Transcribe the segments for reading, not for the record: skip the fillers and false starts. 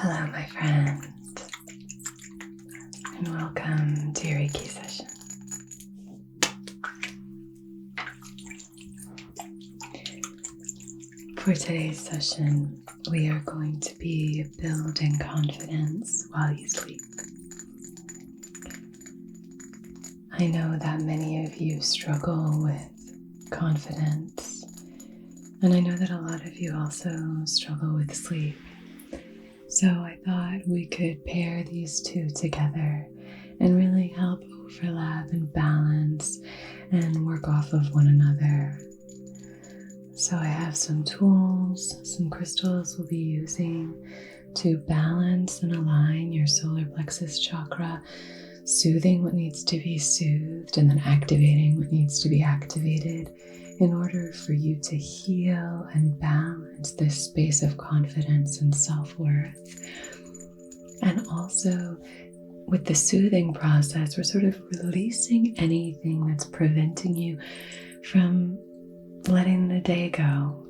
Hello, my friend, and welcome to your Reiki session. For today's session, we are going to be building confidence while you sleep. I know that many of you struggle with confidence, and I know that a lot of you also struggle with sleep. So I thought we could pair these two together and really help overlap and balance and work off of one another. So I have some tools, some crystals we'll be using to balance and align your solar plexus chakra, soothing what needs to be soothed and then activating what needs to be activated in order for you to heal and balance this space of confidence and self-worth. And also with the soothing process, we're sort of releasing anything that's preventing you from letting the day go,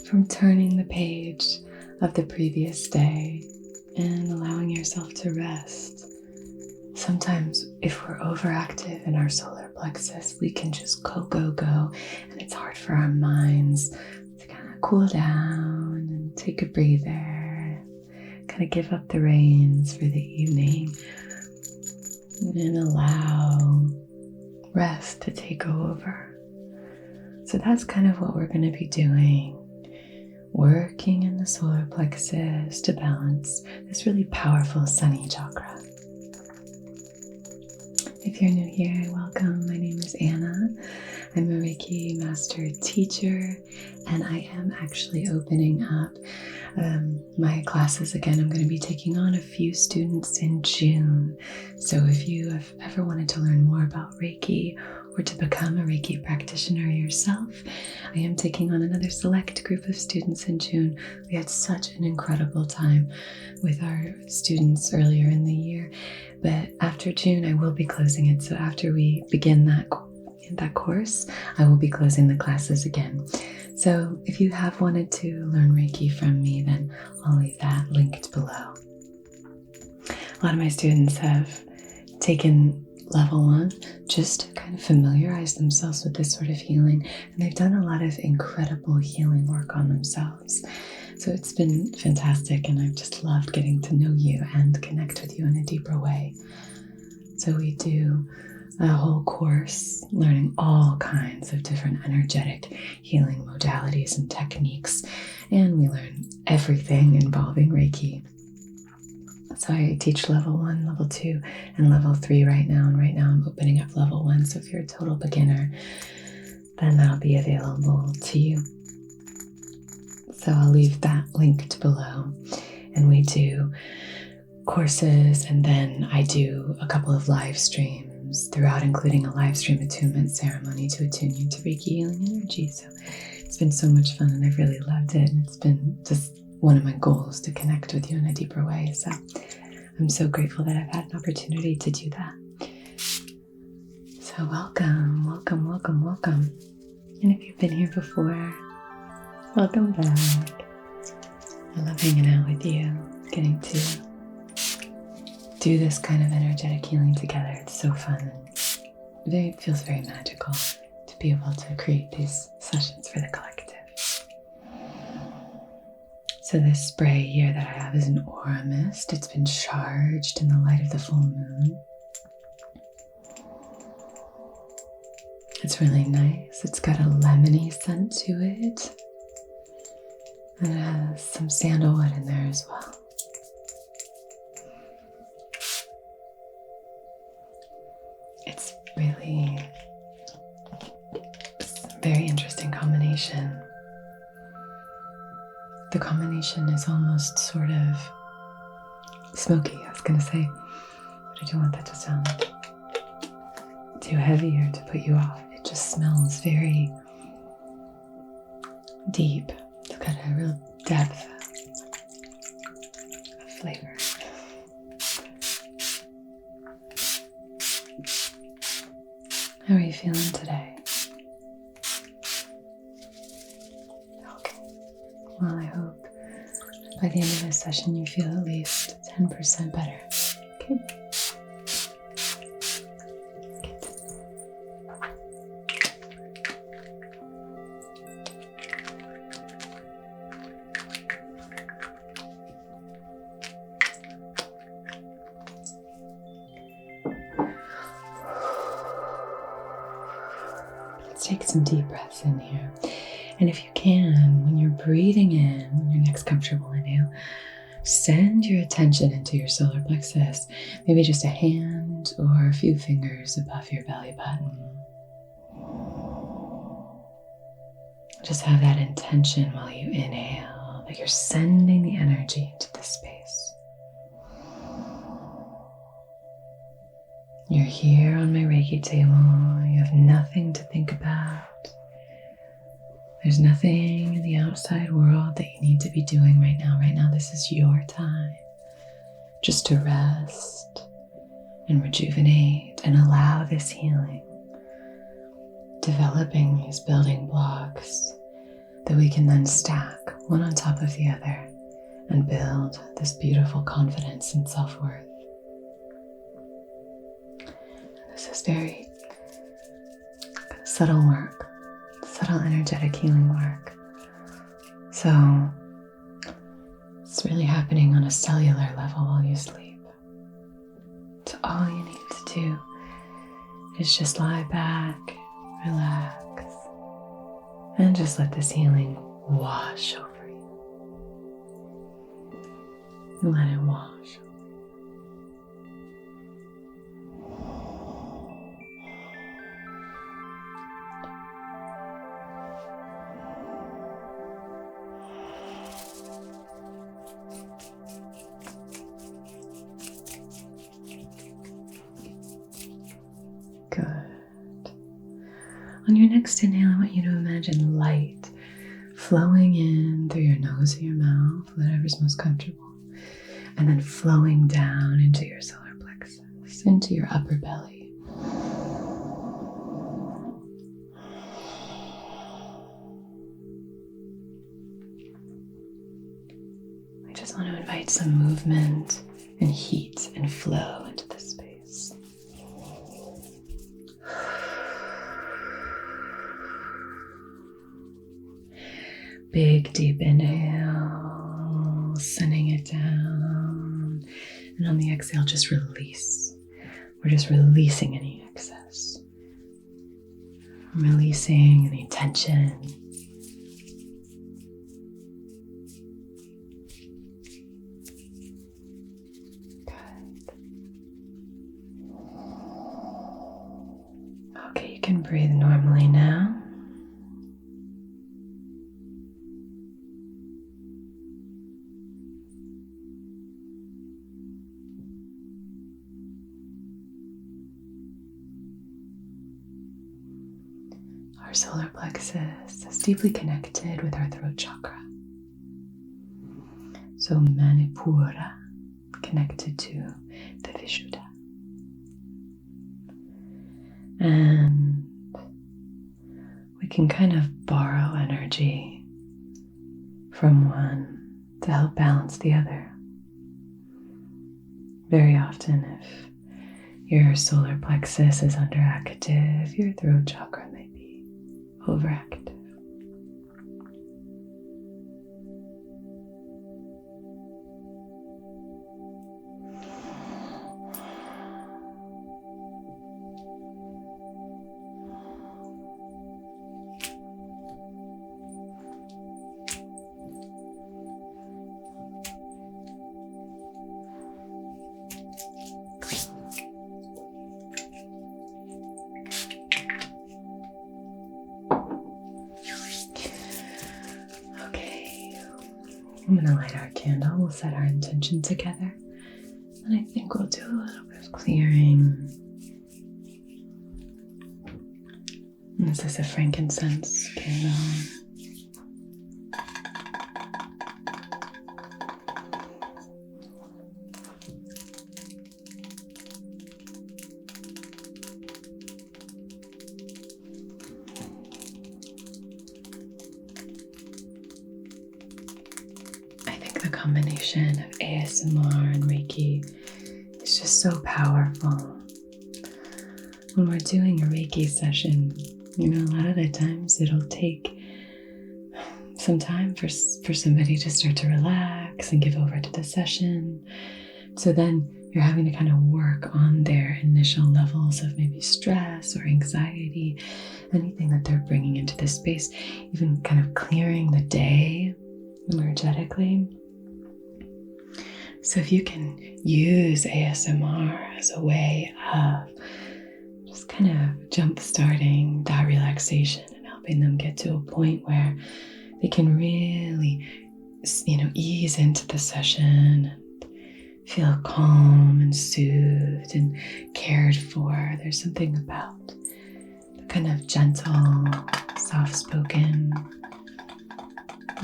from turning the page of the previous day and allowing yourself to rest. Sometimes if we're overactive in our solar plexus, we can just go, and it's hard for our minds to kind of cool down and take a breather, kind of give up the reins for the evening and allow rest to take over. So that's kind of what we're going to be doing, working in the solar plexus to balance this really powerful sunny chakra. If you're new here, welcome. My name is Anna. I'm a Reiki master teacher, and I am actually opening up my classes again. I'm going to be taking on a few students in June. So if you have ever wanted to learn more about Reiki or to become a Reiki practitioner yourself, I am taking on another select group of students in June. We had such an incredible time with our students earlier in the year, but after June I will be closing it. So after we begin that course, I will be closing the classes again. So if you have wanted to learn Reiki from me, then I'll leave that linked below. A lot of my students have taken level 1 just to kind of familiarize themselves with this sort of healing, and they've done a lot of incredible healing work on themselves. So it's been fantastic, and I've just loved getting to know you and connect with you in a deeper way. So we do a whole course learning all kinds of different energetic healing modalities and techniques, and we learn everything involving Reiki. So I teach level 1, level 2, and level 3 right now, and right now I'm opening up level 1. So if you're a total beginner, then that'll be available to you. So I'll leave that linked below, and we do courses, and then I do a couple of live streams throughout, including a live stream attunement ceremony to attune you to Reiki healing energy. So it's been so much fun, and I've really loved it, and it's been just one of my goals to connect with you in a deeper way. So I'm so grateful that I've had an opportunity to do that. So welcome. And if you've been here before, welcome back. I love hanging out with you, getting to do this kind of energetic healing together. It's so fun, and it feels very magical to be able to create these sessions for the collective. So this spray here that I have is an aura mist. It's been charged in the light of the full moon. It's really nice. It's got a lemony scent to it, and it has some sandalwood in there as well. It's really a very interesting combination. The combination is almost sort of smoky, I was going to say, but I don't want that to sound too heavy or to put you off. It just smells very deep. It's got a real depth of flavor. How are you feeling today? Okay. Well, I hope by the end of this session you feel at least 10% better. Okay. Let's take some deep breaths in here. And if you can, when you're breathing in, when your next comfortable inhale, send your attention into your solar plexus, maybe just a hand or a few fingers above your belly button. Just have that intention while you inhale, that you're sending the energy into the space. You're here on my Reiki table. You have nothing to think about. There's nothing in the outside world that you need to be doing right now. Right now, this is your time just to rest and rejuvenate and allow this healing, developing these building blocks that we can then stack one on top of the other and build this beautiful confidence and self-worth. This is very subtle work, subtle energetic healing work. So it's really happening on a cellular level while you sleep. So all you need to do is just lie back, relax, and just let this healing wash over you. Let it wash. On your next inhale, I want you to imagine light flowing in through your nose or your mouth, whatever's most comfortable, and then flowing down into your solar plexus, into your upper belly. I just want to invite some movement and heat and flow into this space. Big deep inhale, sending it down. And on the exhale, just release. We're just releasing any excess. Releasing any tension. Good. Okay, you can breathe normally now. Our solar plexus is deeply connected with our throat chakra. So Manipura, connected to the Vishuddha. And we can kind of borrow energy from one to help balance the other. Very often, if your solar plexus is underactive, your throat chakra may be overactive. I'm going to light our candle. We'll set our intention together. And I think we'll do a little bit of clearing. And this is a frankincense candle. combination of ASMR and Reiki is just so powerful. When we're doing a Reiki session, a lot of the times it'll take some time for somebody to start to relax and give over to the session. So then you're having to kind of work on their initial levels of maybe stress or anxiety, anything that they're bringing into this space, even kind of clearing the day energetically. So if you can use ASMR as a way of just kind of jump-starting that relaxation and helping them get to a point where they can really, ease into the session and feel calm and soothed and cared for. There's something about the kind of gentle, soft-spoken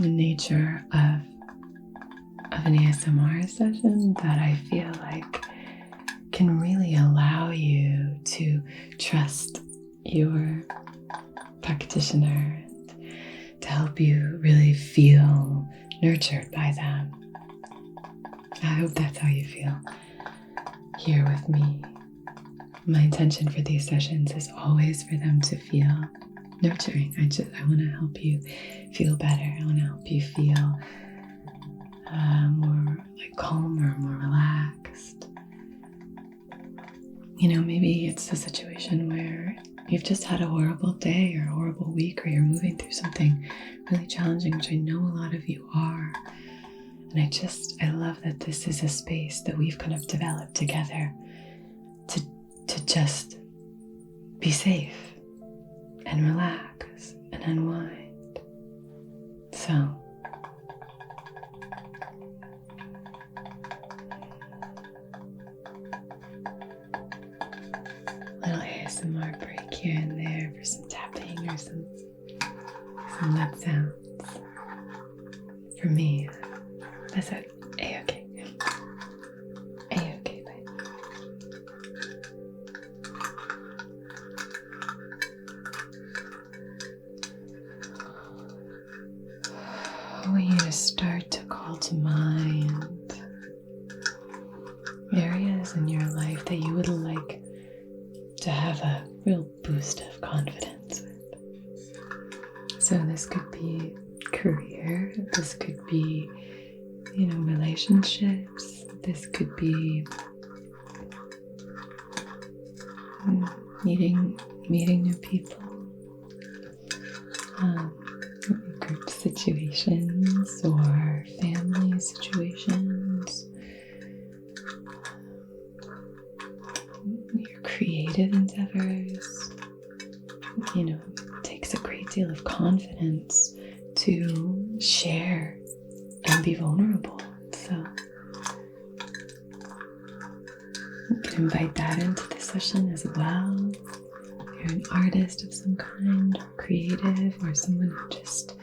nature of an ASMR session that I feel like can really allow you to trust your practitioner and to help you really feel nurtured by them. I hope that's how you feel here with me. My intention for these sessions is always for them to feel nurturing. I want to help you feel better. I want to help you feel more like calmer, more relaxed. Maybe it's a situation where you've just had a horrible day or a horrible week, or you're moving through something really challenging, which I know a lot of you are. And I love that this is a space that we've kind of developed together to just be safe and relax and unwind. So, little ASMR break here and there for some tapping or some nut sounds. For me, that's A-okay. A-okay, babe. I want you to start to call to mind areas in your life that you would like to have a real boost of confidence with. So this could be career, this could be, relationships, this could be meeting new people, group situations or family situations, your creative endeavors. It takes a great deal of confidence to share and be vulnerable. So you can invite that into the session as well. If you're an artist of some kind, or creative, or someone who just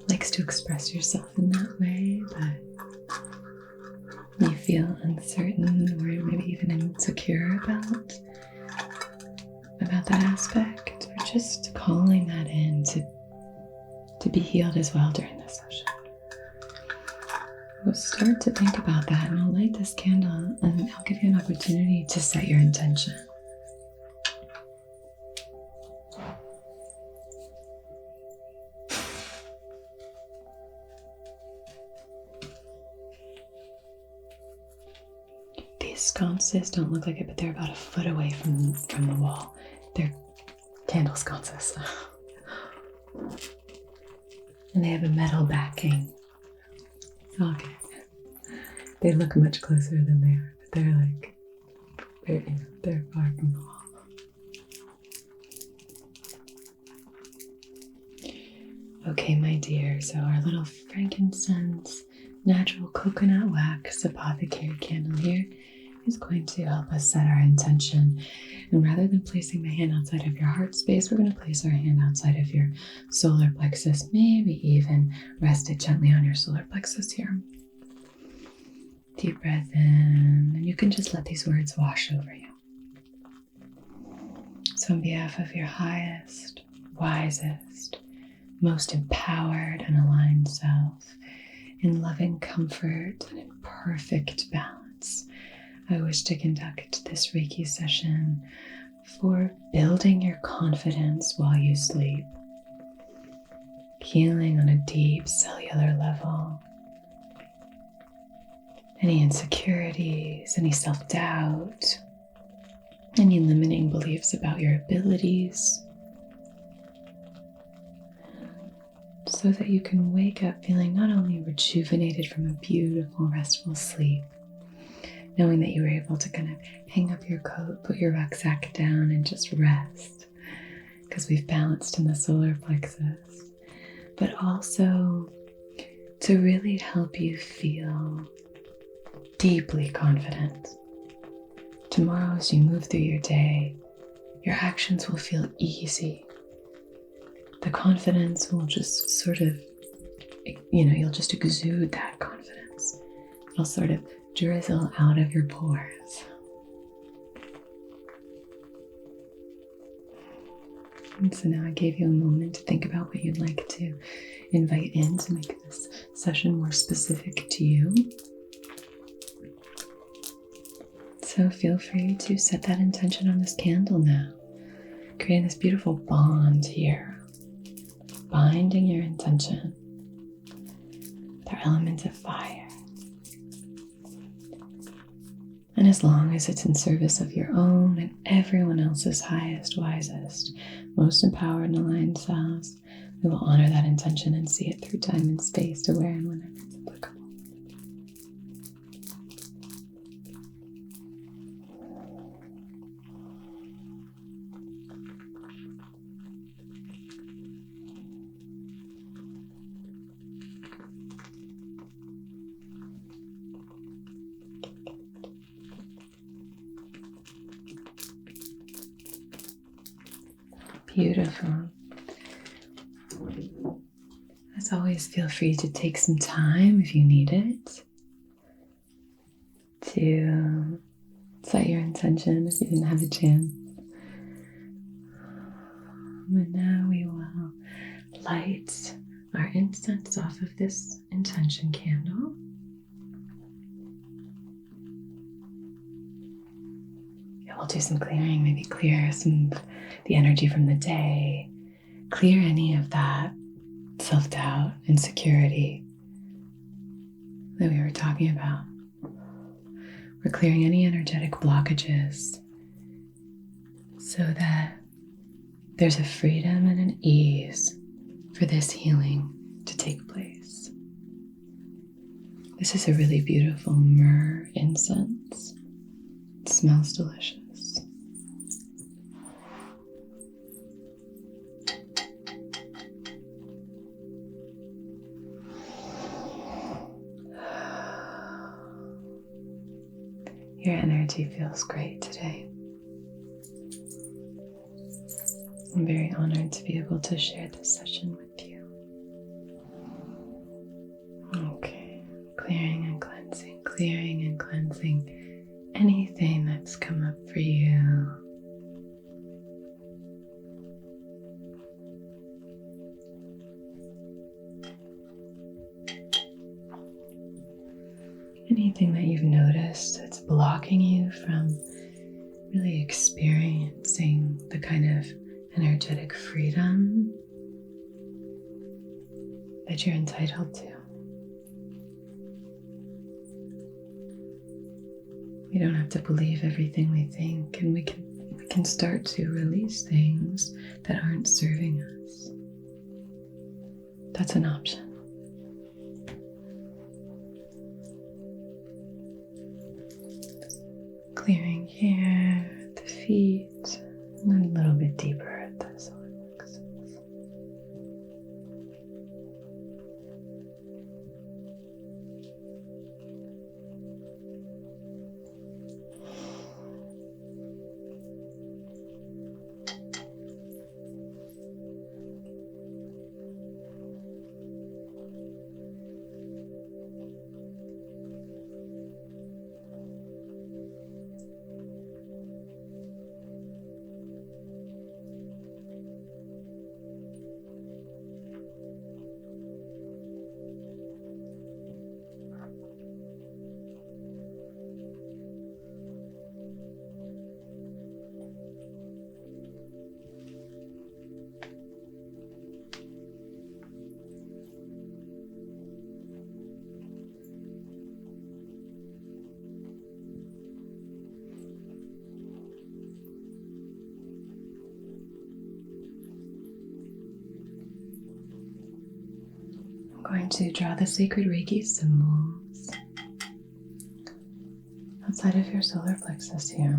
likes to express yourself in that way, but you feel uncertain or maybe even insecure about that aspect, or just calling that in to be healed as well during this session. We'll start to think about that, and I'll light this candle and I'll give you an opportunity to set your intention. These sconces don't look like it, but they're about a foot away from the wall. They're candle sconces. And they have a metal backing. Okay. They look much closer than they are, but they're far from the wall. Okay, my dear, so our little frankincense, natural coconut wax apothecary candle here is going to help us set our intention. And rather than placing my hand outside of your heart space, we're going to place our hand outside of your solar plexus, maybe even rest it gently on your solar plexus here. Deep breath in, and you can just let these words wash over you. So on behalf of your highest, wisest, most empowered and aligned self, in loving comfort and in perfect balance, I wish to conduct this Reiki session for building your confidence while you sleep, healing on a deep cellular level. Any insecurities, any self-doubt, any limiting beliefs about your abilities, so that you can wake up feeling not only rejuvenated from a beautiful, restful sleep, knowing that you were able to kind of hang up your coat, put your rucksack down, and just rest, because we've balanced in the solar plexus, but also to really help you feel deeply confident. Tomorrow, as you move through your day, your actions will feel easy. The confidence will just sort of, you'll just exude that confidence. It'll sort of drizzle out of your pores. And so now I gave you a moment to think about what you'd like to invite in to make this session more specific to you. So feel free to set that intention on this candle now, creating this beautiful bond here, binding your intention with our element of fire. And as long as it's in service of your own and everyone else's highest, wisest, most empowered and aligned selves, we will honor that intention and see it through time and space to where and whenever it's applicable. Beautiful. As always, feel free to take some time if you need it to set your intention if you didn't have a chance. And now we will light our incense off of this intention candle. Yeah, we'll do some clearing, maybe clear some of the energy from the day, clear any of that self-doubt, insecurity that we were talking about. We're clearing any energetic blockages so that there's a freedom and an ease for this healing to take place. This is a really beautiful myrrh incense. It smells delicious. Your energy feels great today. I'm very honored to be able to share this session with you. Okay, clearing and cleansing anything that's come up for you. Anything that you've noticed that's blocking you from really experiencing the kind of energetic freedom that you're entitled to. We don't have to believe everything we think, and we can start to release things that aren't serving us. That's an option. Clearing here at the feet, and then a little bit deeper at the solar plexus. I'm going to draw the sacred Reiki symbols outside of your solar plexus here.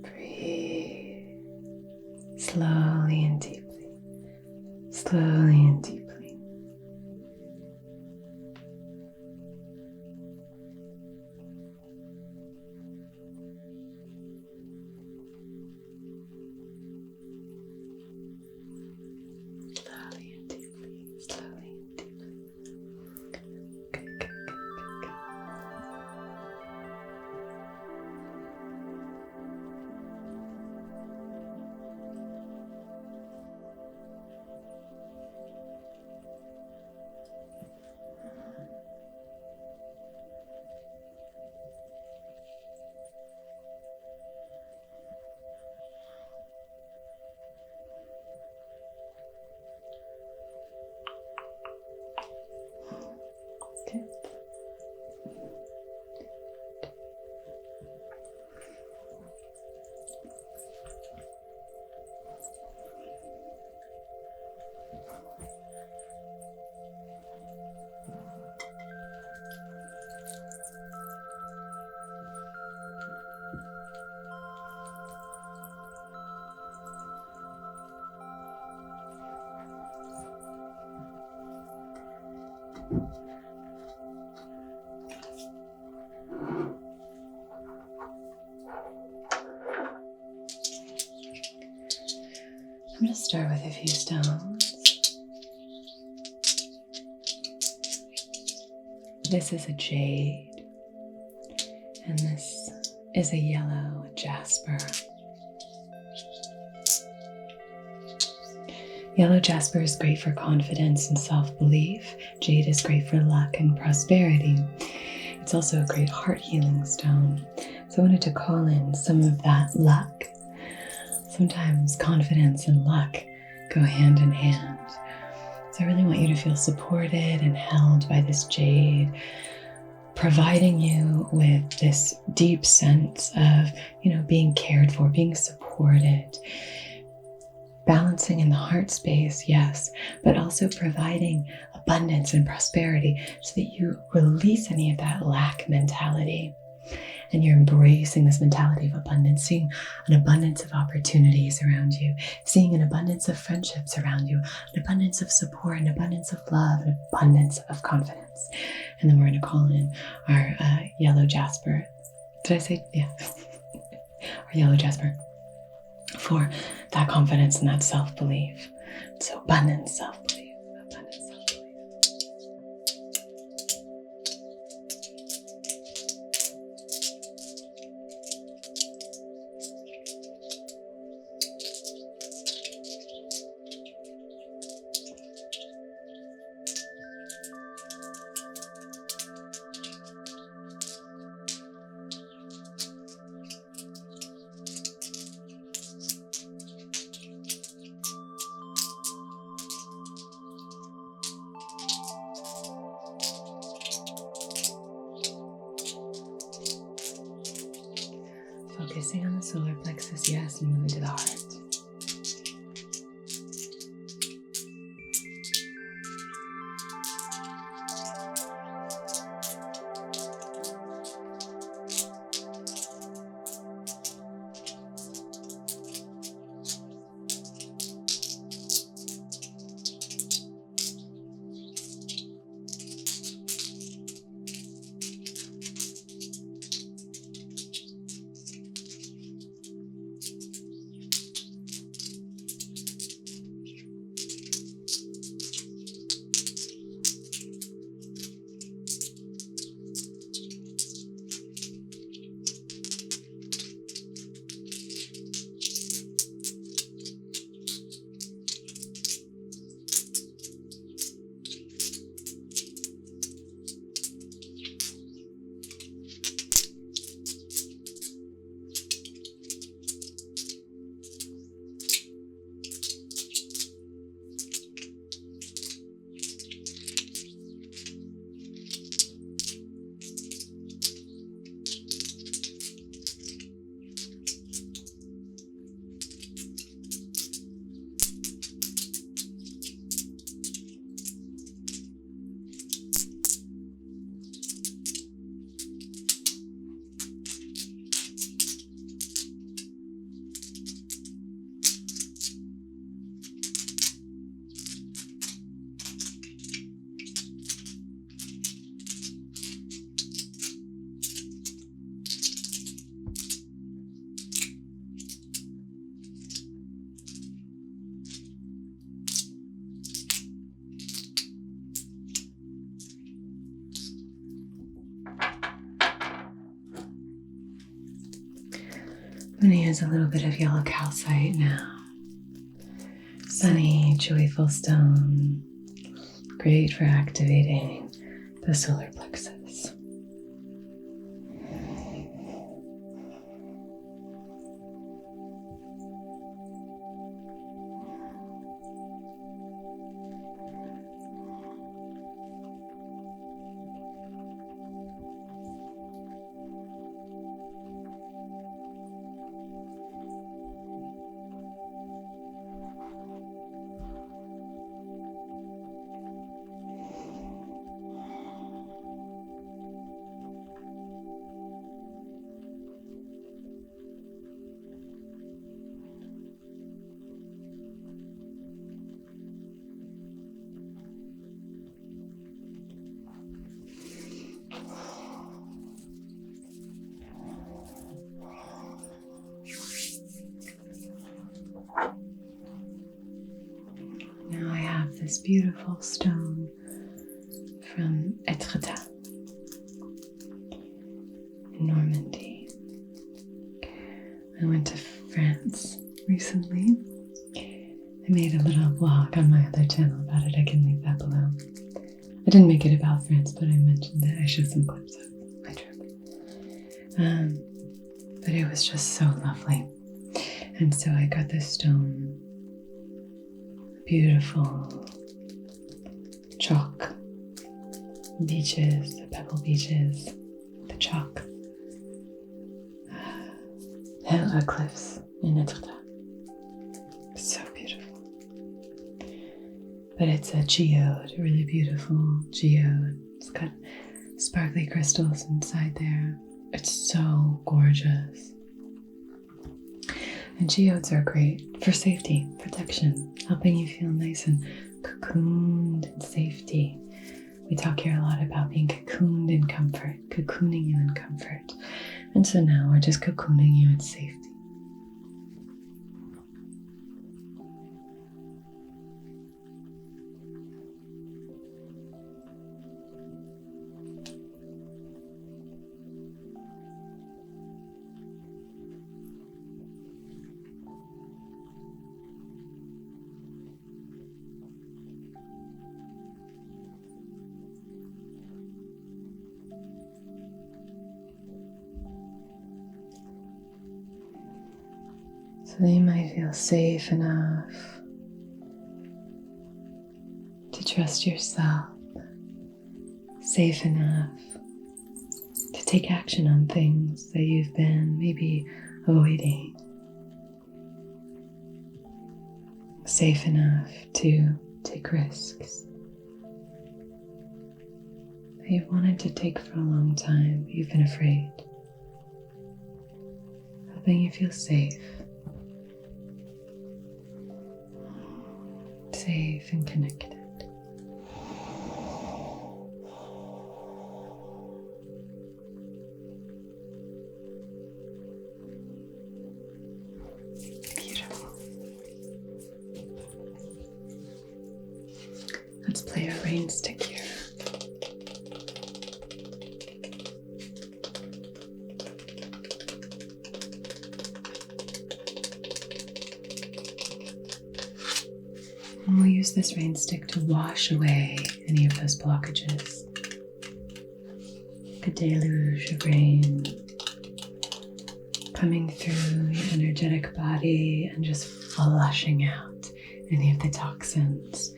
Breathe slowly and deeply, slowly and deeply. Slowly and deeply, slowly and deeply. Good, good, good, good, good. Okay. I'm going to start with a few stones. This is a jade, and this is a yellow jasper. Yellow jasper is great for confidence and self-belief. Jade is great for luck and prosperity. It's also a great heart healing stone. So I wanted to call in some of that luck. Sometimes confidence and luck go hand in hand. So I really want you to feel supported and held by this jade, providing you with this deep sense of, being cared for, being supported, balancing in the heart space, yes, but also providing abundance and prosperity so that you release any of that lack mentality. And you're embracing this mentality of abundance, seeing an abundance of opportunities around you, seeing an abundance of friendships around you, an abundance of support, an abundance of love, an abundance of confidence. And then we're going to call in our yellow jasper. Did I say? Yeah. Our yellow jasper for that confidence and that self-belief. So abundance, self-belief, abundance, self-belief. Focusing on the solar plexus, yes, and moving to the heart. I'm going to use a little bit of yellow calcite now. Sunny, joyful stone. Great for activating the solar plexus. Now I have this beautiful stone from Etretat in Normandy. I went to France recently. I made a little vlog on my other channel about it. I can link that below. I didn't make it about France, but I mentioned it. I showed some clips of my trip. But it was just so lovely. And so I got this stone, beautiful chalk beaches, the pebble beaches, the chalk cliffs in Etretat. So beautiful. But it's a geode, a really beautiful geode. It's got sparkly crystals inside there. It's so gorgeous. And geodes are great for safety, protection, helping you feel nice and cocooned in safety. We talk here a lot about being cocooned in comfort, cocooning you in comfort. And so now we're just cocooning you in safety. So that you might feel safe enough to trust yourself, safe enough to take action on things that you've been maybe avoiding, safe enough to take risks that you've wanted to take for a long time, but you've been afraid, helping you feel safe. Safe and connected. Beautiful. Let's play a rain stick here. And we'll use this rain stick to wash away any of those blockages. Like a deluge of rain coming through your energetic body and just flushing out any of the toxins,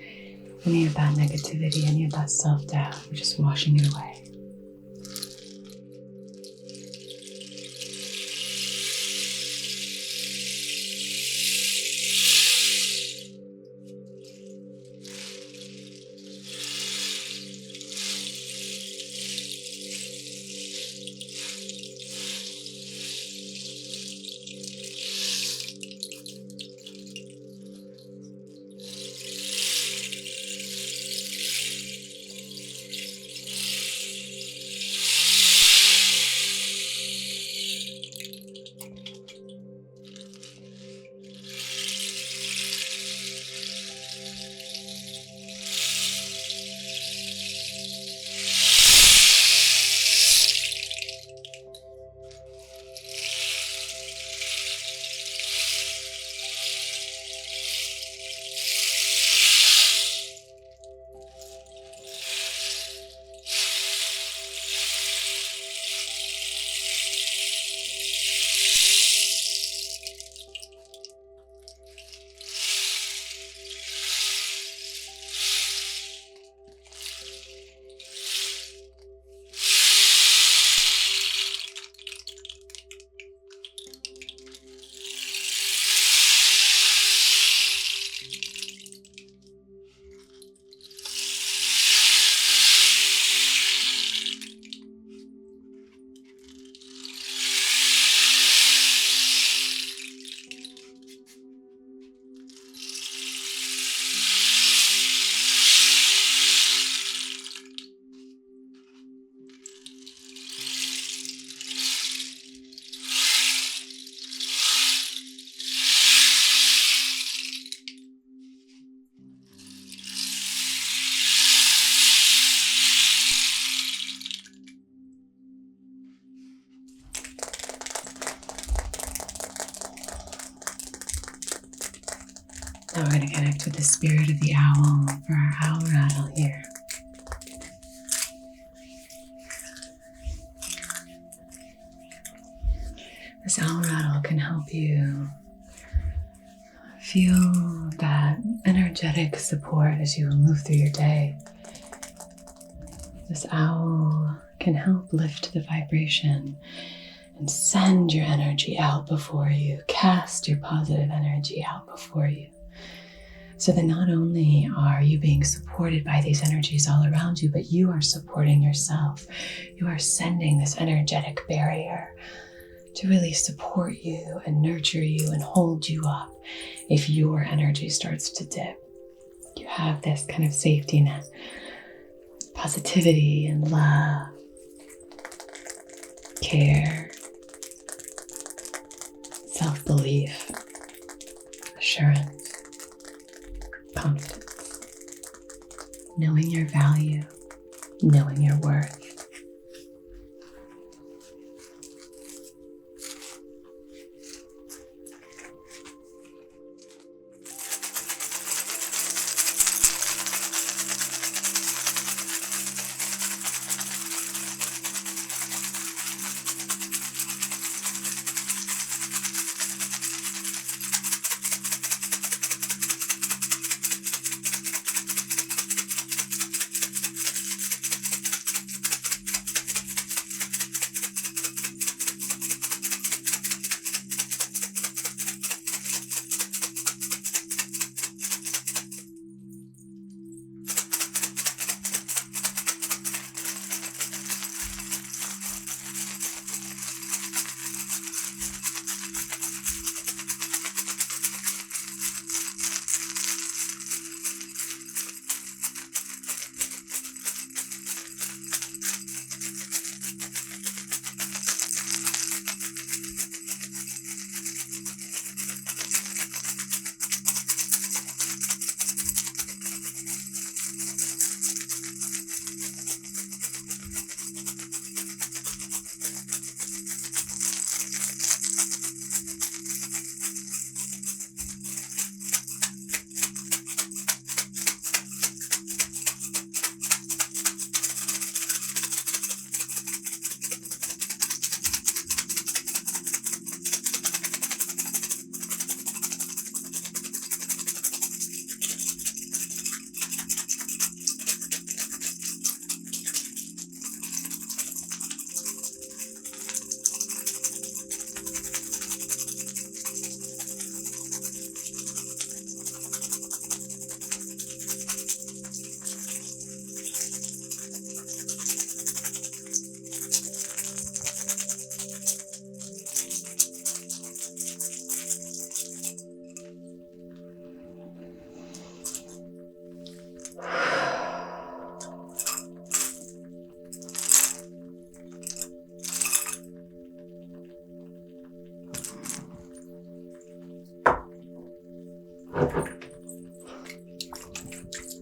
any of that negativity, any of that self-doubt. We're just washing it away. spirit of the owl for our owl rattle here. This owl rattle can help you feel that energetic support as you move through your day. This owl can help lift the vibration and send your energy out before you, cast your positive energy out before you. So that not only are you being supported by these energies all around you, but you are supporting yourself. You are sending this energetic barrier to really support you and nurture you and hold you up if your energy starts to dip. You have this kind of safety net, positivity and love, care, self-belief, assurance, confidence, knowing your value, knowing your worth.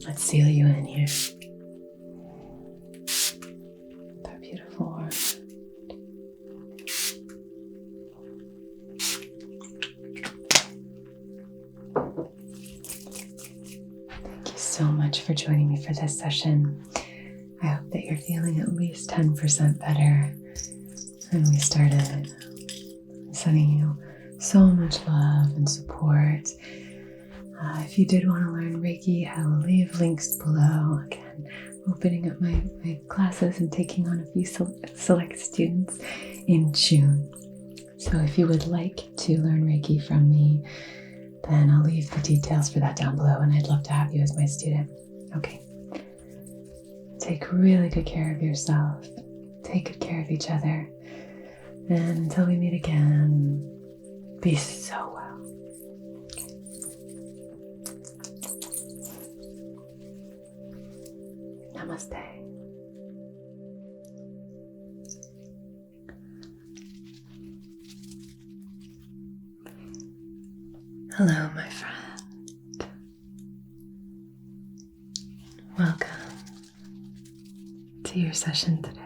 Let's seal you in here. That beautiful aura. Thank you so much for joining me for this session. I hope that you're feeling at least 10% better than we started. I'm sending you so much love and support. If you did want to learn Reiki, I will leave links below. Again, opening up my classes and taking on a few select students in June. So if you would like to learn Reiki from me, then I'll leave the details for that down below, and I'd love to have you as my student. Okay. Take really good care of yourself. Take good care of each other. And until we meet again, be so well. Namaste. Hello, my friend. Welcome to your session today.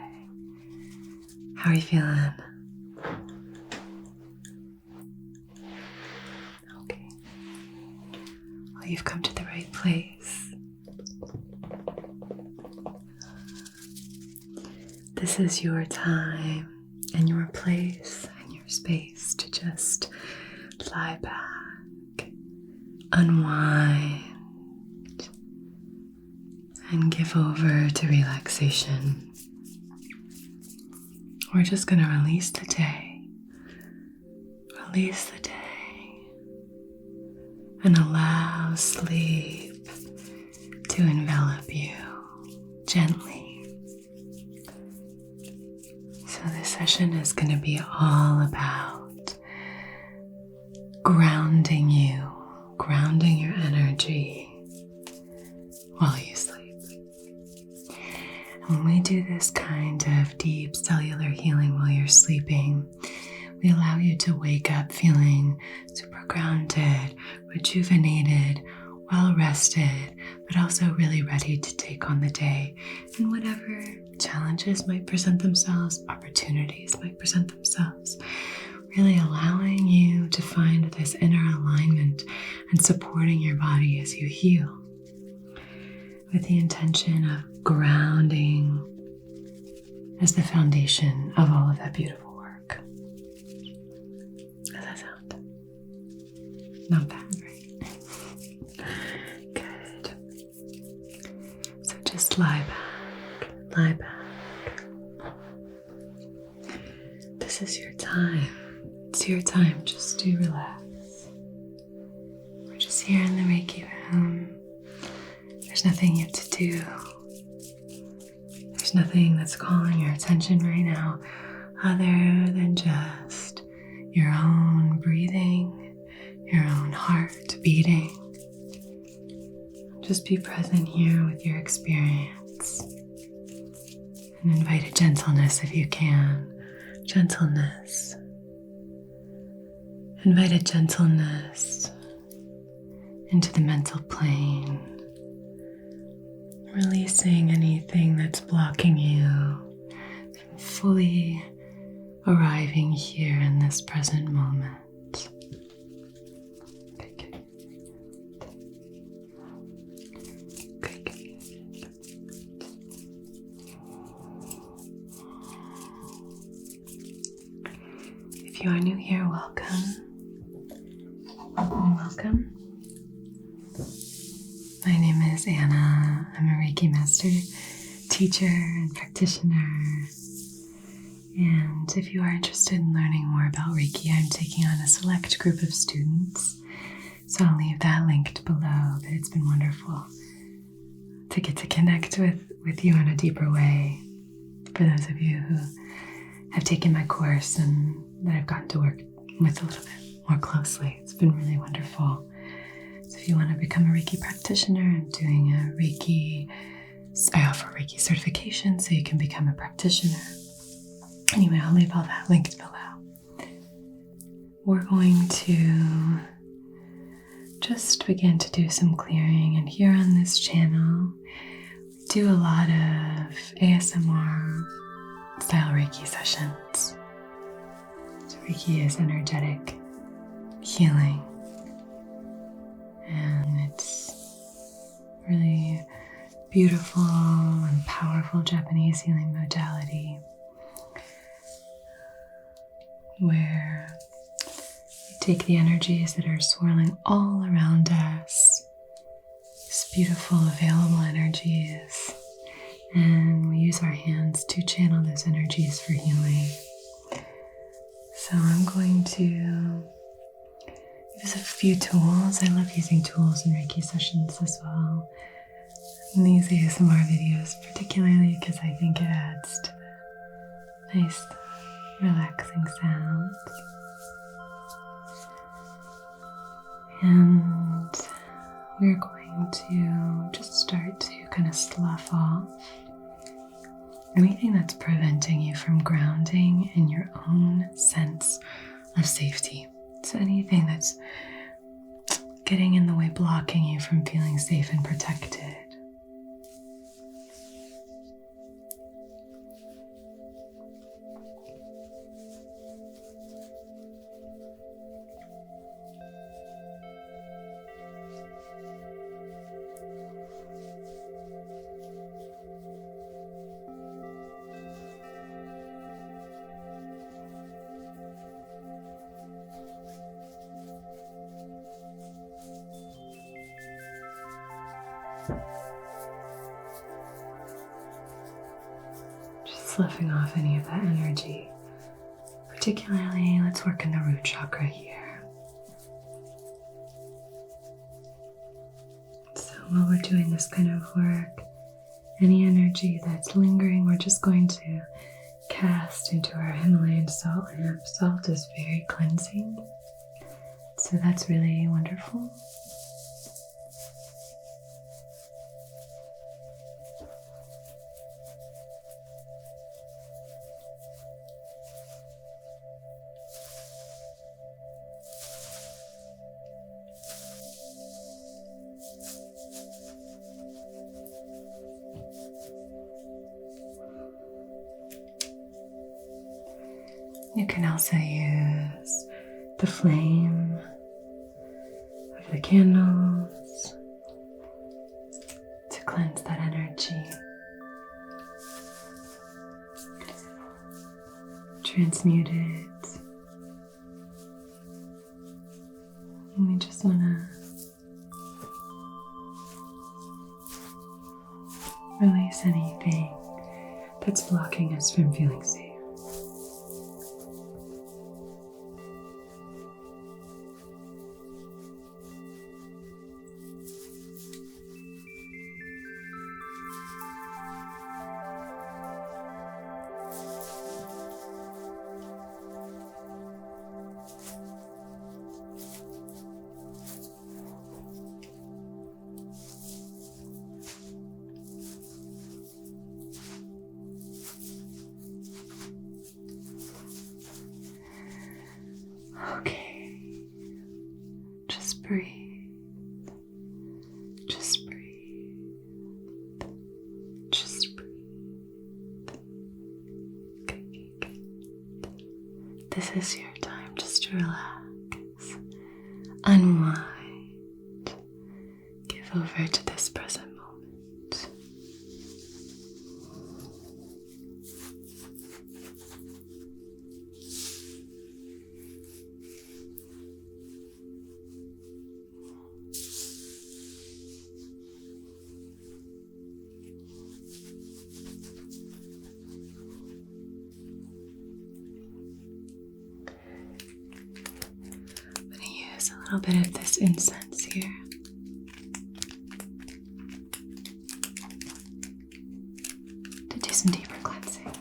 How are you feeling? Okay. Well, you've come to the right place. This is your time and your place and your space to just lie back, unwind, and give over to relaxation. We're just going to release the day. Release the day. And allow sleep to envelop you gently. So this session is going to be all about grounding you, grounding your energy while you sleep. And when we do this kind of deep cellular healing while you're sleeping, we allow you to wake up feeling super grounded, rejuvenated, well rested, but also really ready to take on the day. And whatever challenges might present themselves, opportunities might present themselves, really allowing you to find this inner alignment and supporting your body as you heal, with the intention of grounding as the foundation of all of that beautiful work. How's that sound? Not bad, right? Good. So just lie back. This is your time. It's your time just to relax. We're just here in the Reiki room. There's nothing yet to do. There's nothing that's calling your attention right now other than just your own breathing, your own heart beating. Just be present here with your experience and invite a gentleness if you can. Gentleness. Invite a gentleness into the mental plane. Releasing anything that's blocking you from fully arriving here in this present moment. Okay. If you are new here, welcome. Welcome. My name is Anna. I'm a Reiki master, teacher, and practitioner. And if you are interested in learning more about Reiki, I'm taking on a select group of students. So I'll leave that linked below. But it's been wonderful to get to connect with you in a deeper way. For those of you who have taken my course and that I've gotten to work with a little bit more closely, it's been really wonderful. So if you want to become a Reiki practitioner, I'm doing I offer Reiki certification so you can become a practitioner. Anyway, I'll leave all that linked below. We're going to just begin to do some clearing, and here on this channel, we do a lot of ASMR style Reiki sessions. So Reiki is energetic healing. And it's really beautiful and powerful Japanese healing modality where we take the energies that are swirling all around us, these beautiful available energies, and we use our hands to channel those energies for healing. So I'm going to use a few tools. I love using tools in Reiki sessions as well. In these ASMR videos particularly because I think it adds to the nice relaxing sounds. And we're going to just start to kind of slough off anything that's preventing you from grounding in your own sense of safety. So anything that's getting in the way, blocking you from feeling safe and protected. Just sloughing off any of that energy. Particularly, let's work in the root chakra here. So while we're doing this kind of work, any energy that's lingering, we're just going to cast into our Himalayan salt lamp. Salt is very cleansing, so that's really wonderful. You can also use the flame of the candles to cleanse that energy. Transmute it. And we just want to release anything that's blocking us from feeling safe. Okay, just breathe, just breathe, just breathe. Okay. This is your time just to relax, unwind, give over to this present moment. A little bit of this incense here. To do some deeper cleansing.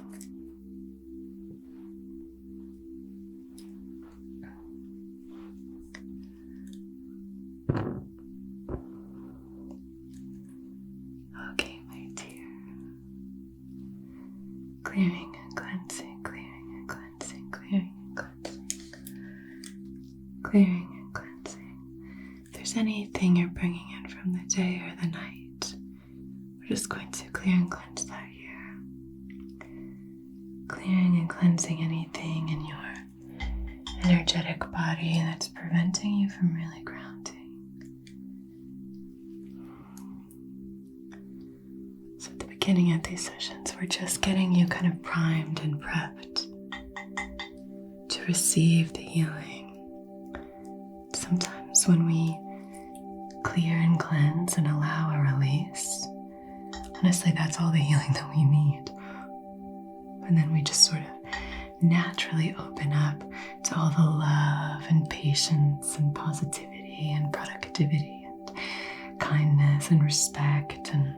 Okay, my dear. Clearing and cleansing, clearing and cleansing, clearing and cleansing. Clearing. Anything you're bringing in from the day or the night, we're just going to clear and cleanse that here. Clearing and cleansing anything in your energetic body that's preventing you from really grounding. So at the beginning of these sessions, we're just getting you kind of primed and prepped to receive the healing. Sometimes when we clear and cleanse and allow a release, honestly, that's all the healing that we need. And then we just sort of naturally open up to all the love and patience and positivity and productivity and kindness and respect and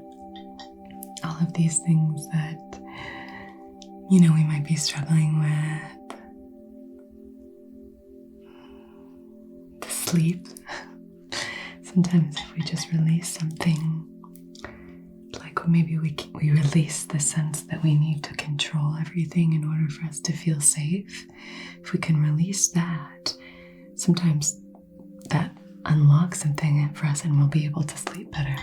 all of these things that, we might be struggling with. The sleep. Sometimes if we just release something, like maybe we release the sense that we need to control everything in order for us to feel safe. If we can release that, sometimes that unlocks something for us and we'll be able to sleep better.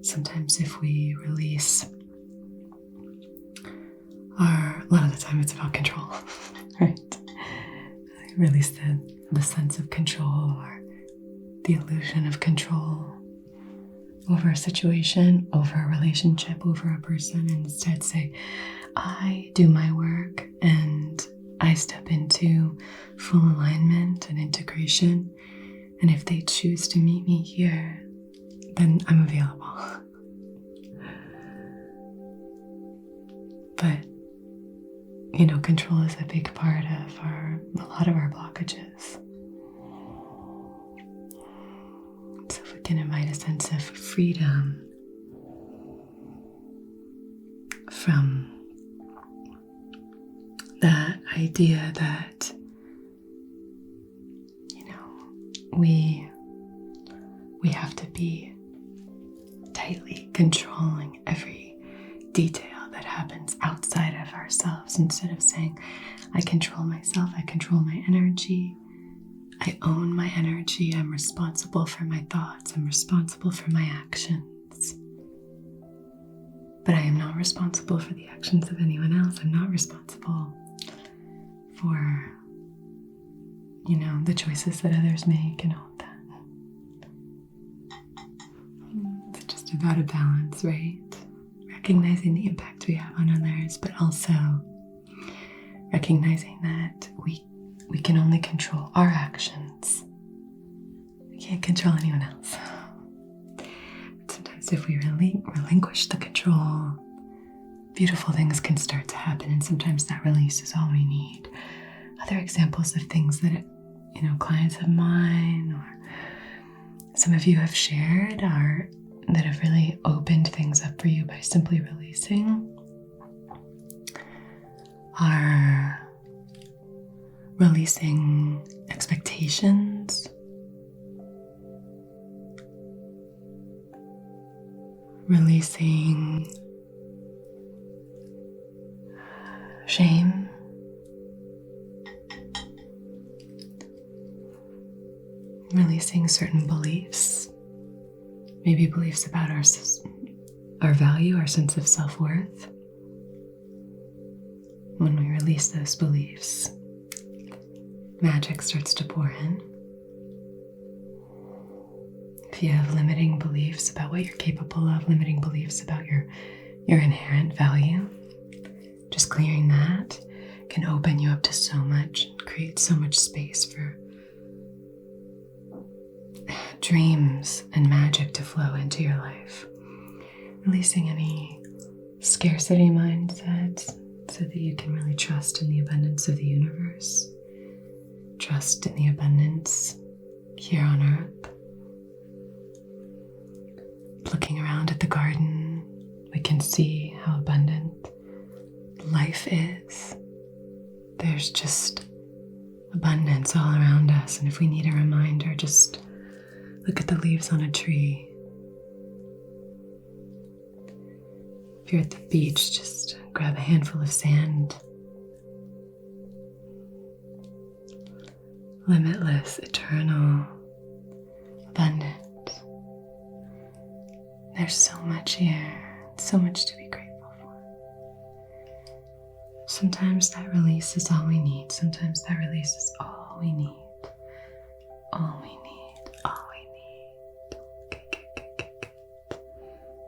Sometimes if we release a lot of the time it's about control, right? Release the sense of control or the illusion of control over a situation, over a relationship, over a person, and instead say, I do my work and I step into full alignment and integration. And if they choose to meet me here, then I'm available. But, control is a big part of a lot of our blockages. So if we can invite a sense of freedom from that idea that, we have to be tightly controlling every detail that happens outside of ourselves, instead of saying, I control myself, I control my energy, I own my energy, I'm responsible for my thoughts, I'm responsible for my actions. But I am not responsible for the actions of anyone else. I'm not responsible for, the choices that others make and all of that. It's just about a balance, right? Recognizing the impact we have on others, but also recognizing that we can only control our actions. We can't control anyone else. But sometimes if we relinquish the control, beautiful things can start to happen, and sometimes that release is all we need. Other examples of things that, clients of mine or some of you have shared that have really opened things up for you by simply releasing are releasing expectations, releasing shame, releasing certain beliefs, maybe beliefs about our value, our sense of self-worth. When we release those beliefs, magic starts to pour in. If you have limiting beliefs about what you're capable of, limiting beliefs about your inherent value, just clearing that can open you up to so much, create so much space for dreams and magic to flow into your life. Releasing any scarcity mindsets so that you can really trust in the abundance of the universe. Trust in the abundance here on earth. Looking around at the garden, we can see how abundant life is. There's just abundance all around us, and if we need a reminder, just look at the leaves on a tree. If you're at the beach, just grab a handful of sand. Limitless, eternal, abundant. There's so much here, so much to be grateful for. Sometimes that release is all we need. Sometimes that release is all we need. All we need. All we need. Good.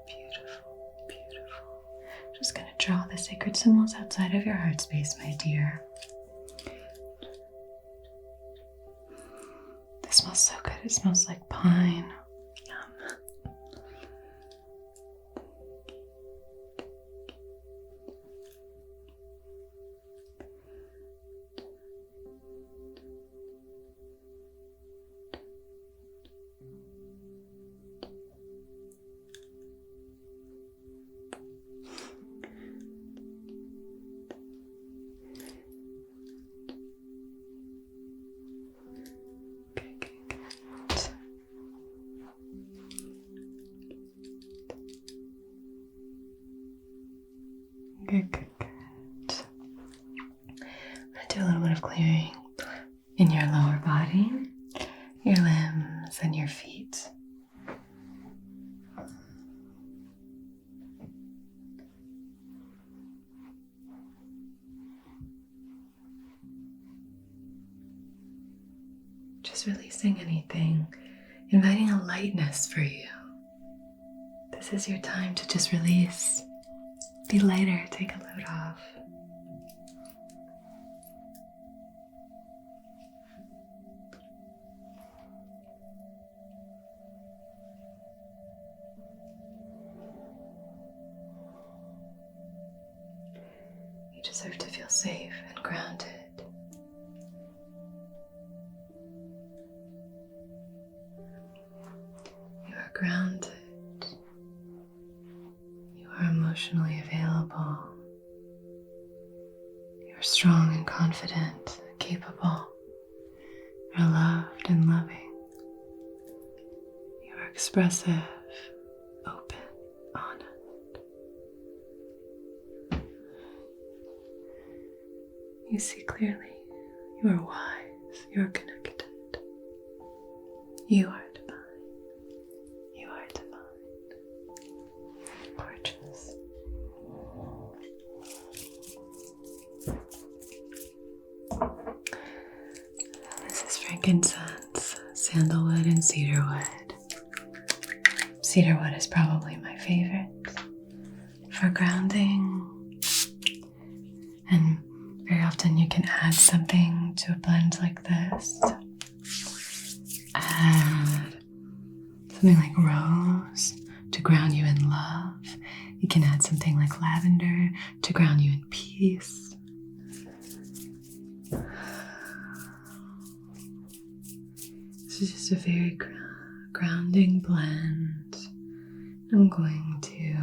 Beautiful, beautiful. Just gonna draw the sacred symbols outside of your heart space, my dear. This smells so good. It smells like pine. Yum. Good. I'm going to do a little bit of clearing in your lower body, your limbs, and your feet. Just releasing anything, inviting a lightness for you. This is your time to just release. Be lighter, take a load off. deserve to feel safe and grounded. You are grounded. You are emotionally available. You are strong and confident, capable. You are loved and loving. You are expressive, open, honest. You see clearly. You are wise. You are connected. You are divine. You are divine. Gorgeous. This is frankincense, sandalwood, and cedarwood. Cedarwood is probably my favorite for grounding. And very often you can add something to a blend like this. Add something like rose to ground you in love. You can add something like lavender to ground you in peace. This is just a very grounding blend. I'm going to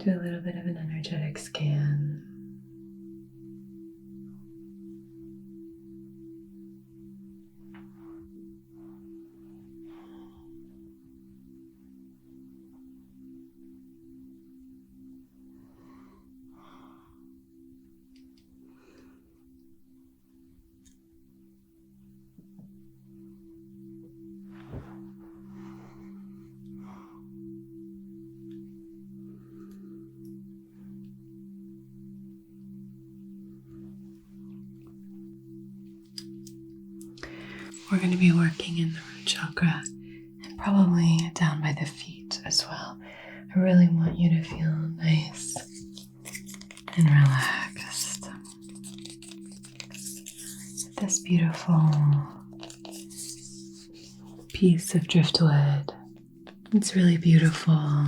do a little bit of an energetic scan. We're going to be working in the root chakra and probably down by the feet as well. I really want you to feel nice and relaxed. This beautiful piece of driftwood. It's really beautiful. I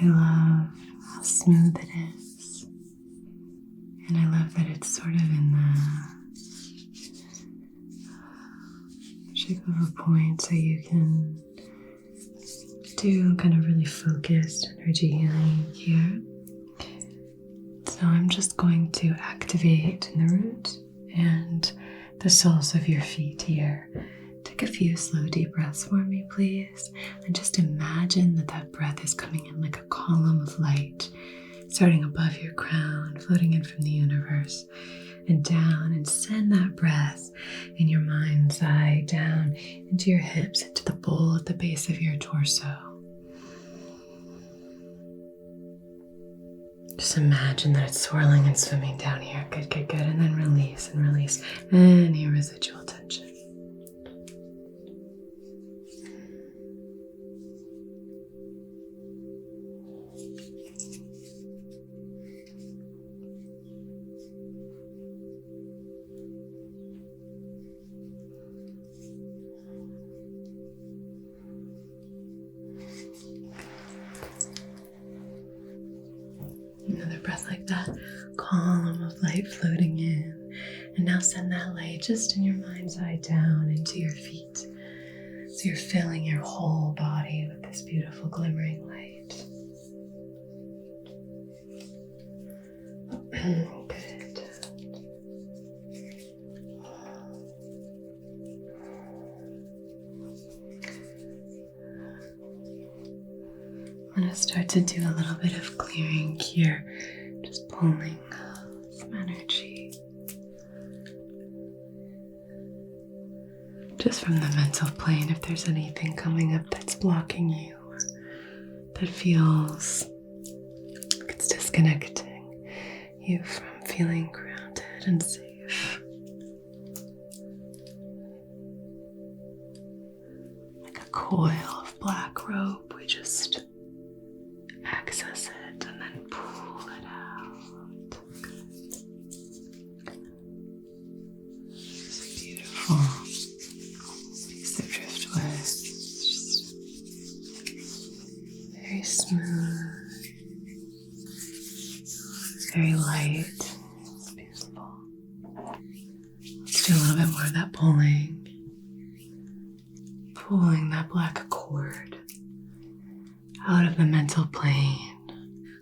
love how smooth it is. And I love that it's sort of in the shape of a point, so you can do kind of really focused energy healing here. So I'm just going to activate the root and the soles of your feet here. Take a few slow deep breaths for me, please, and just imagine that that breath is coming in like a column of light, starting above your crown, floating in from the universe and down, and send that breath in your mind's eye down into your hips, into the bowl at the base of your torso. Just imagine that it's swirling and swimming down here. Good, good, good. And then release and release any residual tension. Another breath like that, column of light floating in. And now send that light just in your mind's eye down into your feet. So you're filling your whole body with this beautiful glimmering light. Good. I'm going to start to do a little bit of clearing here, just pulling some energy just from the mental plane. If there's anything coming up that's blocking you, that feels like it's disconnecting you from feeling grounded and safe. Like a coil of black rope, we just access it and then pull it out. It's a beautiful piece of driftwood. It's just very smooth, light. It's beautiful. Let's do a little bit more of that pulling. Pulling that black cord out of the mental plane.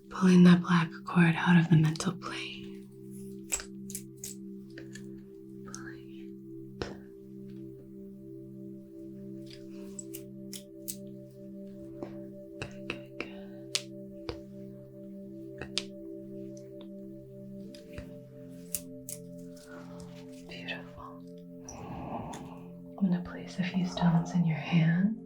Pulling that black cord out of the mental plane. Pulling it. Good. Beautiful. I'm going to place a few stones in your hand.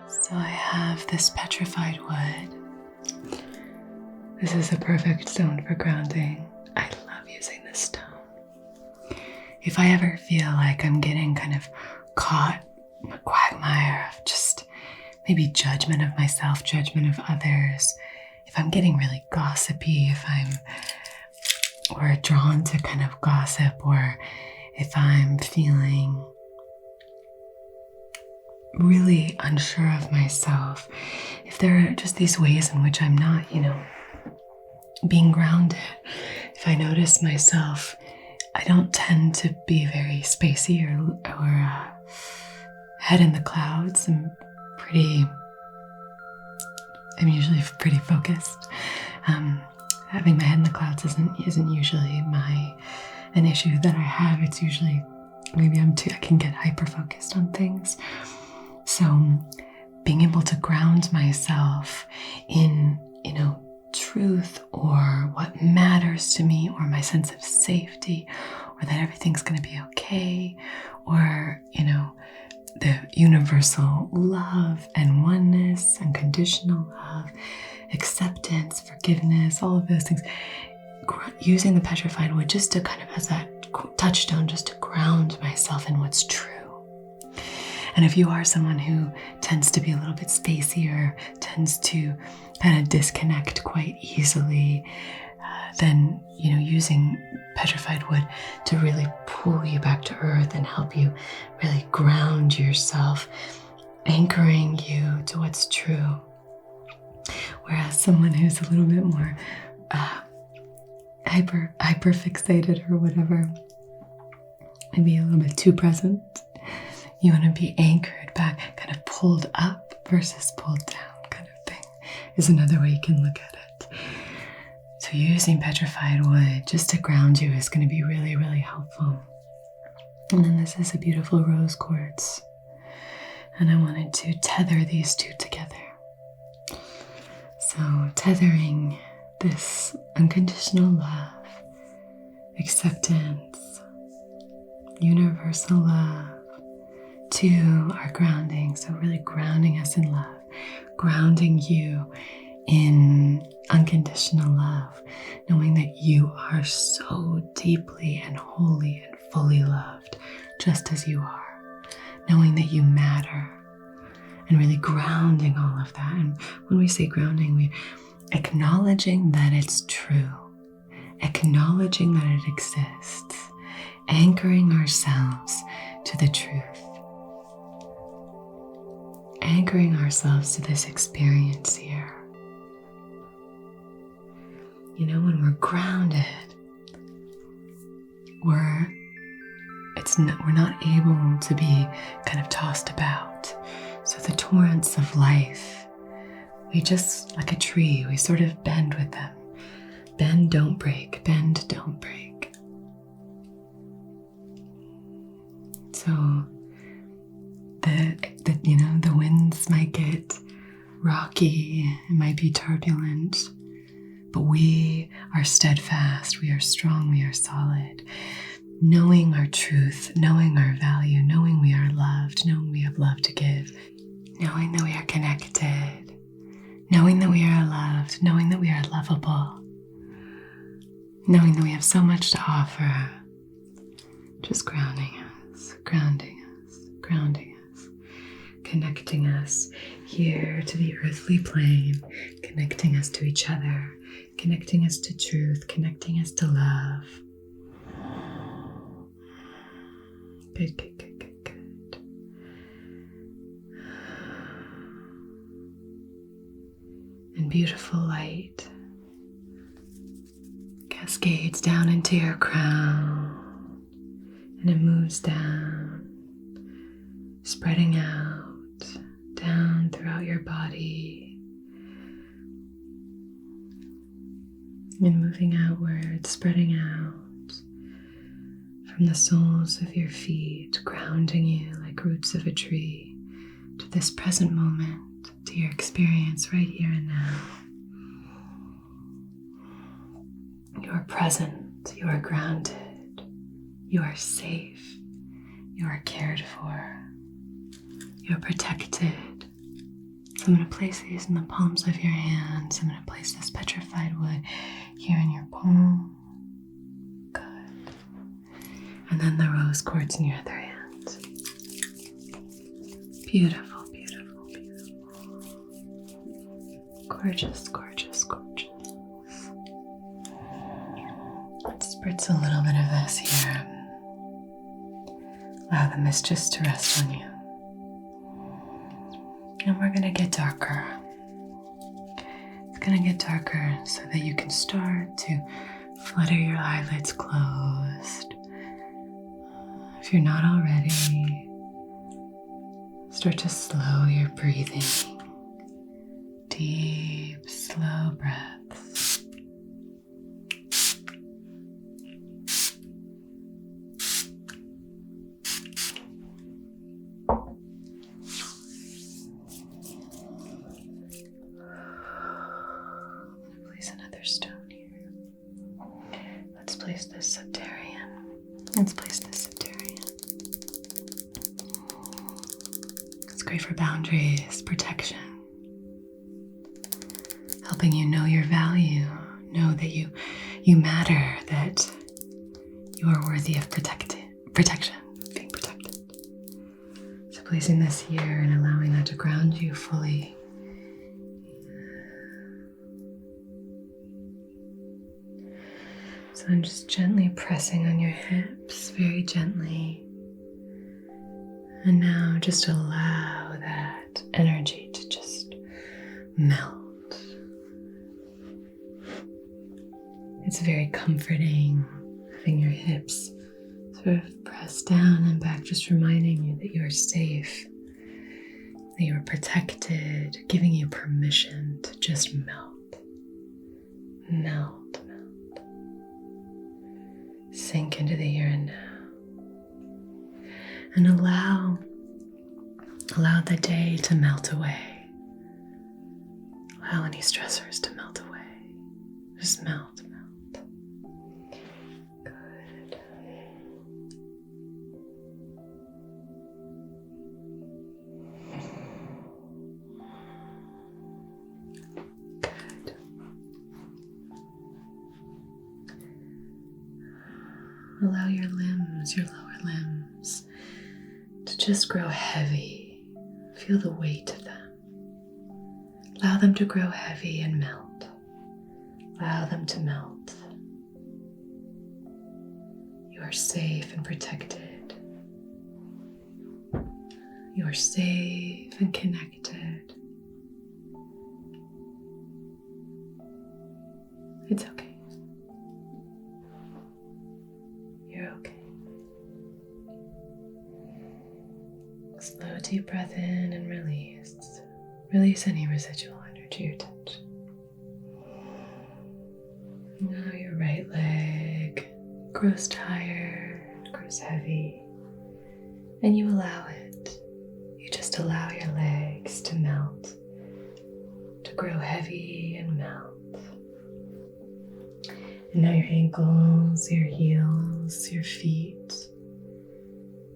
So I have this petrified wood. This is a perfect stone for grounding. I love using this stone. If I ever feel like I'm getting kind of caught in a quagmire of just maybe judgment of myself, judgment of others, if I'm getting really gossipy, or drawn to kind of gossip, or if I'm feeling really unsure of myself, if there are just these ways in which I'm not, being grounded, if I notice myself, I don't tend to be very spacey or head in the clouds. I'm usually pretty focused. Having my head in the clouds isn't usually an issue that I have. It's usually maybe I can get hyper focused on things. So being able to ground myself in, truth, or what matters to me, or my sense of safety, or that everything's going to be okay, or, the universal love and oneness, unconditional love, acceptance, forgiveness, all of those things. Using the petrified wood just to kind of as that touchstone, just to ground myself in what's true. And if you are someone who tends to be a little bit spacey or tends to kind of disconnect quite easily, then, using petrified wood to really pull you back to earth and help you really ground yourself, anchoring you to what's true. Whereas someone who's a little bit more hyper fixated or whatever, maybe a little bit too present, you want to be anchored back, kind of pulled up versus pulled down kind of thing, is another way you can look at it. So using petrified wood just to ground you is going to be really, really helpful. And then this is a beautiful rose quartz. And I wanted to tether these two together. So tethering this unconditional love, acceptance, universal love to our grounding. So really grounding us in love, grounding you in unconditional love, knowing that you are so deeply and wholly and fully loved just as you are, knowing that you matter, and really grounding all of that. And when we say grounding, we acknowledging that it's true, acknowledging that it exists, anchoring ourselves to the truth, anchoring ourselves to this experience here. When we're grounded, we're not able to be kind of tossed about. So the torrents of life, we just, like a tree, we sort of bend with them. Bend, don't break. Bend, don't break. So the winds might get rocky, it might be turbulent, but we are steadfast, we are strong, we are solid. Knowing our truth, knowing our value, knowing we are loved, knowing we have love to give, knowing that we are connected, knowing that we are loved, knowing that we are lovable, knowing that we have so much to offer, just grounding us, connecting us here to the earthly plane, connecting us to each other, connecting us to truth, connecting us to love. Good, good, good, good, good. And beautiful light cascades down into your crown, and it moves down, spreading out, down throughout your body, and moving outward, spreading out from the soles of your feet, grounding you like roots of a tree to this present moment, to your experience right here and now. You are present, you are grounded, you are safe, you are cared for, you are protected. So I'm going to place these in the palms of your hands. I'm going to place this petrified wood here in your palm. Good. And then the rose quartz in your other hand. Beautiful, beautiful, beautiful. Gorgeous, gorgeous, gorgeous. Let's spritz a little bit of this here. Allow the mist just to rest on you. And we're going to get darker. It's going to get darker so that you can start to flutter your eyelids closed. If you're not already, start to slow your breathing. Deep, slow breaths. Place this subterranean. Let's place this subterranean. It's great for boundaries, protection, helping you know your value, know that you matter, that you are worthy of protection, being protected. So placing this here and allowing that to ground you fully. So I'm just gently pressing on your hips, very gently. And now just allow that energy to just melt. It's very comforting having your hips sort of pressed down and back, just reminding you that you are safe, that you are protected, giving you permission to just melt. Melt. Sink into the here and now. And allow the day to melt away. Allow any stressors to melt away. Just melt. Good. Good. Allow your limbs, your lower limbs, to just grow heavy. Feel the weight of them. Allow them to grow heavy and melt. Allow them to melt. You are safe and protected. You are safe and connected. It's okay. You're okay. Slow, deep breath in and release. Release any residual energy or tension. Now your right leg grows tired, grows heavy, and you allow it. You just allow your legs to melt, to grow heavy and melt. And now your ankles, your heels, your feet,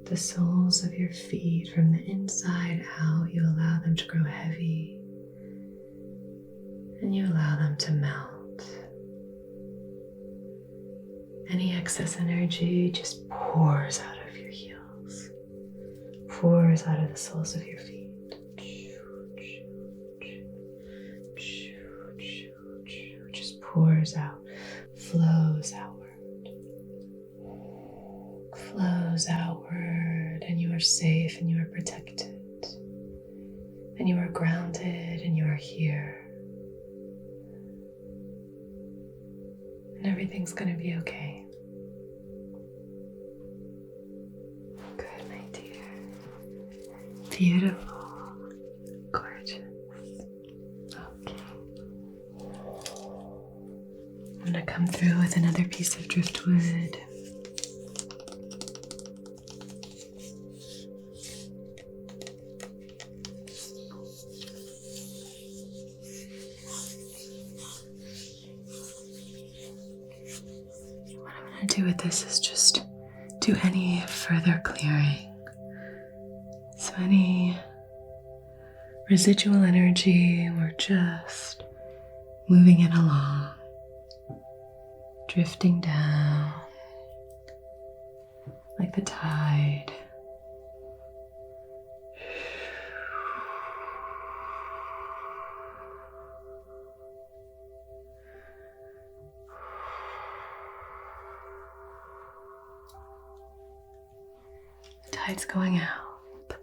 the soles of your feet from the inside out, you allow them to grow heavy and you allow them to melt. Any excess energy just pours out of your heels, pours out of the soles of your feet. Just pours out, flows outward. Flows outward safe and you are protected and you are grounded and you are here. And everything's going to be okay. Good, my dear. Beautiful. Gorgeous. Okay. I'm going to come through with another piece of driftwood. What I'm going to do with this is just do any further clearing. So any residual energy, we're just moving it along, drifting down like the tide. The tide's going out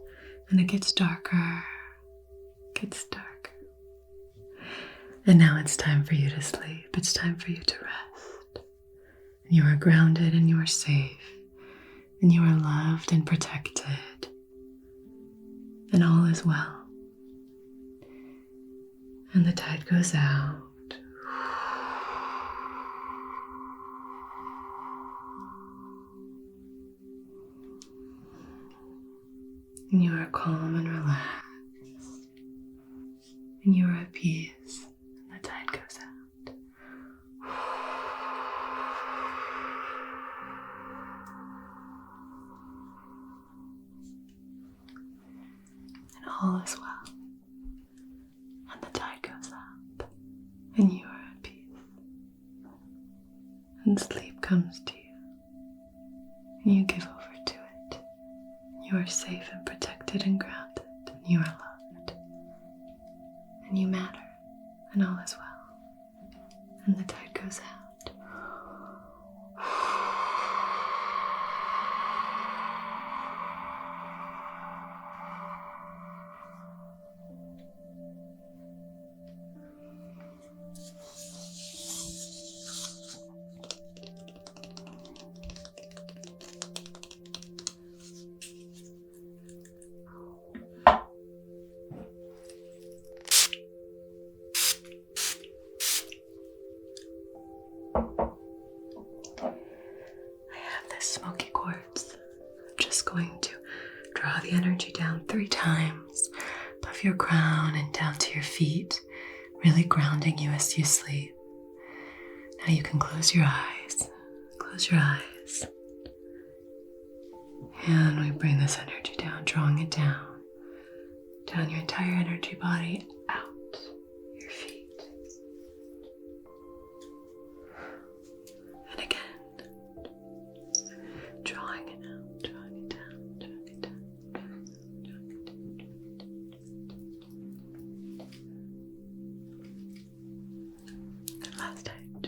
and it gets darker, And now it's time for you to sleep. It's time for you to rest. You are grounded and you are safe. And you are loved and protected. And all is well. And the tide goes out. And you are calm and relaxed. And you are at peace. And the tide goes out. And all is well. And the tide goes out. And you are at peace. And sleep comes to you. And you give over to it. You are safe and protected and grounded. And you are loved. And you matter. And all is well. And the tide goes out. Smoky quartz. I'm just going to draw the energy down 3 times above your crown and down to your feet, really grounding you as you sleep. Now you can close your eyes. Close your eyes. And we bring this energy down, drawing it down your entire energy body, out your feet. And again. Drawing it out, drawing it down, drawing it down, drawing it down. And last time.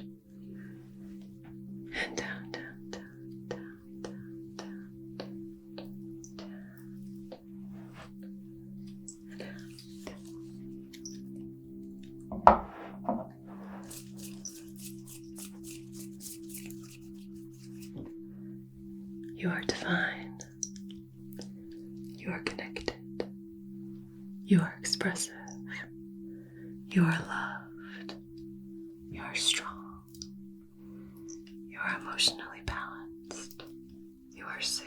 And down, down, down, down, down, down, down, You are divine. You are connected. You are expressive. You are loved. You are strong. You are emotionally balanced. You are safe.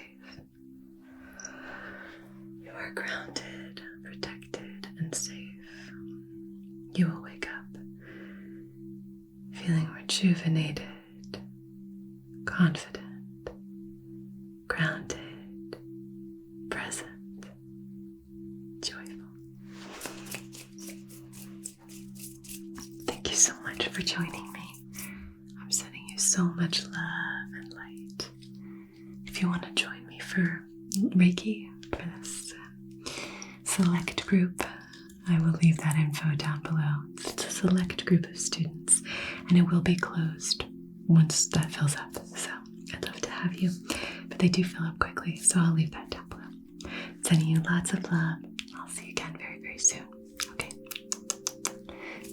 You are grounded, protected, and safe. You will wake up feeling rejuvenated, confident, grounded, present, joyful. Thank you so much for joining me. I'm sending you so much love and light. If you want to join me for Reiki, for this select group, I will leave that info down below. It's a select group of students, and it will be closed once that fills up. So I'd love to have you. But they do fill up quickly, so I'll leave that down below. Sending you lots of love. I'll see you again very, very soon. Okay.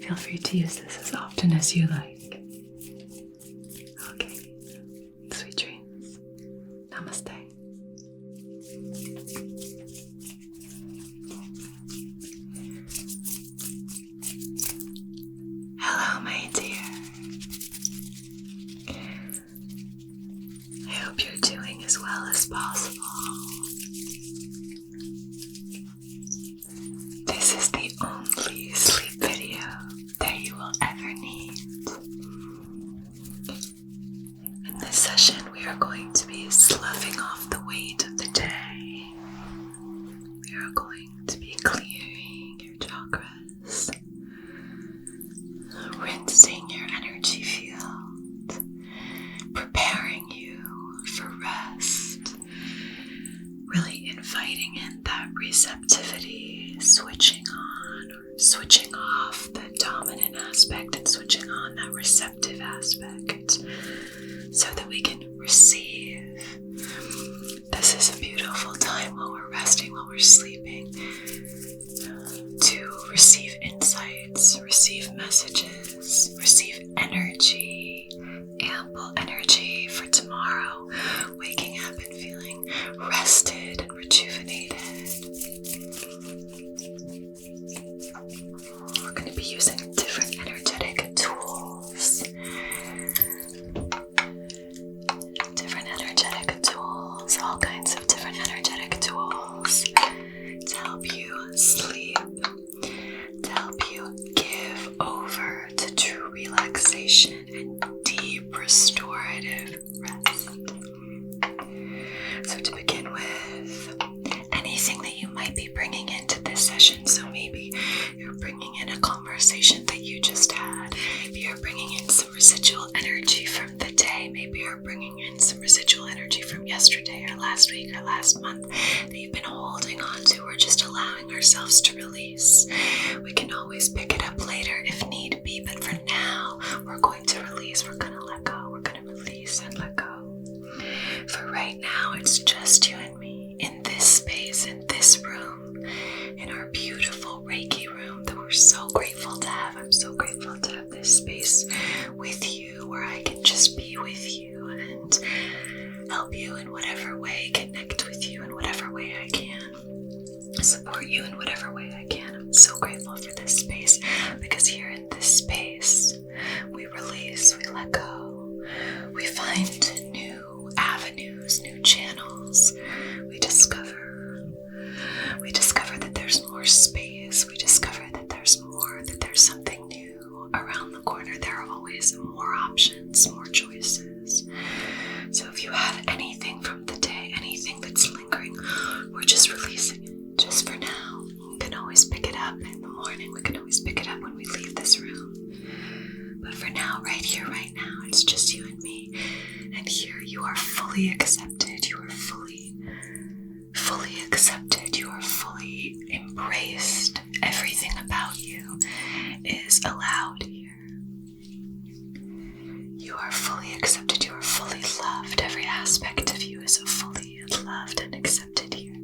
Feel free to use this as often as you like. Okay. Sweet dreams. Namaste. Hello, my dear. I hope you're doing as well as possible. This is the only sleep video that you will ever need. In this session, we are going to be sloughing off the weight of the day. We are going to be clearing your chakras, rinsing your energy field, preparing you for rest, really inviting in that receptivity, switching on or switching off the dominant aspect and switching on that receptive aspect so that we can receive. This is a beautiful time while we're resting, while we're sleeping, to receive insights, receive messages, receive energy, ample energy for tomorrow, waking up and feeling rested and rejuvenated. We're going to be using different energetic tools. All kinds of different energetic tools to help you sleep, to help you give over to true relaxation and deep restorative rest. So to begin with, anything that you might be bringing into this session, so maybe you're bringing in a conversation that you just had, maybe you're bringing in some residual energy from the day, maybe you're bringing in some residual energy from yesterday or last week or last month that you've been holding on to or just allowing ourselves to release. We can always pick it up later if need be, but for now, we're going to release, we're going to let go, we're going to release and let go. For right now, it's just you and me in this space, in this room, in our beautiful Reiki room that we're so grateful to have. I'm so grateful to have this space with you where I can just be with you and help you in whatever way, connect with you in whatever way I can, support you in whatever way I can. I'm so grateful for this space because here in this space, we release, we let go, we find new avenues, new channels, we discover that there's more space, we discover that there's more, that there's something new around the corner. There are always more options, more choices. So if you have anything from the day, anything that's lingering, we're just releasing it, just for now. We can always pick it up in the morning, we can always pick it up when we leave this room. But for now, right here, right now, it's just you and me. And here you are fully accepted, you are fully accepted, you are fully embraced. Everything about you is allowed here. You are fully accepted, you are fully loved. Every aspect of you is fully loved and accepted here.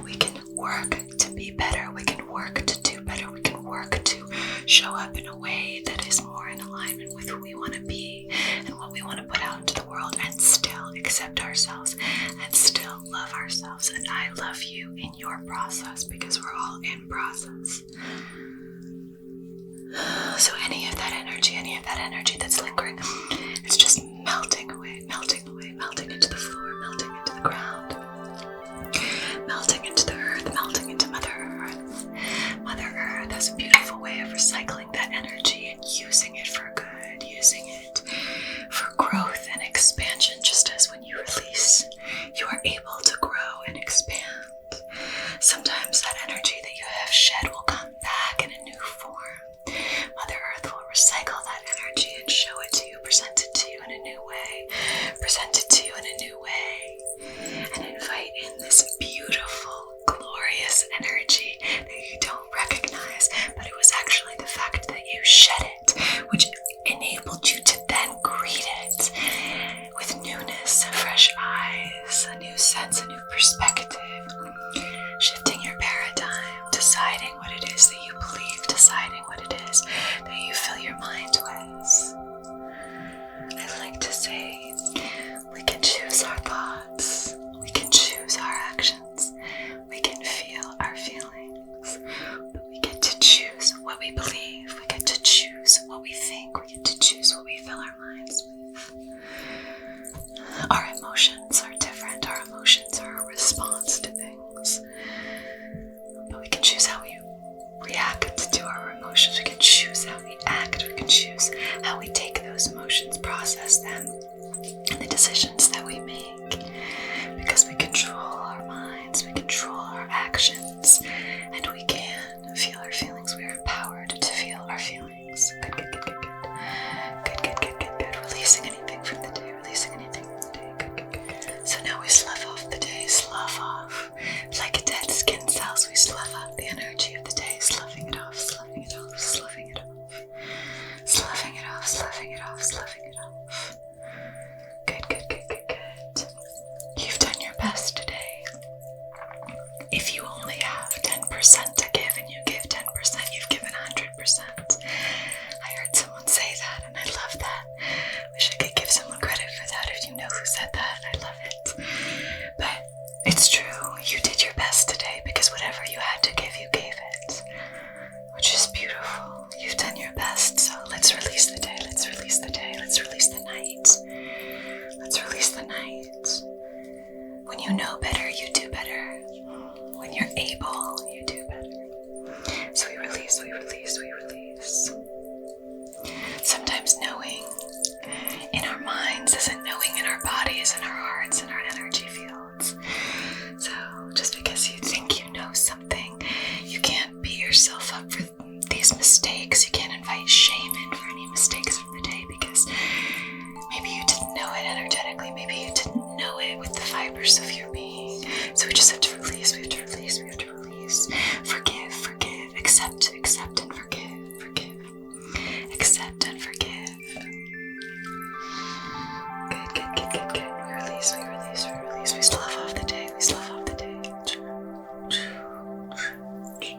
We can work to be better, we can work to do better, we can work to show up in a way that is more in alignment with who we want to be and what we want to put out into the world, and still accept ourselves and still love ourselves. And I love you in your process because we're all in process. So any of that energy that's lingering, it's just melting away, melting into the floor, melting into the ground, melting into the earth, melting into Mother Earth. Mother Earth has a beautiful way of recycling that energy and using it for good, using it for growth and expansion. Just as when you release, you are able to grow and expand. Sometimes that energy that you have shed will come back in a new form. Mother Earth will recycle that energy and show it to you, present it to you in a new way, and invite in this beautiful, glorious energy that you don't recognize, but it was actually the fact that you shed it Our emotions are different. Our emotions are a response to things. But we can choose how we react to our emotions. We can choose how we act. We can choose how we take those emotions, process them, and the decisions that we make. Because we control our minds, we control our actions, and we can feel our feelings. We are empowered to feel our feelings. Good, good, good, good, good. Good, good, good, good, good. Releasing anything from the day, releasing anything from the day. Good, good, good. So now we slough off the day, slough off. Like dead skin cells, we slough off the energy of the day, sloughing it off, sloughing it off, sloughing it off. Sloughing it off, sloughing it off, sloughing it off. Good, good, good, good, good. You've done your best today. If you only have 10% to give and you give 10%, you've given 100%. I heard someone say that and I love that. Wish I could give someone credit for that. If you know who said that, I love it. But it's true. You did your best today because whatever you had to give, you gave it. Which is beautiful. You've done your best, so let's release the day. Let's release the day. Let's release the night. Let's release the night. When you know better, you do better. When you're able, you do better. So we release, we release, we release. Sometimes knowing in our minds isn't knowing in our bodies and our hearts and our energy fields. So just because you think you know something, you can't beat yourself up for these mistakes. You can't invite shame in for any mistakes from the day because maybe you didn't know it energetically. Maybe you didn't know it with the fibers of your being. So we just have to release, we have to release, we have to release. Forgive, forgive, accept, accept and forgive, forgive. Accept and forgive. Good, good, good, good, good. We release, we release, we release. We slough off the day, we slough off the day.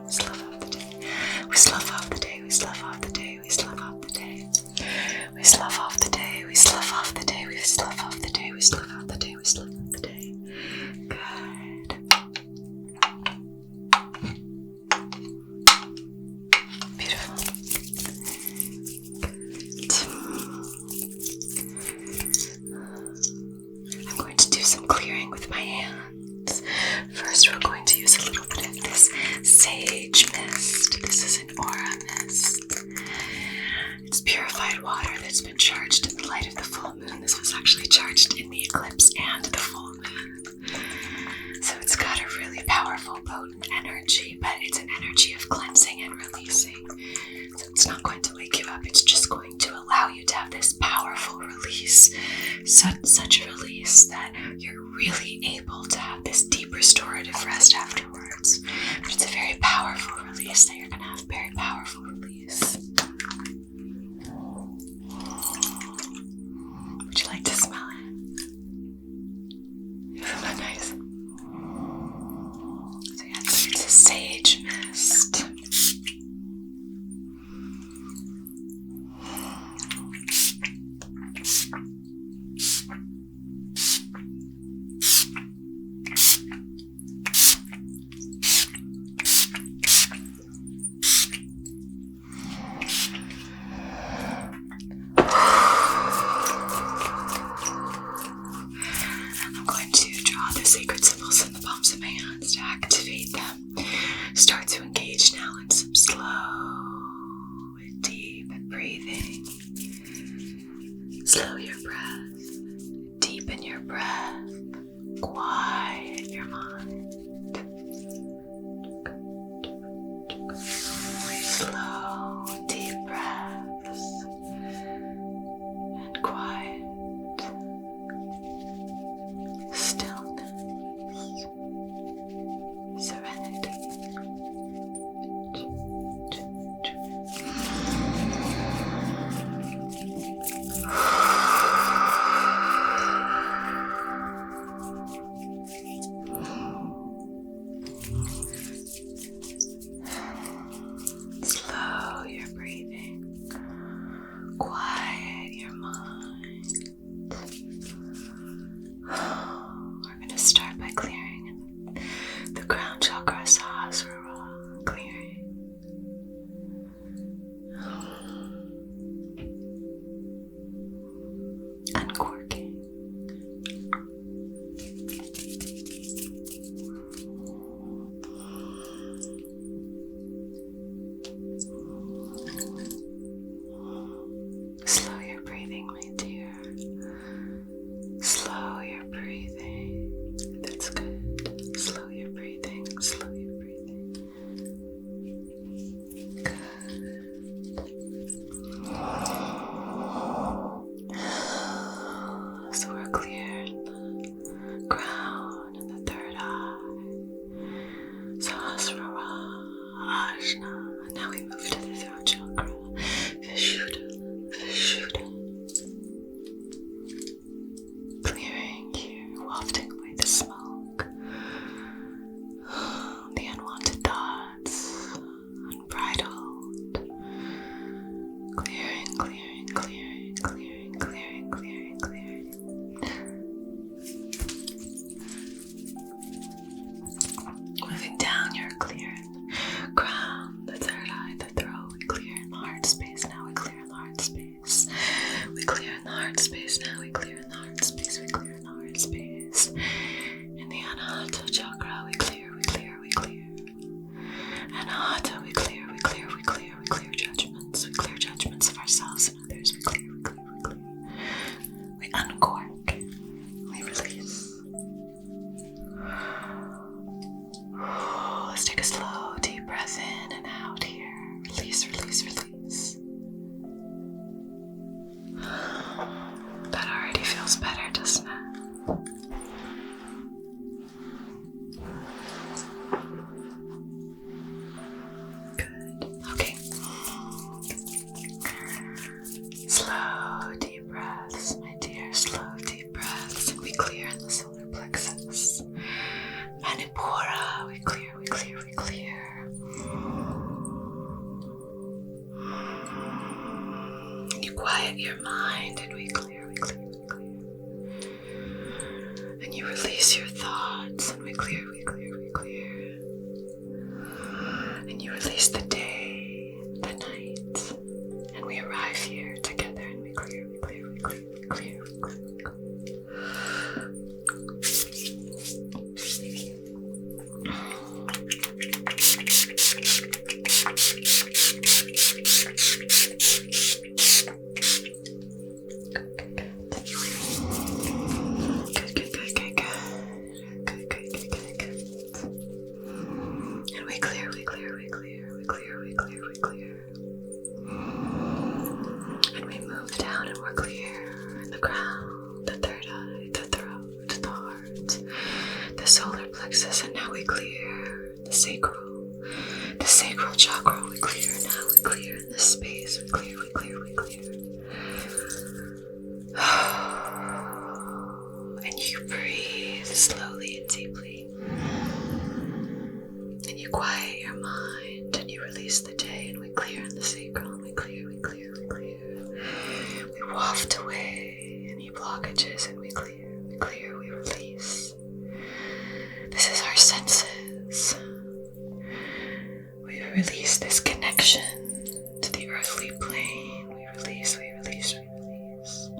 Slough off the day. We slough off the day, we slough off the day, we slough off the day. We slough off the day, we slough off the day, we slough off the day, we slough off the day, we slough off the day. Good. Beautiful. I'm going to do some clearing with my hands. First, we're going to use a little bit of this sage mist. This is an aura mist. It's purified water that's been charged in the light of the full moon. This was actually charged in the eclipse and the full moon. So it's got a really powerful, potent energy, but it's an energy of cleansing and releasing. So it's not going to wake you up. It's just going to allow you to have this powerful release. Such a release that you're really able to have this deep restorative rest afterwards. But it's a very powerful release that you're going to have. Very powerful release. Would you like to smell it? Isn't that nice? So yeah, it's a sage mist. Sacred symbols in the palms of my hands to activate them. Start to engage now in some slow, deep breathing. Slow your breath. Deepen your breath. Quiet your mind. Slow, deep breaths. And quiet. Serenity. space now. We clear in the heart space. We clear in the heart space. In the Anahata chakra, we clear, we clear, we clear. Anahata, we clear, we clear, we clear, we clear judgments. We clear judgments of ourselves and others. We clear, we clear, we clear. We uncork. We release. Let's take a slow, deep breath in and out here. Release, release, release. That already feels better, doesn't it? Good. Okay. Slow, deep breaths, my dear. Slow, deep breaths. And we clear in the solar plexus. Manipura, we clear, we clear, we clear. And you quiet your mind and we clear, we clear, we clear. And you release your thoughts and we clear, we clear, we clear. And you release the day, the night, and we arrive here together and we clear, we clear, we clear, we clear, we clear, we clear. And now we clear the sacral chakra. We clear now. We clear in this space. We clear. We clear. We clear. And you breathe slowly and deeply. And you quiet your mind and you release the day. And we clear in the sacral. And we clear. We clear. We clear. We waft away any blockages and we clear. We clear. We release. This is our senses. We release this connection to the earthly plane. We release, we release, we release.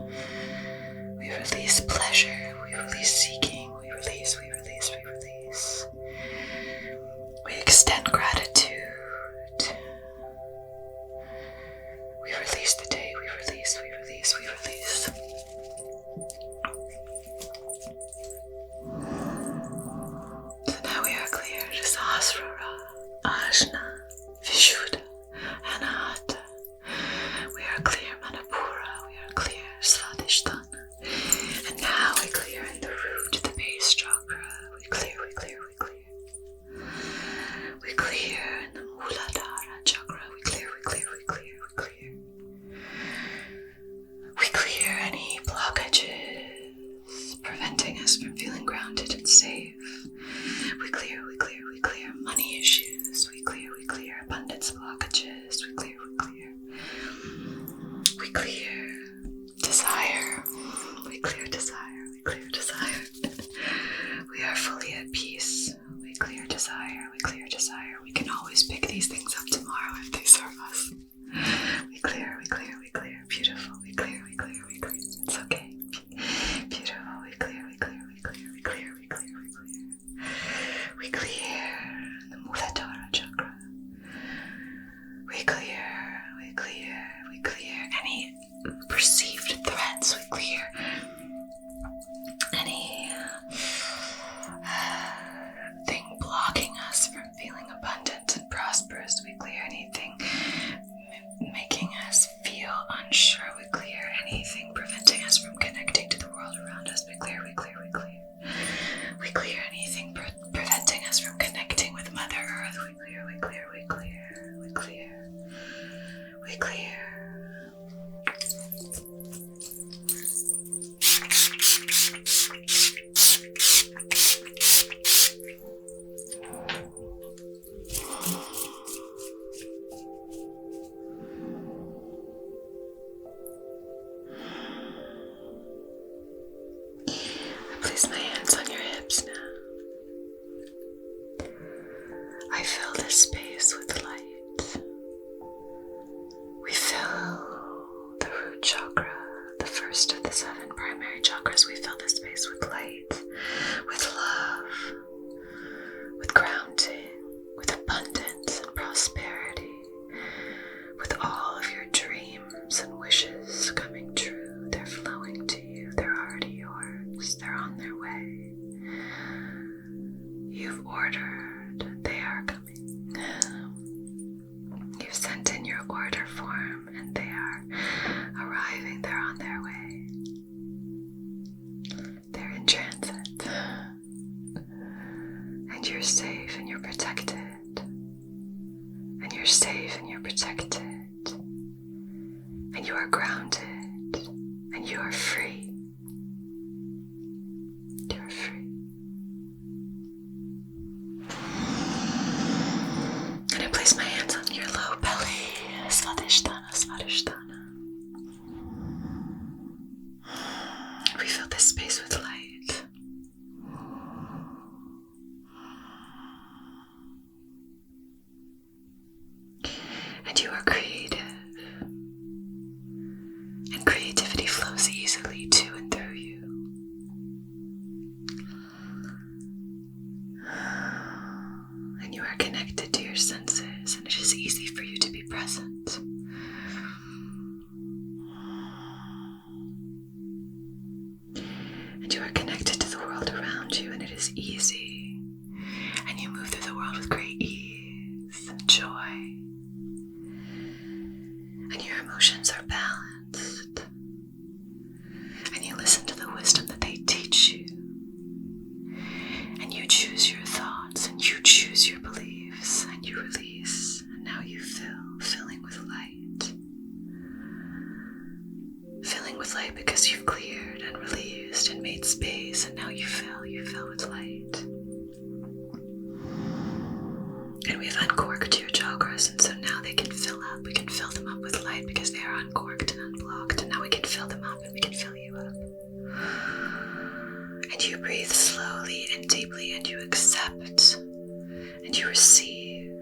We release pleasure. We release seeking. We release, we release, we release. We extend gratitude. We release the day. We release, we release, we release. Sahasrara, Ajna, Vishuddha, Anahata. We are clear Manipura, we are clear Svadhisthana. And now we clear in the root, the base chakra. We clear, we clear, we clear. We clear in the Muladhara chakra. We clear, we clear, we clear, we clear. We clear any blockages preventing us from feeling grounded and safe. We clear, we clear, we clear money issues. We clear abundance blockages. We clear, we clear. We clear desire. We clear desire. We clear desire. We are fully at peace. We clear desire. We clear desire. We can always pick these things up tomorrow if they serve us. We clear, we clear, we clear. Beautiful. We clear, we clear, we clear. It's okay. Beautiful. We clear, we clear, we clear, we clear, we clear, we clear. We clear the Muladhara chakra. We clear, we clear, we clear any perceived threats. We clear any thing blocking us from feeling abundant and prosperous. We clear anything making us feel unsure. We clear anything preventing us from connecting to the world around us. We clear, we clear, we clear. We clear anything preventing us from connecting with Mother Earth. We clear, we clear, we clear, we clear, we clear. Place my hands on your hips now. I fill this space with light. We fill the root chakra, the first of the you're safe and you're protected, and you are grounded, and you are free. You are free. And I place my hands on your low belly, Svadhisthana, Svadhisthana. We fill this space with light. And you are creative. And creativity flows easily to and through you. And you are connected to your senses, and it is easy for you to be present. And you are connected to the world around you, and it is easy. And you move through the world with great ease and joy. And your emotions are balanced. And you listen to the wisdom that they teach you. And you choose your thoughts, and you choose your beliefs, and you release. And now you filling with light. Filling with light because you've cleared and released and made space, and now you fill with light. And we've uncorked your chakras, and so now they can fill up. We can fill them up with light because they are uncorked and unblocked, and now we can fill them up and we can fill you up. And you breathe slowly and deeply, and you accept, and you receive,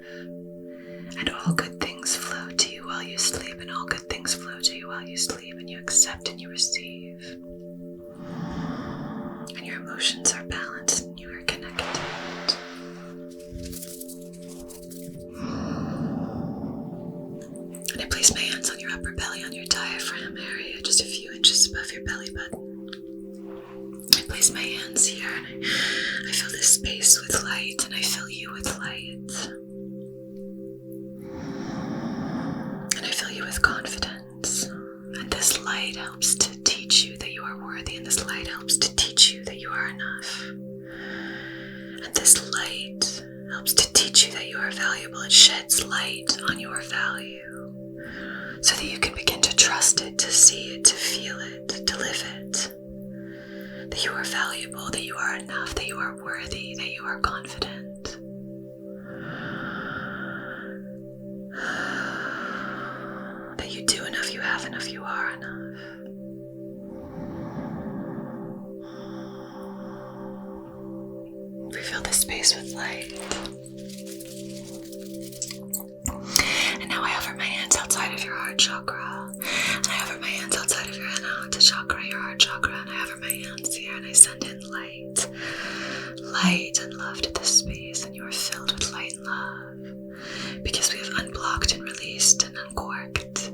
and all good things flow to you while you sleep, and all good things flow to you while you sleep, and you accept and you receive. And your emotions are balanced and you are connected. And I place my hands on your upper belly, on your diaphragm area, just a few inches above your belly button. I place my hands here, and I fill this space with light, and I fill you with light. And I fill you with confidence. And this light helps to teach you that you are worthy, and this light helps to teach you that you are enough. And this light helps to teach you that you are valuable. It sheds light on your value so that you can begin to trust it, to see it, to feel it, to live it. That you are valuable, that you are enough, that you are worthy, that you are confident. That you do enough, you have enough, you are enough. We fill this space with light. And now I hover my hands outside of your heart chakra. And I hover my hands outside of your Anahata chakra, your heart chakra. And I hover my hands here and I send in light. Light and love to this space. And you are filled with light and love. Because we have unblocked and released and uncorked.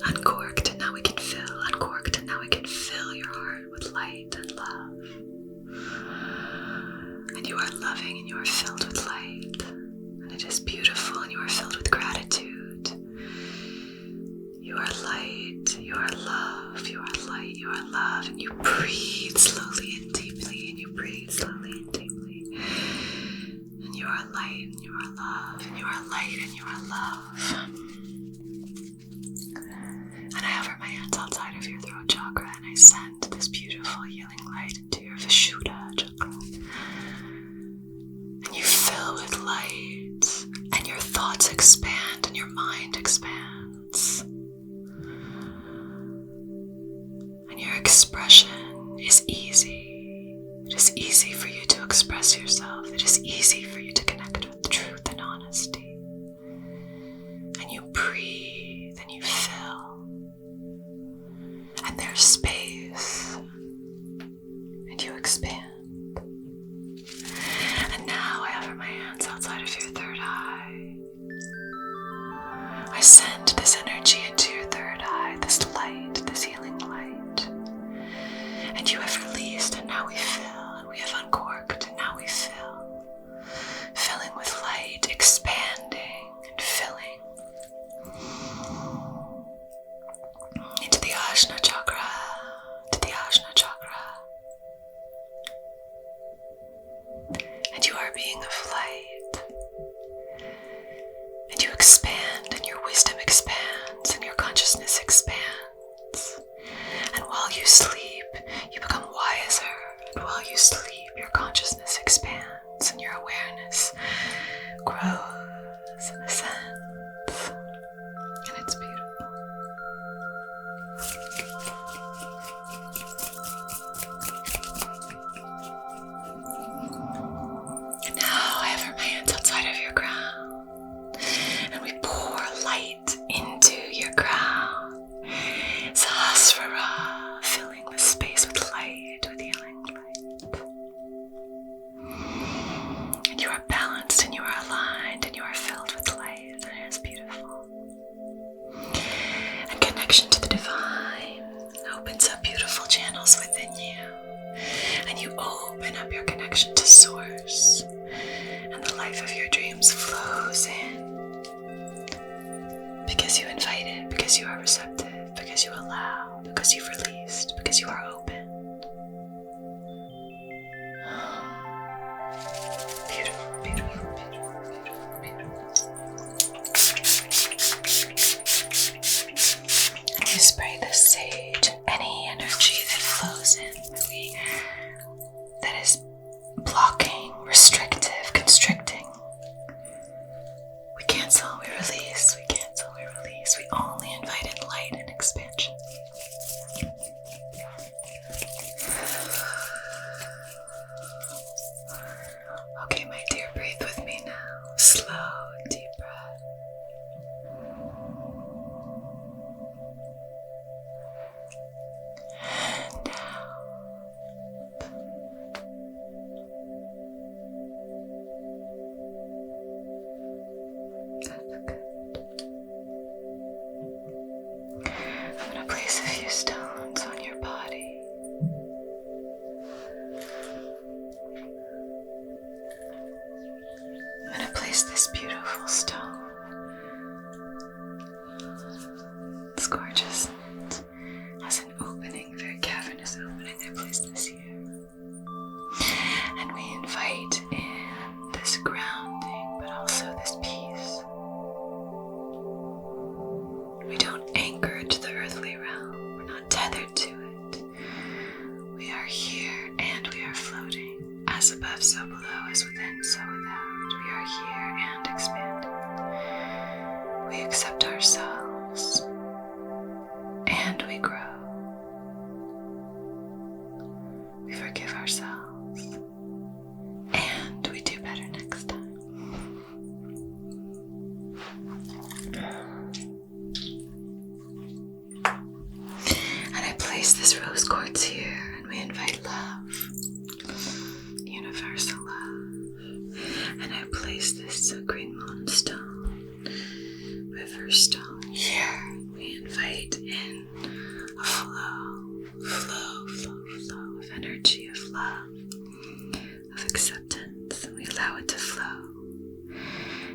Uncorked, and now we can fill. Uncorked, and now we can fill your heart with light and love. And you are loving and you are filled with light. And it is beautiful, and you are filled with gratitude. You are light, you are love, you are light, you are love. And you breathe slowly and deeply, and you breathe slowly and deeply. And you are light, and you are love, and you are light, and you are love. And I hover my hands outside of your throat chakra, and I send this beautiful healing light into your Vishuddha chakra. And you fill with light, and your thoughts expand, and your mind expands. And your expression is easy. It is easy for you to express yourself. It is easy for you to connect with truth and honesty. And you breathe, and you fill. And there's space, and you expand. And now I hover my hands outside of your third eye. I send this energy into your third eye, this light, this healing light. And you have released, and now we fill, and we have uncorked, and now we fill. Filling with light, expanding and filling. Into the Ajna chakra, to the Ajna chakra. while you sleep, you become wiser. And while you sleep, your consciousness expands and your awareness grows and ascends. And it's beautiful. And now I have my hands outside of your crown. And we pour light into your crown. Sahasrara, filling the space with light, with healing light. And you are balanced and you are aligned and you are filled with light. And it is beautiful. And connection to the divine opens up beautiful channels within you. And you open up your connection to source. And the life of your dreams flows in. Because you invite it, because you are receptive, because you allow, because you've released, because you are open. Beautiful, beautiful, beautiful, beautiful, beautiful. And we spray this sage and any energy that flows in, that is blocking, restrictive, constricting. We cancel, we release, we cancel, we release. We only invite in light and expansion. Okay, my dear, breathe with me now. Slow, deep breath. And out. That's good. I'm going to place a few stones on your body. I'm going to place this beautiful stone. It's gorgeous. It has an opening, very cavernous opening. I place this here. And we invite in this grounding, but also this peace. We don't anchor to the earthly realm. We're not tethered to it. We are here and we are floating. As above, so below, as within, so without. We are here and expanding. We accept ourselves and we grow. We forgive ourselves and we do better next time. And I place this rose quartz here and we invite love, universal love. And I place this green moonstone, river stone here. We invite in a flow of energy, of love, of acceptance, and we allow it to flow.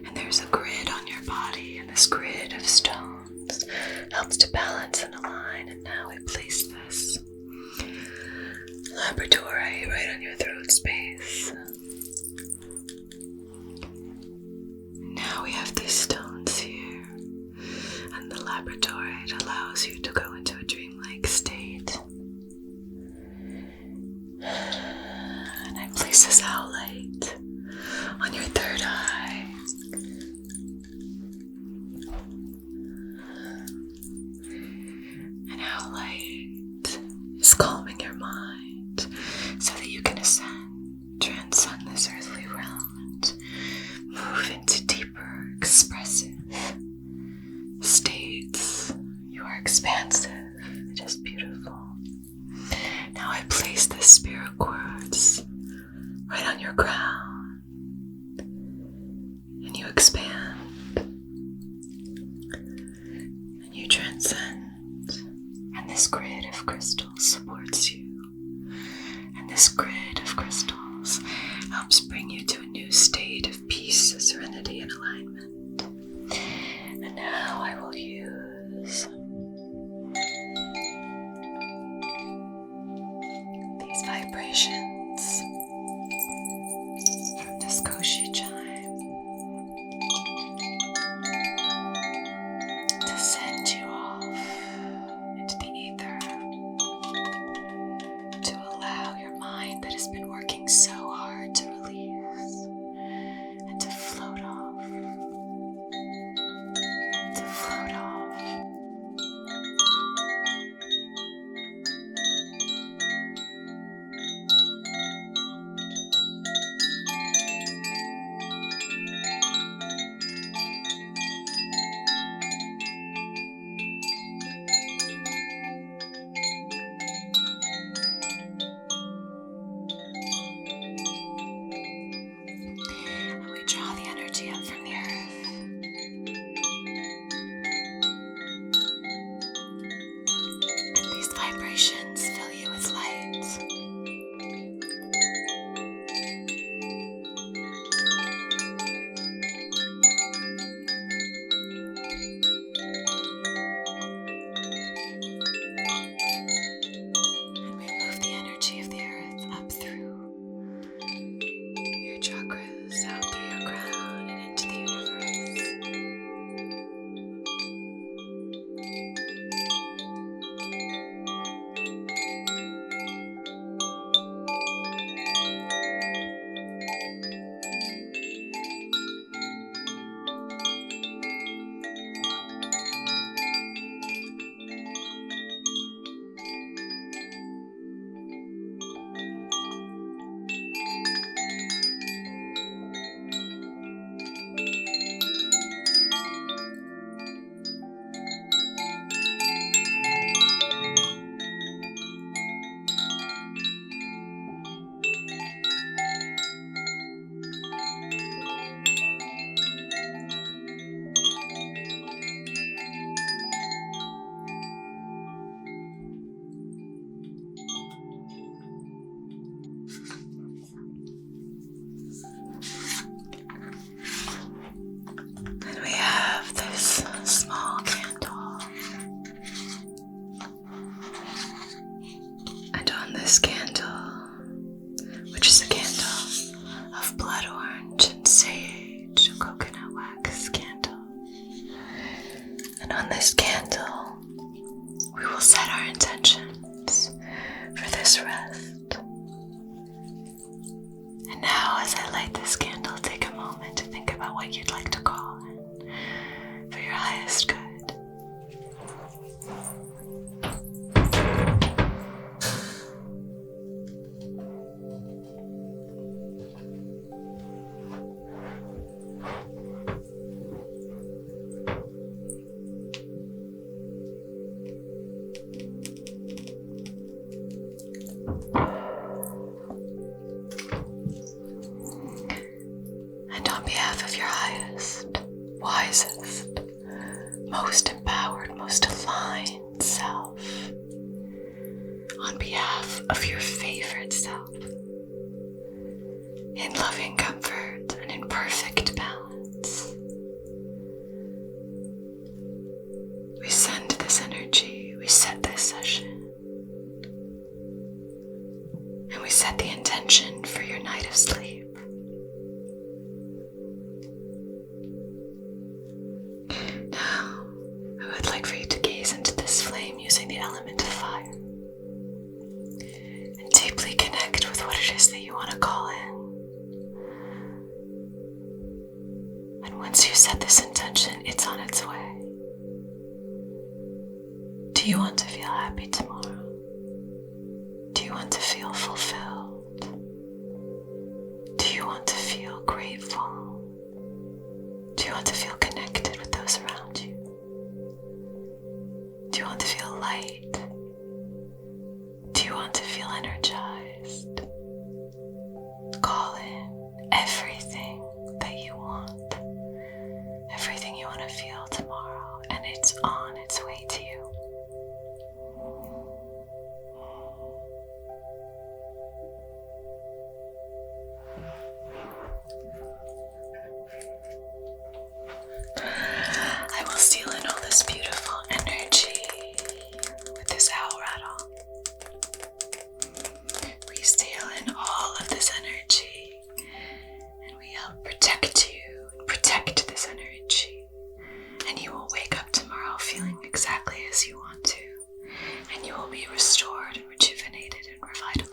And there's a grid on your body, and this grid of stones helps to balance and align. And now we place this labradorite right on your throat space. Now we have these stones here, and the labradorite allows you to go into a dreamlike state. And I place this owlite on your third eye. And owlite is calming your mind so that you can ascend, transcend this earthly realm, and move into deeper, expressive states. You are expansive. It is beautiful. Now I place this spirit quartz right on your crown, and you expand, and you transcend, and this grid of crystals supports you, and this grid of crystals helps bring you to a new state of peace, serenity, and alignment. And now I will use these vibrations from this Koshi chime to send you off into the ether. this candle, which is a candle of blood orange and sage, a coconut wax candle. And on this candle, we will set our intentions for this rest. And now, as I light this candle, take a moment to think about what you'd like to call in for your highest good. And on behalf of your highest, wisest, most empowered, most aligned self, on behalf of your favorite self, in loving comfort and in perfect balance, we send this energy, we set this session, and we set the intention for your night of sleep. Now, I would like for you to gaze into this flame using the element of fire and deeply connect with what it is that you want to call in. And once you set this intention, it's on its way. Do you want to feel happy tomorrow? Do you want to feel fulfilled? Do you want to feel grateful? Do you want to feel connected with those around you? Do you want to feel light? Do you want to feel energized? Call in everything that you want, everything you want to feel tomorrow, and it's on its way to you. I will seal in all this beautiful energy with this owl rattle. We seal in all of this energy and we help protect you and protect this energy. And you will wake up tomorrow feeling exactly as you want to. And you will be restored and rejuvenated and revitalized.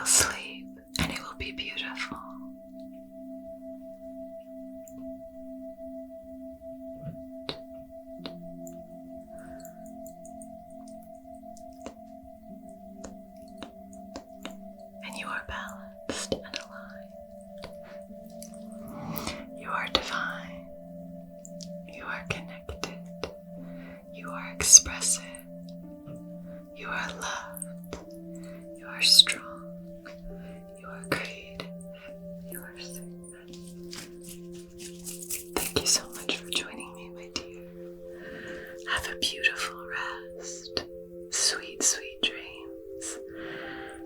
Sleep, and it will be beautiful. And you are balanced and aligned. You are divine. You are connected. You are expressive. You are loved. You are strong. You are creative. You are safe. Thank you so much for joining me, my dear. Have a beautiful rest. Sweet, sweet dreams.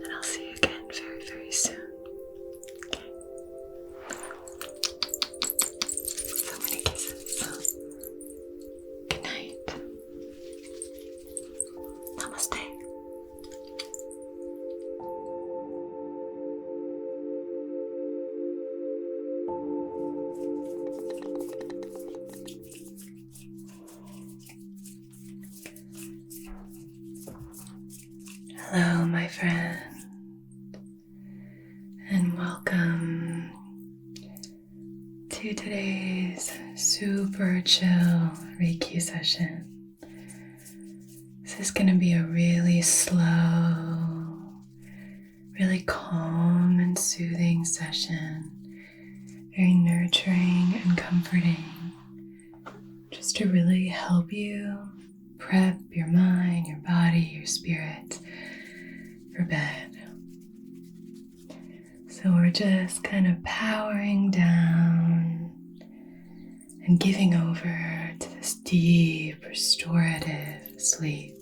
And I'll see you again very, very soon. Okay. So many kisses. Good night. Namaste. Hello, my friend, and welcome to today's super chill Reiki session. This is going to be a really slow, calm and soothing session, very nurturing and comforting, just to really help you prep your mind, your body, your spirit for bed. So we're just kind of powering down and giving over to this deep, restorative sleep.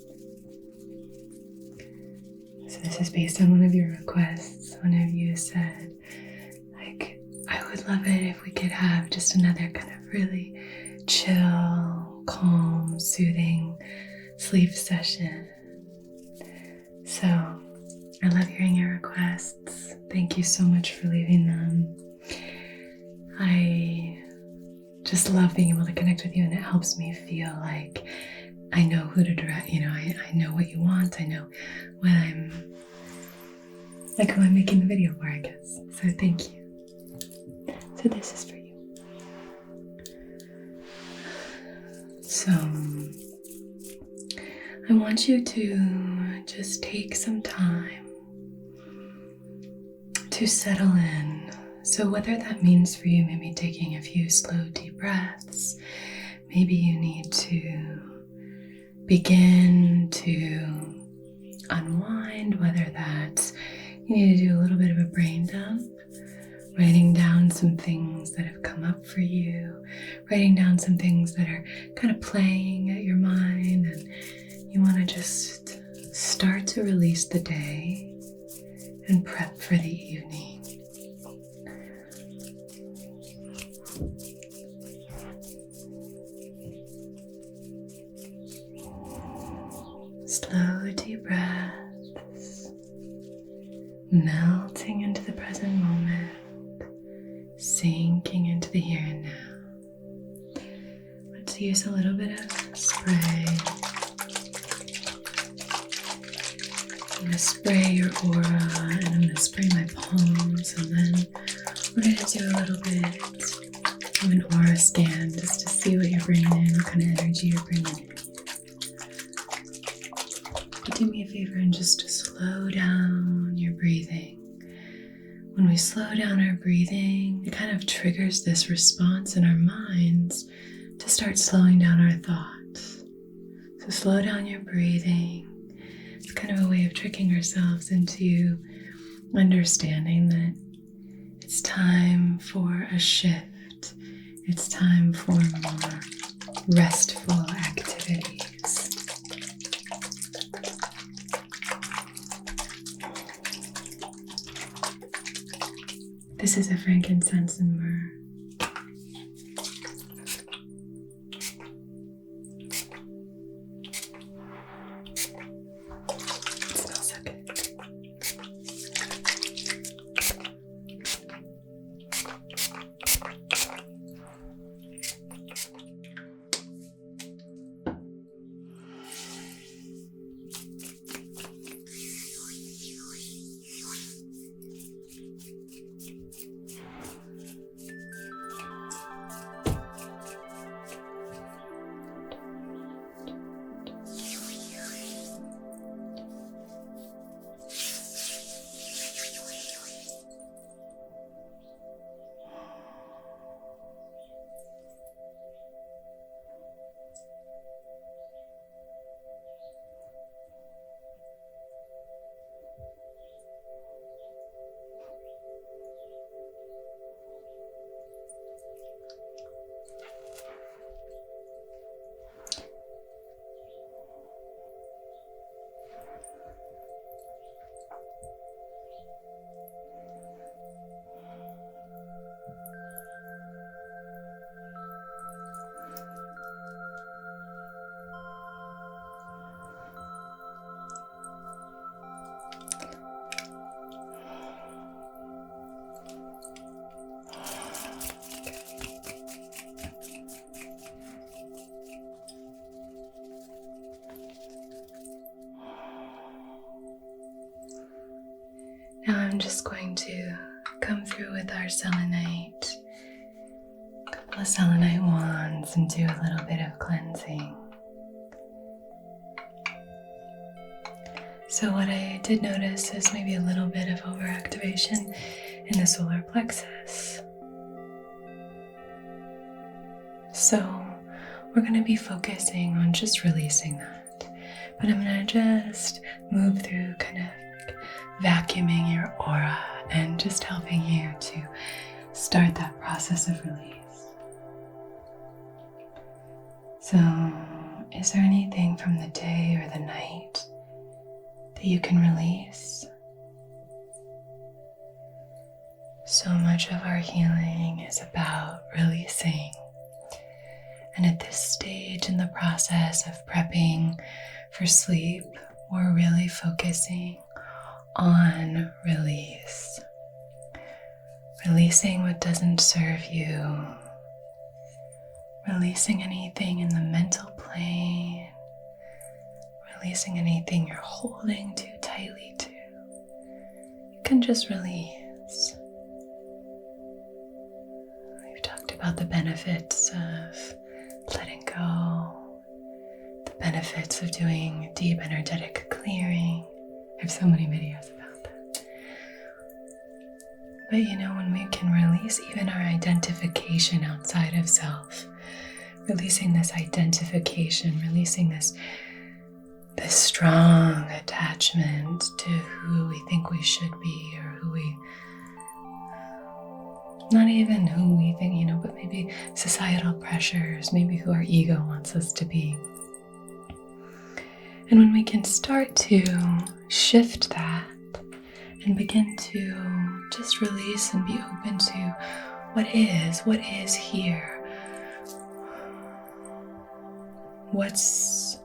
So this is based on one of your requests. One of you said, I would love it if we could have just another kind of really chill, calm, soothing sleep session. So I love hearing your requests. Thank you so much for leaving them. I just love being able to connect with you, and it helps me feel like I know who to direct. I know what you want. I know what who I'm making the video for, I guess. So thank you. So this is for you. So I want you to just take some time to settle in. So whether that means for you maybe taking a few slow, deep breaths, maybe you need to begin to unwind, whether that's you need to do a little bit of a brain dump, writing down some things that have come up for you, writing down some things that are kind of playing at your mind, and you want to just start to release the day and prep for the evening. Slow, deep breaths, melting into the present moment, sinking into the here and now. Let's use a little bit of spray. I'm going to spray your aura, and I'm going to spray my palms, and then we're going to do a little bit of an aura scan just to see what you're bringing in, what kind of energy you're bringing in. But do me a favor and just slow down your breathing. When we slow down our breathing, it kind of triggers this response in our minds to start slowing down our thoughts. So slow down your breathing. It's kind of a way of tricking ourselves into understanding that it's time for a shift. It's time for more restful activities. This is a frankincense and myrrh. It smells so good. Now I'm just going to come through with our selenite, a couple of selenite wands, and do a little bit of cleansing. So what I did notice is maybe a little bit of overactivation in the solar plexus. So we're going to be focusing on just releasing that. But I'm going to just move through kind of vacuuming your aura and just helping you to start that process of release. So is there anything from the day or the night that you can release? So much of our healing is about releasing. And at this stage in the process of prepping for sleep, we're really focusing on release. Releasing what doesn't serve you. Releasing anything in the mental plane. Releasing anything you're holding too tightly to. You can just release. We've talked about the benefits of letting go, the benefits of doing deep energetic clearing. I have so many videos about that. But when we can release even our identification outside of self, releasing this identification, releasing this strong attachment to who we think we should be, or not even who we think, but maybe societal pressures, maybe who our ego wants us to be. And when we can start to shift that and begin to just release and be open to what is here. What's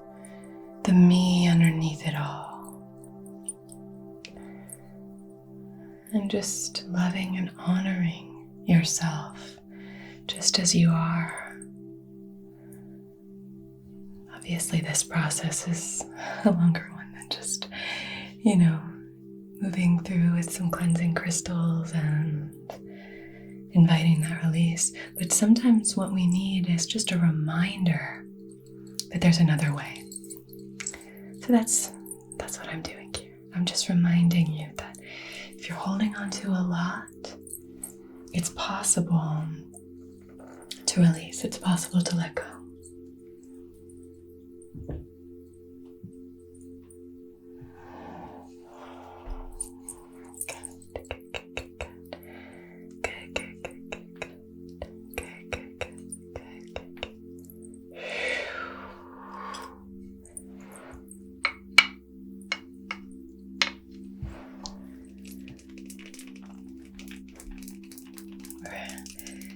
the me underneath it all? And just loving and honoring yourself just as you are. Obviously, this process is a longer one than just, moving through with some cleansing crystals and inviting that release. But sometimes what we need is just a reminder that there's another way. So that's what I'm doing here. I'm just reminding you that if you're holding on to a lot, it's possible to release. It's possible to let go.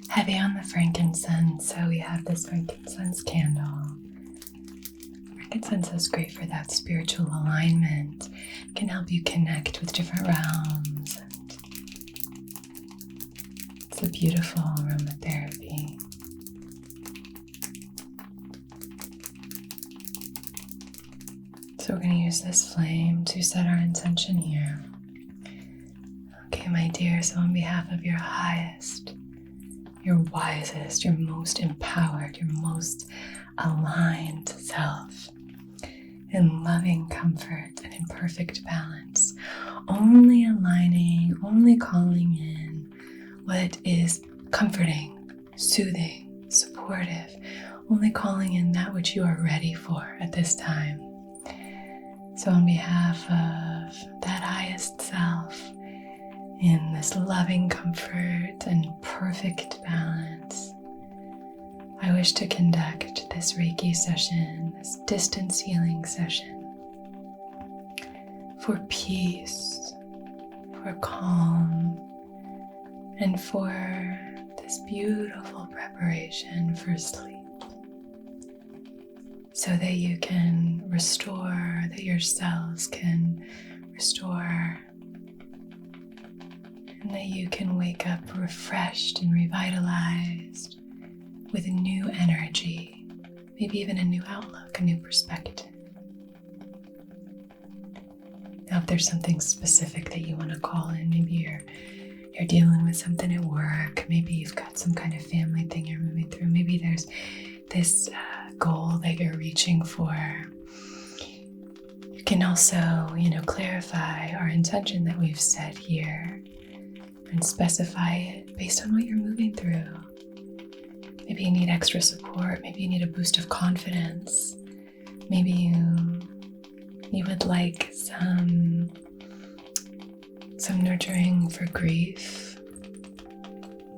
Heavy on the frankincense, so we have this frankincense candle. Frankincense is great for that spiritual alignment. It can help you connect with different realms. And it's a beautiful aromatherapy. So we're going to use this flame to set our intention here. Okay, my dear, so on behalf of your highest, your wisest, your most empowered, your most aligned self, in loving comfort and in perfect balance, only aligning, only calling in what is comforting, soothing, supportive, only calling in that which you are ready for at this time. So on behalf of that highest self, in this loving comfort and perfect balance, I wish to conduct this Reiki session, this distance healing session, for peace, for calm, and for this beautiful preparation for sleep, so that you can restore, that your cells can restore, and that you can wake up refreshed and revitalized with a new energy, maybe even a new outlook, a new perspective. Now, if there's something specific that you want to call in, maybe you're dealing with something at work, maybe you've got some kind of family thing you're moving through, maybe there's this goal that you're reaching for, you can also, clarify our intention that we've set here and specify it based on what you're moving through. Maybe you need extra support. Maybe you need a boost of confidence. Maybe you would like some nurturing for grief.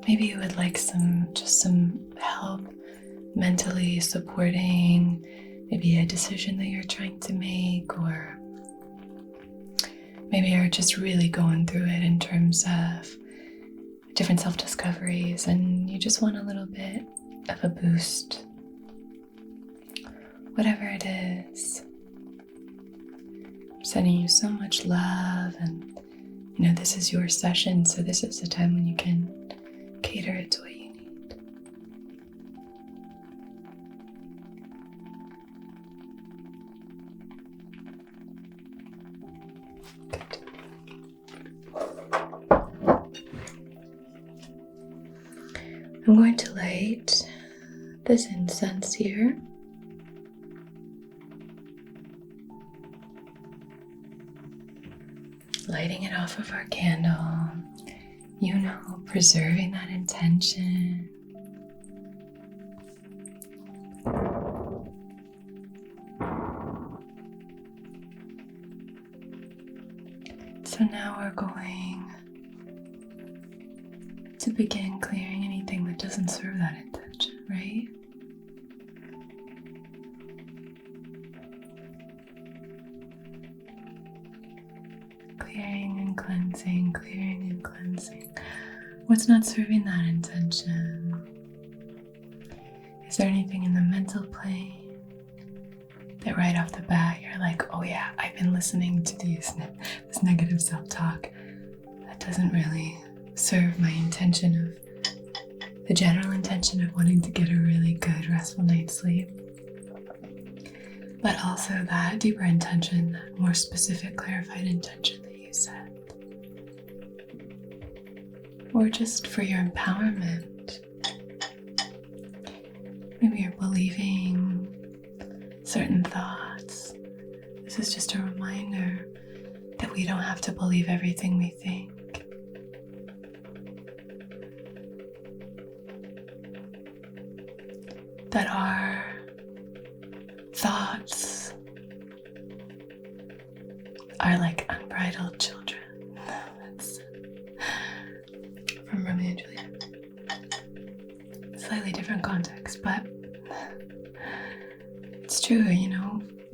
Maybe you would like some help mentally supporting maybe a decision that you're trying to make, or maybe you're just really going through it in terms of different self-discoveries and you just want a little bit of a boost. Whatever it is, I'm sending you so much love, and this is your session, so this is the time when you can cater it to what you need. Good. I'm going to light this incense here. Lighting it off of our candle, preserving that intention. So now we're going to begin clearing anything that doesn't serve that intention, right? Clearing and cleansing, clearing and cleansing. What's not serving that intention? Is there anything in the mental plane that right off the bat you're like, oh yeah, I've been listening to this negative self-talk that doesn't really serve my intention of the general intention of wanting to get a really good restful night's sleep, but also that deeper intention, that more specific clarified intention that you set, or just for your empowerment. Maybe you're believing certain thoughts. This is just a reminder that we don't have to believe everything we think. That our thoughts are like unbridled children. That's from Romeo and Juliet. Slightly different context, but it's true,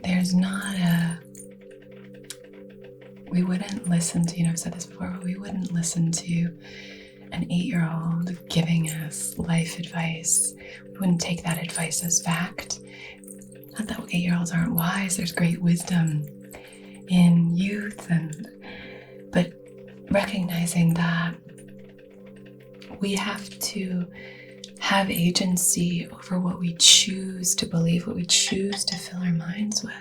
there's not we wouldn't listen to, I've said this before, but we wouldn't listen to an 8-year-old giving us life advice. We wouldn't take that advice as fact. Not that 8-year-olds aren't wise, there's great wisdom in youth, but recognizing that we have to have agency over what we choose to believe, what we choose to fill our minds with.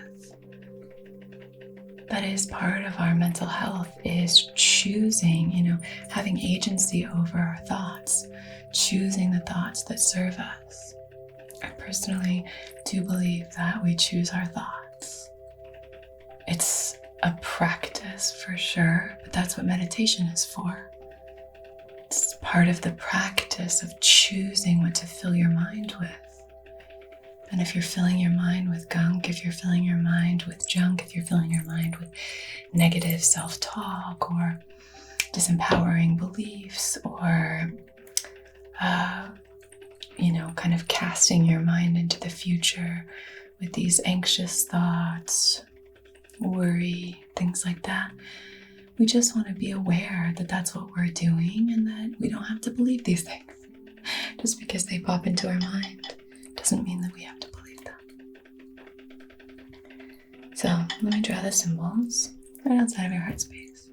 That is part of our mental health, is choosing, having agency over our thoughts, choosing the thoughts that serve us. I personally do believe that we choose our thoughts. It's a practice for sure, but that's what meditation is for. It's part of the practice of choosing what to fill your mind with. And if you're filling your mind with gunk, if you're filling your mind with junk, if you're filling your mind with negative self-talk or disempowering beliefs or, kind of casting your mind into the future with these anxious thoughts, worry, things like that, we just want to be aware that that's what we're doing and that we don't have to believe these things. Just because they pop into our mind doesn't mean that we have to believe them. So let me draw the symbols right outside of your heart space.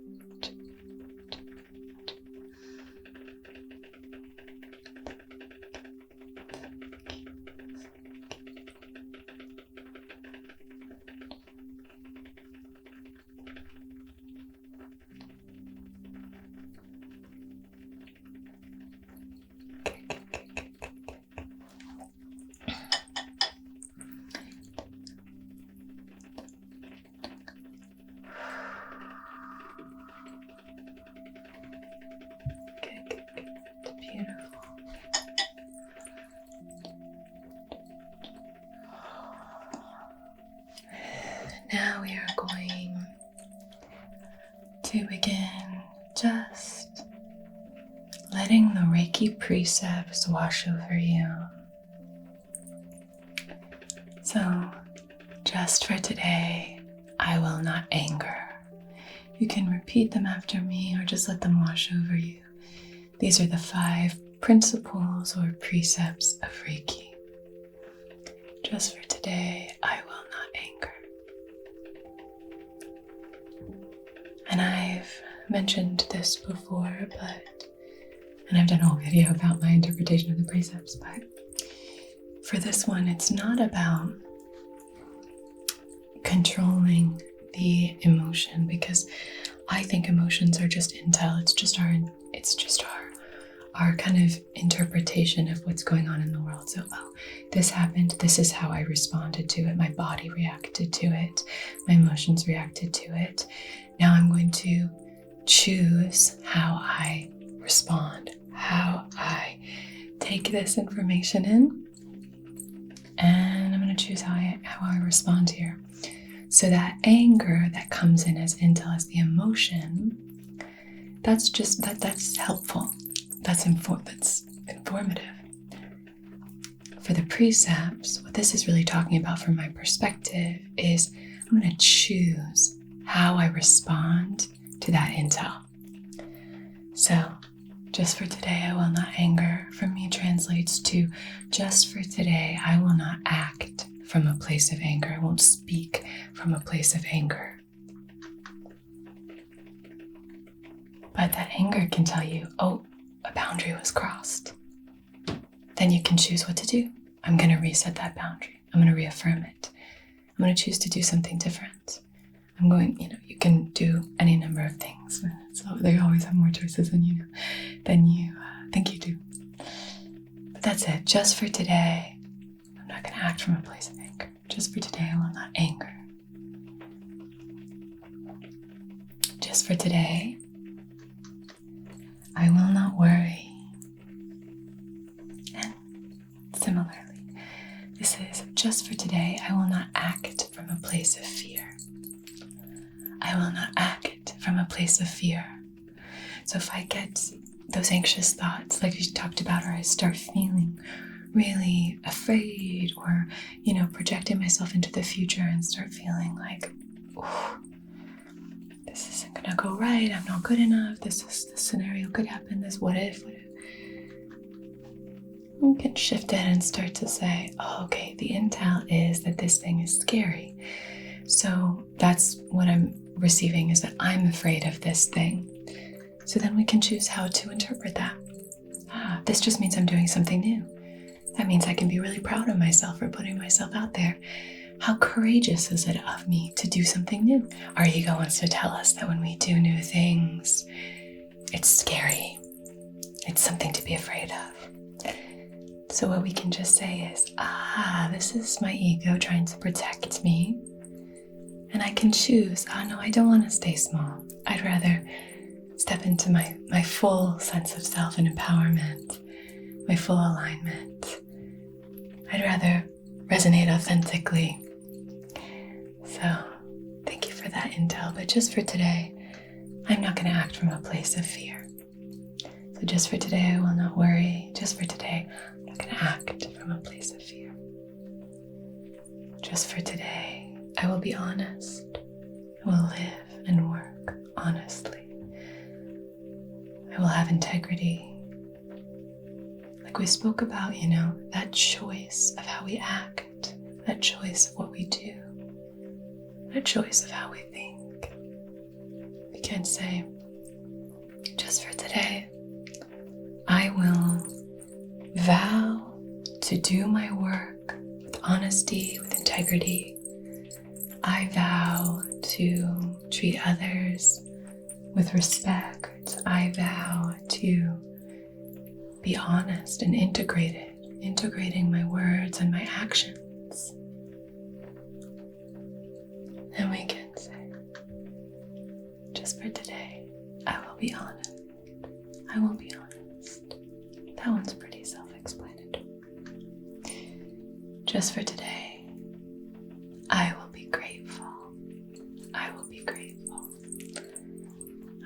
now we are going to begin just letting the Reiki precepts wash over you. So, just for today, I will not anger. You can repeat them after me or just let them wash over you. These are the 5 principles or precepts of Reiki. Just for today, I will not anger. And I've mentioned this before, and I've done a whole video about my interpretation of the precepts, but for this one, it's not about controlling the emotion, because I think emotions are just intel. It's just our kind of interpretation of what's going on in the world. So, this happened, this is how I responded to it. My body reacted to it. My emotions reacted to it. Now I'm going to choose how I respond, how I take this information in, and I'm going to choose how I respond here. So that anger that comes in as intel, as the emotion, that's helpful. That's informative. For the precepts, what this is really talking about from my perspective is I'm going to choose how I respond to that intel. So, just for today, I will not anger, for me translates to just for today, I will not act from a place of anger. I won't speak from a place of anger. But that anger can tell you, oh, a boundary was crossed. Then you can choose what to do. I'm going to reset that boundary. I'm going to reaffirm it. I'm going to choose to do something different. You can do any number of things. So they always have more choices than you think you do. But that's it. Just for today, I'm not going to act from a place of anger. Just for today, I will not anger. Just for today, I will not worry. And similarly, this is just for today, I will not act from a place of fear. I will not act from a place of fear. So if I get those anxious thoughts, like you talked about, or I start feeling really afraid, or, projecting myself into the future and start feeling like, this isn't gonna go right, I'm not good enough, this scenario could happen, this what if. You can shift it and start to say, okay, the intel is that this thing is scary. So that's what I'm receiving, is that I'm afraid of this thing. So then we can choose how to interpret that. This just means I'm doing something new. That means I can be really proud of myself for putting myself out there. How courageous is it of me to do something new? Our ego wants to tell us that when we do new things, it's scary. It's something to be afraid of. So what we can just say is, this is my ego trying to protect me. And I can choose, no, I don't want to stay small. I'd rather step into my full sense of self and empowerment, my full alignment. I'd rather resonate authentically. So thank you for that intel. But just for today, I'm not going to act from a place of fear. So just for today, I will not worry. Just for today, I'm not going to act from a place of fear. Just for today, I will be honest. I will live and work honestly. I will have integrity. Like we spoke about, that choice of how we act, that choice of what we do, that choice of how we think. We can say, just for today, I will vow to do my work with honesty, with integrity. I vow to treat others with respect. I vow to be honest and integrating my words and my actions. And we can say, just for today, I will be honest. I will be honest. That one's pretty self-explanatory. Just for today, I will be grateful. I will be grateful.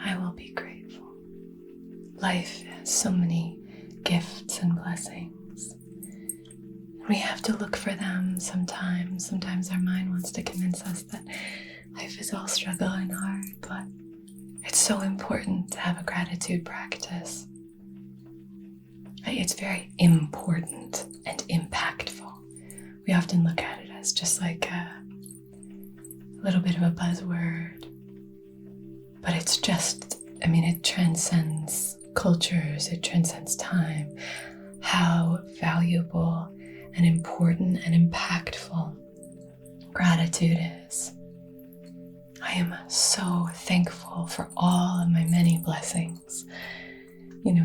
I will be grateful. Life has so many gifts and blessings. We have to look for them sometimes. Sometimes our mind wants to convince us that life is all struggle and hard, but it's so important to have a gratitude practice. It's very important and impactful. We often look at it as just like a little bit of a buzzword, but it's just, it transcends cultures, it transcends time. How valuable and important and impactful gratitude is. I am so thankful for all of my many blessings.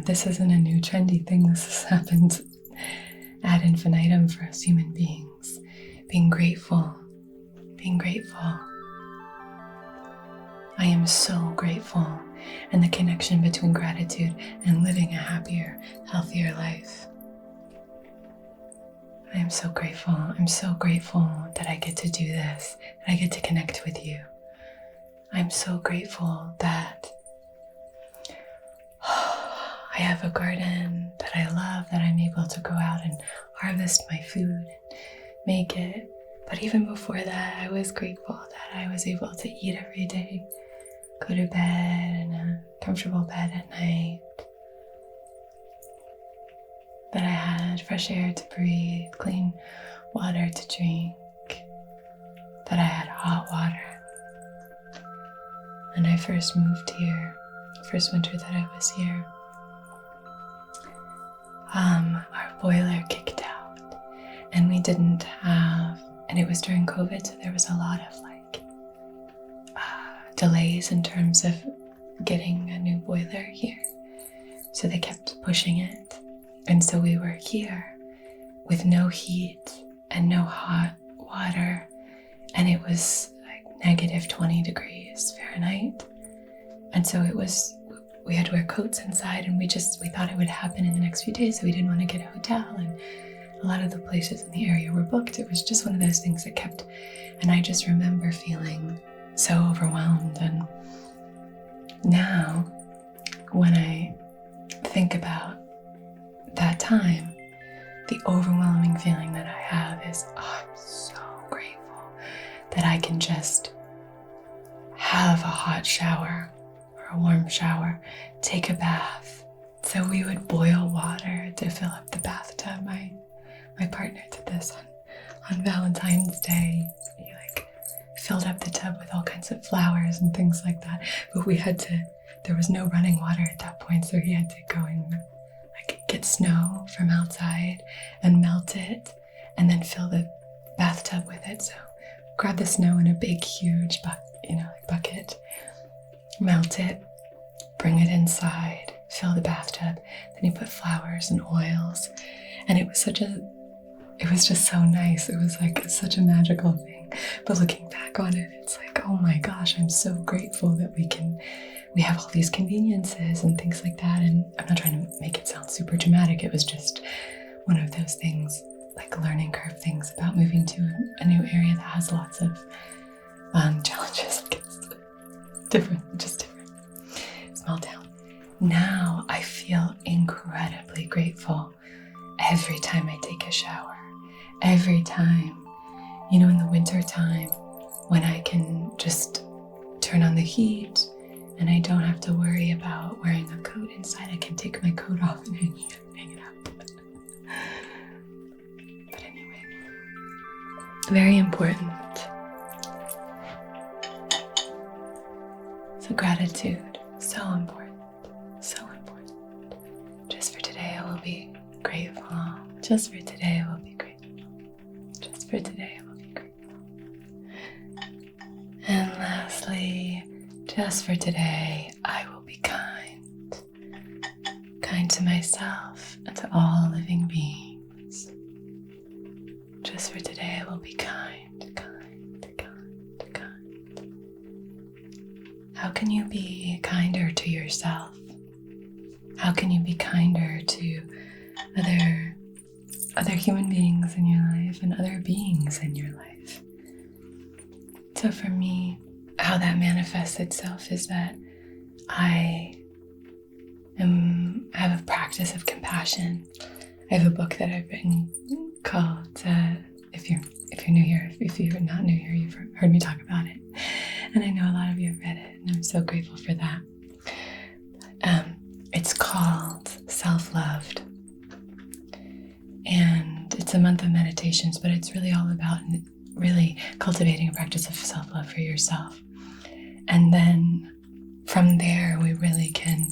This isn't a new trendy thing. This has happened ad infinitum for us human beings. Being grateful. I am so grateful, and the connection between gratitude and living a happier, healthier life. I am so grateful. I'm so grateful that I get to do this, that I get to connect with you. I'm so grateful that I have a garden that I love, that I'm able to go out and harvest my food and make it. But even before that, I was grateful that I was able to eat every day, go to bed in a comfortable bed at night, that I had fresh air to breathe, clean water to drink, that I had hot water. When I first moved here, first winter that I was here, our boiler kicked out, and we didn't have, and it was during COVID, so there was a lot of delays in terms of getting a new boiler here. So they kept pushing it. And so we were here with no heat and no hot water, and it was like -20 degrees Fahrenheit. And so we had to wear coats inside, and we thought it would happen in the next few days, so we didn't want to get a hotel, and a lot of the places in the area were booked. It was just one of those things that kept, and I just remember feeling so overwhelmed. And now when I think about that time, the overwhelming feeling that I have is, I'm so grateful that I can just have a hot shower or a warm shower, take a bath. So we would boil water to fill up the bathtub. My partner did this on Valentine's Day. He filled up the tub with all kinds of flowers and things like that. But there was no running water at that point, so he had to go and get snow from outside and melt it, and then fill the bathtub with it. So grab the snow in a big, huge bucket, melt it, bring it inside, fill the bathtub. Then you put flowers and oils, and it was just so nice. It was such a magical thing. But looking back on it, it's oh my gosh, I'm so grateful that we have all these conveniences and things like that. And I'm not trying to make it sound super dramatic. It was just one of those things, learning curve things about moving to a new area that has lots of challenges. Different. Small town. Now I feel incredibly grateful every time I take a shower. Every time, in the winter time, when I can just turn on the heat and I don't have to worry about wearing a coat inside. I can take my coat off and hang it up. But anyway, very important. So gratitude, so important, so important. Just for today, I will be grateful. Just for today, I will be grateful. Just for today, I will be grateful. And lastly, just for today, I will be kind. Kind to myself and to all living beings. Just for today, I will be kind, kind, kind, kind. How can you be kinder to yourself? How can you be kinder to other human beings in your life and other beings in your life? So for me, how how that manifests itself is that I have a practice of compassion. I have a book that I've written called if you're new here, if you're not new here, you've heard me talk about it, and I know a lot of you have read it, and I'm so grateful for that. It's called Self-Loved, and it's a month of meditations, but it's really all about really cultivating a practice of self-love for yourself, and then from there we really can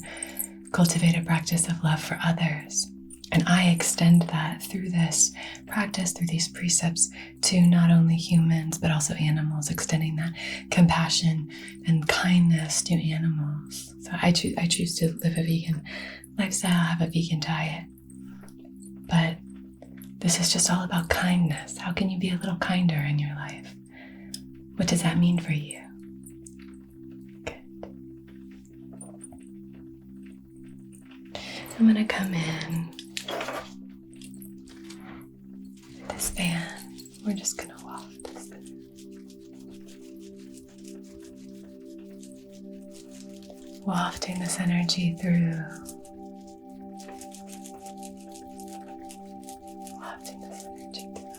cultivate a practice of love for others. And I extend that through this practice, through these precepts, to not only humans, but also animals, extending that compassion and kindness to animals. So I choose to live a vegan lifestyle, have a vegan diet. But this is just all about kindness. How can you be a little kinder in your life? What does that mean for you? Good. I'm going to come in. This fan, we're just going to waft this thing. Wafting this energy through. Wafting this energy through.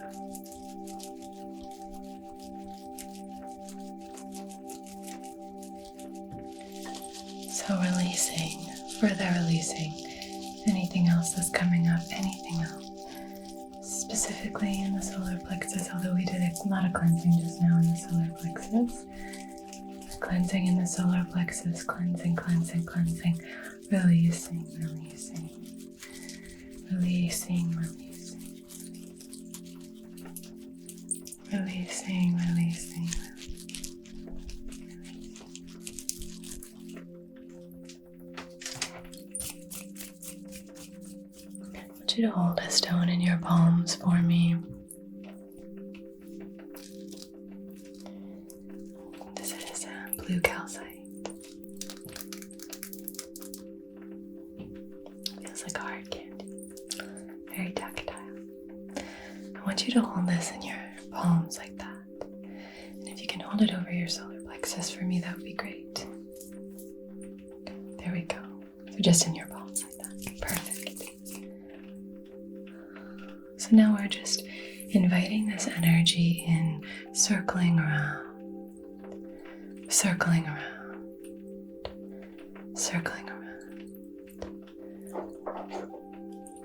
So releasing, further releasing anything else that's coming up, anything else. Specifically in the solar plexus, although we did a lot of cleansing just now in the solar plexus. Cleansing in the solar plexus, cleansing, releasing, releasing, releasing, releasing, releasing, releasing. I want you to hold a stone in your palms for me. This is a blue calcite. Feels like hard candy. Very tactile. I want you to hold this in your palms like that. And if you can hold it over your solar plexus for me, that would be great. There we go. So just in your palms like that. Perfect. So now we're just inviting this energy in, circling around, circling around, circling around.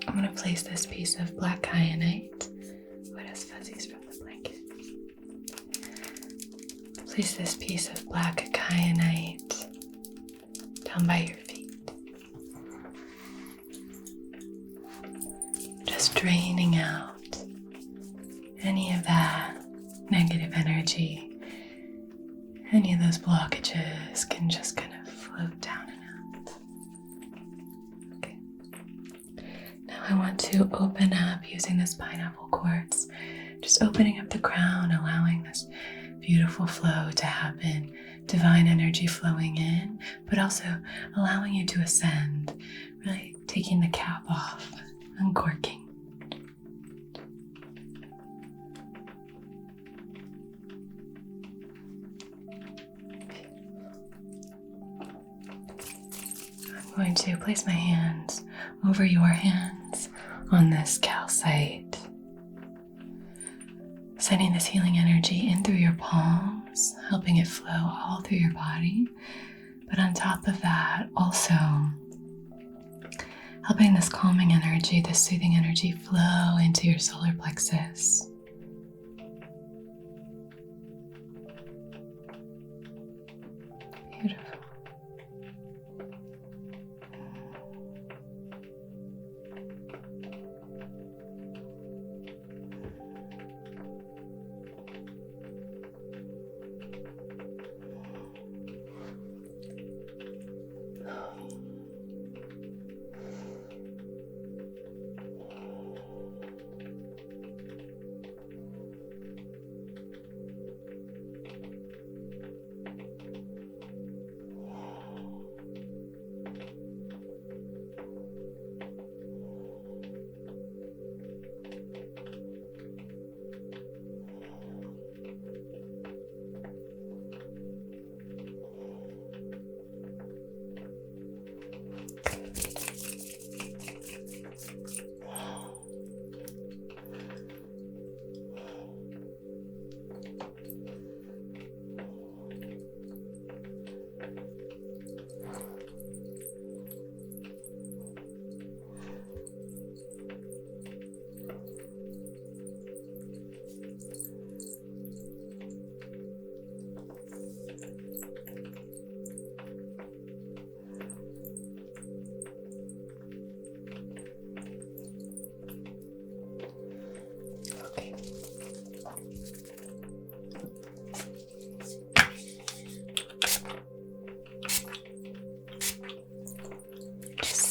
I'm going to place this piece of black kyanite. What has fuzzies from the blanket? Place this piece of black kyanite down by your feet. Just draining out any of that negative energy. Any of those blockages can just kind of float down and out. Okay. Now I want to open up using this pineapple quartz. Just opening up the crown, allowing this beautiful flow to happen. Divine energy flowing in, but also allowing you to ascend. Really taking the cap off, uncorking. I'm going to place my hands over your hands on this calcite, sending this healing energy in through your palms, helping it flow all through your body. But on top of that, also helping this calming energy, this soothing energy flow into your solar plexus. Beautiful.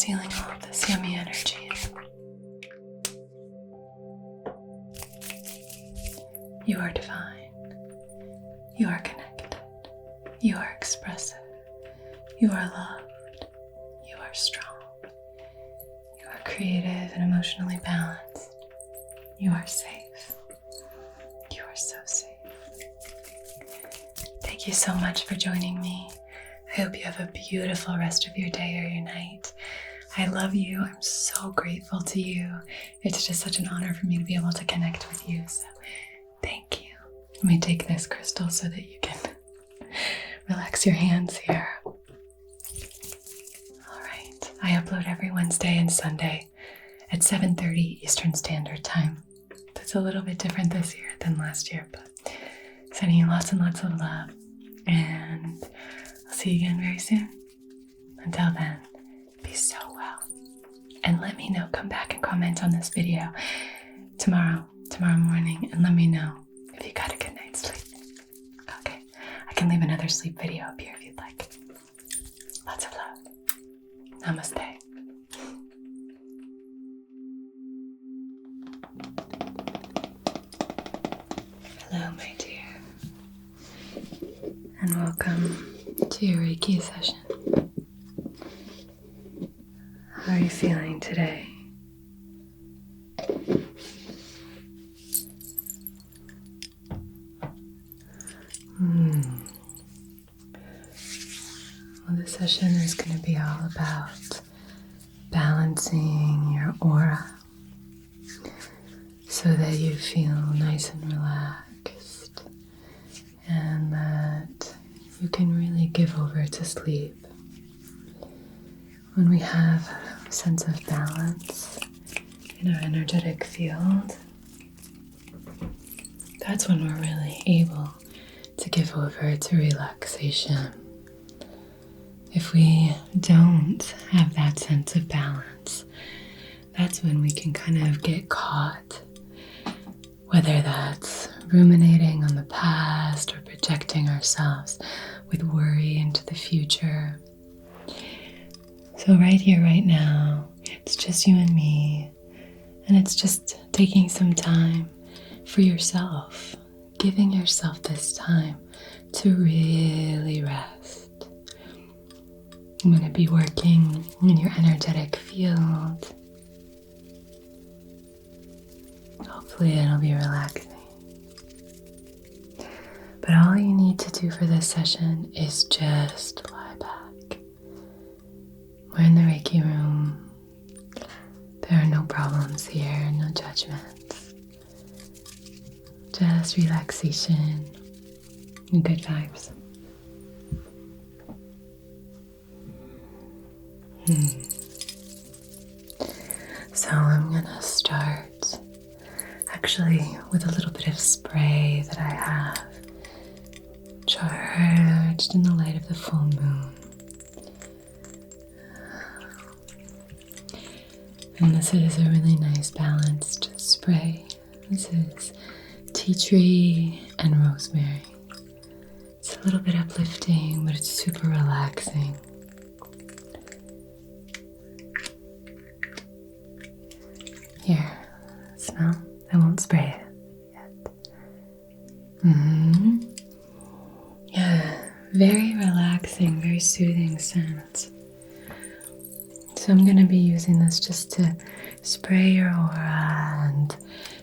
feeling all of this yummy energy. You are divine. You are connected. You are expressive. You are loved. You are strong. You are creative and emotionally balanced. You are safe. You are so safe. Thank you so much for joining me. I hope you have a beautiful rest of your day or your night. I love you. I'm so grateful to you. It's just such an honor for me to be able to connect with you. So thank you. Let me take this crystal so that you can relax your hands here. All right. I upload every Wednesday and Sunday at 7:30 Eastern Standard Time. That's a little bit different this year than last year, but sending you lots and lots of love. And I'll see you again very soon. Until then, be so well. And let me know, come back and comment on this video tomorrow morning, and let me know if you got a good night's sleep. Okay, I can leave another sleep video up here if you'd like. Lots of love. Namaste. Hello, my dear, and welcome to your Reiki session. How are you feeling today? Well, this session is going to be all about balancing your aura so that you feel nice and relaxed and that you can really give over to sleep. When we have a sense of balance in our energetic field, that's when we're really able to give over to relaxation. If we don't have that sense of balance, that's when we can kind of get caught, whether that's ruminating on the past or projecting ourselves with worry into the future. So right here, right now, it's just you and me, and it's just taking some time for yourself, giving yourself this time to really rest. I'm going to be working in your energetic field. Hopefully it'll be relaxing. But all you need to do for this session is just lie back. We're in the Reiki room. There are no problems here, no judgments. Just relaxation and good vibes. So I'm gonna start actually with a little bit of spray that I have charged in the light of the full moon. And this is a really nice balanced spray. This is tea tree and rosemary. It's a little bit uplifting, but it's super relaxing. Here, smell. I won't spray it yet. Yeah, very relaxing, very soothing scent. So I'm going to be using this just to spray your aura and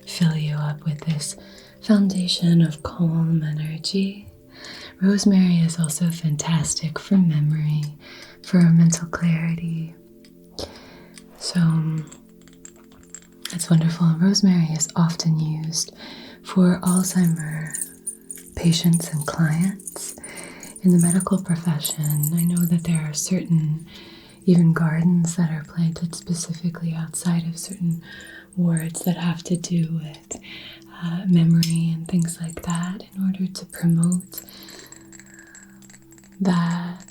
fill you up with this foundation of calm energy. Rosemary is also fantastic for memory, for mental clarity. So it's wonderful. Rosemary is often used for Alzheimer's patients and clients. In the medical profession, I know that there are certain even gardens that are planted specifically outside of certain wards that have to do with memory and things like that in order to promote that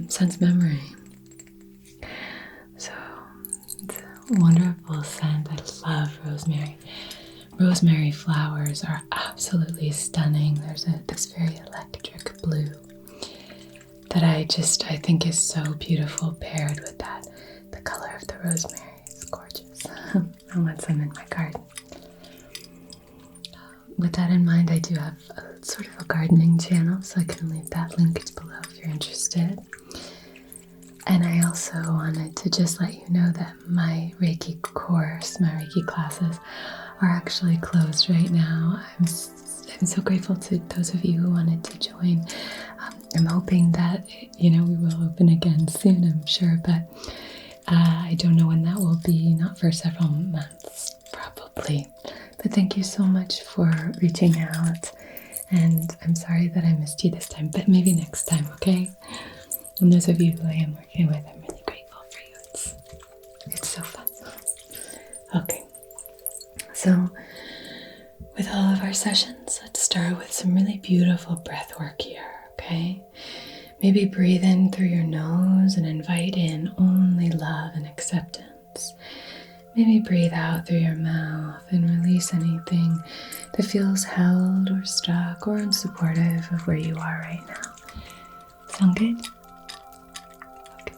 sense memory. So it's a wonderful scent. I love rosemary. Rosemary flowers are absolutely stunning. There's this very electric blue that I think is so beautiful paired with that. The color of the rosemary is gorgeous. I want some in my garden. With that in mind, I do have a sort of a gardening channel, so I can leave that link below if you're interested. And I also wanted to just let you know that my Reiki course, my Reiki classes are actually closed right now. I'm so grateful to those of you who wanted to join. I'm hoping that, we will open again soon, I'm sure, but I don't know when that will be, not for several months, probably. But thank you so much for reaching out, and I'm sorry that I missed you this time, but maybe next time, okay? And those of you who I am working with, I'm really grateful for you. It's so fun. Okay, so with all of our sessions, let's start with some really beautiful breath work here, okay? Maybe breathe in through your nose and invite in only love and acceptance. Maybe breathe out through your mouth and release anything that feels held or stuck or unsupportive of where you are right now. Sound good? Okay.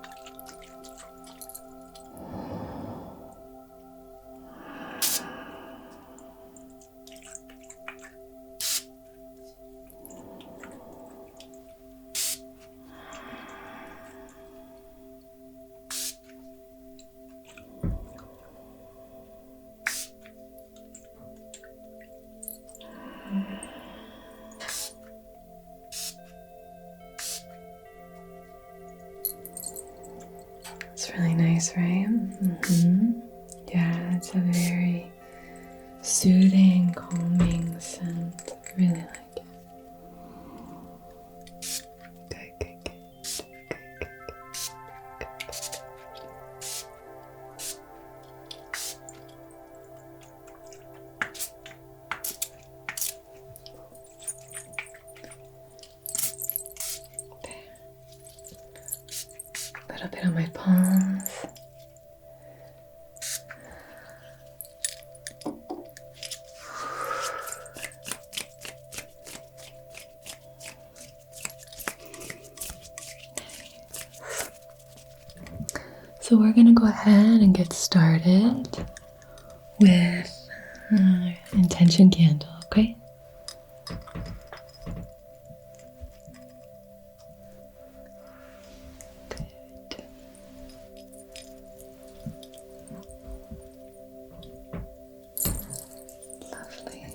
It's really nice, right? Yeah, it's a very soothing, calming scent. I really like it. Good. A little bit on my palms. So we're going to go ahead and get started with our intention candle, okay? Good. Lovely.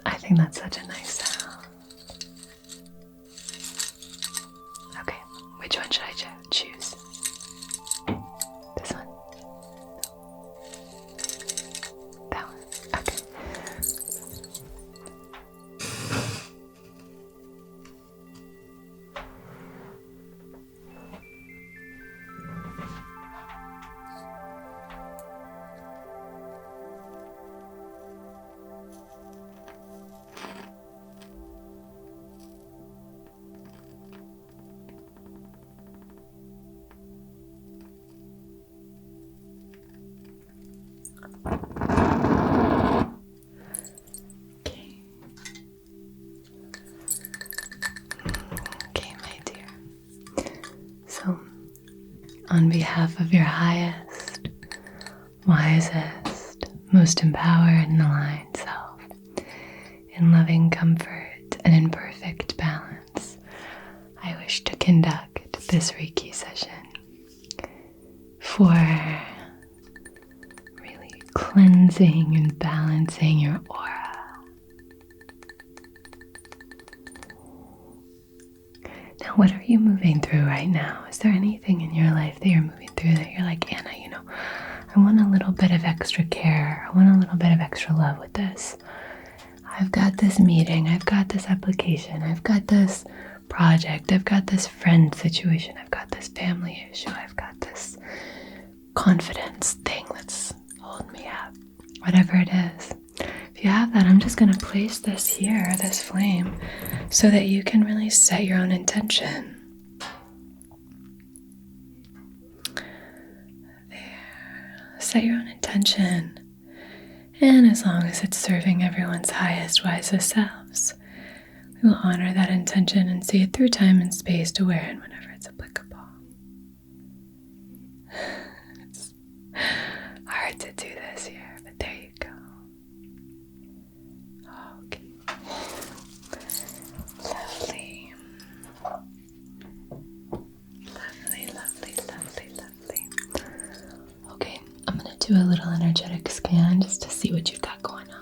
I think that's such a nice sound. Okay, which one should I choose? This one? That one? Okay. Okay, my dear. So, on behalf of your highest, wisest, most empowered and aligned self, in loving comfort and in perfect balance, I wish to conduct this Reiki session for really cleansing and balancing your aura. Now, what are you moving through right now? Is there anything in your life that you're moving through that you're like, Anna, I want a little bit of extra care. I want a little bit of extra love with this. I've got this meeting. I've got this application. I've got this project. I've got this friend situation. I've got this family issue. I've got this confidence thing that's holding me up. Whatever it is. If you have that, I'm just going to place this here, this flame, so that you can really set your own intention. There. Set your own intention. And as long as it's serving everyone's highest, wisest selves, we will honor that intention and see it through time and space to where and whenever it's applicable. It's hard to do this here, but there you go. Okay. Lovely. Lovely, lovely, lovely, lovely. Okay, I'm going to do a little energetic scan just to see what you've got going on.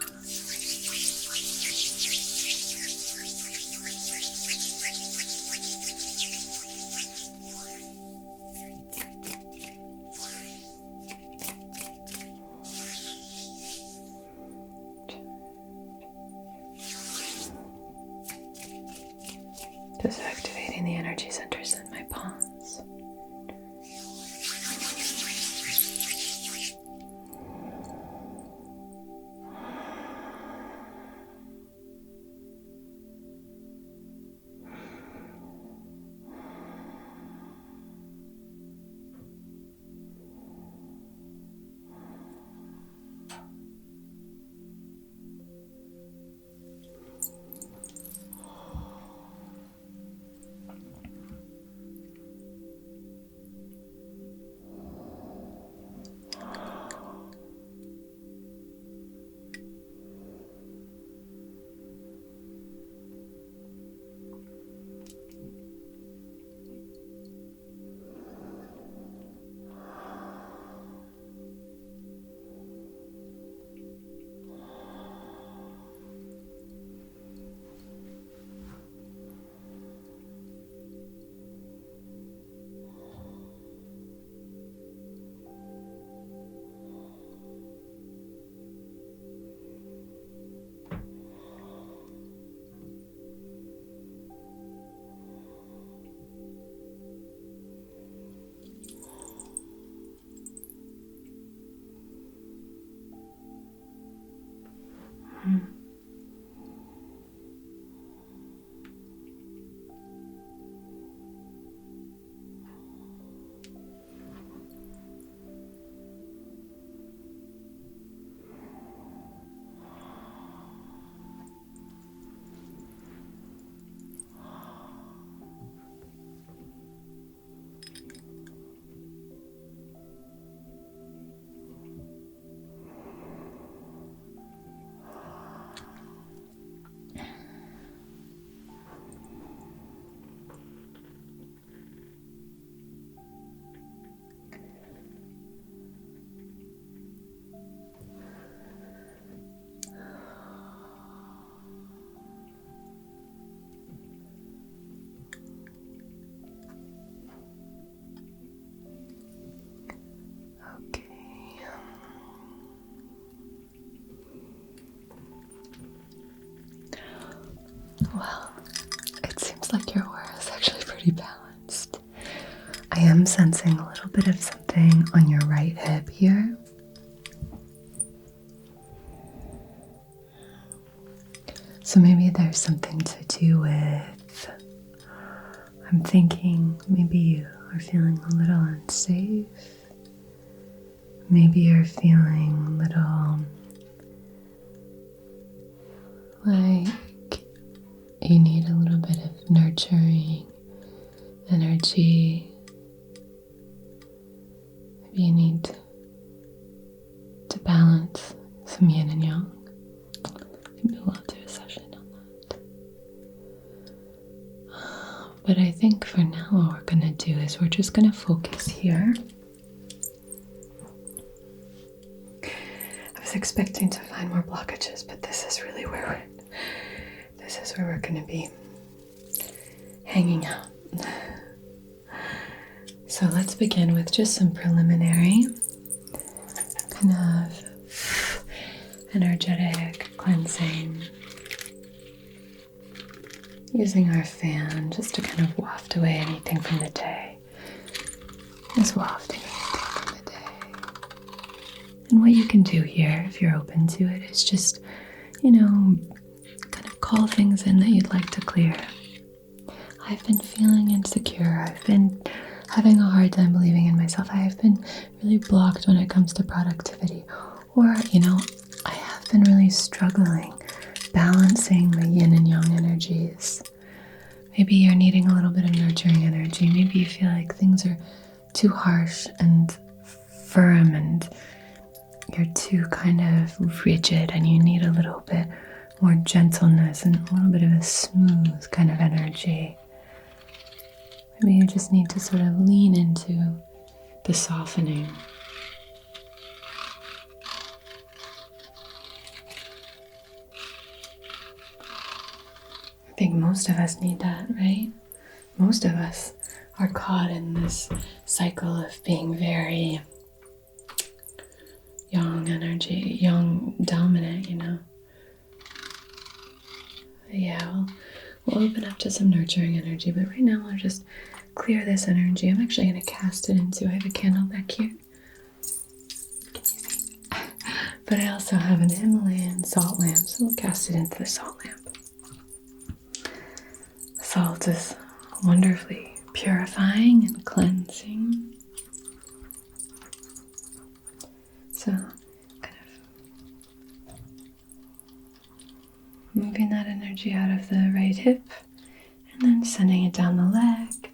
Just activating the energy centers in my palms. Well, it seems like your aura is actually pretty balanced. I am sensing a little bit of something on your right hip here. So maybe there's something to do with, I'm thinking maybe you are feeling a little unsafe. Maybe you're feeling a little like you need a little bit of nurturing energy. Maybe you need to balance some yin and yang. Maybe we'll do a session on that. But I think for now what we're going to do is we're just going to focus here. I was expecting to find more blockages, but this is really where we're going to be hanging out. So let's begin with just some preliminary kind of energetic cleansing. Using our fan just to kind of waft away anything from the day. Just wafting anything from the day. And what you can do here, if you're open to it, is just kind of call things in that you'd like to clear. I've been feeling insecure. I've been having a hard time believing in myself. I have been really blocked when it comes to productivity. Or, I have been really struggling balancing the yin and yang energies. Maybe you're needing a little bit of nurturing energy. Maybe you feel like things are too harsh and firm and you're too kind of rigid and you need a little bit more gentleness and a little bit of a smooth kind of energy. Maybe you just need to sort of lean into the softening. I think most of us need that, right? Most of us are caught in this cycle of being very yang energy, yang dominant, Yeah, we'll open up to some nurturing energy, but right now I'll just clear this energy. I'm actually going to cast it into, I have a candle back here. Can you see? But I also have an Himalayan salt lamp, so we'll cast it into the salt lamp. Salt is wonderfully purifying and cleansing. So, kind of moving that energy out of the right hip and then sending it down the leg,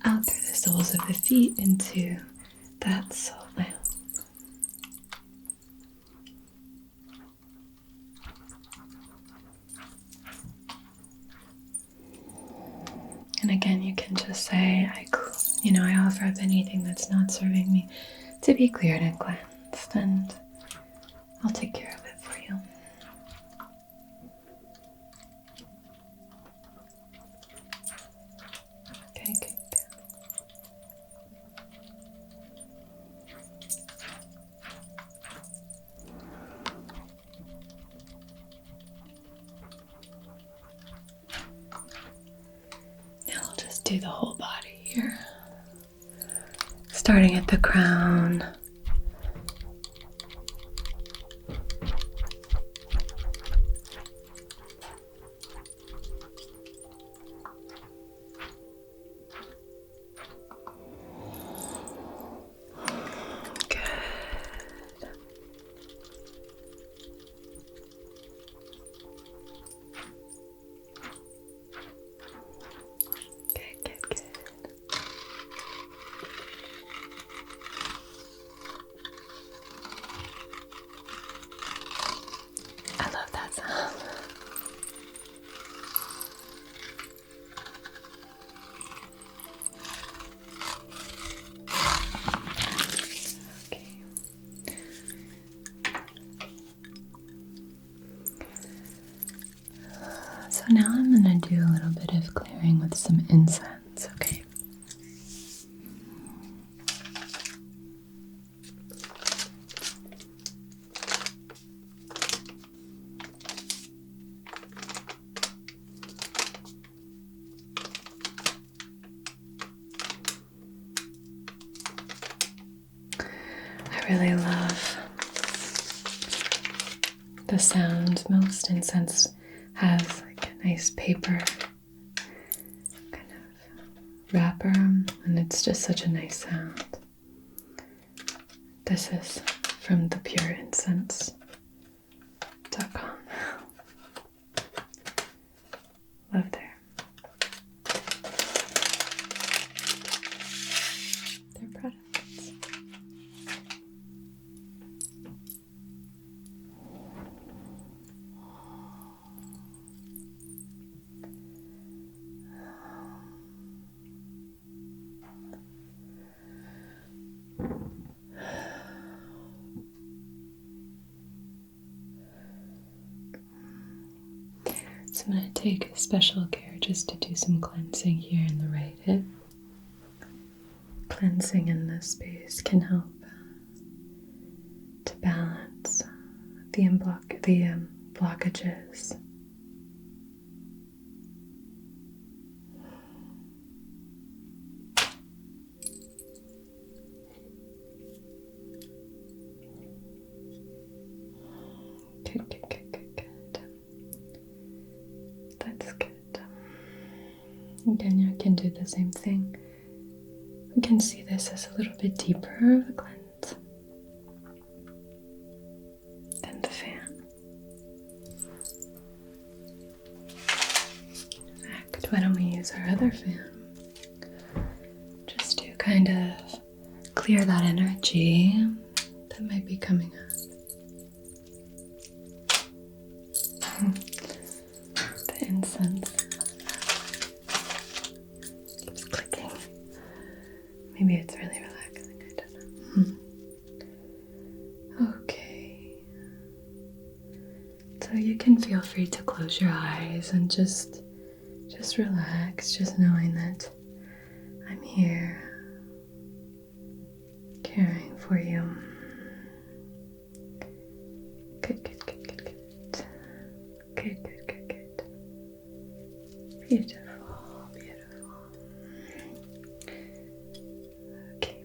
out through the soles of the feet into that salt lamp. And again, you can just say, I offer up anything that's not serving me to be cleared and cleansed, and I'll take care of it for you. Okay, good. Now we'll just do the whole body here. Starting at the crown. So now I'm going to do a little bit of clearing with some incense, okay? I really love the sound. Most incense has like a nice paper kind of wrapper, and it's just such a nice sound. This is from thepureincense.com. Love their products. So I'm going to take special care just to do some cleansing here in the right hip. Cleansing in this space can help to balance the blockages. Good. can do the same thing. We can see this as a little bit deeper of a cleanse than the fan. In fact, why don't we use our other fan just to kind of clear that energy that might be coming up. The incense keeps clicking. Maybe it's really relaxing, I don't know. Okay. So you can feel free to close your eyes and just relax, just knowing that I'm here caring for you. Good. Beautiful. Okay.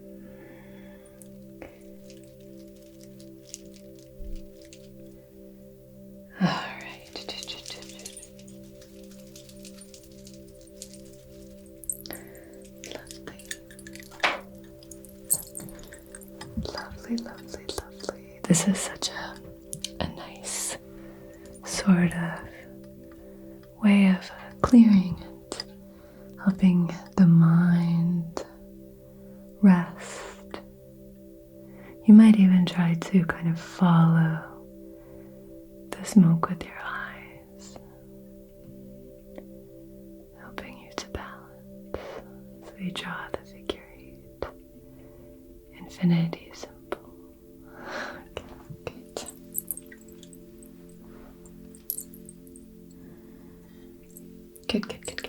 All right. Lovely. This is such a nice sort of way of clearing and helping the mind rest. You might even try to kind of follow the smoke with your eyes, helping you to balance. So you draw the figure 8, infinity symbol. Good. Good.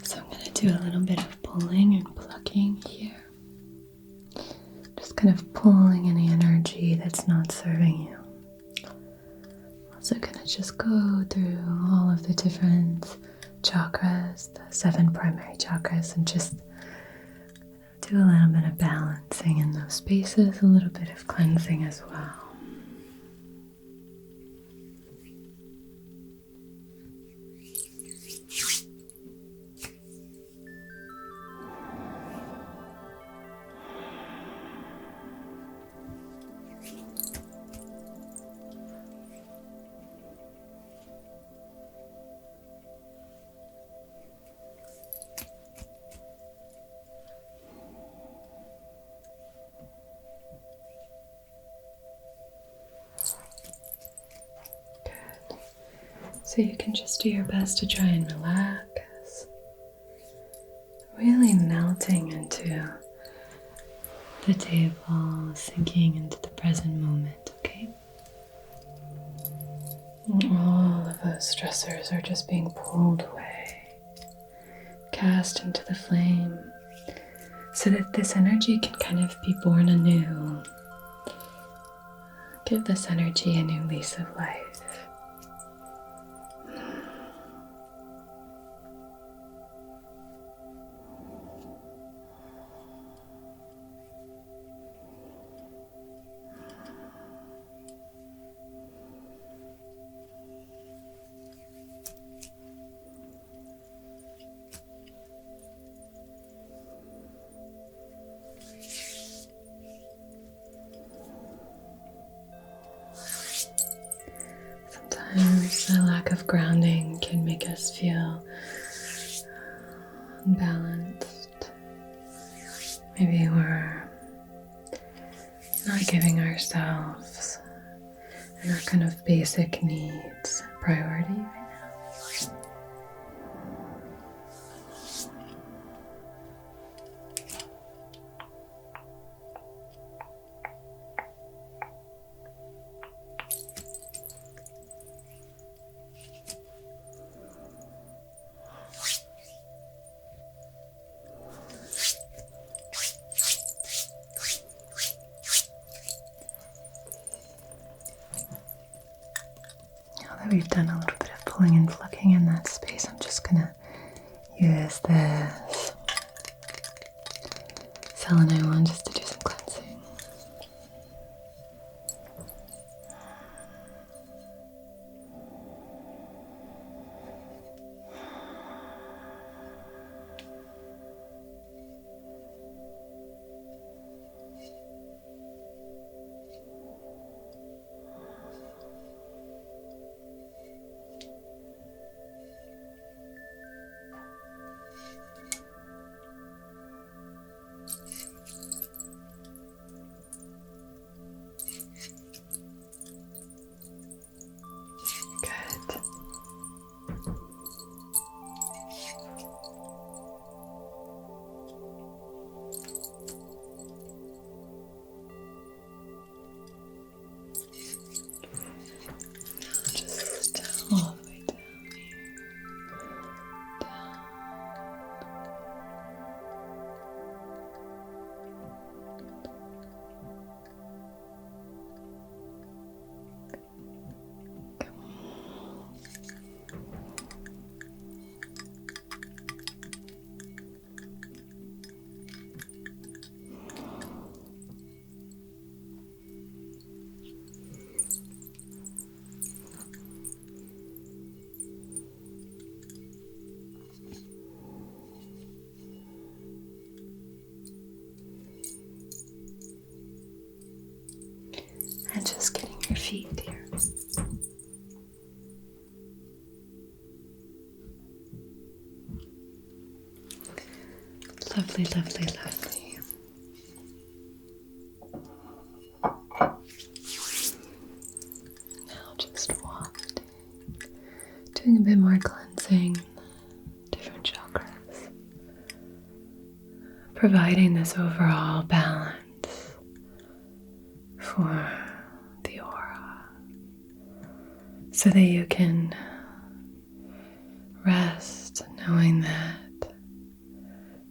So I'm going to do a little bit of pulling and plucking here. Just kind of pulling any energy that's not serving you. Also going to just go through all of the different chakras, the 7 primary chakras, and just do a little bit of balancing in those spaces, a little bit of cleansing as well. So you can just do your best to try and relax, really melting into the table, sinking into the present moment, okay? And all of those stressors are just being pulled away, cast into the flame, so that this energy can kind of be born anew. Give this energy a new lease of life. Sometimes a lack of grounding can make us feel unbalanced. Maybe we're not giving ourselves and our kind of basic needs priority right now. we've done a little bit of pulling and plucking in that space, I'm just gonna use this selenite wand just to do some cleansing. All the way down here. Down. And just getting your feet here. Lovely, lovely, lovely. Now just wafting, doing a bit more cleansing, different chakras, providing this overall balance for the aura so that you can rest knowing that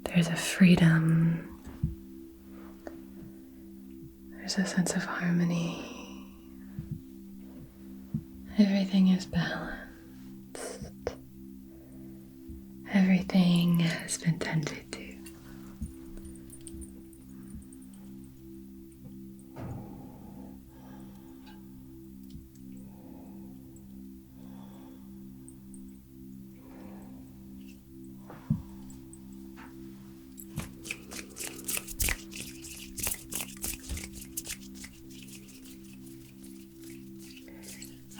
there's a freedom, there's a sense of harmony, everything is balanced, everything has been tended to.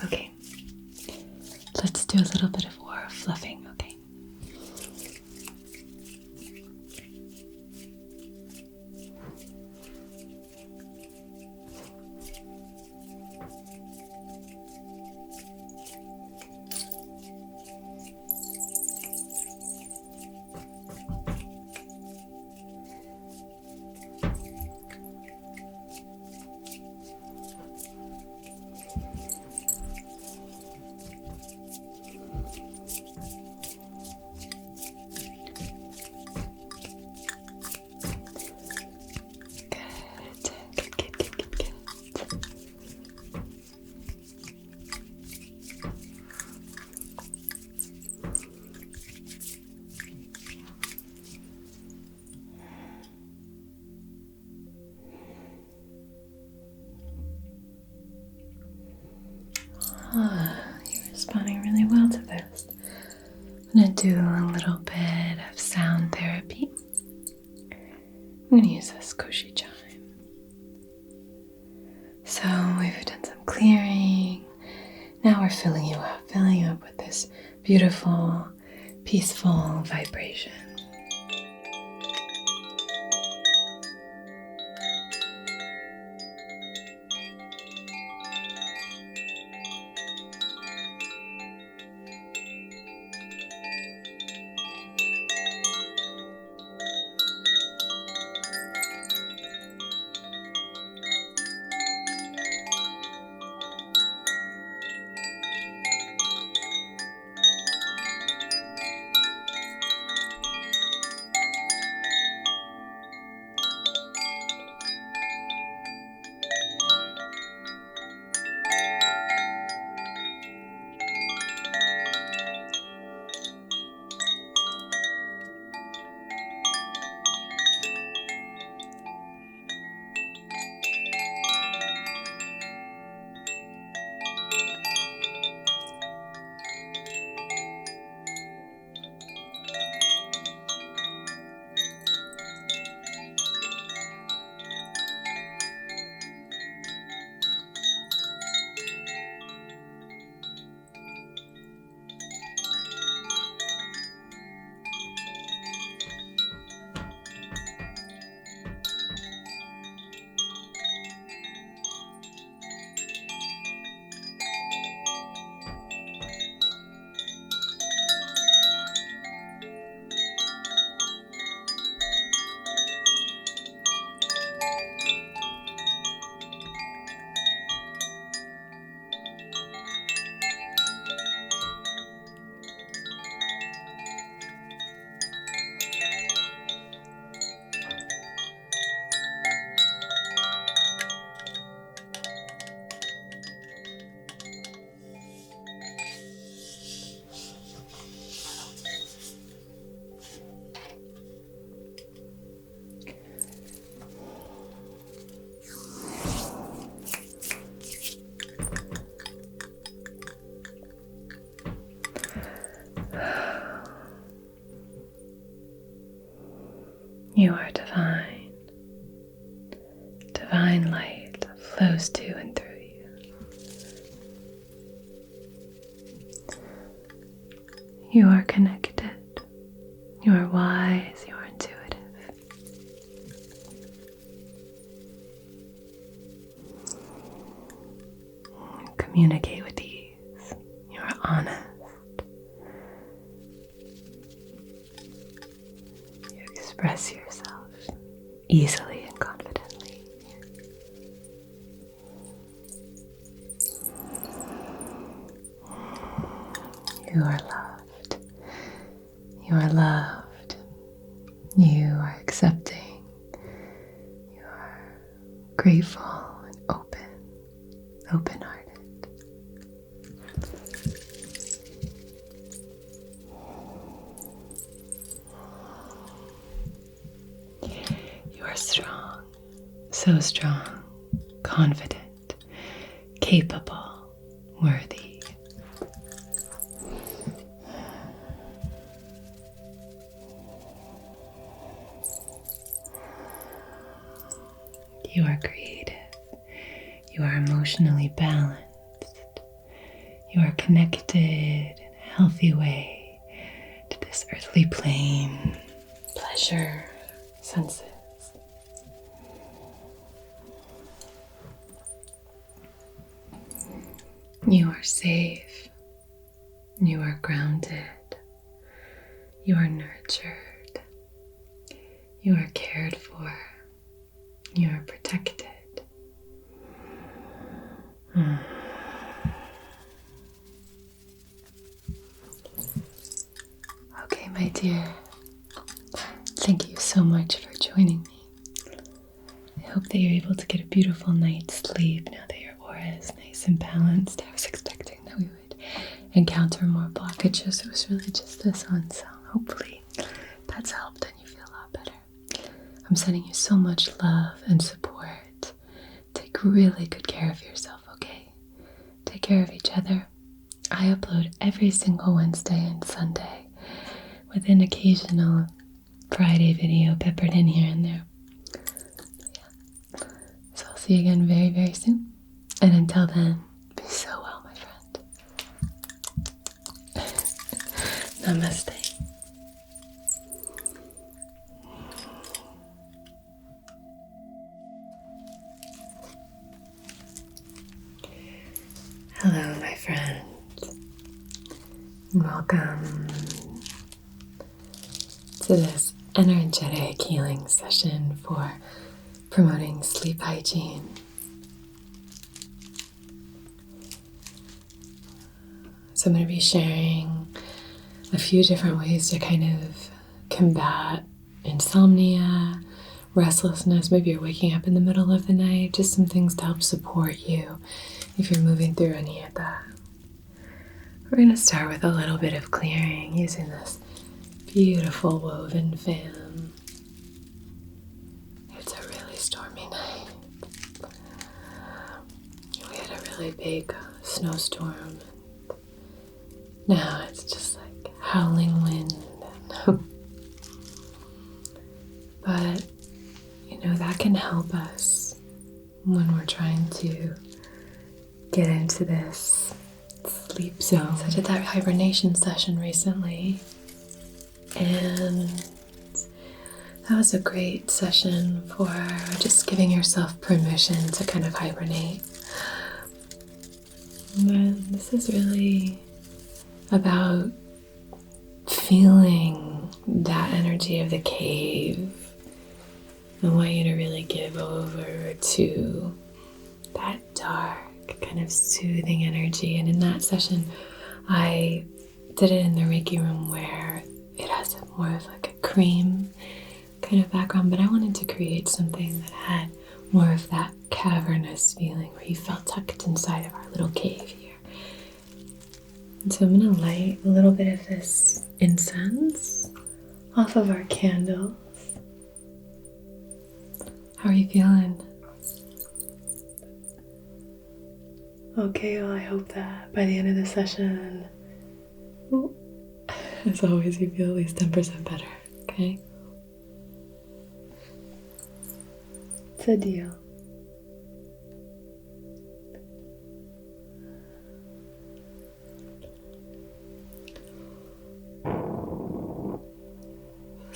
Okay, let's do a little bit of aura fluffing, okay? You're responding really well to this. I'm going to do a little bit of sound therapy. I'm going to use this koshi chime. So we've done some clearing. Now we're filling you up with this beautiful, peaceful vibration. divine light flows to and through you. You are connected. You are wise. You are intuitive. You communicate with ease. You are honest. You express yourself easily and confidently. You are loved. You are loved. You are accepting. You are grateful and open-hearted. You are strong, so strong, confident, capable, worthy. You are creative. You are emotionally balanced. You are connected in a healthy way to this earthly plane, pleasure, senses. You are safe. You are grounded. You are nurtured. You are cared for. You are protected. Okay, my dear. Thank you so much for joining me. I hope that you're able to get a beautiful night's sleep now that your aura is nice and balanced. I was expecting that we would encounter more blockages. It was really just this one, so hopefully that's helped and you feel a lot better. I'm sending you so much love and support. Take really good care of yourself, okay? Take care of each other. I upload every single Wednesday and Sunday with an occasional Friday video peppered in here and there. Yeah. So I'll see you again very, very soon. And until then, be so well, my friend. Namaste. Hello, my friends. Welcome to this energetic healing session for promoting sleep hygiene. So I'm going to be sharing a few different ways to kind of combat insomnia, restlessness. Maybe you're waking up in the middle of the night, just some things to help support you if you're moving through any of that. We're going to start with a little bit of clearing using this beautiful woven fan. It's a really stormy night. We had a really big snowstorm. Now it's just like howling wind. But, that can help us when we're trying to get into this sleep zone. So I did that hibernation session recently, and that was a great session for just giving yourself permission to kind of hibernate. And this is really about feeling that energy of the cave. I want you to really give over to that dark, kind of soothing energy. And in that session, I did it in the Reiki room where it has more of like a cream kind of background, but I wanted to create something that had more of that cavernous feeling where you felt tucked inside of our little cave here. And so I'm going to light a little bit of this incense off of our candles. How are you feeling? Okay, well, I hope that by the end of the session, as always, you feel at least 10% better, okay? It's a deal.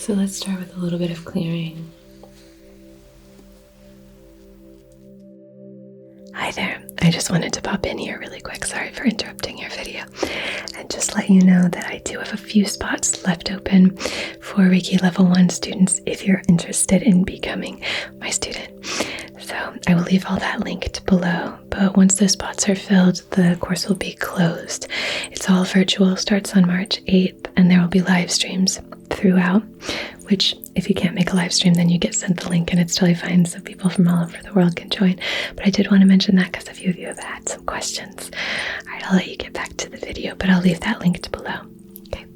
So let's start with a little bit of clearing. Hi there. I just wanted to pop in here really quick. Sorry for interrupting your video. And just let you know that I do have a few spots left open for Reiki Level 1 students if you're interested in becoming my student. So I will leave all that linked below. But once those spots are filled, the course will be closed. It's all virtual, starts on March 8th, and there will be live streams throughout, which if you can't make a live stream, then you get sent the link and it's totally fine, so people from all over the world can join. But I did want to mention that because a few of you have had some questions. All right, I'll let you get back to the video, but I'll leave that linked below. Okay,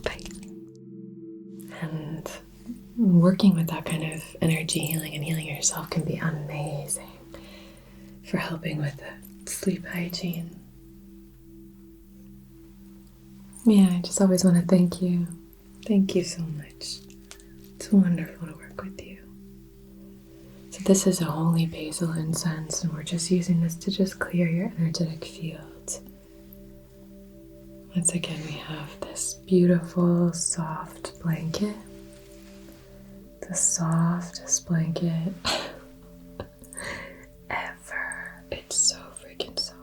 bye. And working with that kind of energy healing and healing yourself can be amazing for helping with the sleep hygiene. Yeah, I just always want to thank you. Thank you so much. It's wonderful to work with you. So this is a holy basil incense, and we're just using this to just clear your energetic field. Once again, we have this beautiful, soft blanket. The softest blanket ever. It's so freaking soft.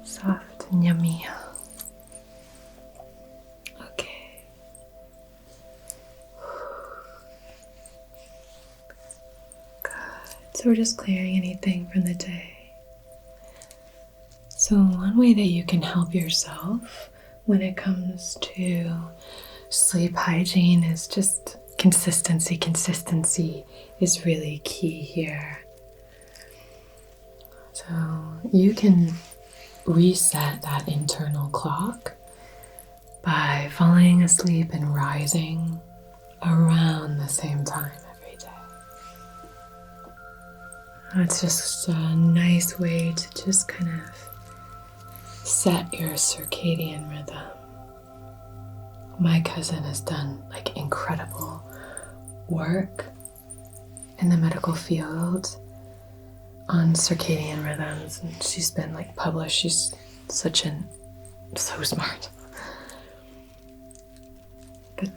Soft and yummy. Okay. Good. So we're just clearing anything from the day. So one way that you can help yourself when it comes to sleep hygiene is just consistency. Consistency is really key here. So you can reset that internal clock by falling asleep and rising around the same time every day. It's just a nice way to just kind of set your circadian rhythm. My cousin has done like incredible work in the medical field on circadian rhythms, and she's been like published. She's so smart. But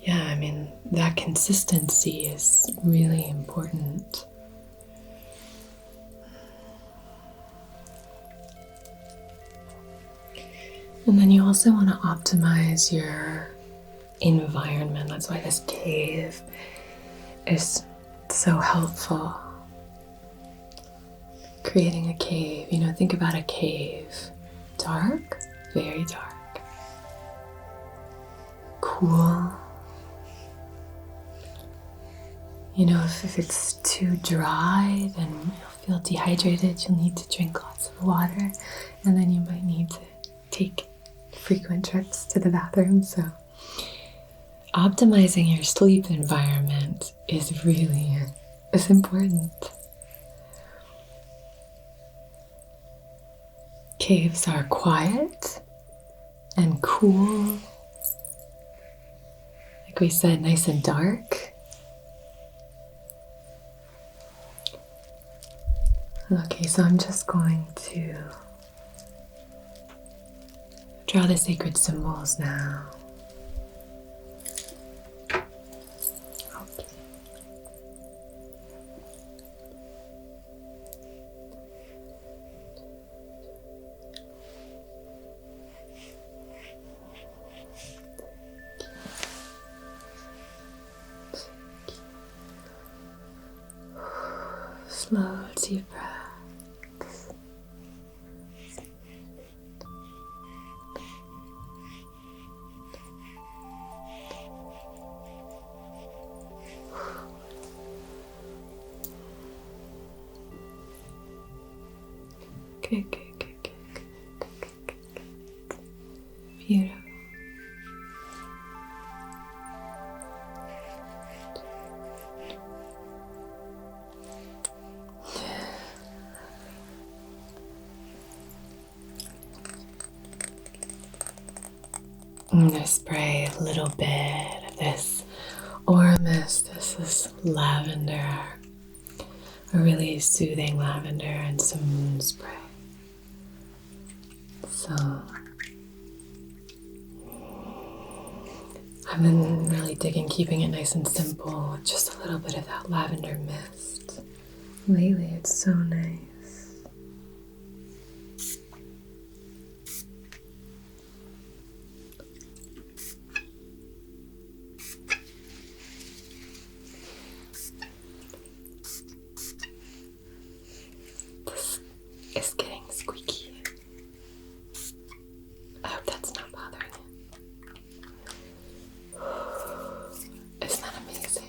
yeah, I mean, that consistency is really important. And then you also want to optimize your environment. That's why this cave is so helpful. Creating a cave, think about a cave. Dark, very dark. Cool. If it's too dry, then you'll feel dehydrated. You'll need to drink lots of water, and then you might need to take frequent trips to the bathroom. So optimizing your sleep environment is important. Caves are quiet and cool. Like we said, nice and dark. Okay, so I'm just going to draw the sacred symbols now. Okay. Slow, deep breaths. Good. Beautiful. I'm going to spray a little bit of this aura mist. This is lavender, a really soothing lavender, and some moon spray. So I've been really digging keeping it nice and simple with just a little bit of that lavender mist. Lately it's so nice. This is getting squeaky. I hope that's not bothering it. Isn't that amazing?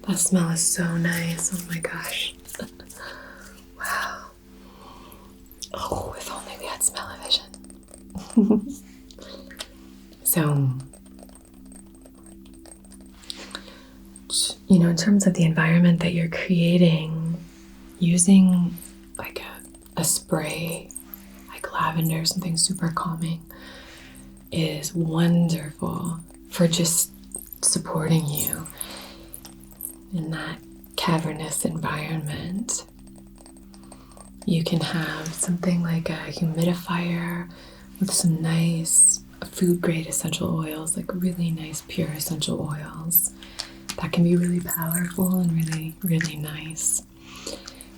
That smell is so nice. Oh my gosh. Wow. Oh, if only we had smell-o-vision. So, in terms of the environment that you're creating, using like a spray, like lavender, something super calming, is wonderful for just supporting you in that cavernous environment. You can have something like a humidifier with some nice food-grade essential oils, like really nice pure essential oils. That can be really powerful and really, really nice.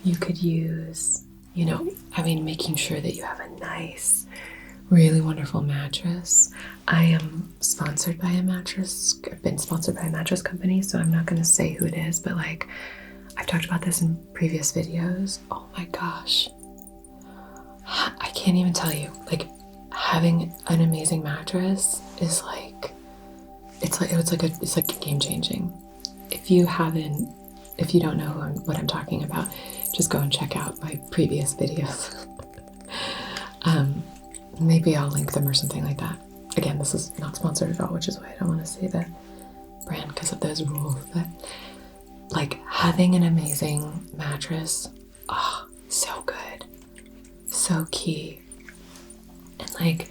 You could use, making sure that you have a nice, really wonderful mattress. I am sponsored by a mattress. I've been sponsored by a mattress company, so I'm not going to say who it is, but I've talked about this in previous videos. Oh my gosh. I can't even tell you, having an amazing mattress is it's like game changing. If you don't know what I'm talking about, just go and check out my previous videos. Maybe I'll link them or something like that. Again, this is not sponsored at all, which is why I don't want to say the brand because of those rules. But having an amazing mattress, so good, so key. And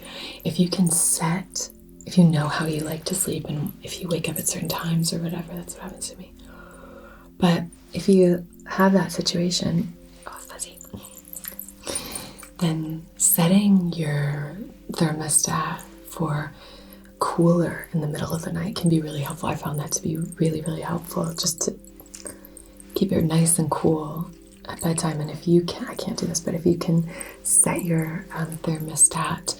if you know how you like to sleep, and if you wake up at certain times or whatever, that's what happens to me. But if you have that situation, fuzzy, then setting your thermostat for cooler in the middle of the night can be really helpful. I found that to be really, really helpful, just to keep it nice and cool at bedtime. And if you can, I can't do this, but if you can set your thermostat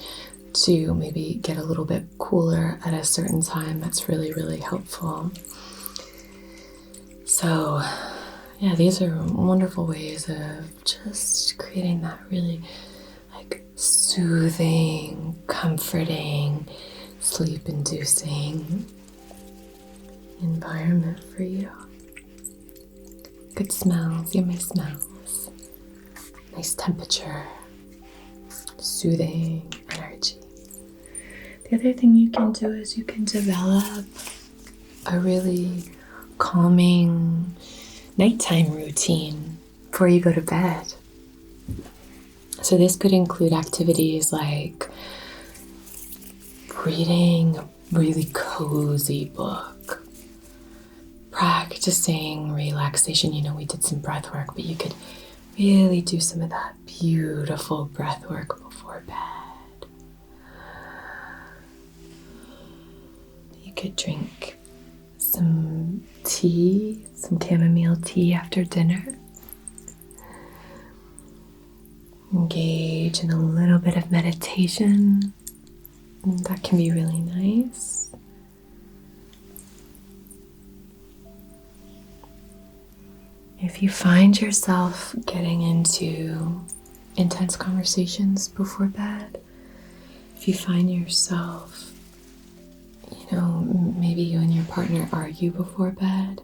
to maybe get a little bit cooler at a certain time, that's really, really helpful. So yeah, these are wonderful ways of just creating that really soothing, comforting, sleep-inducing environment for you. Good smells, yummy smells, nice temperature, soothing energy. The other thing you can do is you can develop a really calming nighttime routine before you go to bed. So this could include activities like reading a really cozy book, practicing relaxation. We did some breathwork, but you could really do some of that beautiful breathwork before bed. You could drink some tea, some chamomile tea after dinner. Engage in a little bit of meditation. That can be really nice. If you find yourself getting into intense conversations before bed, if you find yourself, maybe you and your partner argue before bed,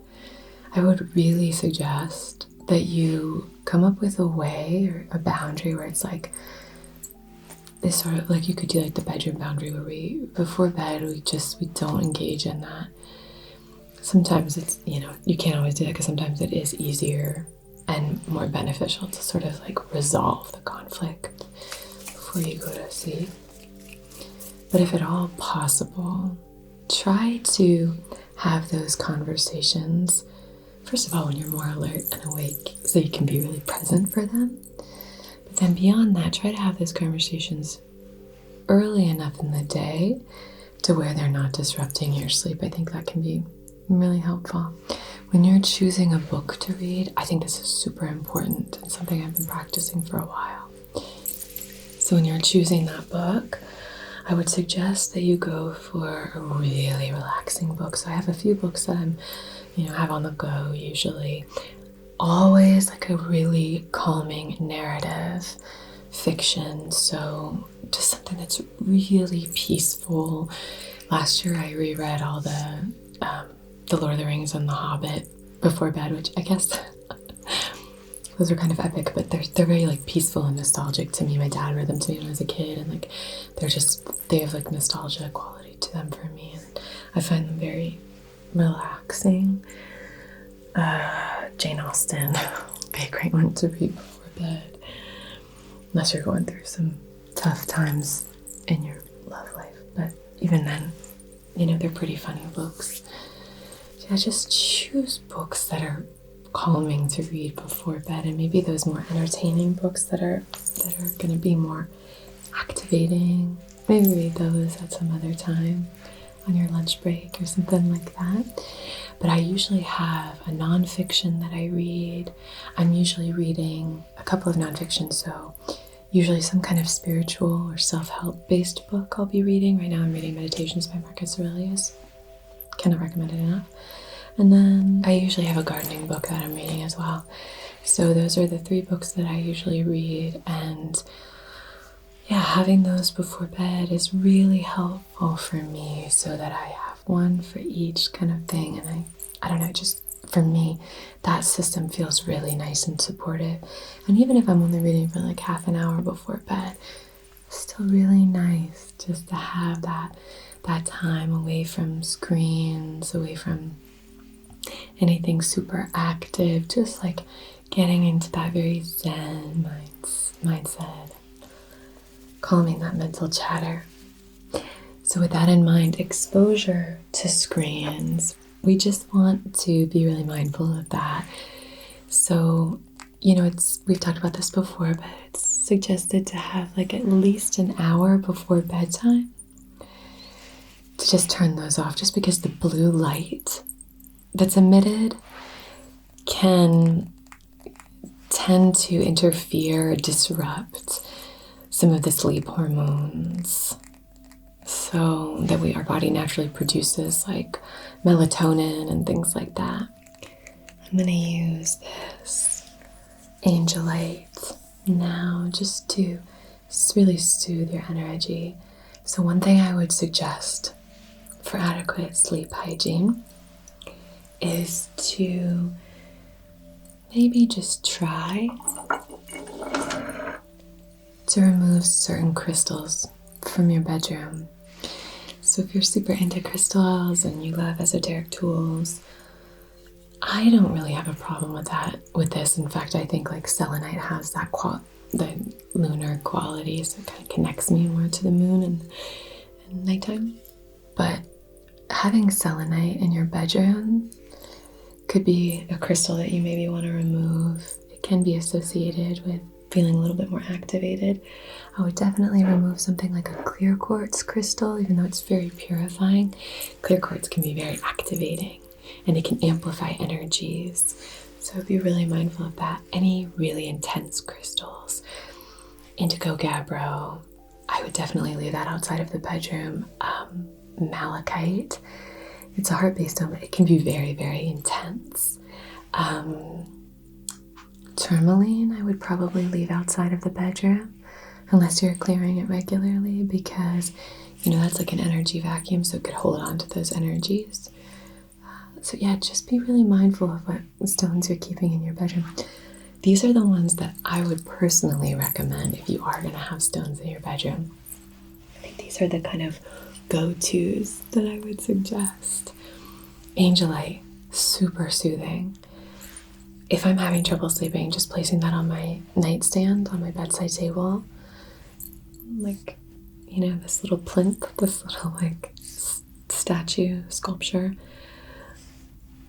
I would really suggest that you come up with a way or a boundary where it's this sort of you could do the bedroom boundary where before bed we don't engage in that. Sometimes it's, you can't always do that because sometimes it is easier and more beneficial to sort of resolve the conflict before you go to sleep. But if at all possible, try to have those conversations, first of all, when you're more alert and awake, so you can be really present for them. But then beyond that, try to have those conversations early enough in the day to where they're not disrupting your sleep. I think that can be really helpful. When you're choosing a book to read, I think this is super important and something I've been practicing for a while. So when you're choosing that book, I would suggest that you go for a really relaxing book. So I have a few books that I'm, have on the go usually. Always like a really calming narrative fiction. So just something that's really peaceful. Last year I reread all the Lord of the Rings and The Hobbit before bed, which I guess those are kind of epic, but they're very like peaceful and nostalgic to me. My dad read them to me when I was a kid, and like they have like nostalgia quality to them for me, and I find them very relaxing. Jane Austen would be a great one to read before bed, unless you're going through some tough times in your love life. But even then, they're pretty funny books. Yeah, just choose books that are calming to read before bed, and maybe those more entertaining books that are going to be more activating. Maybe read those at some other time on your lunch break or something like that. But I usually have a nonfiction that I read. I'm usually reading a couple of nonfiction, so usually some kind of spiritual or self-help based book I'll be reading. Right now I'm reading Meditations by Marcus Aurelius. Cannot recommend it enough. And then I usually have a gardening book that I'm reading as well. So those are the 3 books that I usually read. And yeah, having those before bed is really helpful for me, so that I have one for each kind of thing. And I don't know, just for me, that system feels really nice and supportive. And even if I'm only reading for like half an hour before bed, it's still really nice just to have that time away from screens, away from anything super active, just like getting into that very zen mindset, calming that mental chatter. So with that in mind, exposure to screens, we just want to be really mindful of that. So, we've talked about this before, but it's suggested to have like at least an hour before bedtime to just turn those off, just because the blue light that's emitted can tend to interfere or disrupt some of the sleep hormones, so that our body naturally produces like melatonin and things like that. I'm going to use this angel light now just to really soothe your energy. So one thing I would suggest for adequate sleep hygiene is to maybe just try to remove certain crystals from your bedroom. So if you're super into crystals and you love esoteric tools, I don't really have a problem with this. In fact, I think like selenite has that the lunar quality, so it kind of connects me more to the moon and nighttime. But having selenite in your bedroom could be a crystal that you maybe want to remove. It can be associated with feeling a little bit more activated. I would definitely remove something like a clear quartz crystal, even though it's very purifying. Clear quartz can be very activating, and it can amplify energies. So be really mindful of that. Any really intense crystals, indigo gabbro, I would definitely leave that outside of the bedroom. Malachite, it's a heart-based stone, but it can be very, very intense. Tourmaline, I would probably leave outside of the bedroom unless you're clearing it regularly, because that's like an energy vacuum, so it could hold on to those energies. So yeah, just be really mindful of what stones you're keeping in your bedroom. These are the ones that I would personally recommend if you are going to have stones in your bedroom. I think these are the kind of go-tos that I would suggest. Angelite, super soothing. If I'm having trouble sleeping, just placing that on my nightstand, on my bedside table, like this little plinth, this little like statue sculpture.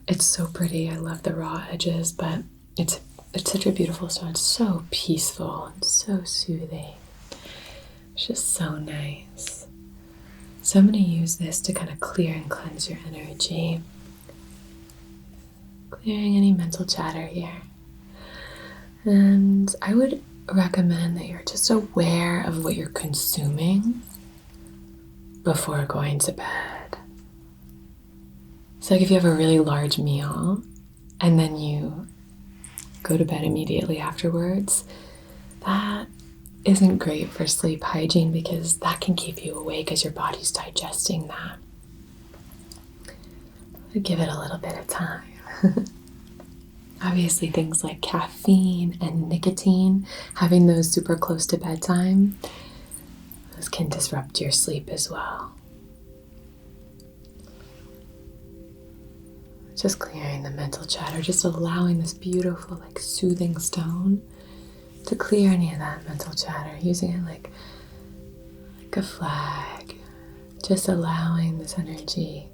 It's so pretty. I love the raw edges, but it's such a beautiful stone. It's so peaceful and so soothing. It's just so nice. So I'm going to use this to kind of clear and cleanse your energy. Clearing any mental chatter here. And I would recommend that you're just aware of what you're consuming before going to bed. So like if you have a really large meal and then you go to bed immediately afterwards, that isn't great for sleep hygiene because that can keep you awake as your body's digesting that. So give it a little bit of time. Obviously things like caffeine and nicotine, having those super close to bedtime, those can disrupt your sleep as well. Just clearing the mental chatter, just allowing this beautiful, like soothing stone to clear any of that mental chatter, using it like a flag, just allowing this energy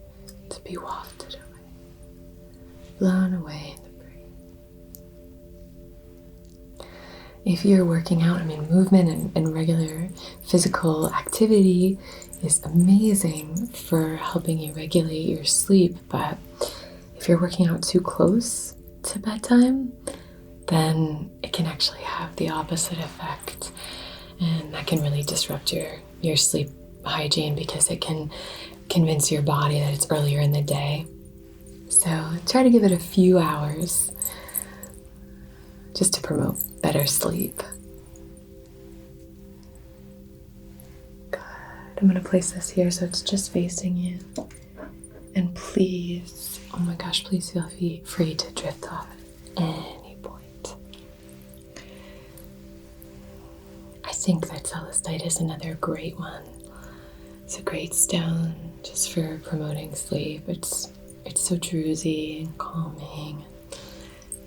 to be wafted away, blown away in the breeze. If you're working out, movement and regular physical activity is amazing for helping you regulate your sleep, but if you're working out too close to bedtime, then it can actually have the opposite effect, and that can really disrupt your sleep hygiene because it can convince your body that it's earlier in the day. So try to give it a few hours just to promote better sleep. Good. I'm going to place this here so it's just facing you. And please, oh my gosh, please feel free to drift off at any point. I think that celestite is another great one. It's a great stone just for promoting sleep. It's so drowsy and calming.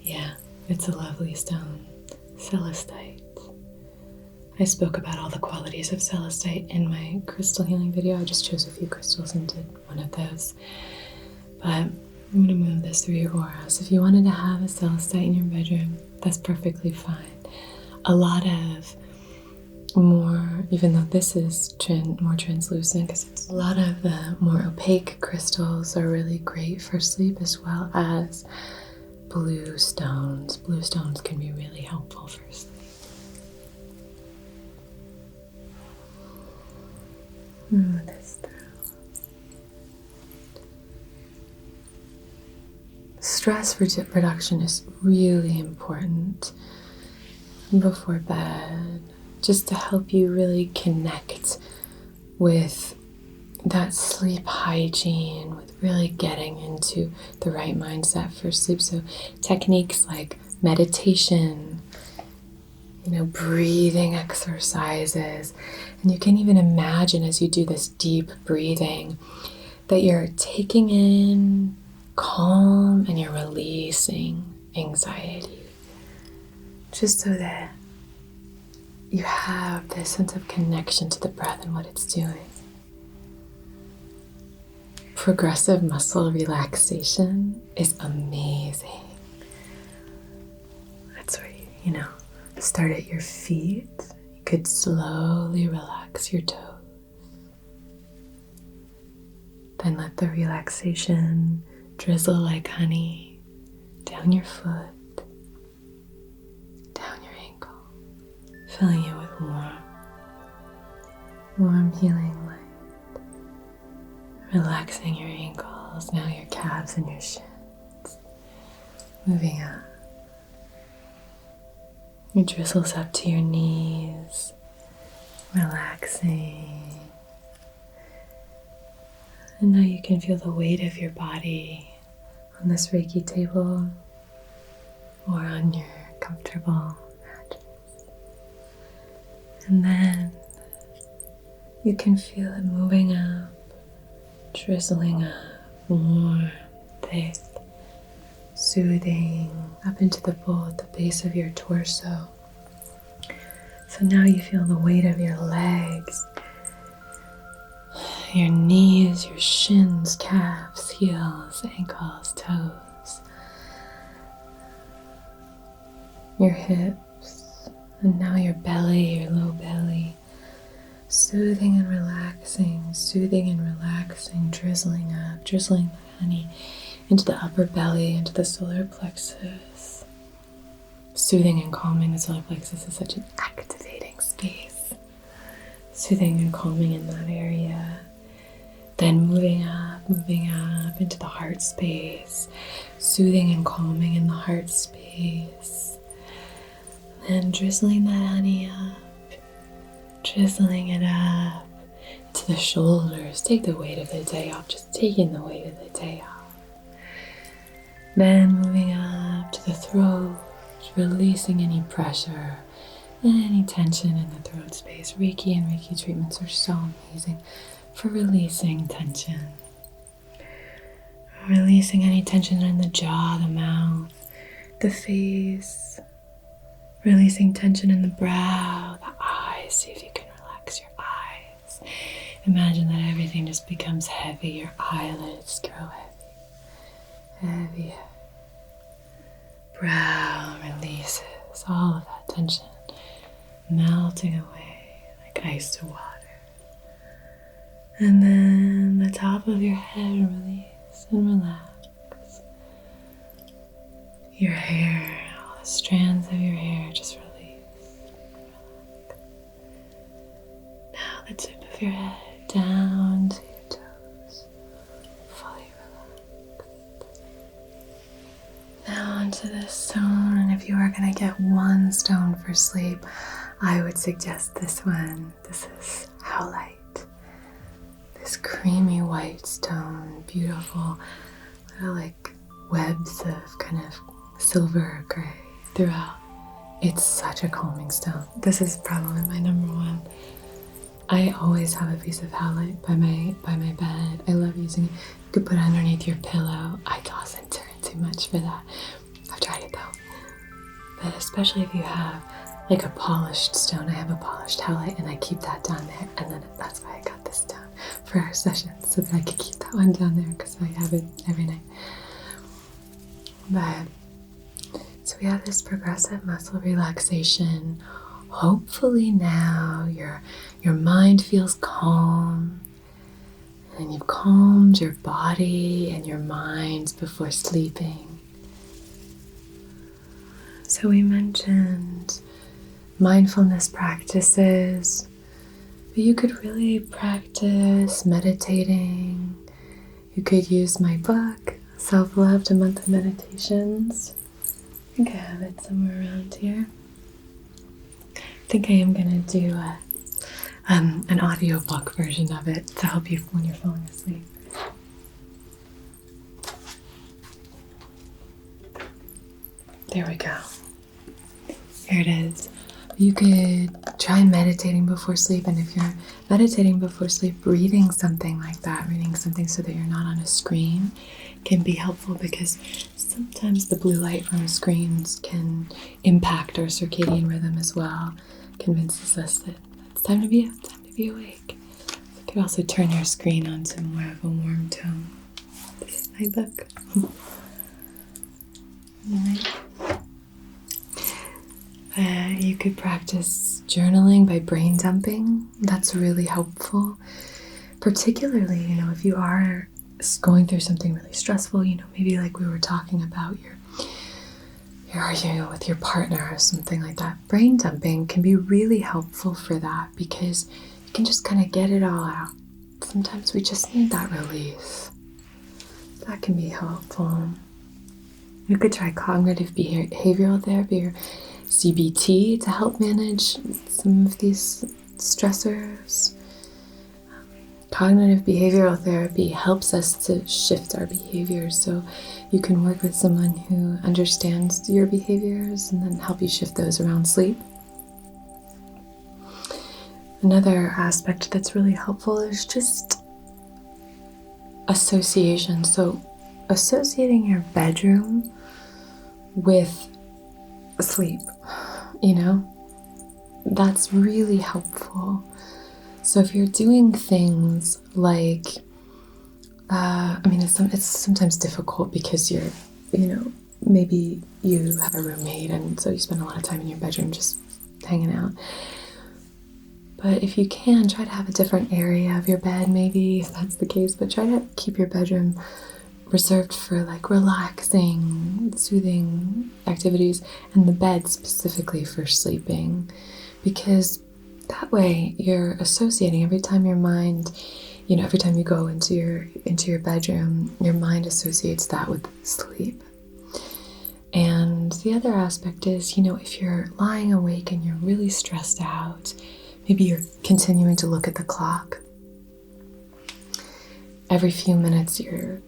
Yeah, it's a lovely stone. Celestite. I spoke about all the qualities of celestite in my crystal healing video. I just chose a few crystals and did one of those. But I'm going to move this through your aura. So if you wanted to have a celestite in your bedroom, that's perfectly fine. A lot of more, even though this is more translucent, because it's a lot of the more opaque crystals are really great for sleep, as well as blue stones. Blue stones can be really helpful for sleep. Move this through. Stress reduction is really important before bed, just to help you really connect with that sleep hygiene, with really getting into the right mindset for sleep. So techniques like meditation, breathing exercises, and you can even imagine as you do this deep breathing that you're taking in calm and you're releasing anxiety, just so that you have this sense of connection to the breath and what it's doing. Progressive muscle relaxation is amazing. That's where you start at your feet. You could slowly relax your toes. Then let the relaxation drizzle like honey down your foot, down your ankle, filling you with warm healing light. Relaxing your ankles, now your calves and your shins. Moving up. It drizzles up to your knees, relaxing. And now you can feel the weight of your body on this Reiki table or on your comfortable mattress. And then you can feel it moving up, drizzling up, warm, thick, soothing, up into the bowl at the base of your torso. So now you feel the weight of your legs Your knees, your shins, calves, heels, ankles, toes. Your hips, and now your belly, your low belly. Soothing and relaxing, drizzling up, drizzling the honey into the upper belly, into the solar plexus. Soothing and calming. The solar plexus is such an activating space. Soothing and calming in that area. Then moving up into the heart space. Soothing and calming in the heart space. Then drizzling that honey up. Drizzling it up to the shoulders. Take the weight of the day off. Just taking the weight of the day off. Then moving up to the throat. Releasing any pressure, any tension in the throat space. Reiki and Reiki treatments are so amazing for releasing tension. Releasing any tension in the jaw, the mouth, the face. Releasing tension in the brow, the eyes. See if you can relax your eyes. Imagine that everything just becomes heavy. Your eyelids grow heavy. Brow releases all of that tension, melting away like ice to water. And then the top of your head release and relax. Your hair, all the strands of your hair just release. Relax. Now the tip of your head down to your toes, fully relaxed. Now onto this stone, and if you are going to get one stone for sleep, I would suggest this one. This is howlite. This creamy white stone, beautiful little like webs of kind of silver gray throughout. It's such a calming stone. This is probably my number one. I always have a piece of howlite by my bed. I love using it. You could put it underneath your pillow. I toss and turn too much for that. I've tried it though. But especially if you have like a polished stone. I have a polished howlite and I keep that down there, and then that's why I got this stone for our sessions, so that I could keep that one down there because I have it every night. But so we have this progressive muscle relaxation. Hopefully now your mind feels calm, and you've calmed your body and your mind before sleeping. So we mentioned mindfulness practices, but you could really practice meditating. You could use my book, Self-Love to Monthly Meditations. I think I have it somewhere around here. I think I am going to do an audiobook version of it to help you when you're falling asleep. There we go. Here it is. You could try meditating before sleep, and if you're meditating before sleep, reading something like that, reading something so that you're not on a screen, can be helpful, because sometimes the blue light from screens can impact our circadian rhythm as well. Convinces us that it's time to be up, time to be awake. You could also turn your screen on to more of a warm tone. This is my book. You could practice journaling by brain dumping. That's really helpful. Particularly, if you are going through something really stressful, maybe like we were talking about, you're arguing with your partner or something like that. Brain dumping can be really helpful for that, because you can just kind of get it all out. Sometimes we just need that release. That can be helpful. You could try cognitive behavioral therapy or CBT to help manage some of these stressors. Cognitive behavioral therapy helps us to shift our behaviors, so you can work with someone who understands your behaviors and then help you shift those around sleep. Another aspect that's really helpful is just association. So associating your bedroom with sleep, that's really helpful. So if you're doing things like, it's sometimes difficult because maybe you have a roommate and so you spend a lot of time in your bedroom just hanging out. But if you can, try to have a different area of your bed, maybe, if that's the case, but try to keep your bedroom reserved for like relaxing, soothing activities, and the bed specifically for sleeping, because that way you're associating every time your mind, every time you go into your bedroom, your mind associates that with sleep. And the other aspect is, if you're lying awake and you're really stressed out, maybe you're continuing to look at the clock. Every few minutes you're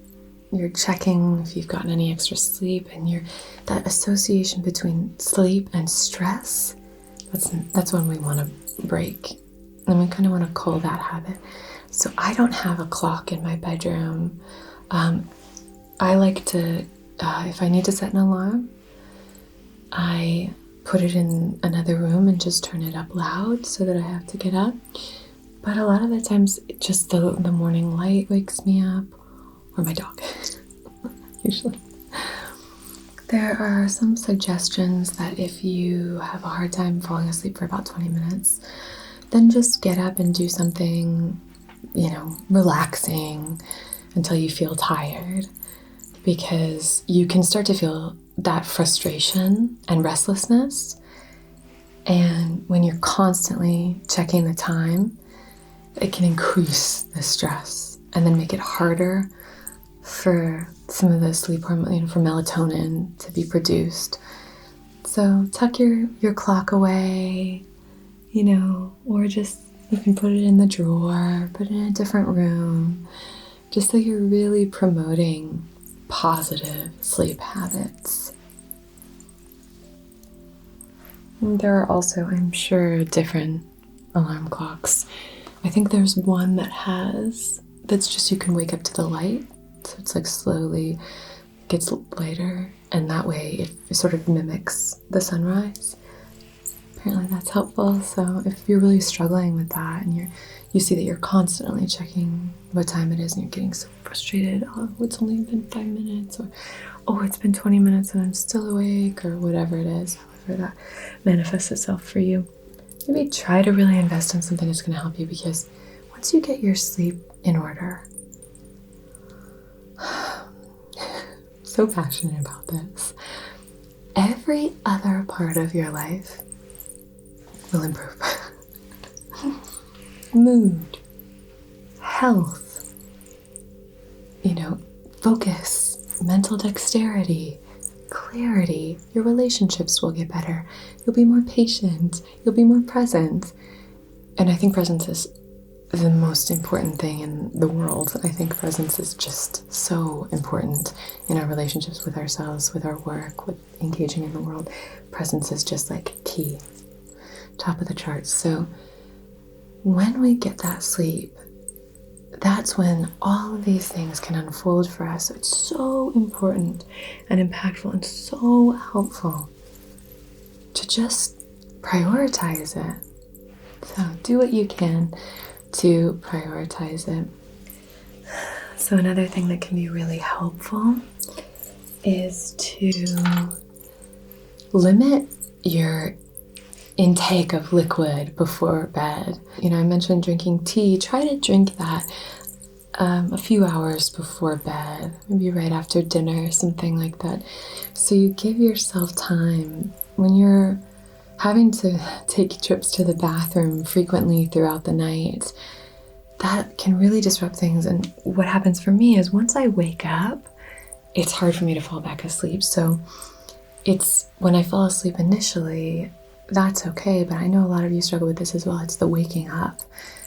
checking if you've gotten any extra sleep, and that association between sleep and stress, that's when we want to break. And we kind of want to cull that habit. So I don't have a clock in my bedroom. I like to, if I need to set an alarm, I put it in another room and just turn it up loud so that I have to get up. But a lot of the times, just the morning light wakes me up, or my dog, usually. There are some suggestions that if you have a hard time falling asleep for about 20 minutes, then just get up and do something, relaxing until you feel tired, because you can start to feel that frustration and restlessness. And when you're constantly checking the time, it can increase the stress and then make it harder for some of the sleep hormone, for melatonin to be produced. So tuck your clock away, or just, you can put it in the drawer, put it in a different room, just so you're really promoting positive sleep habits. And there are also, I'm sure, different alarm clocks. I think there's one that's just, you can wake up to the light. So it's like slowly gets lighter, and that way it sort of mimics the sunrise. Apparently that's helpful. So if you're really struggling with that and you see that you're constantly checking what time it is and you're getting so frustrated, oh, it's only been 5 minutes, or oh, it's been 20 minutes and I'm still awake, or whatever it is, however that manifests itself for you, maybe try to really invest in something that's going to help you, because once you get your sleep in order, so passionate about this, every other part of your life will improve. Mood, health, focus, mental dexterity, clarity. Your relationships will get better. You'll be more patient. You'll be more present. And I think presence is the most important thing in the world. I think presence is just so important in our relationships with ourselves, with our work, with engaging in the world. Presence is just like key, top of the charts. So when we get that sleep, that's when all of these things can unfold for us. So it's so important and impactful and so helpful to just prioritize it. So do what you can to prioritize it. So another thing that can be really helpful is to limit your intake of liquid before bed. I mentioned drinking tea. Try to drink that a few hours before bed, maybe right after dinner, something like that. So you give yourself time when you're having to take trips to the bathroom frequently throughout the night. That can really disrupt things. And what happens for me is once I wake up, it's hard for me to fall back asleep. So it's when I fall asleep initially, that's okay. But I know a lot of you struggle with this as well. It's the waking up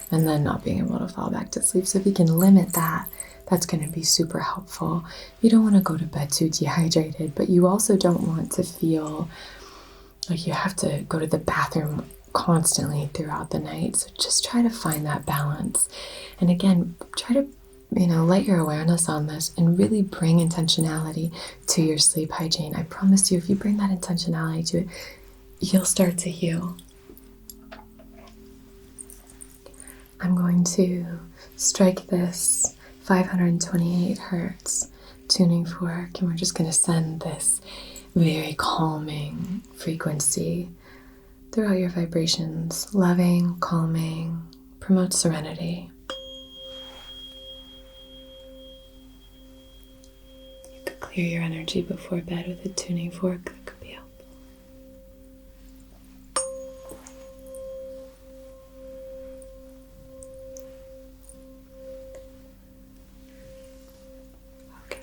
and then not being able to fall back to sleep. So if you can limit that, that's going to be super helpful. You don't want to go to bed too dehydrated, but you also don't want to feel like you have to go to the bathroom constantly throughout the night. So just try to find that balance. And again, try to, let your awareness on this and really bring intentionality to your sleep hygiene. I promise you, if you bring that intentionality to it, you'll start to heal. I'm going to strike this 528 hertz tuning fork, and we're just going to send this very calming frequency throughout your vibrations. Loving, calming, promotes serenity. You could clear your energy before bed with a tuning fork. That could be helpful. Okay.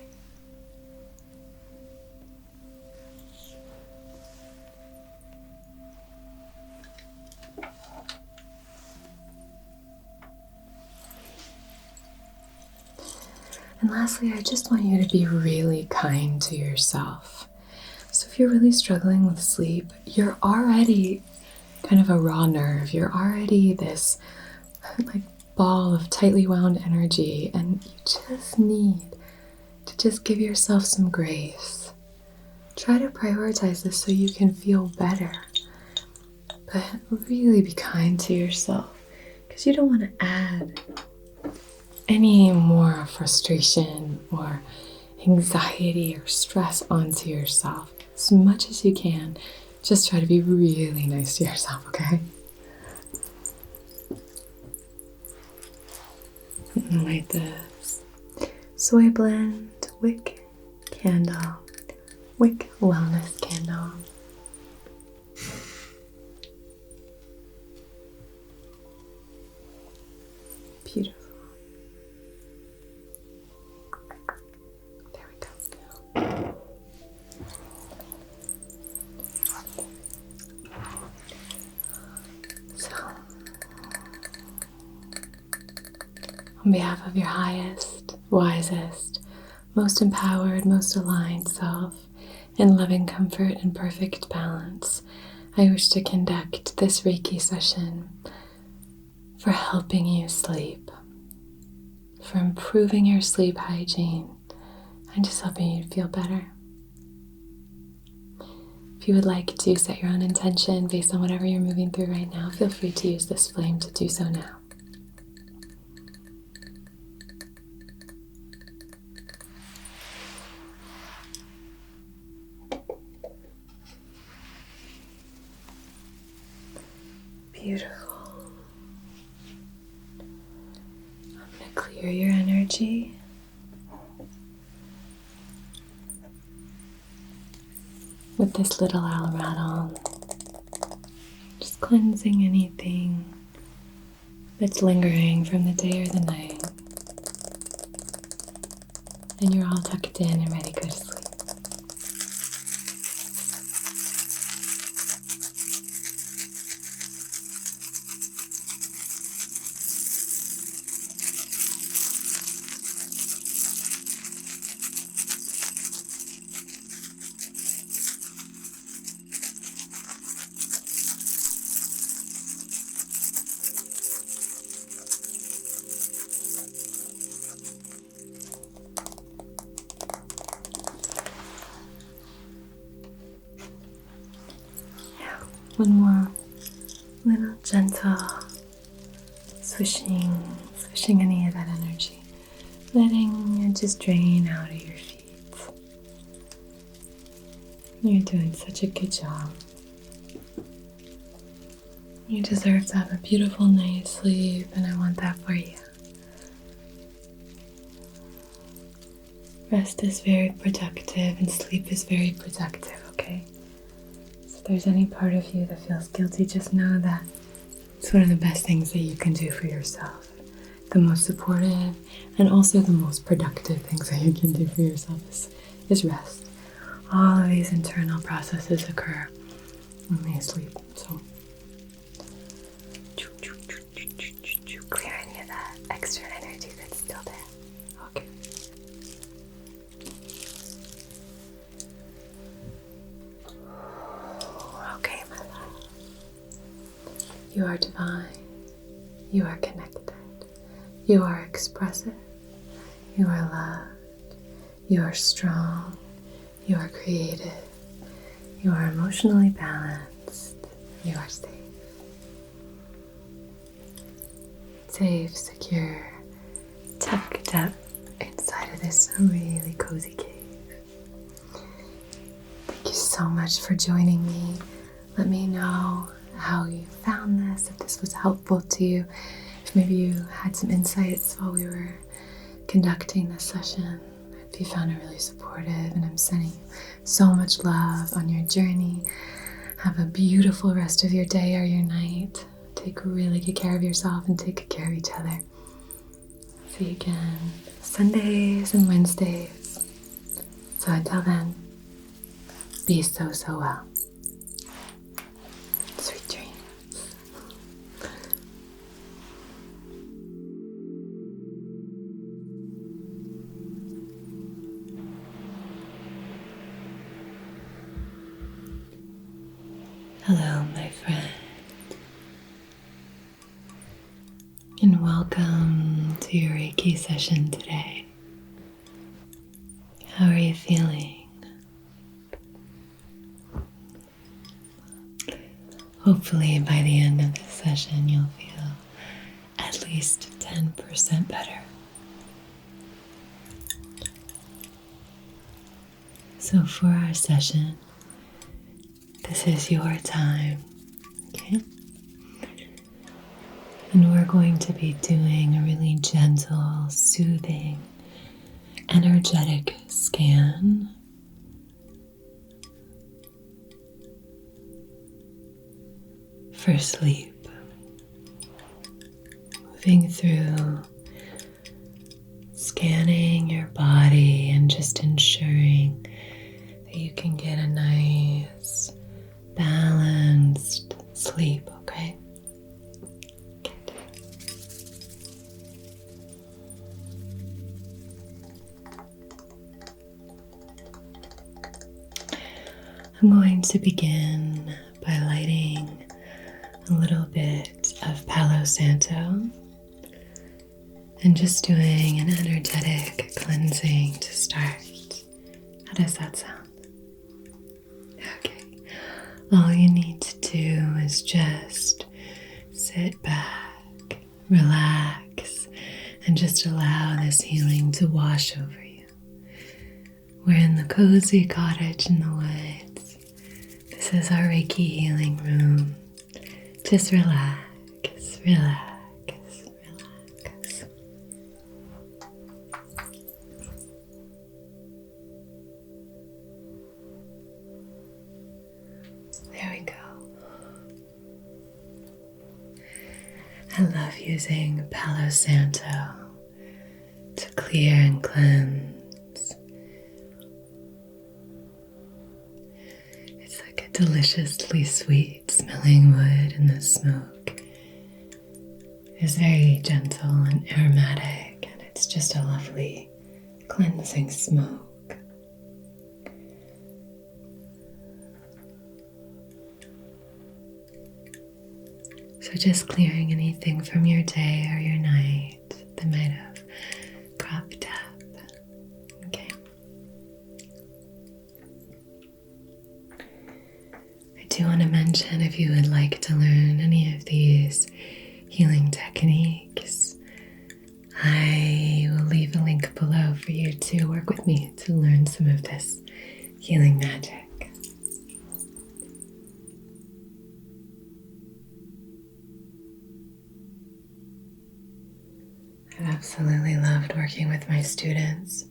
And lastly, I just want you to be really kind to yourself. So if you're really struggling with sleep, you're already kind of a raw nerve. You're already this like ball of tightly wound energy, and you just need to just give yourself some grace. Try to prioritize this so you can feel better. But really be kind to yourself, because you don't want to add any more frustration or anxiety or stress onto yourself. As much as you can, just try to be really nice to yourself, okay? And light this soy blend wick candle, wick wellness candle. Beautiful. There we go. So, on behalf of your highest, wisest, most empowered, most aligned self, in loving comfort and perfect balance, I wish to conduct this Reiki session for helping you sleep, for improving your sleep hygiene, and just helping you feel better. If you would like to set your own intention based on whatever you're moving through right now, feel free to use this flame to do so now. Beautiful. I'm going to clear your energy. With this little owl rattle, just cleansing anything that's lingering from the day or the night. And you're all tucked in and ready to go to sleep. One more little gentle swishing any of that energy, letting it just drain out of your feet. You're doing such a good job. You deserve to have a beautiful night's sleep, and I want that for you. Rest is very productive and sleep is very productive, okay? If there's any part of you that feels guilty, just know that it's one of the best things that you can do for yourself. The most supportive and also the most productive things that you can do for yourself is rest. All of these internal processes occur when you sleep. So clear any of that extra energy that's still there. Okay. Okay, my love. You are divine. You are connected. You are expressive. You are loved. You are strong. You are creative. You are emotionally balanced. You are safe. safe, secure, tucked up inside of this really cozy cave. Thank you so much for joining me. Let me know how you found this, if this was helpful to you, if maybe you had some insights while we were conducting this session. If you found it really supportive, and I'm sending you so much love on your journey. Have a beautiful rest of your day or your night. Take really good care of yourself and take good care of each other. See you again Sundays and Wednesdays. So until then, be so well. Sweet dreams. Hello, my friend, and welcome to your Reiki session today. How are you feeling? Hopefully by the end of this session you'll feel at least 10% better. So for our session, this is your time, okay? And we're going to be doing a really gentle, soothing, energetic scan for sleep. Moving through, scanning your body and just ensuring that you can get a nice, balanced sleep, okay? Good. I'm going to begin by lighting a little bit of Palo Santo and just doing an energetic cleansing to start. How does that sound? Okay. All you need to do is just sit back, relax, and just allow this healing to wash over you. We're in the cozy cottage in the woods. This is our Reiki healing room. Just relax, relax, relax. There we go. I love using Palo Santo to clear and cleanse. It's like a deliciously sweet smelling wood, and the smoke is very gentle and aromatic, and it's just a lovely cleansing smoke. So just clearing anything from your day or your night that might have cropped up. Okay. I do want to mention, if you would like to learn any of these healing techniques, I will leave a link below for you to work with me to learn some of this healing magic. I've absolutely loved working with my students.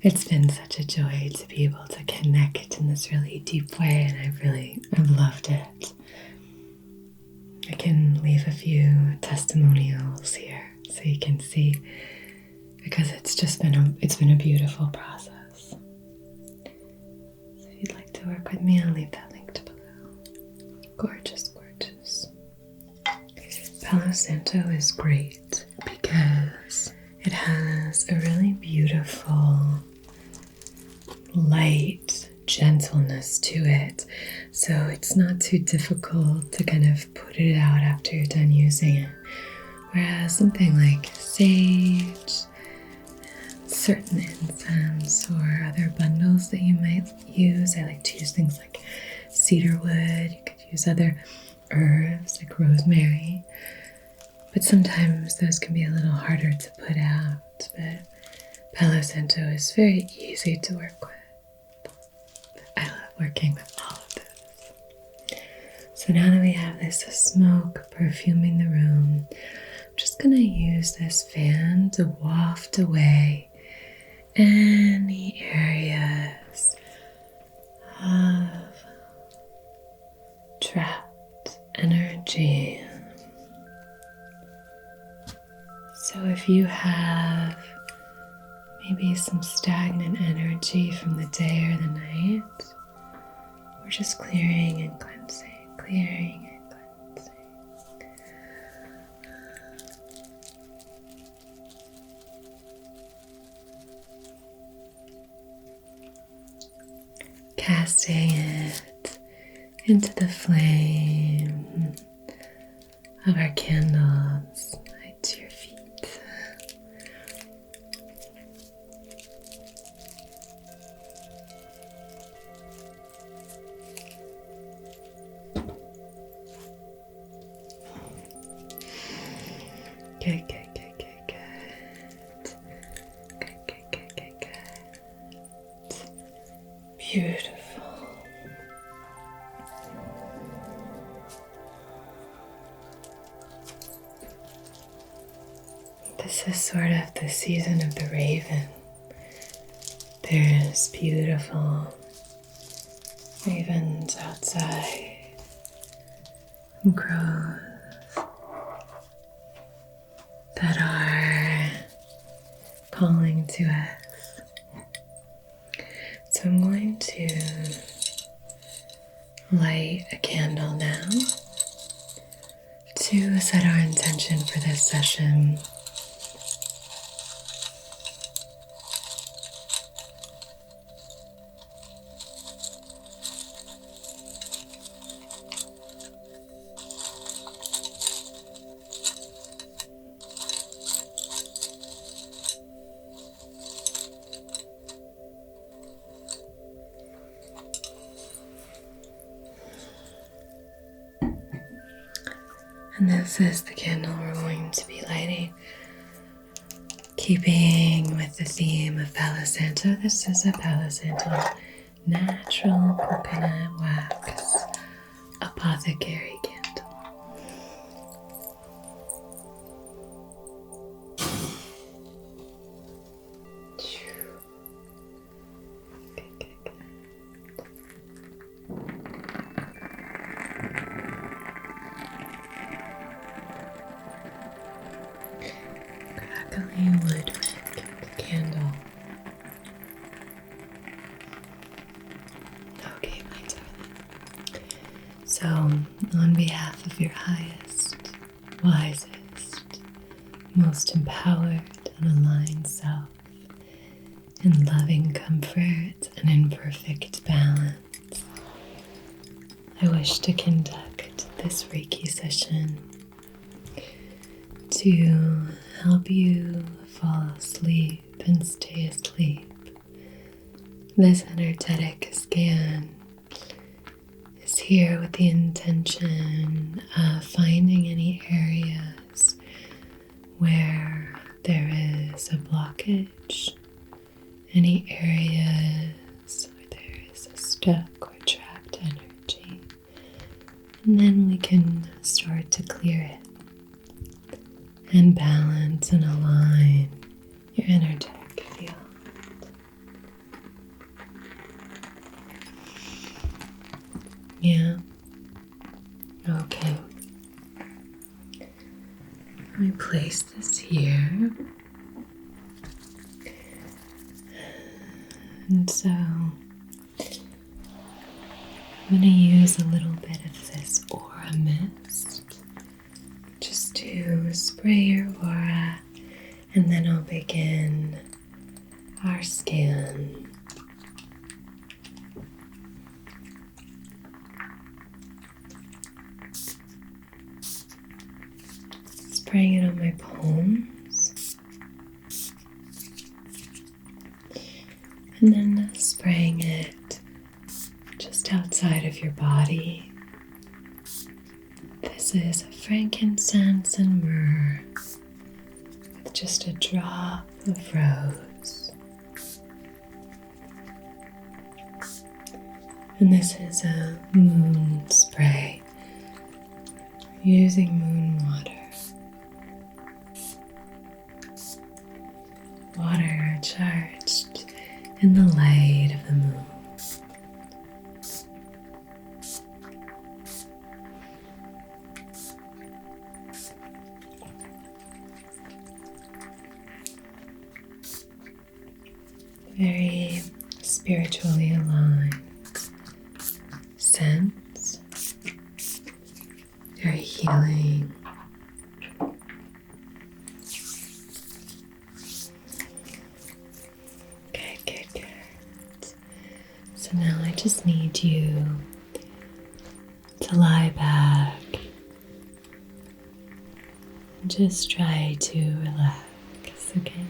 It's been such a joy to be able to connect in this really deep way, and I've loved it. I can leave a few testimonials here so you can see, because it's been a beautiful process. So if you'd like to work with me, I'll leave that linked below. Gorgeous, gorgeous. Palo Santo is great because it has a really beautiful light gentleness to it, so it's not too difficult to kind of put it out after you're done using it. Whereas something like sage, certain incense, or other bundles that you might use, I like to use things like cedar wood. You could use other herbs like rosemary, but sometimes those can be a little harder to put out. But Palo Santo is very easy to work with. I love working with all of those. So now that we have this smoke perfuming the room, I'm just going to use this fan to waft away any areas of trapped energy. So if you have maybe some stagnant energy from the day or the night, we're just clearing and cleansing, clearing and cleansing. Casting it into the flame of our candles right to your feet. Good, good, good, good, good. Good, good, good, good, good. Beautiful. This is sort of the season of the raven. There's beautiful ravens outside, crows that are calling to us. So I'm going to light a candle now to set our intention for this session. And this is the candle we're going to be lighting. Keeping with the theme of Palo Santo, this is a Palo Santo natural coconut wax apothecary candle. Crackling woodwick candle. Okay, my darling. So, on behalf of your highest, wisest, most empowered and aligned self, in loving comfort and in perfect balance, I wish to conduct this Reiki session to help you fall asleep and stay asleep. This energetic scan is here with the intention of finding any areas where there is a blockage, any areas where there is a stuck or trapped energy, and then we can start to clear it and balance and align your energetic field. Yeah? Okay. Let me place this here. And so I'm going to use a little bit of this aura mist just to spray your aura, and then I'll begin our scan. Spraying it on my palms, and then spraying it just outside of your body, is frankincense and myrrh with just a drop of rose. And this is a moon spray using moon water. Water charged in the light of the moon. Very spiritually aligned scents, very healing. Good. So now I just need you to lie back and just try to relax, okay?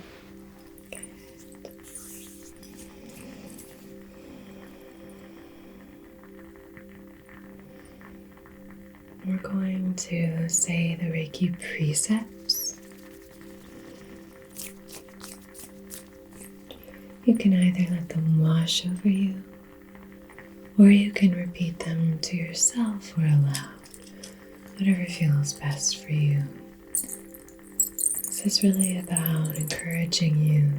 We're going to say the Reiki precepts. You can either let them wash over you, or you can repeat them to yourself or aloud, whatever feels best for you. This is really about encouraging you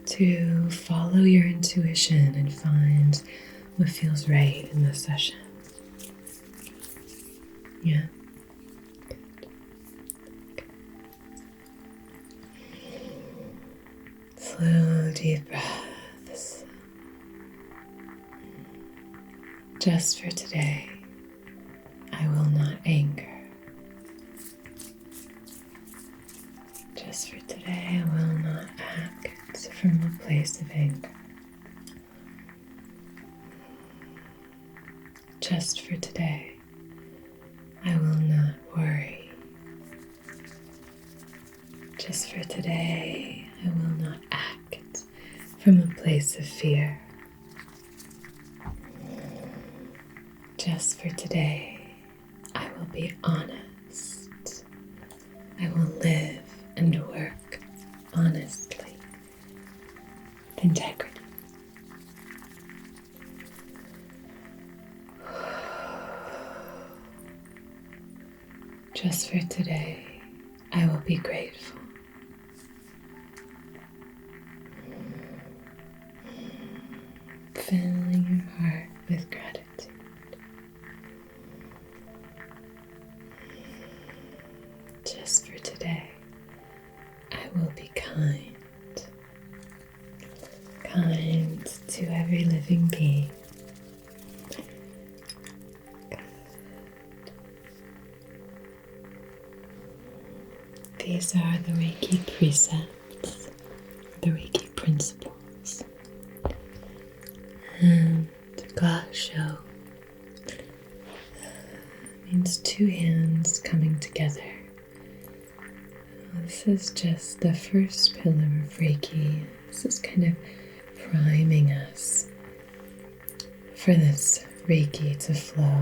to follow your intuition and find what feels right in this session. Yeah. Slow, deep breaths. Just for today, I will not anger. Just for today, I will not act from a place of anger. Just for today, I will not worry. Just for today, I will not act from a place of fear. Just for today, I will be honest. I will live and work honestly, with integrity. Just for today, I will be grateful. Filling your heart with gratitude. Just for today, I will be kind. Kind to every living being. These are the Reiki precepts, the Reiki principles. And Gasho means two hands coming together. This is just the first pillar of Reiki. This is kind of priming us for this Reiki to flow.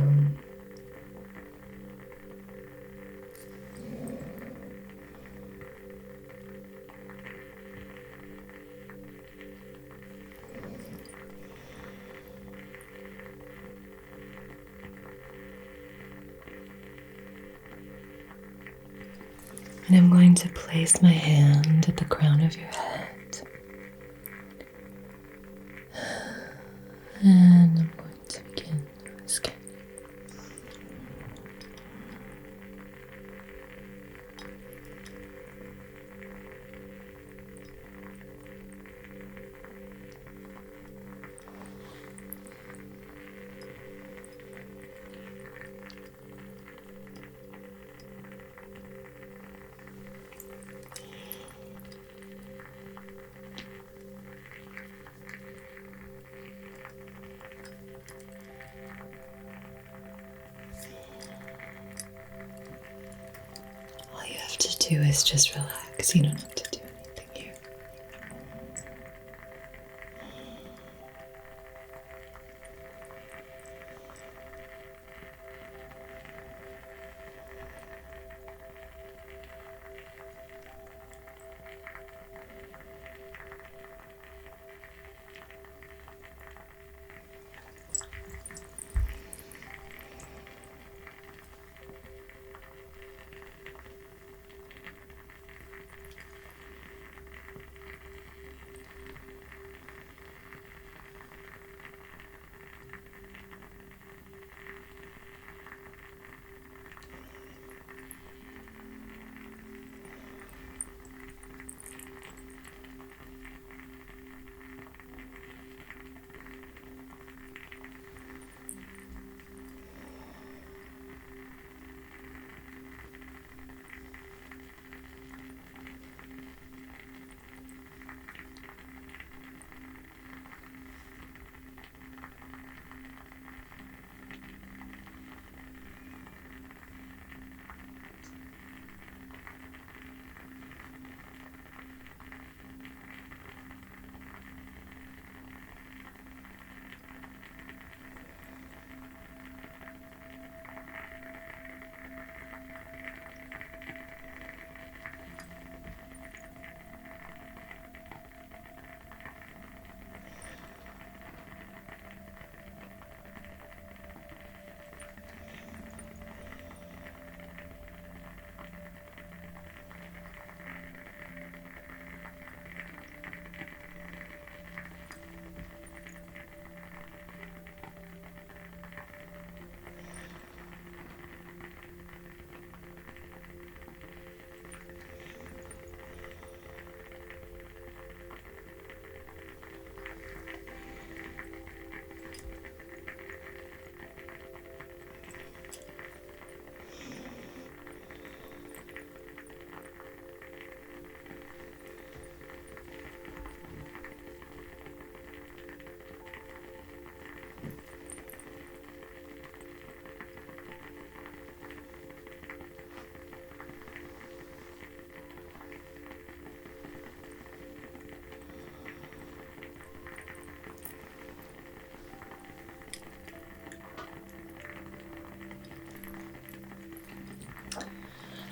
And I'm going to place my hand at the crown of your head. And I'm going to begin scanning. All you have to do is just relax. You don't have to do anything here.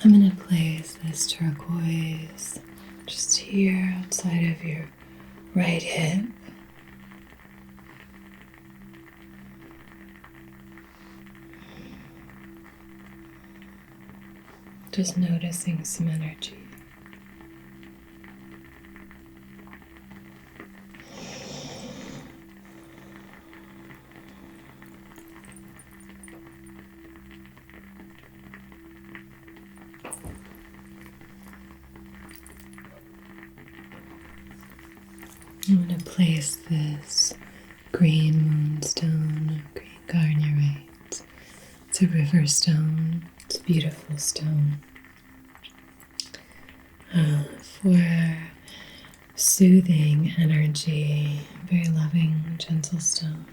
I'm going to place this turquoise just here outside of your right hip. Just noticing some energy. I'm going to place this green moonstone, green garnierite. It's a river stone. It's a beautiful stone. For soothing energy, very loving, gentle stone.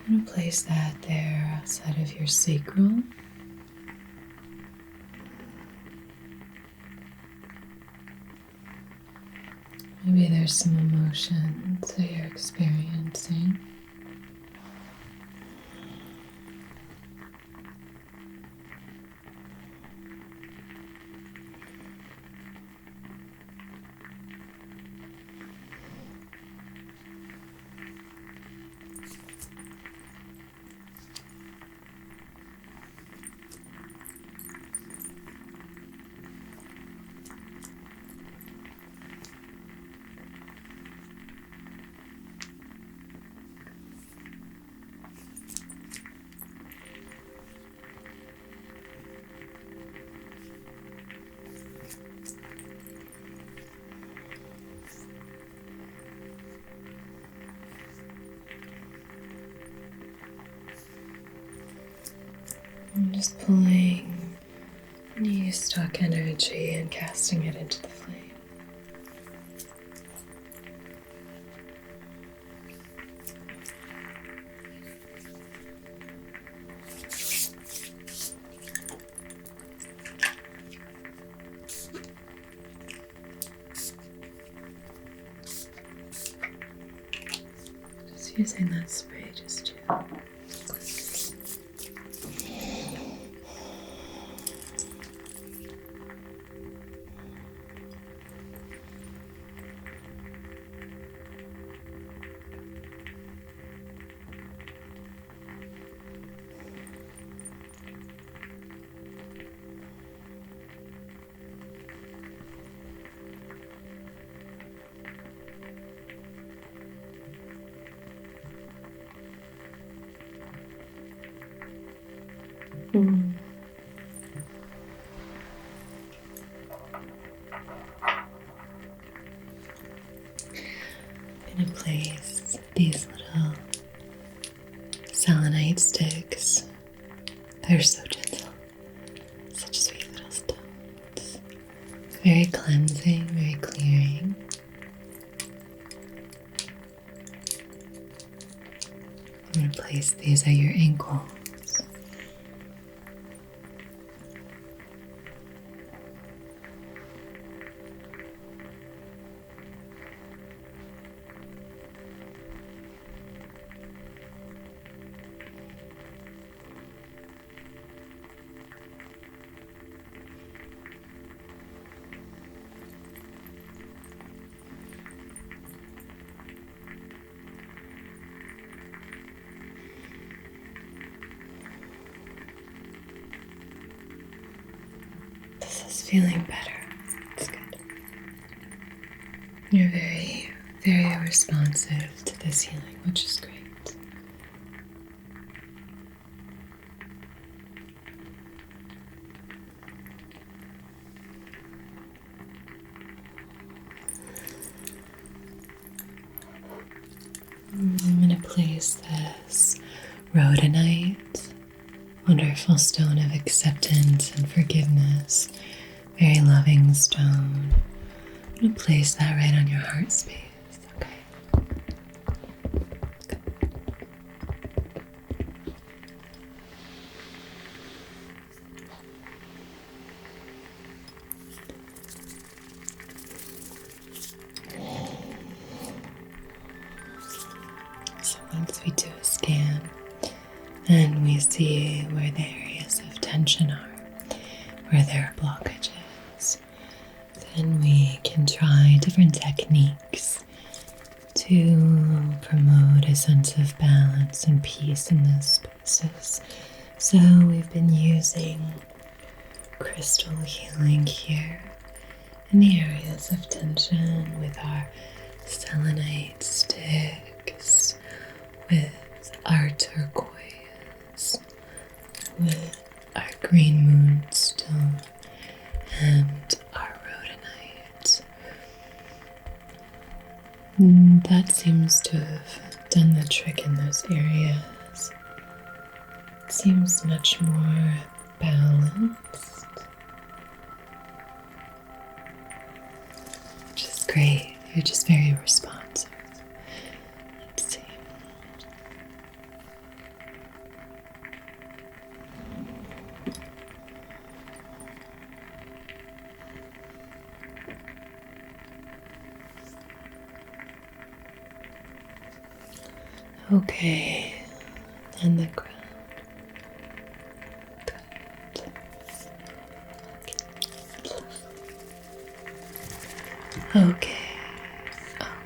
I'm going to place that there outside of your sacral. Maybe there's some emotions that you're experiencing. I'm just pulling any stuck energy and casting it into the flame. Just using that spray just to I'm going to place these little selenite sticks. They're so gentle, such sweet little stones. Very cleansing, very clearing. I'm going to place these at your ankles. This is feeling better. It's good. You're very, very responsive to this healing, which is great. I'm going to place this rhodonite, wonderful stone of acceptance and forgiveness, very loving stone. I'm going to place that right on your heart space, okay? Good. So once we do a scan and we see where the areas of tension are, where there are blockages, then we can try different techniques to promote a sense of balance and peace in those spaces. So we've been using crystal healing here in the areas of tension with our selenite sticks, with our turquoise, with our green moonstone, and our rhodonite. That seems to have done the trick in those areas. It seems much more balanced, which is great. You're just very responsive. Let's see. Okay, and the ground. Good. Okay. Okay.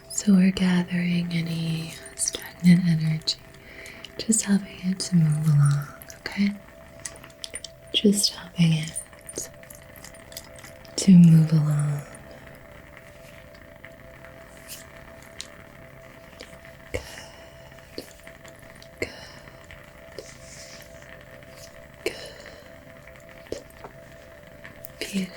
So we're gathering any stagnant energy, just helping it to move along, okay? Just helping it to move along. Good. Good. Good. Beautiful.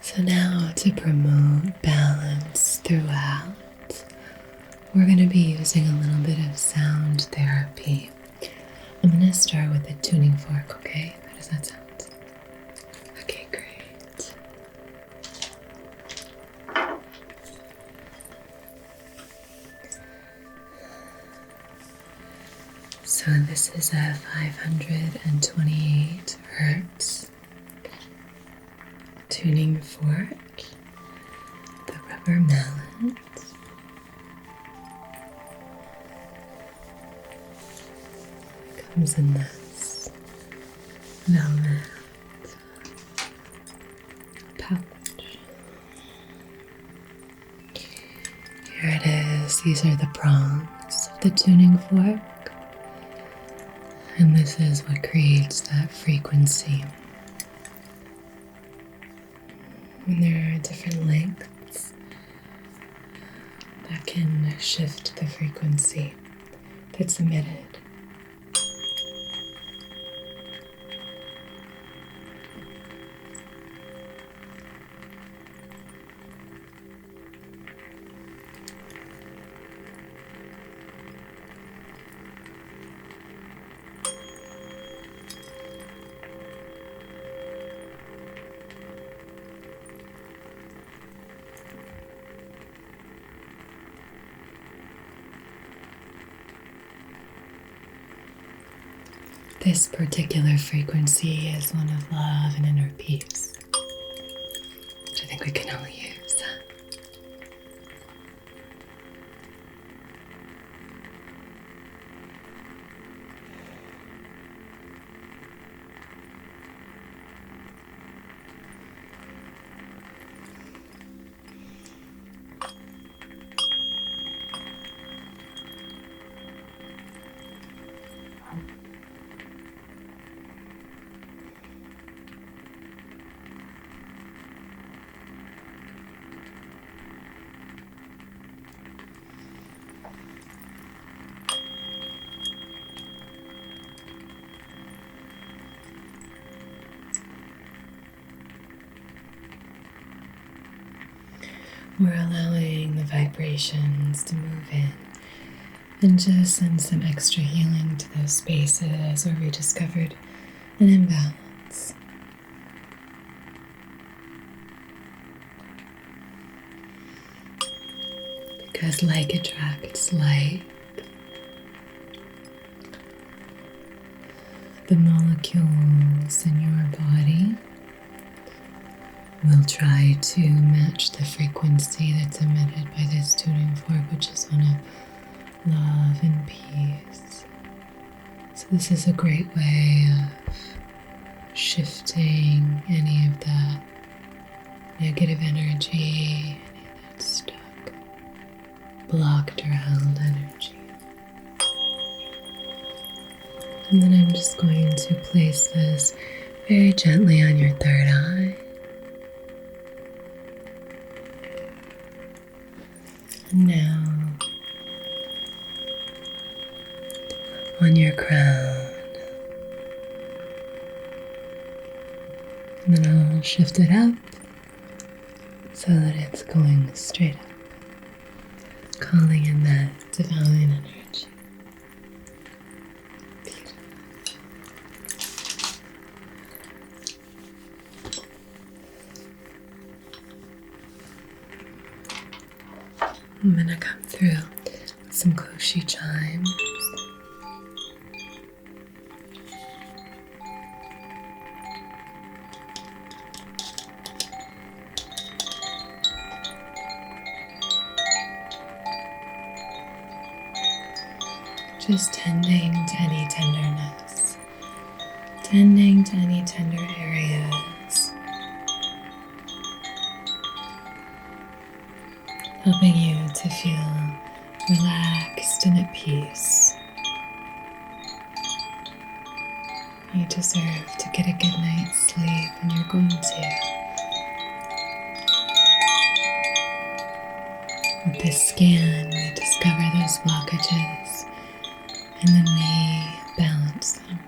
So now, to promote balance throughout, we're going to be using a little bit of sound therapy. I'm going to start with the tuning fork, okay? How does that sound? Okay, great. So this is a 528 hertz tuning fork, the rubber mallet. Comes in this velvet pouch. Here it is. These are the prongs of the tuning fork. And this is what creates that frequency. And there are different lengths that can shift the frequency that's emitted. This particular frequency is one of love and inner peace, which I think we can all use. We're allowing the vibrations to move in and just send some extra healing to those spaces where we discovered an imbalance. because like attracts like. The molecules in your body will try to match the frequency that's emitted by this tuning fork, which is one of love and peace. So this is a great way of shifting any of that negative energy, any of that stuck, blocked around energy. And then I'm just going to place this very gently on your third eye. And now on your crown. And then I'll shift it up so that it's going straight up, calling in that divine energy. I'm going to come through with some koshi chimes. Just tending to any tenderness, tending to any tender areas, helping you to feel relaxed and at peace. You deserve to get a good night's sleep, and you're going to. With this scan, we discover those blockages, and then we balance them.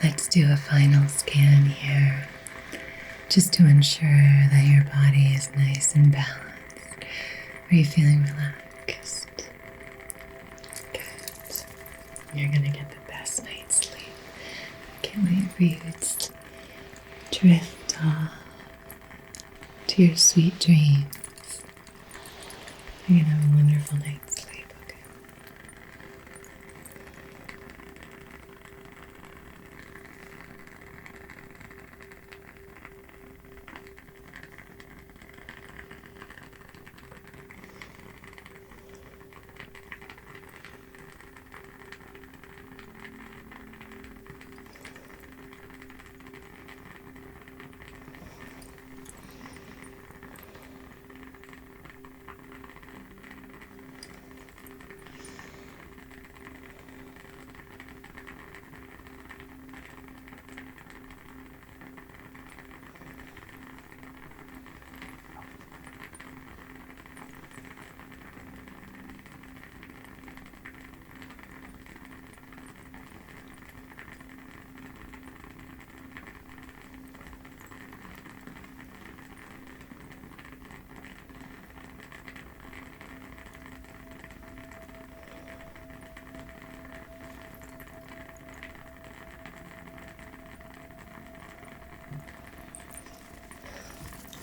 Let's do a final scan here, just to ensure that your body is nice and balanced. Are you feeling relaxed? You're gonna get the best night's sleep. Can't wait for you to drift off to your sweet dreams. You're gonna have a wonderful night's sleep, okay?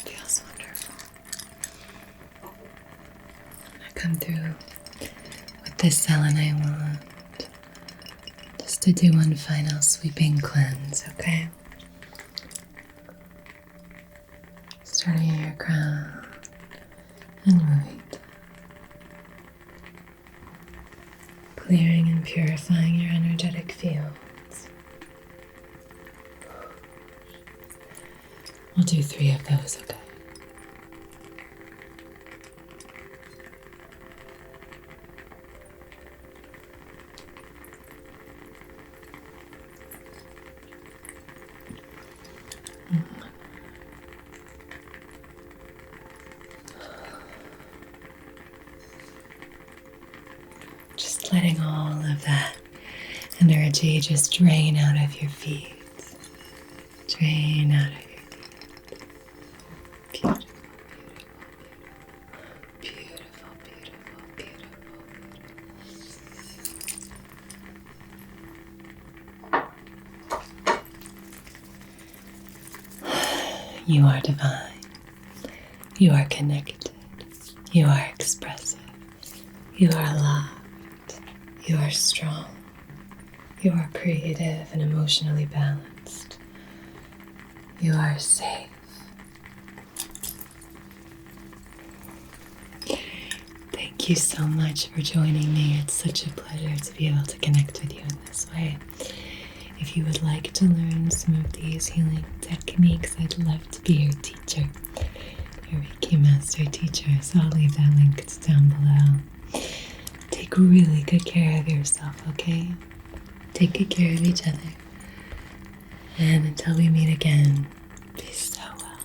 Feels wonderful. I come through with this selenite wand just to do one final sweeping cleanse, okay? Starting at your crown and moving, clearing and purifying your energetic fields. We'll do 3 of those, okay? Just letting all of that energy just drain out of your feet. Drain out of your feet. Beautiful, beautiful, beautiful, beautiful, beautiful. You are divine. You are connected. You are expressive. You are loved. You are strong. You are creative and emotionally balanced. You are safe. Thank you so much for joining me. It's such a pleasure to be able to connect with you in this way. If you would like to learn some of these healing techniques, I'd love to be your teacher, your Reiki Master teacher. So I'll leave that link down below. Take really good care of yourself, okay? Take good care of each other. And until we meet again, be so well.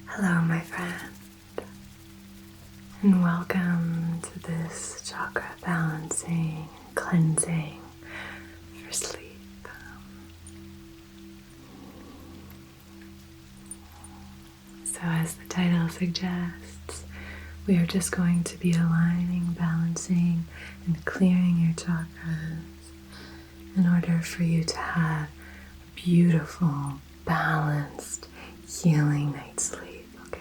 Hello, my friend, and welcome to this chakra balancing, cleansing for sleep. So as the title suggests, we are just going to be aligning, balancing, and clearing your chakras in order for you to have a beautiful, balanced, healing night's sleep, okay?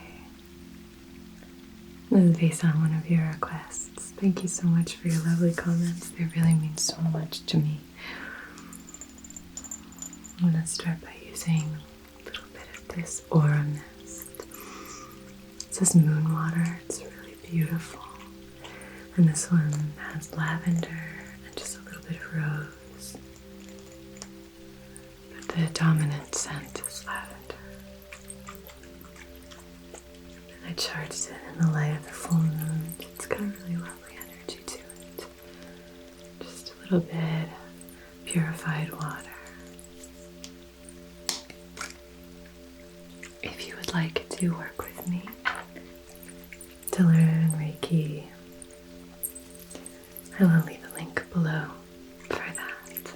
This is based on one of your requests. Thank you so much for your lovely comments. They really mean so much to me. I'm going to start by using a little bit of this aura mist. It says moon water. It's really beautiful. And this one has lavender and just a little bit of rose. But the dominant scent is lavender. And I charged it in the light of the full moon. It's got a really lovely energy to it. Just a little bit of purified water. If you would like to work with me to learn Reiki I will leave a link below for that.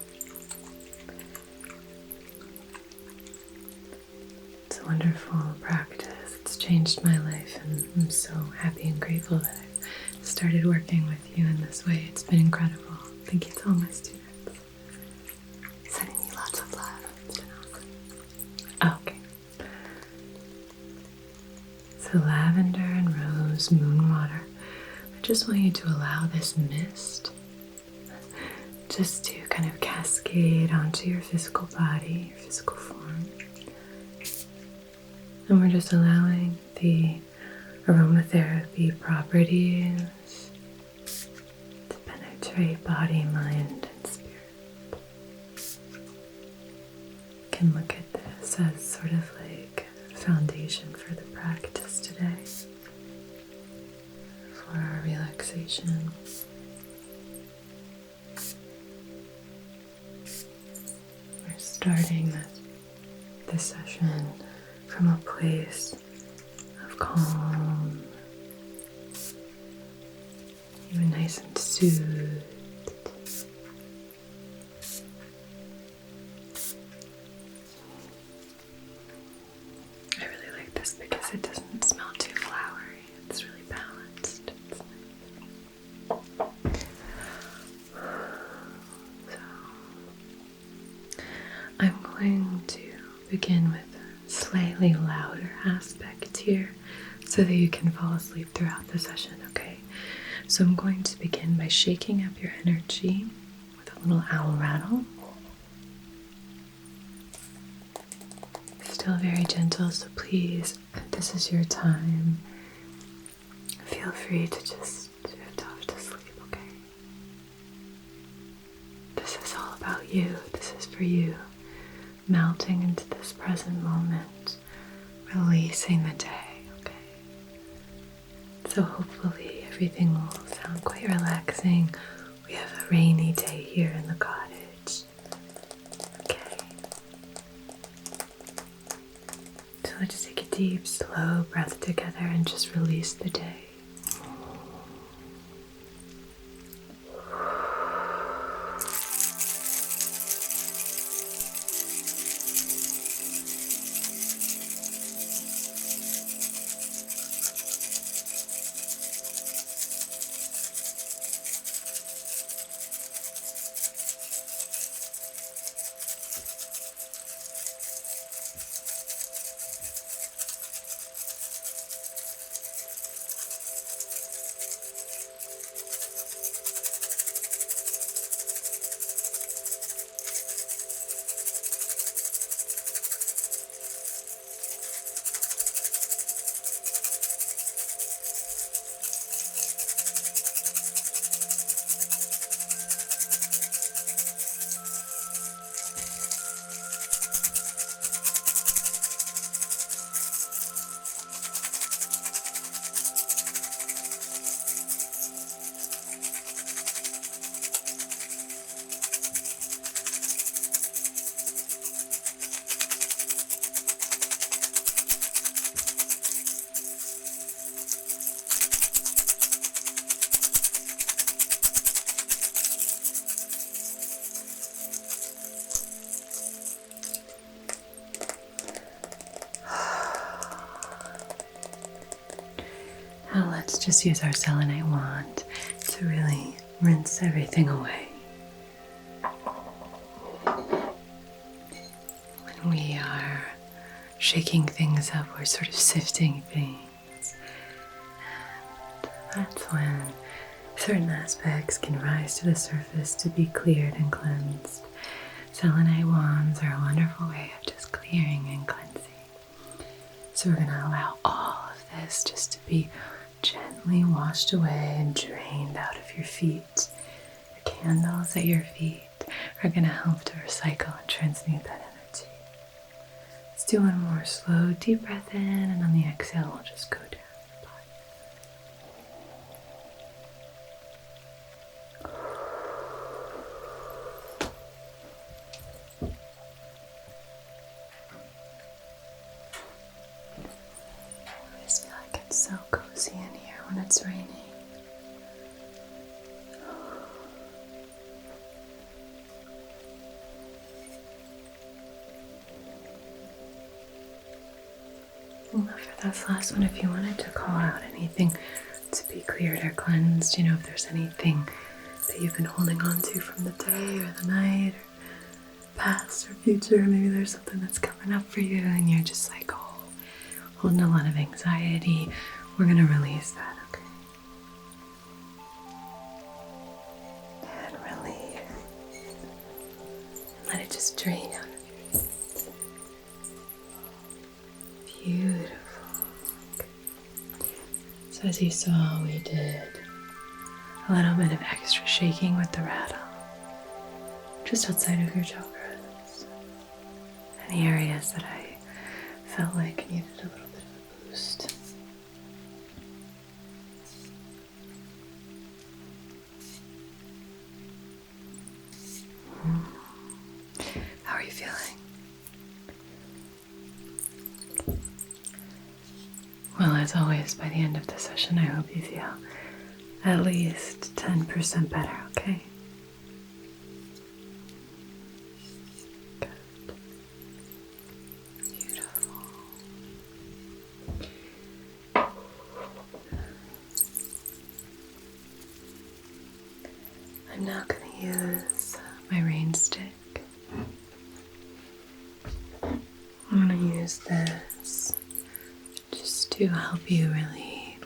It's a wonderful practice. It's changed my life, and I'm so happy and grateful that I've started working with you in this way. It's been incredible. Thank you to all my students. Sending you lots of love. It's been awesome. Okay. So lavender and rose, moon water. I just want you to allow this mist just to kind of cascade onto your physical body, your physical form. And we're just allowing the aromatherapy properties to penetrate body, mind, and spirit. You can look at this as sort of like a foundation for the practice today, for our relaxation. We're starting this session from a place of calm, even nice and soothed. I really like this because it doesn't smell too flowery. It's really balanced. It's nice. So, I'm going to begin with a slightly louder aspect here so that you can fall asleep throughout the session, okay? So I'm going to begin by shaking up your energy with a little owl rattle. Still very gentle, so please, if this is your time, feel free to just drift off to sleep, okay? This is all about you. This is for you. Melting into this present moment, releasing the day, okay? So hopefully everything will sound quite relaxing. We have a rainy day here in the cottage, okay? So let's take a deep, slow breath together and just release the day. Now let's just use our selenite wand to really rinse everything away. When we are shaking things up, we're sort of sifting things. And that's when certain aspects can rise to the surface to be cleared and cleansed. Selenite wands are a wonderful way of just clearing and cleansing. So we're going to allow all of this just to be gently washed away and drained out of your feet. The candles at your feet are going to help to recycle and transmute that energy. Let's do one more slow, deep breath in, and on the exhale, we'll just go down your body. I just feel like it's so cozy in here when it's raining. For this last one, if you wanted to call out anything to be cleared or cleansed, if there's anything that you've been holding on to from the day or the night or past or future, maybe there's something that's coming up for you and you're just like, holding a lot of anxiety, we're going to release that, okay? And release. And let it just drain out of your feet. Beautiful. Okay. So as you saw, we did a little bit of extra shaking with the rattle, just outside of your chakras. Any areas that I felt like needed a little bit of a boost. How are you feeling? Well, as always, by the end of the session, I hope you feel at least 10% better, okay? Good. Beautiful. I'm now going to use my rain stick. I'm going to use this just to help you really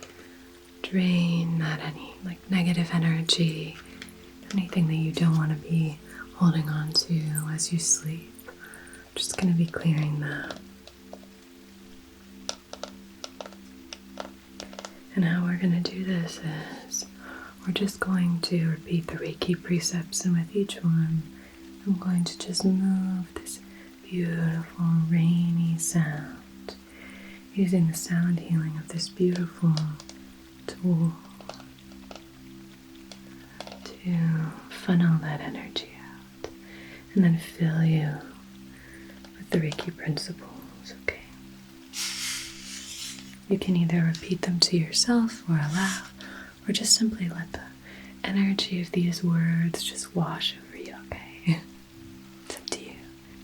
drain that any negative energy, anything that you don't want to be holding on to as you sleep. I'm just going to be clearing that. And how we're going to do this is we're just going to repeat the Reiki precepts, and with each one I'm going to just move this beautiful rainy sound using the sound healing of this beautiful tool to funnel that energy out and then fill you with the Reiki principles, okay? You can either repeat them to yourself or aloud, or just simply let the energy of these words just wash over you, okay? It's up to you.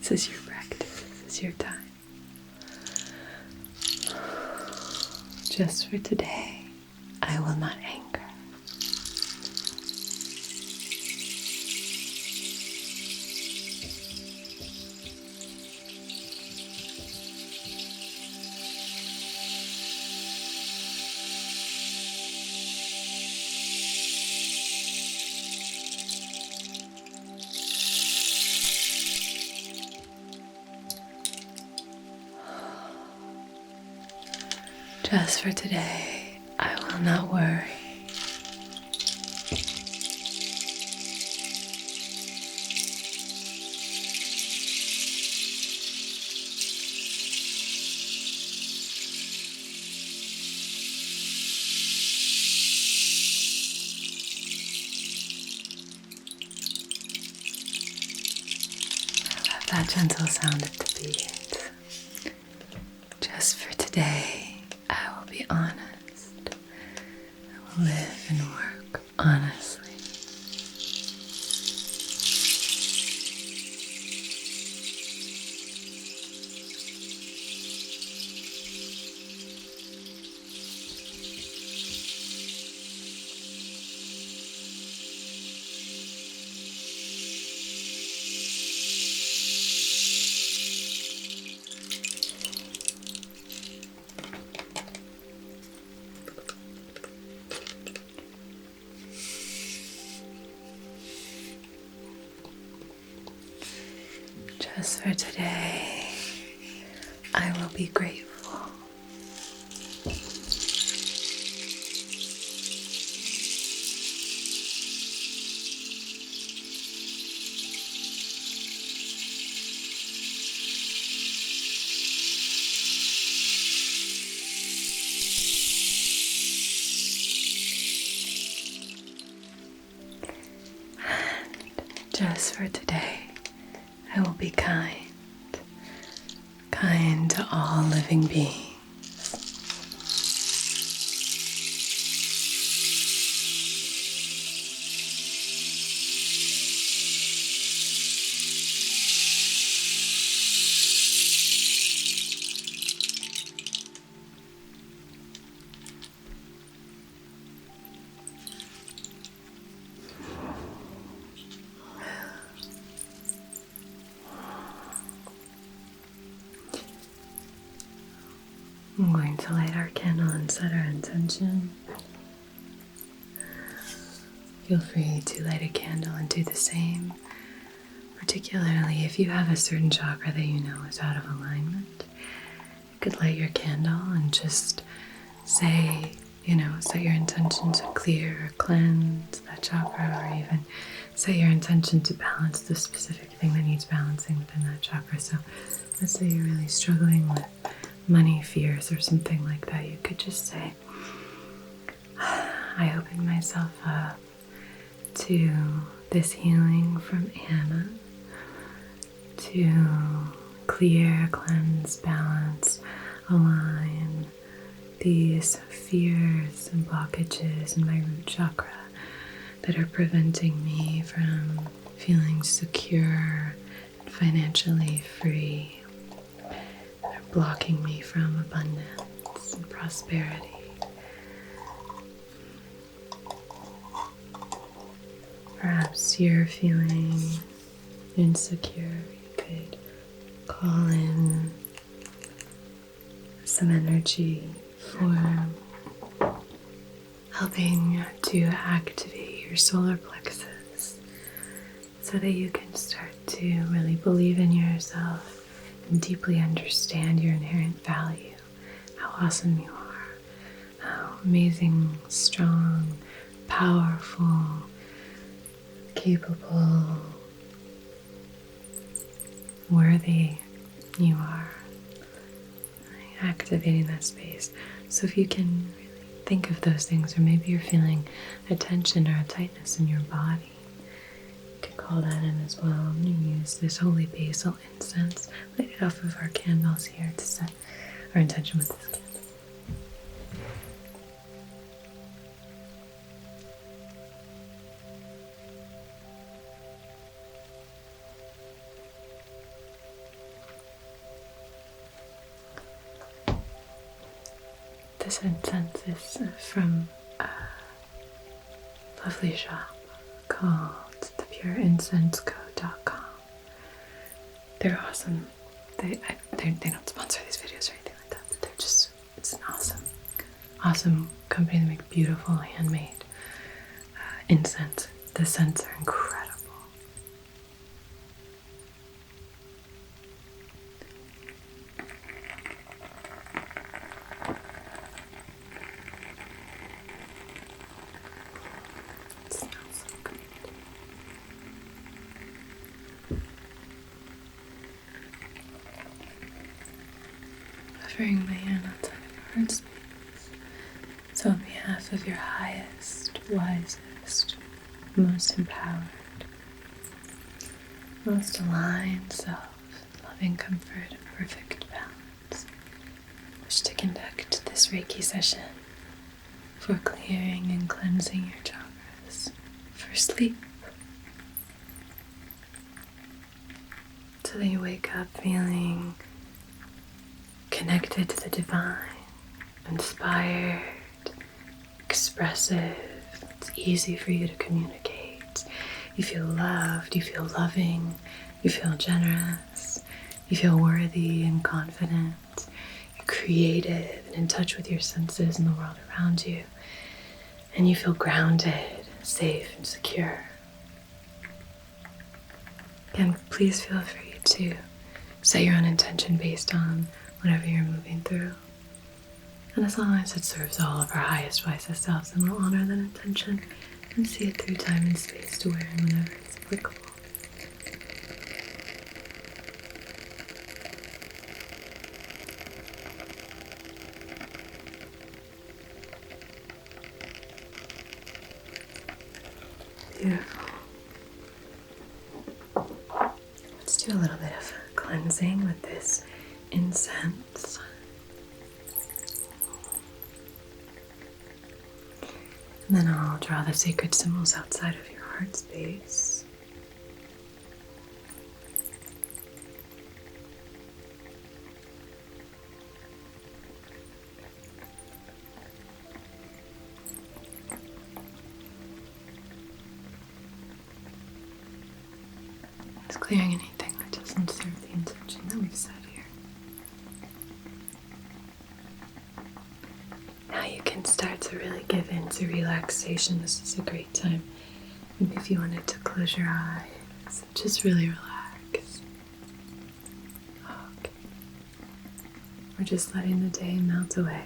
This is your practice. This is your time. Just for today, I will not anger. Just for today, I will not worry. Let that gentle sound at the beat. Just for today, I will be honest. I will live and work honestly. Just for today, I will be grateful. And just for today, I will be kind to all living beings. I'm going to light our candle and set our intention. Feel free to light a candle and do the same, particularly if you have a certain chakra that you know is out of alignment. You could light your candle and just say, set your intention to clear or cleanse that chakra, or even set your intention to balance the specific thing that needs balancing within that chakra. So let's say you're really struggling with money fears or something like that. You could just say, I open myself up to this healing from Anna to clear, cleanse, balance, align these fears and blockages in my root chakra that are preventing me from feeling secure and financially free, that are blocking me from abundance and prosperity. Perhaps you're feeling insecure. You could call in some energy for helping to activate your solar plexus so that you can start to really believe in yourself and deeply understand your inherent value, how awesome you are, how amazing, strong, powerful, capable, worthy you are. Activating that space. So if you can really think of those things, or maybe you're feeling a tension or a tightness in your body, you could call that in as well. I'm going to use this holy basil incense, light it off of our candles here to set our intention with this candle. This incense is from a lovely shop called thepureincenseco.com. They're awesome. They don't sponsor these videos or anything like that, but it's an awesome company. They make beautiful handmade incense. The scents are incredible. Offering my hand outside of your heart space. So on behalf of your highest, wisest, most empowered, most aligned self, loving comfort and perfect balance, I wish to conduct this Reiki session for clearing and cleansing your chakras for sleep, so that you wake up feeling connected to the divine, inspired, expressive. It's easy for you to communicate. You feel loved, you feel loving, you feel generous, you feel worthy and confident. You're creative and in touch with your senses and the world around you. And you feel grounded, safe, and secure. Again, please feel free to set your own intention based on whatever you're moving through. And as long as it serves all of our highest, wisest selves, then we'll honor that intention and see it through time and space to where and whenever it's applicable. Beautiful. Let's do a little bit of cleansing with this incense. And then I'll draw the sacred symbols outside of your heart space. Just clearing anything that doesn't serve the intention that we've set here. you can start to really give into relaxation. This is a great time. Maybe if you wanted to close your eyes, just really relax. Okay. We're just letting the day melt away.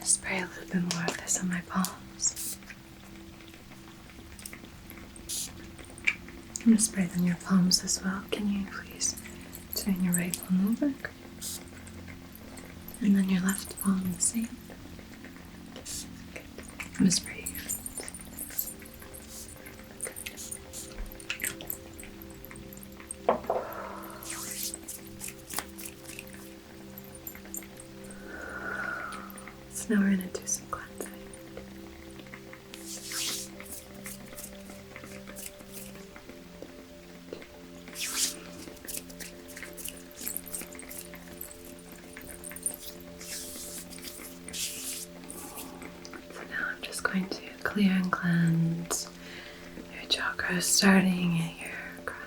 Spray a little bit more of this on my palms. I'm going to spray on your palms as well. Can you please turn your right palm over? And then your left palm the same. I'm going to spray your feet. So now we're going to do some cleansing. So now I'm just going to clear and cleanse your chakras, starting at your crown.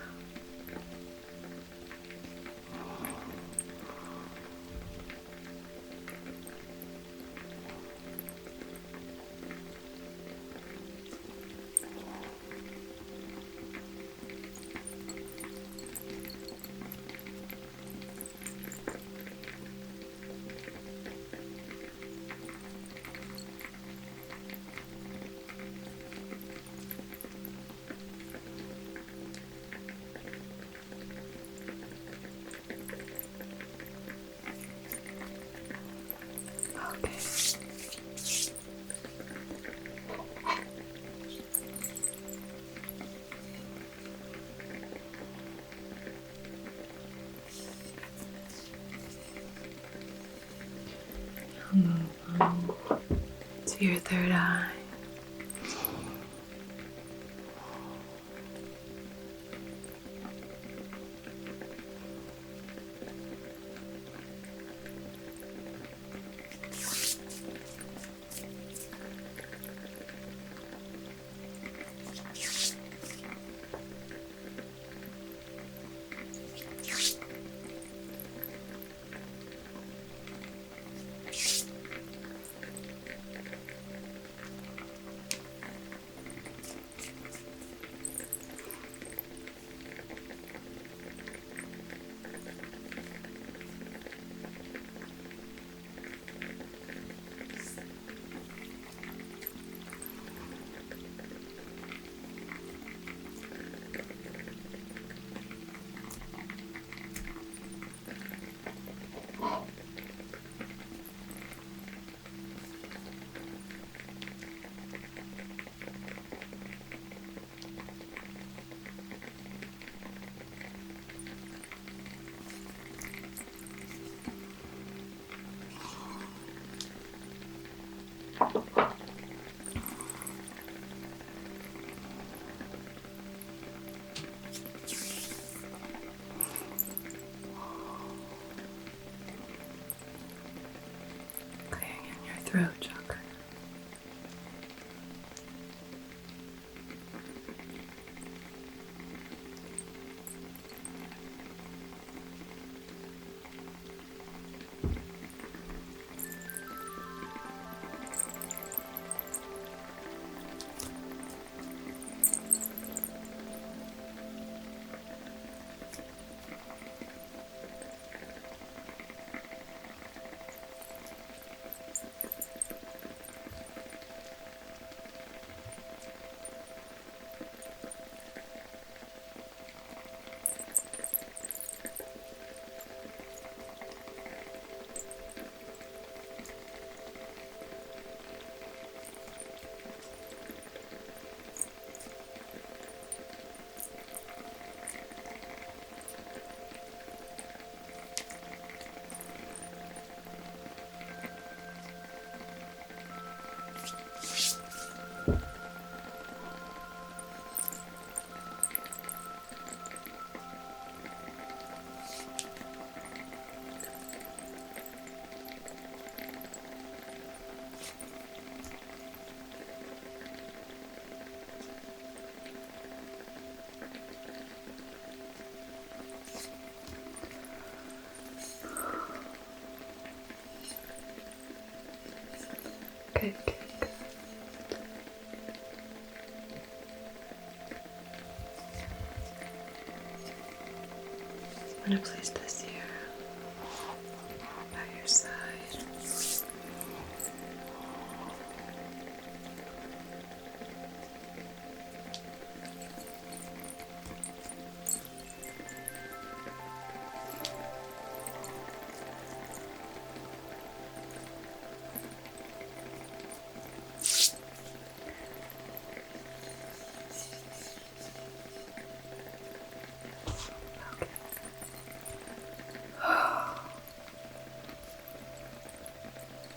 Move on to your third eye. Clearing in your throat chakra. Good, good, good. I'm going to place this here by your side.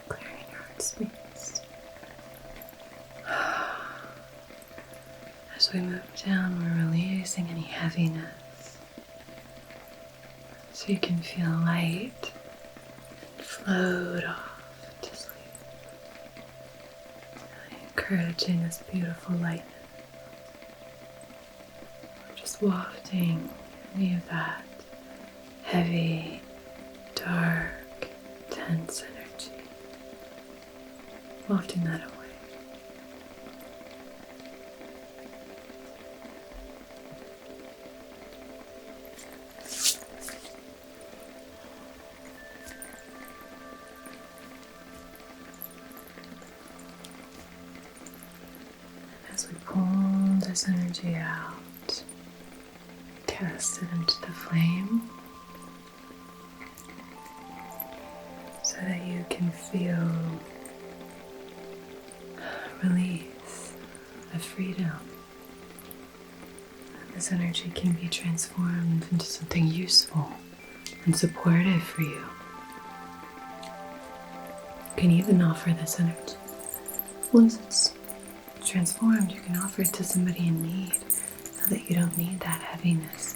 Clearing your heart space. As we move down, we're releasing any heaviness so you can feel light and float off to sleep. Really encouraging this beautiful lightness. We're just wafting any of that heavy, dark, tense energy. Wafting that away. As we pull this energy out, cast it into the flame so that you can feel release of freedom. This energy can be transformed into something useful and supportive for you. You can even offer this energy. Once it's transformed, you can offer it to somebody in need so that you don't need that heaviness.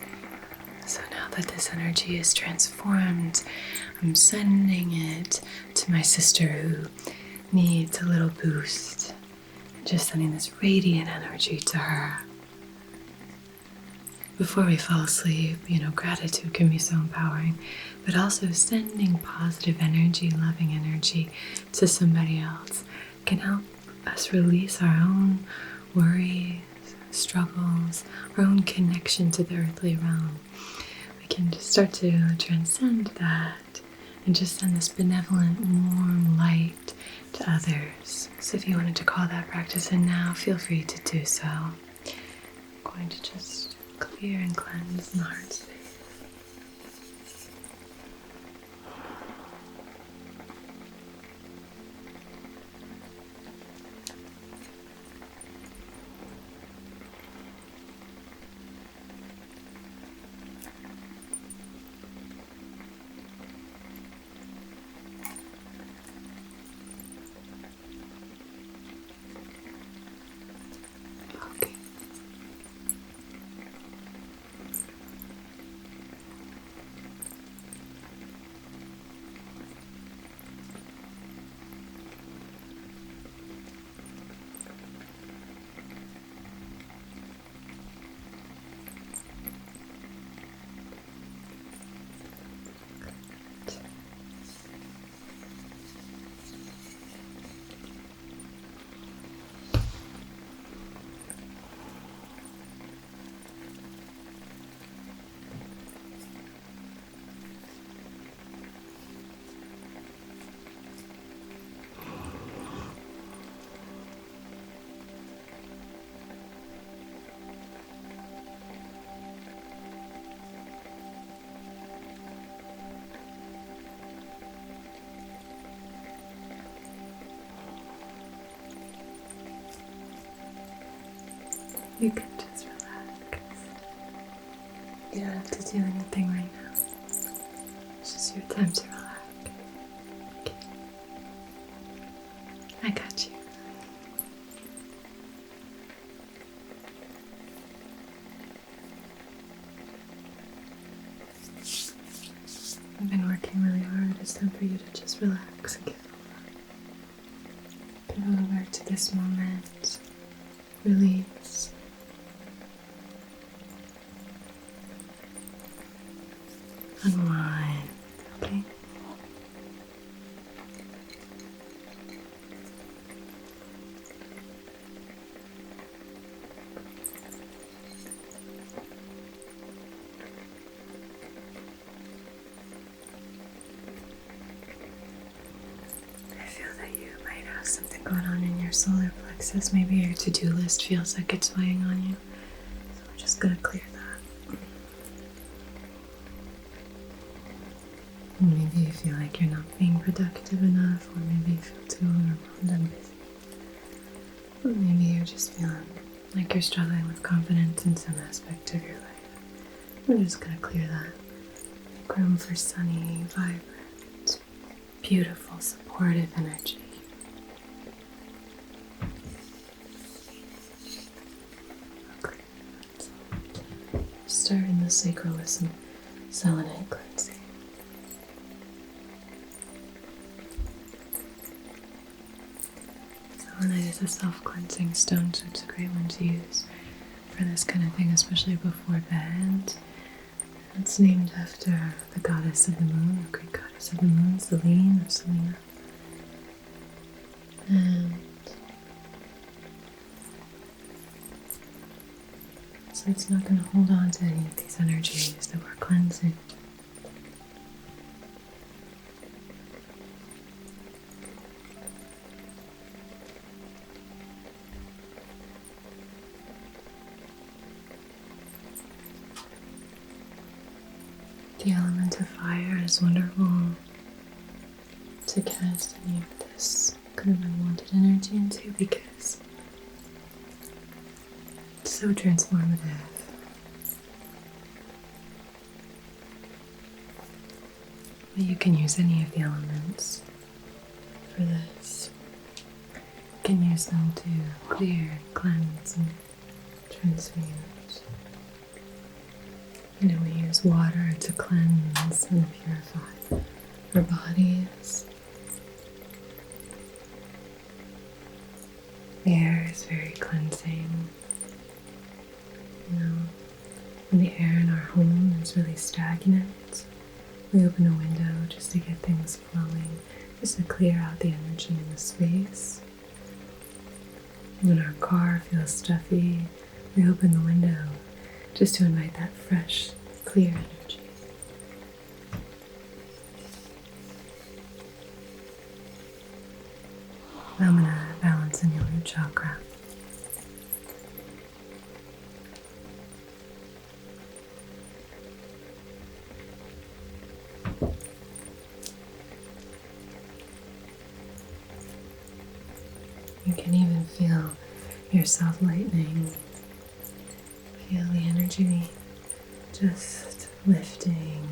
So now that this energy is transformed, I'm sending it to my sister who needs a little boost. Just sending this radiant energy to her. Before we fall asleep, gratitude can be so empowering, but also sending positive energy, loving energy to somebody else can help us release our own worries, struggles, our own connection to the earthly realm. We can just start to transcend that and just send this benevolent, warm light to others. So if you wanted to call that practice in now, feel free to do so. I'm going to just clear and cleanse the heart space. You can just relax. You don't have to do anything right now. It's just your time to relax. Okay. I got you. I've been working really hard. It's time for you to just relax and give over. Give over to this moment. Release. Unwind, okay? something going on in your solar plexus. Maybe your to-do list feels like it's weighing on you. So we're just going to clear that. Maybe you feel like you're not being productive enough, or maybe you feel too overwhelmed and busy. Or maybe you're just feeling like you're struggling with confidence in some aspect of your life. We're just going to clear that. Make room for sunny, vibrant, beautiful, supportive energy. Okay. Start in the sacral with some selenite cleansing. Selenite is a self-cleansing stone, so it's a great one to use for this kind of thing, especially before bed. It's named after the goddess of the moon, the Greek goddess of the moon, Selene or Selena. And so it's not going to hold on to any of these energies that we're cleansing. The element of fire is wonderful to cast any of this kind of unwanted energy into because it's so transformative. But you can use any of the elements for this. You can use them to clear, cleanse, and transmute. You know, we use water to cleanse and purify our bodies. The air is very cleansing. You know, when the air in our home is really stagnant, we open a window just to get things flowing, just to clear out the energy in the space. When our car feels stuffy, we open the window just to invite that fresh, clear energy. I'm going to balance in your root chakra. You can even feel yourself lightening. Feel the energy just lifting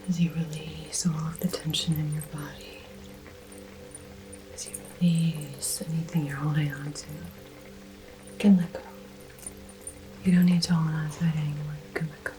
as you release all of the tension in your body. As you release anything you're holding on to, you can let go. You don't need to hold on to it anymore. You can let go.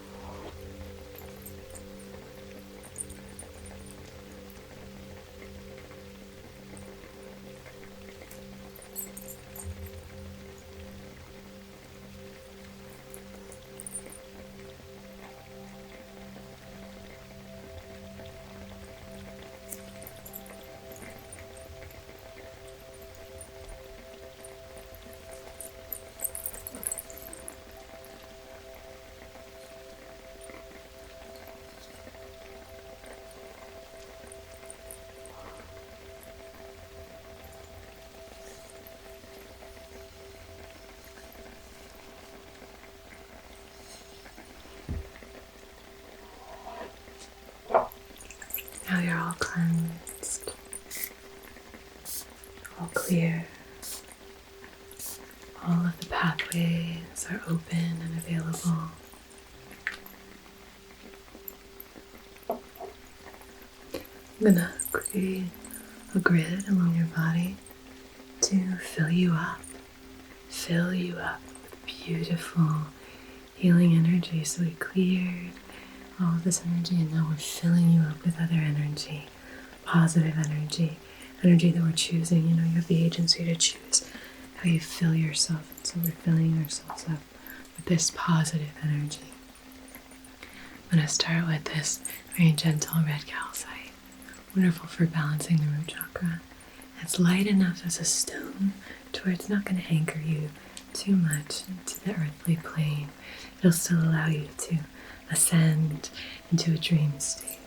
Now you're all cleansed, all clear. All of the pathways are open and available. I'm gonna create a grid along your body to fill you up with beautiful healing energy. So we cleared all of this energy and now we're filling you up with other energy, positive energy, energy that we're choosing. You know, you have the agency to choose how you fill yourself. And so we're filling ourselves up with this positive energy. I'm going to start with this very gentle red calcite. Wonderful for balancing the root chakra. It's light enough as a stone to where it's not going to anchor you too much into the earthly plane. It'll still allow you to ascend into a dream state.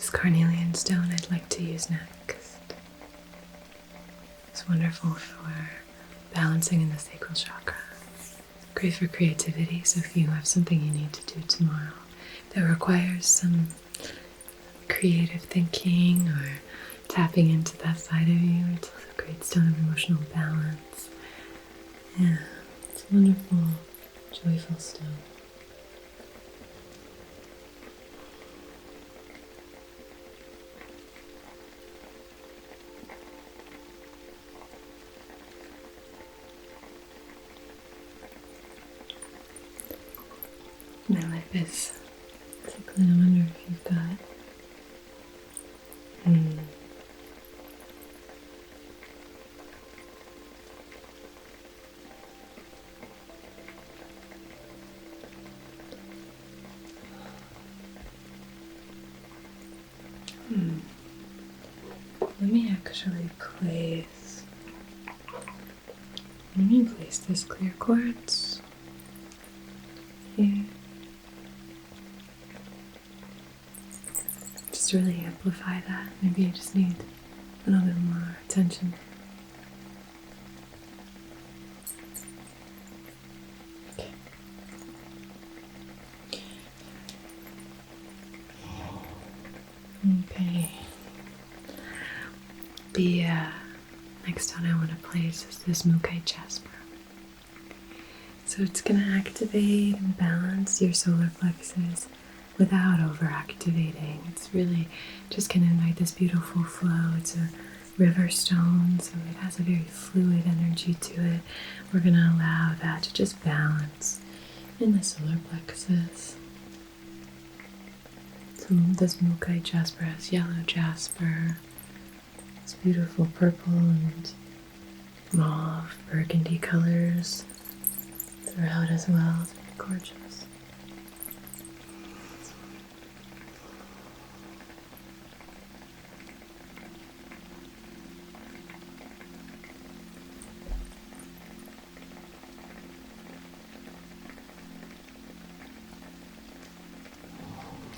This carnelian stone I'd like to use next. It's wonderful for balancing in the sacral chakra. Great for creativity, so if you have something you need to do tomorrow that requires some creative thinking or tapping into that side of you, it's also a great stone of emotional balance. Yeah, it's a wonderful, joyful stone. My life is tickling. I wonder if you've got Let me actually place this clear quartz here. Just really amplify that. Maybe I just need a little bit more attention. Okay. The next stone I want to place is this Mukai jasper. So it's going to activate and balance your solar plexus without over-activating. It's really just going to invite this beautiful flow. It's a river stone, so it has a very fluid energy to it. We're going to allow that to just balance in the solar plexus. So this Mukai jasper has yellow jasper. It's beautiful purple and mauve, burgundy colors throughout as well. It's very gorgeous.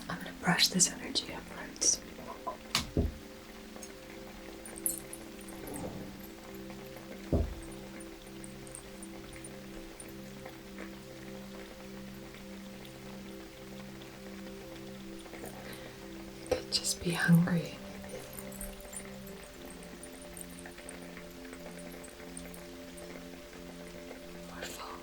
I'm going to brush this energy upwards. Just be hungry. Or full.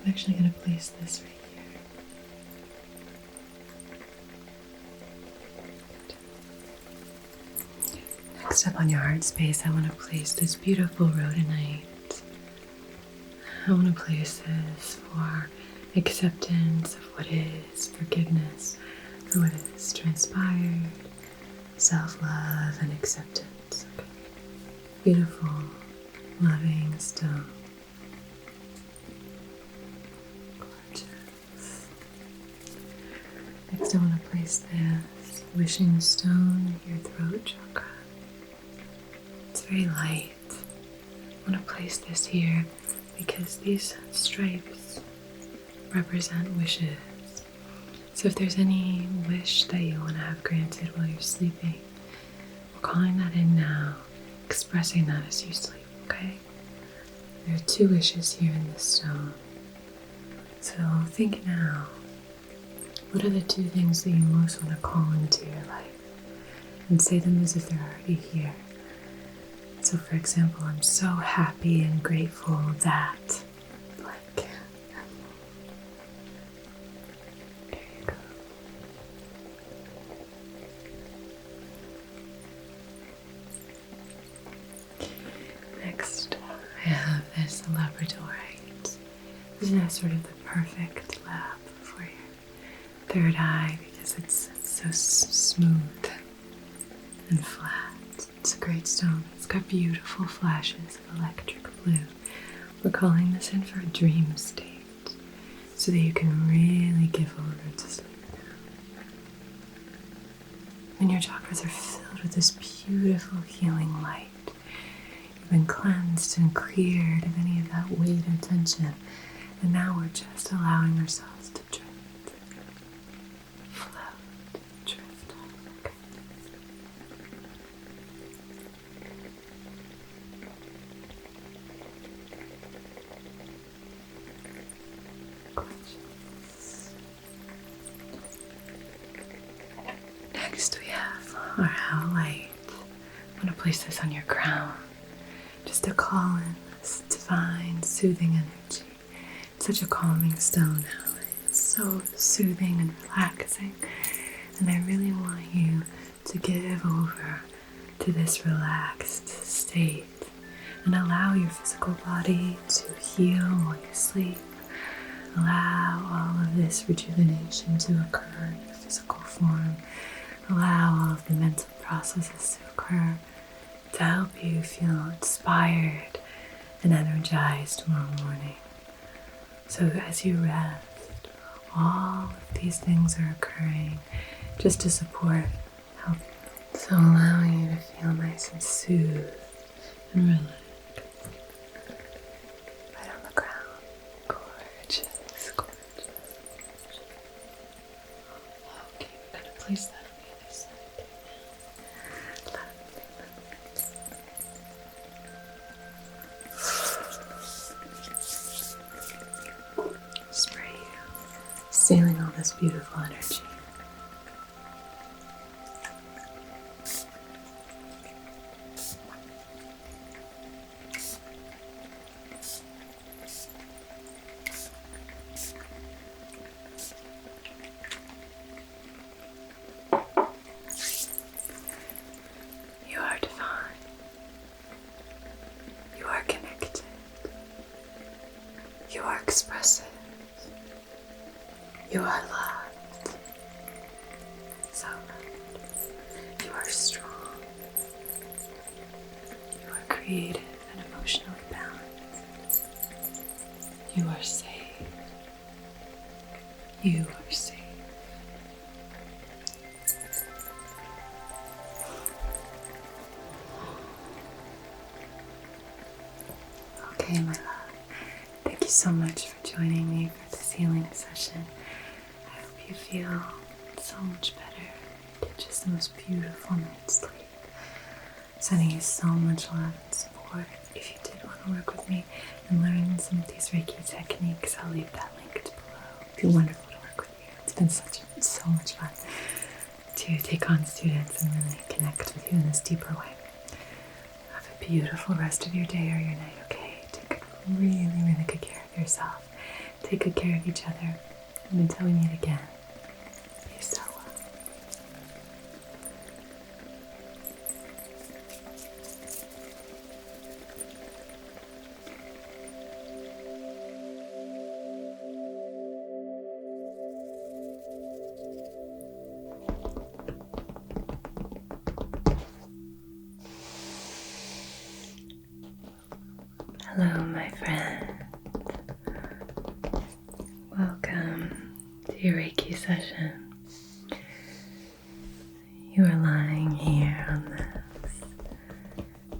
I'm actually going to place this right here. Next up on your heart space, I want to place this beautiful rhodonite. I want to place this for acceptance of what is, forgiveness for what has transpired, self-love and acceptance. Okay. Beautiful, loving stone. Gorgeous. Next I want to place this wishing stone in your throat chakra. It's very light. I want to place this here because these stripes represent wishes. So if there's any wish that you want to have granted while you're sleeping, we're calling that in now, expressing that as you sleep, okay? There are 2 wishes here in this stone. So think now, what are the 2 things that you most want to call into your life? And say them as if they're already here. So for example, I'm so happy and grateful that, like, there you go. Next, I have this labradorite. This is sort of the perfect lab for your third eye because it's so smooth and flat. It's a great stone. It's got beautiful flashes of electric blue. We're calling this in for a dream state so that you can really give over to sleep now. When your chakras are filled with this beautiful healing light, you've been cleansed and cleared of any of that weight or tension, And now we're just allowing ourselves to drift, float, drift on. Next we have our highlight. I'm going to place this on your crown just to call in this divine soothing energy. It's such a calming stone highlight. It's so soothing and relaxing. And I really want you to give over to this relaxed state and allow your physical body to heal while you sleep. Allow all of this rejuvenation to occur in your physical form. Allow all of the mental processes to occur to help you feel inspired and energized tomorrow morning. So as you rest, all of these things are occurring just to support, help you. So allowing you to feel nice and soothed and relaxed. Right on the ground. Gorgeous, gorgeous. Okay, we're going to place that on the other side. Spray you, sealing all this beautiful energy. You are divine. You are connected. You are expressive. You are loved. So loved. You are strong. You are creative and emotionally balanced. You are safe. You are safe. Okay, my love. Thank you so much for joining me for this healing session. I hope you feel so much better. Get just the most beautiful night's sleep. Sending you so much love and support. If you did want to work with me and learn some of these Reiki techniques, I'll leave that linked below. It'd be wonderful to work with you. It's been so much fun to take on students and really connect with you in this deeper way. Have a beautiful rest of your day or your night, okay? Take really, really good care of yourself. Take good care of each other. And until we meet again, be so well. Hello, my friend. Welcome to your Reiki session. You are lying here on this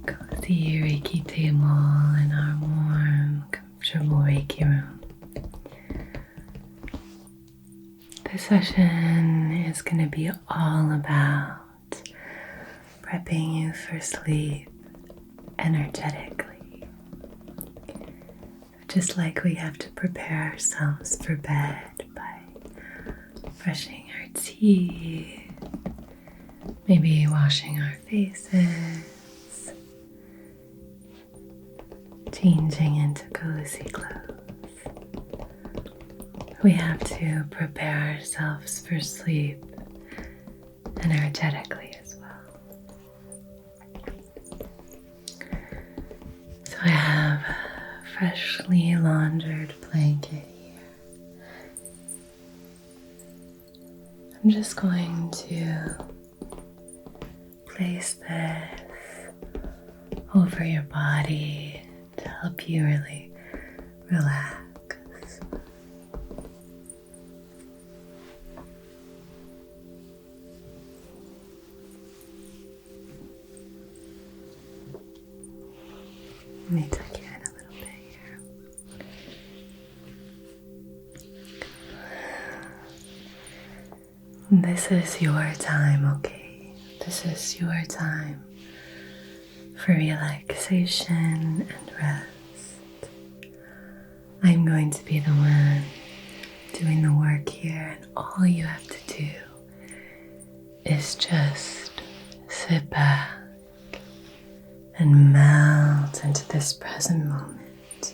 cozy Reiki table in our warm, comfortable Reiki room. This session is going to be all about prepping you for sleep energetically. Just like we have to prepare ourselves for bed by brushing our teeth, maybe washing our faces, changing into cozy clothes. We have to prepare ourselves for sleep energetically as well. So I have freshly laundered blanket here. I'm just going to place this over your body to help you really relax. Let me tuck you in a little bit here. This is your time, okay? This is your time for relaxation and rest. I'm going to be the one doing the work here, and all you have to do is just sit back and melt into this present moment.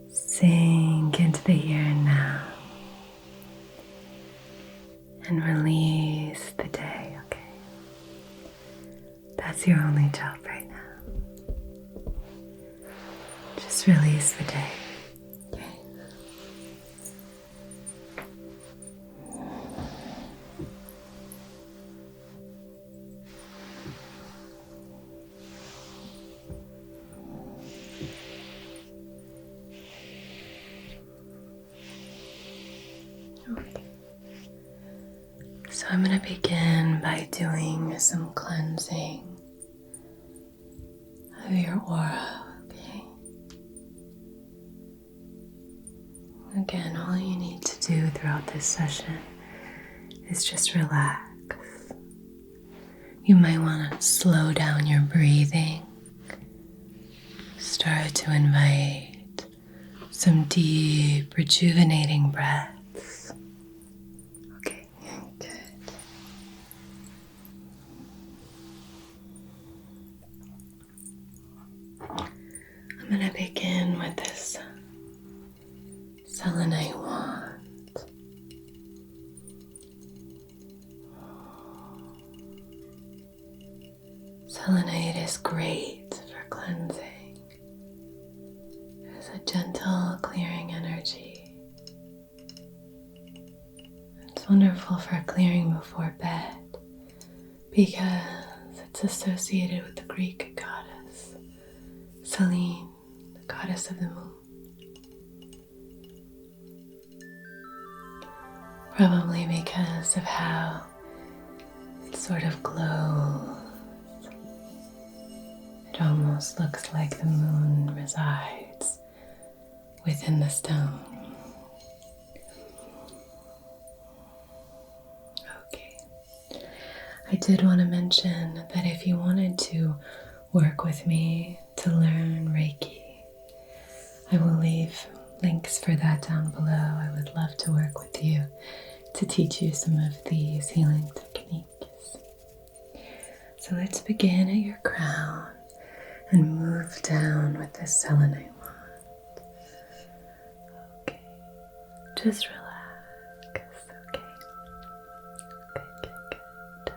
Sink into the here and now. And release the day, okay? That's your only job right now. Just release the day, okay? Okay. So I'm going to begin by doing some cleansing of your aura, okay? Again, all you need to do throughout this session is just relax. You might want to slow down your breathing. Start to invite some deep, rejuvenating breaths. Okay, good. I'm going to begin with this selenite wand. Selenite is great for cleansing. It's a gentle, clearing energy. It's wonderful for clearing before bed because it's associated with the Greek goddess Selene, the goddess of the moon. Probably because of how it sort of glows. It almost looks like the moon resides within the stone. Okay. I did want to mention that if you wanted to work with me to learn Reiki, I will leave links for that down below. I would love to work with you to teach you some of these healing techniques. So let's begin at your crown and move down with this selenite wand. Okay, just relax, okay? Good.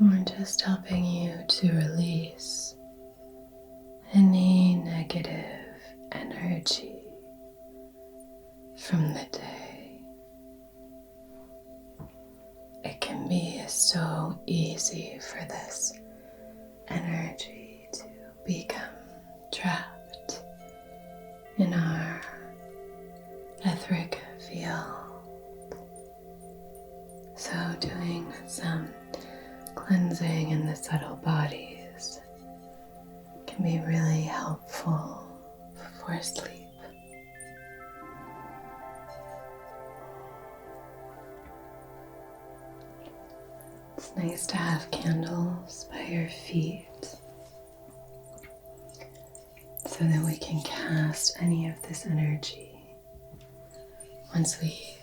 We're just helping you to release any negative energy from the day. It can be so easy for this energy to become trapped in our etheric field. So doing some cleansing in the subtle bodies can be really helpful before sleep. It's nice to have candles by your feet so that we can cast any of this energy. Once we've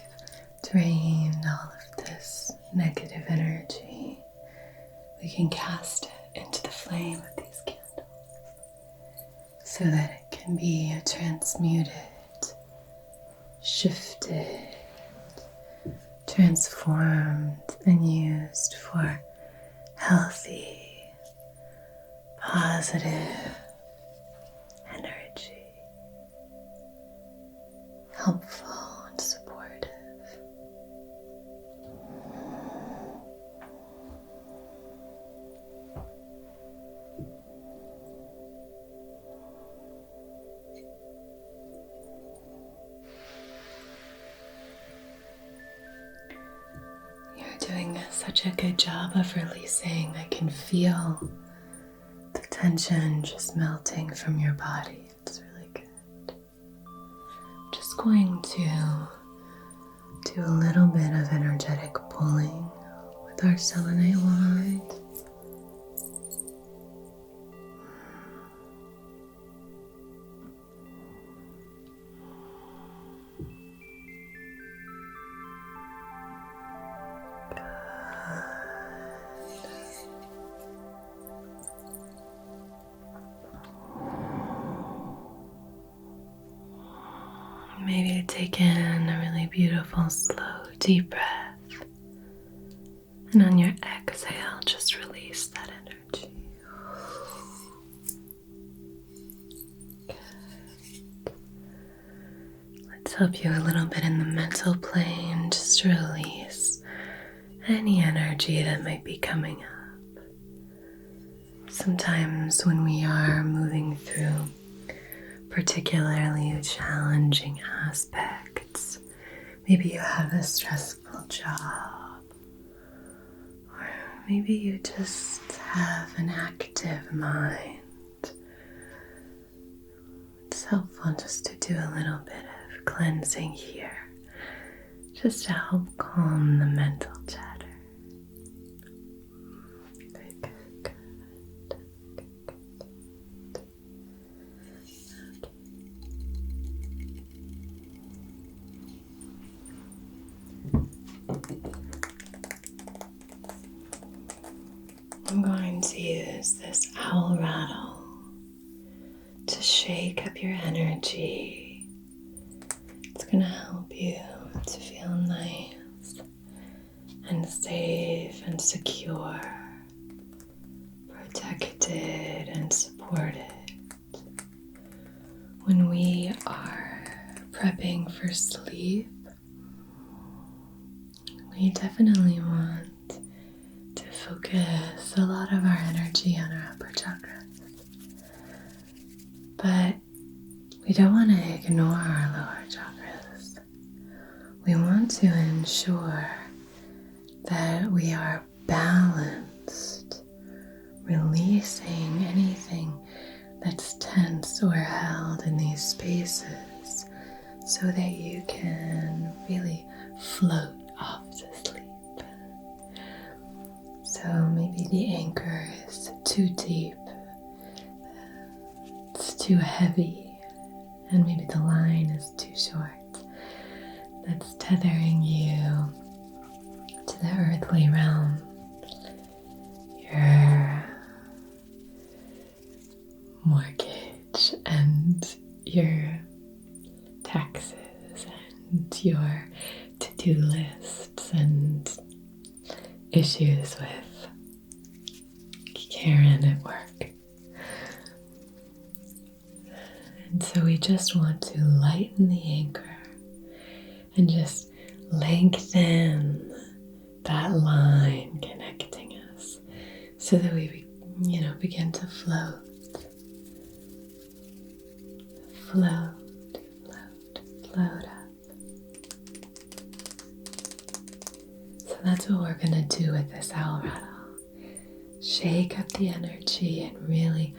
drained all of this negative energy, we can cast it into the flame of these candles so that it can be transmuted, shifted, transformed, and used for healthy, positive energy, helpful and supportive. Doing such such a good job of releasing. I can feel the tension just melting from your body. It's really good. Just going to do a little bit of energetic pulling with our selenite wand. Maybe take in a really beautiful, slow, deep breath. And on your exhale, just release that energy. Good. Let's help you a little bit in the mental plane. Just release any energy that might be coming up. Sometimes when we are moving through particularly challenging aspects, maybe you have a stressful job, or maybe you just have an active mind. It's helpful just to do a little bit of cleansing here, just to help calm the mental chatter. Good. I'm going to use this owl rattle to shake up your energy. It's going to help you to feel nice and safe and secure, protected and supported. When we are prepping for sleep, we definitely want to focus a lot of our energy on our upper chakras. But we don't want to ignore our lower chakras. We want to ensure that we are balanced, releasing anything that's tense or held in these spaces so that you can really float off to sleep. So maybe the anchor is too deep, it's too heavy, and maybe the line is too short. That's tethering you to the earthly realm, your mortgage and your taxes and your to-do lists and issues with Karen at work. And so we just want to lighten the anchor and just lengthen that line connecting us so that we, begin to float. Float up. So that's what we're going to do with this owl rattle. Shake up the energy and really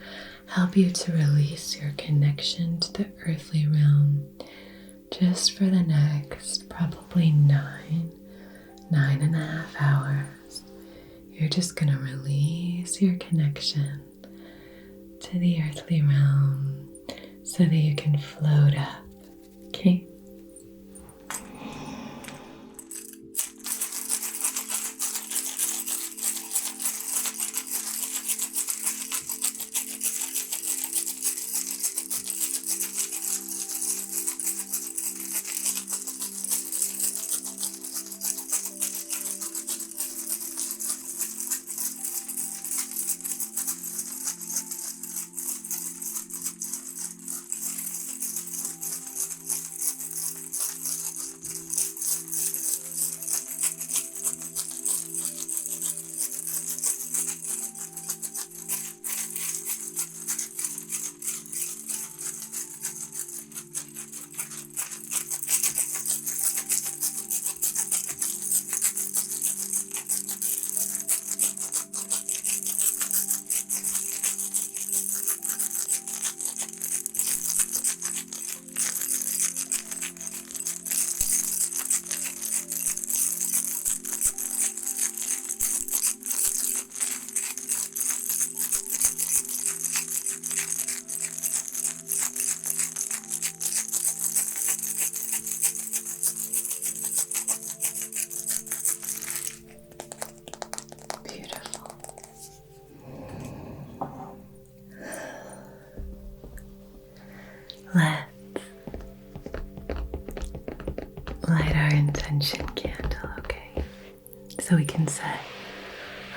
help you to release your connection to the earthly realm just for the next probably 9.5 hours. You're just going to release your connection to the earthly realm so that you can float up. Okay? intention candle, okay? So we can set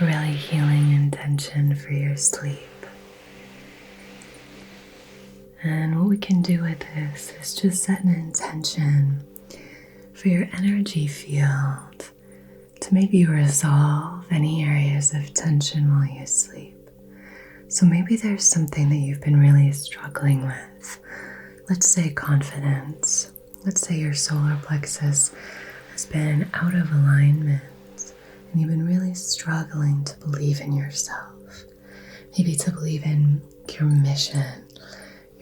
a really healing intention for your sleep. And what we can do with this is just set an intention for your energy field to maybe resolve any areas of tension while you sleep. So maybe there's something that you've been really struggling with. Let's say confidence. Let's say your solar plexus has been out of alignment and you've been really struggling to believe in yourself. Maybe to believe in your mission,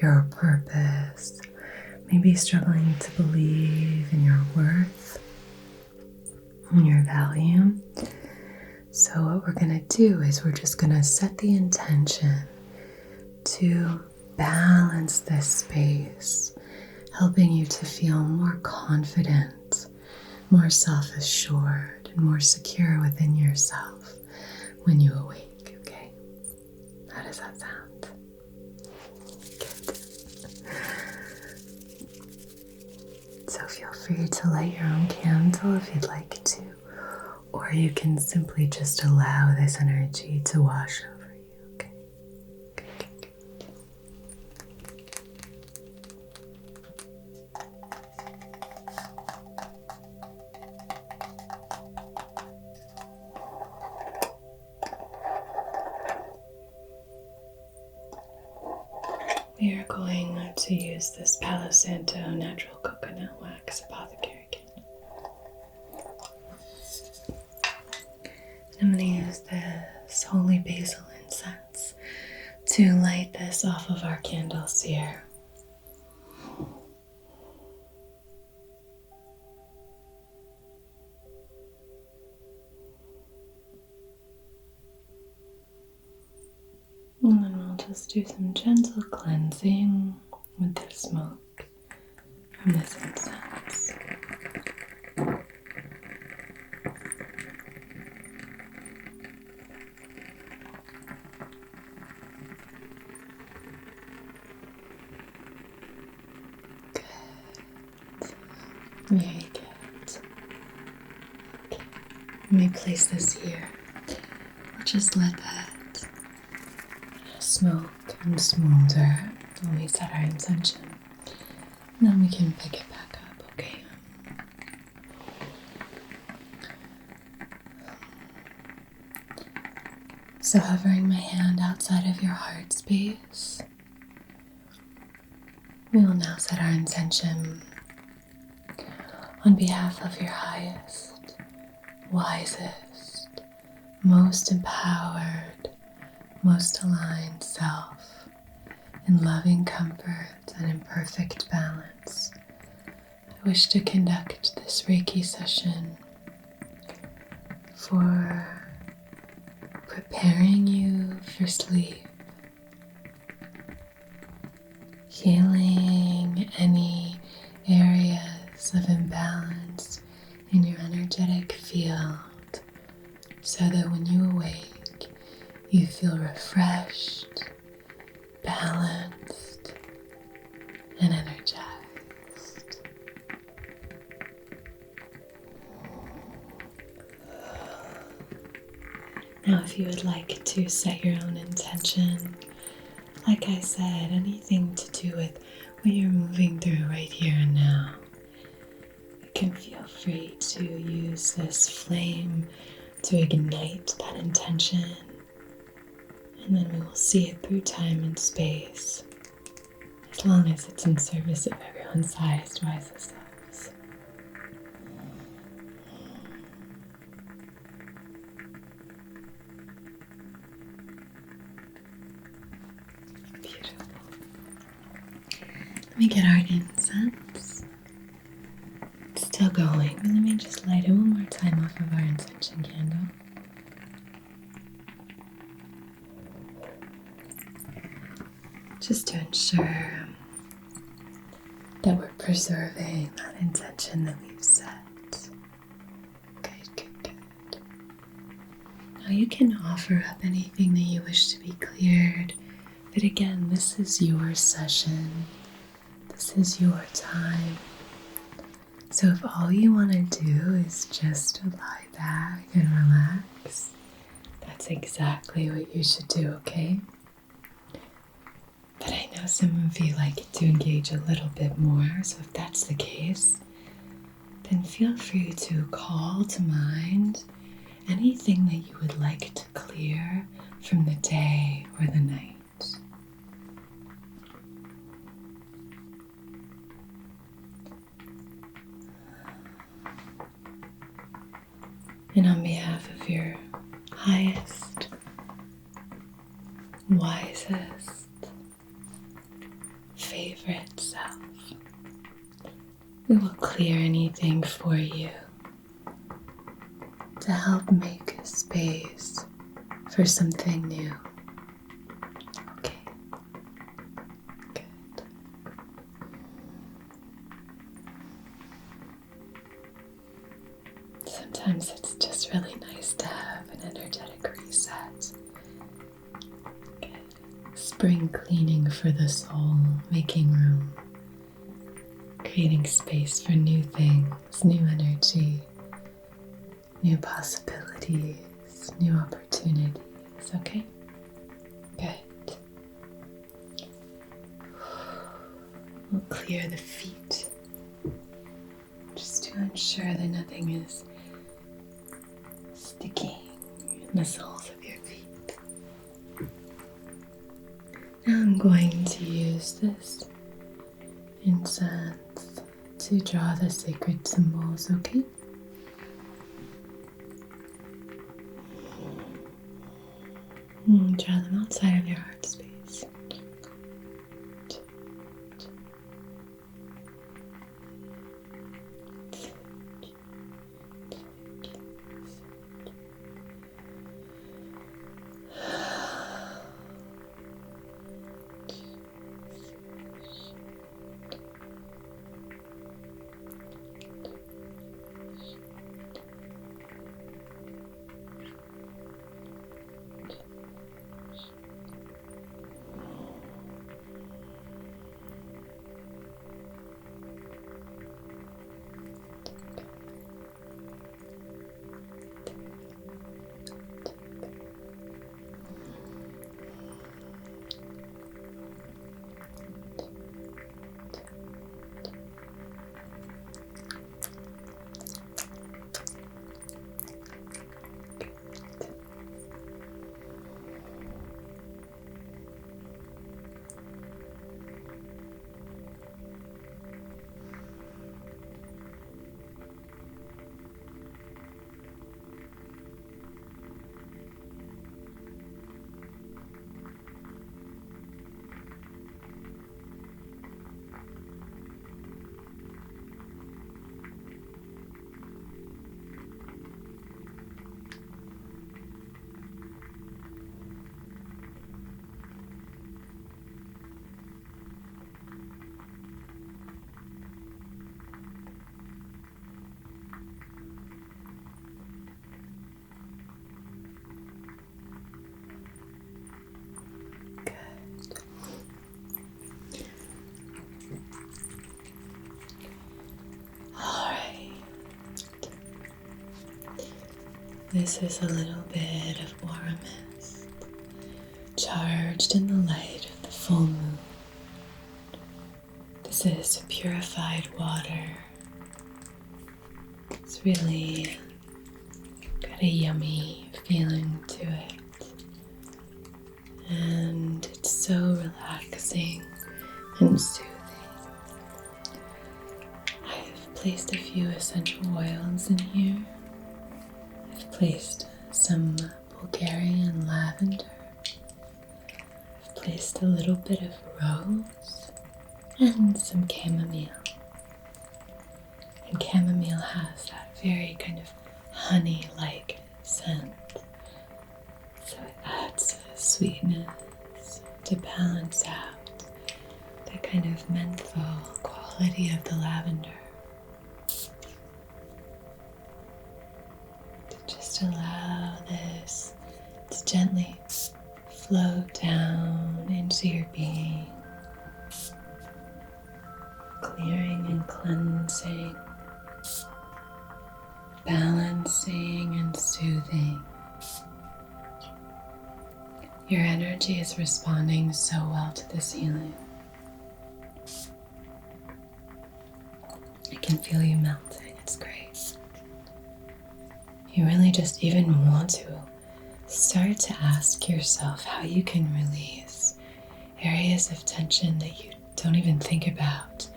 your purpose. Maybe struggling to believe in your worth and your value. So what we're going to do is we're just going to set the intention to balance this space, helping you to feel more confident, more self-assured, and more secure within yourself when you awake, okay? How does that sound? Good. So feel free to light your own candle if you'd like to, or you can simply just allow this energy to wash over you, okay? Good. We are going to use this Palo Santo natural coconut wax apothecary candle. I'm going to use this holy basil incense to light this off of our candles here. And then we'll just do some gentle cleansing with the smoke from this incense. Very good. Okay. Let me place this here. We'll just let that smoke and smolder when we set our intention. And then we can pick it back up, okay? So hovering my hand outside of your heart space, we will now set our intention on behalf of your highest, wisest, most empowered, most aligned self, in loving comfort and in perfect balance. I wish to conduct this Reiki session for preparing you for sleep, healing any areas of imbalance in your energetic field so that when you awake, you feel refreshed, balanced, and energized. Now, if you would like to set your own intention, like I said, anything to do with what you're moving through right here and now, you can feel free to use this flame to ignite that intention, and then we will see it through time and space, as long as it's in service of everyone's highest, wisest selves. Beautiful. Let me get our incense. It's still going, but let me just light it one more time off of our intention candle. Just to ensure that we're preserving that intention that we've set. Good. Now you can offer up anything that you wish to be cleared, but again, this is your session. This is your time. So if all you want to do is just lie back and relax, that's exactly what you should do, okay? But I know some of you like to engage a little bit more, so if that's the case, then feel free to call to mind anything that you would like to clear from the day or the night. And on behalf of your highest, wisest, favorite self, we will clear anything for you to help make space for something new. Okay, good. Sometimes it's just really nice to have an energetic reset. Good. Spring cleaning for the soul, making room, creating space for new things, new energy, new possibilities, new opportunities, okay? Good. We'll clear the feet just to ensure that nothing is sticking in the soles of your feet. Now I'm going to use this incense to draw the sacred symbols, okay? Draw them outside of your heart space. This is a little bit of aura mist, charged in the light of the full moon. This is purified water. It's really got a yummy feeling to it. And it's so relaxing and soothing. I've placed a few essential oils in here. I've placed some Bulgarian lavender. I've placed a little bit of rose and some chamomile. And chamomile has that very kind of honey-like scent. So it adds a sweetness to balance out the kind of menthol quality of the lavender. Just allow this to gently flow down into your being, clearing and cleansing balancing and soothing. Your energy is responding so well to this healing. I can feel you melting. It's great. You really just even want to start to ask yourself how you can release areas of tension that you don't even think about.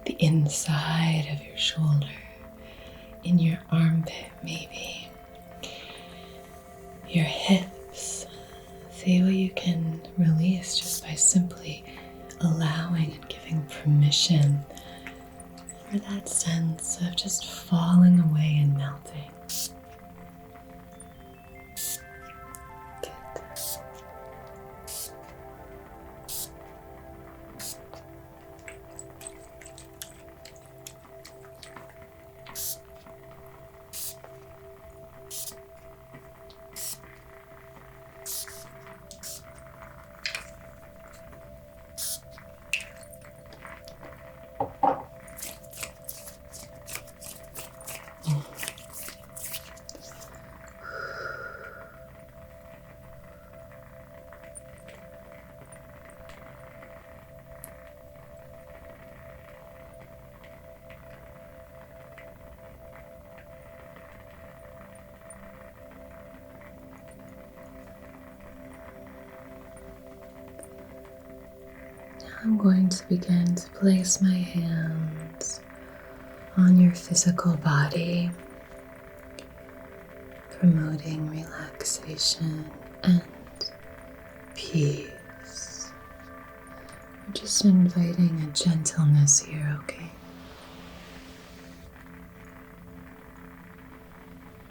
The inside of your shoulder, in your armpit maybe, your hips. See what you can release just by simply allowing and giving permission for that sense of just falling away and melting. Good. I'm going to begin to place my hands on your physical body, promoting relaxation and peace. I'm just inviting a gentleness here, okay?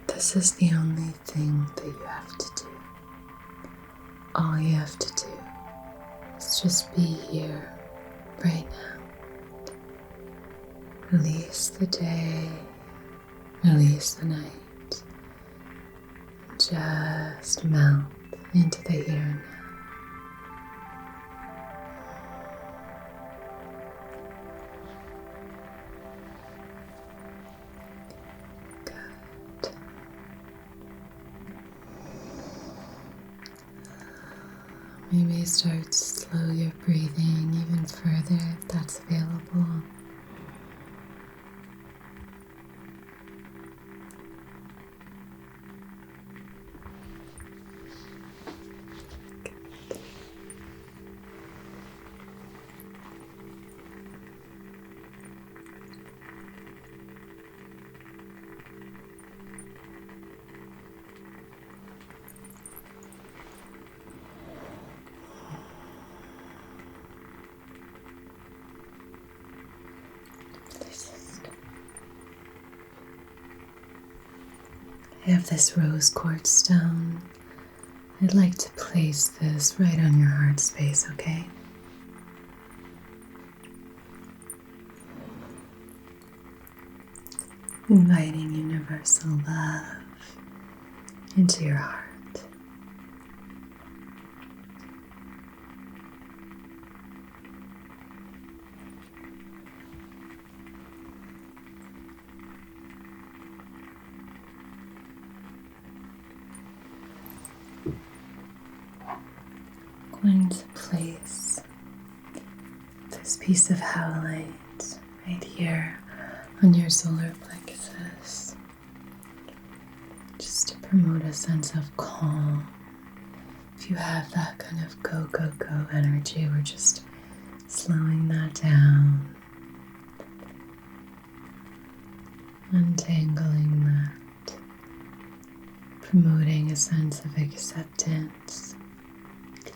This is the only thing that you have to do. All you have to do is just be here right now. Release the day, release the night. Just melt into the here and now. Good. Maybe start to slow your breathing even further if that's available. I have this rose quartz stone. I'd like to place this right on your heart space, okay? Inviting universal love into your heart. Going to place this piece of howlite right here on your solar plexus, just to promote a sense of calm. If you have that kind of go, go, go energy, we're just slowing that down, untangling that, promoting a sense of acceptance,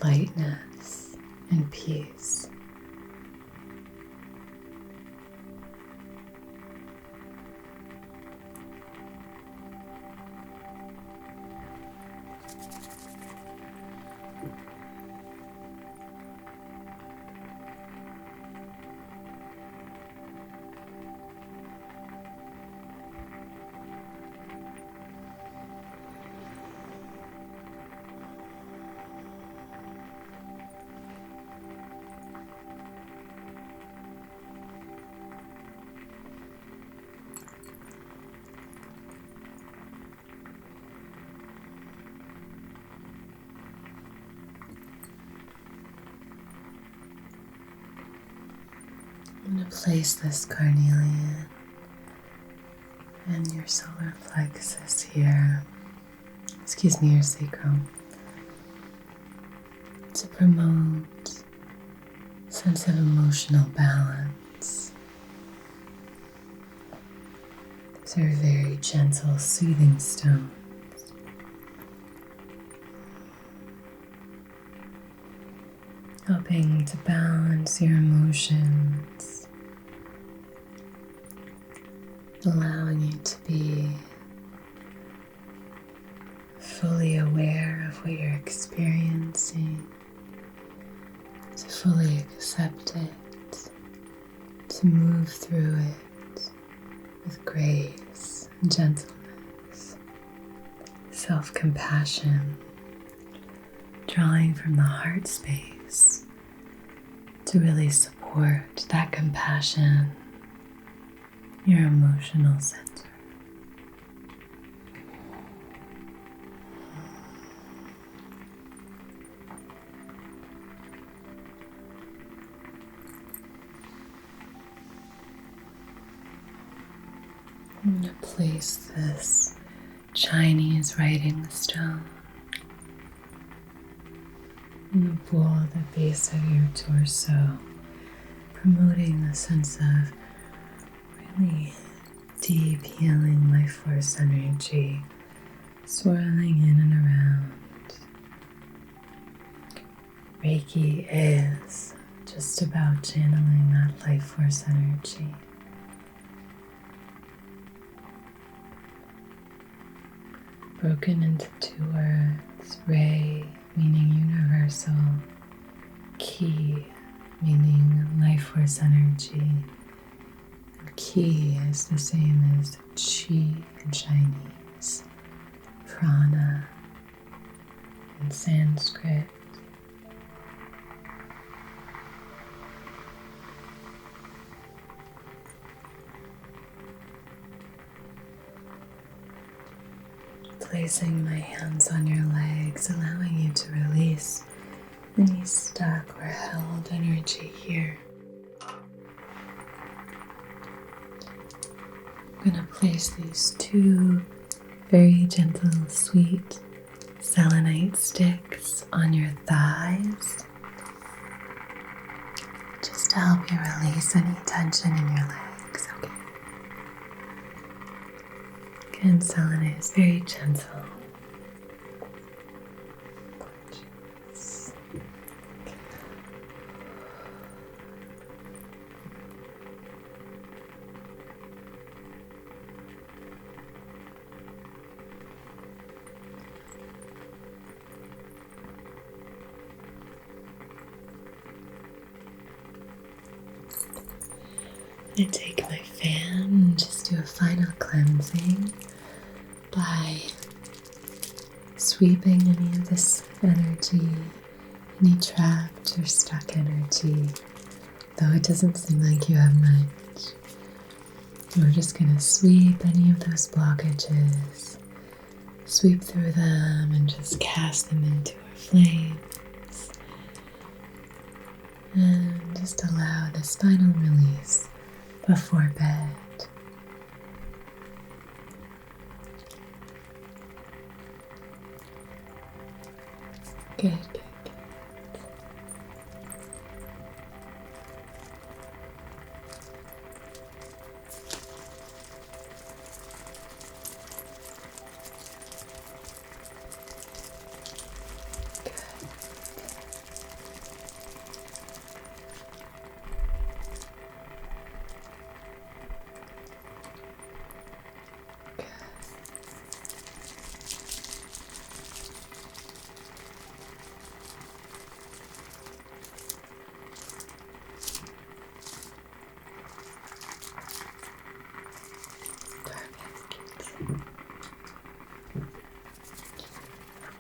lightness, and peace. going to place this carnelian and your solar plexus here, your sacrum, to promote a sense of emotional balance. These are very gentle, soothing stones, helping to balance your emotions, allowing you to be fully aware of what you're experiencing, to fully accept it, to move through it with grace and gentleness, self-compassion, drawing from the heart space to really support that compassion, your emotional center. I'm going to place this Chinese writing stone in the bowl at the base of your torso, promoting the sense of really deep healing life force energy swirling in and around. Reiki is just about channeling that life force energy. Broken into two words: Rei, meaning universal, Ki, meaning life force energy. And Ki is the same as Qi in Chinese, prana in Sanskrit. Placing my hands on your legs, allowing you to release any stuck or held energy here. I'm going to place these two very gentle, sweet selenite sticks on your thighs, just to help you release any tension in your legs, okay? Again, selenite is very gentle. Gorgeous. I'm going to take my fan and just do a final cleansing by sweeping any of this energy, any trapped or stuck energy, though it doesn't seem like you have much. We're just going to sweep any of those blockages, sweep through them and just cast them into our flames. And just allow this final release before bed. Good, good, good.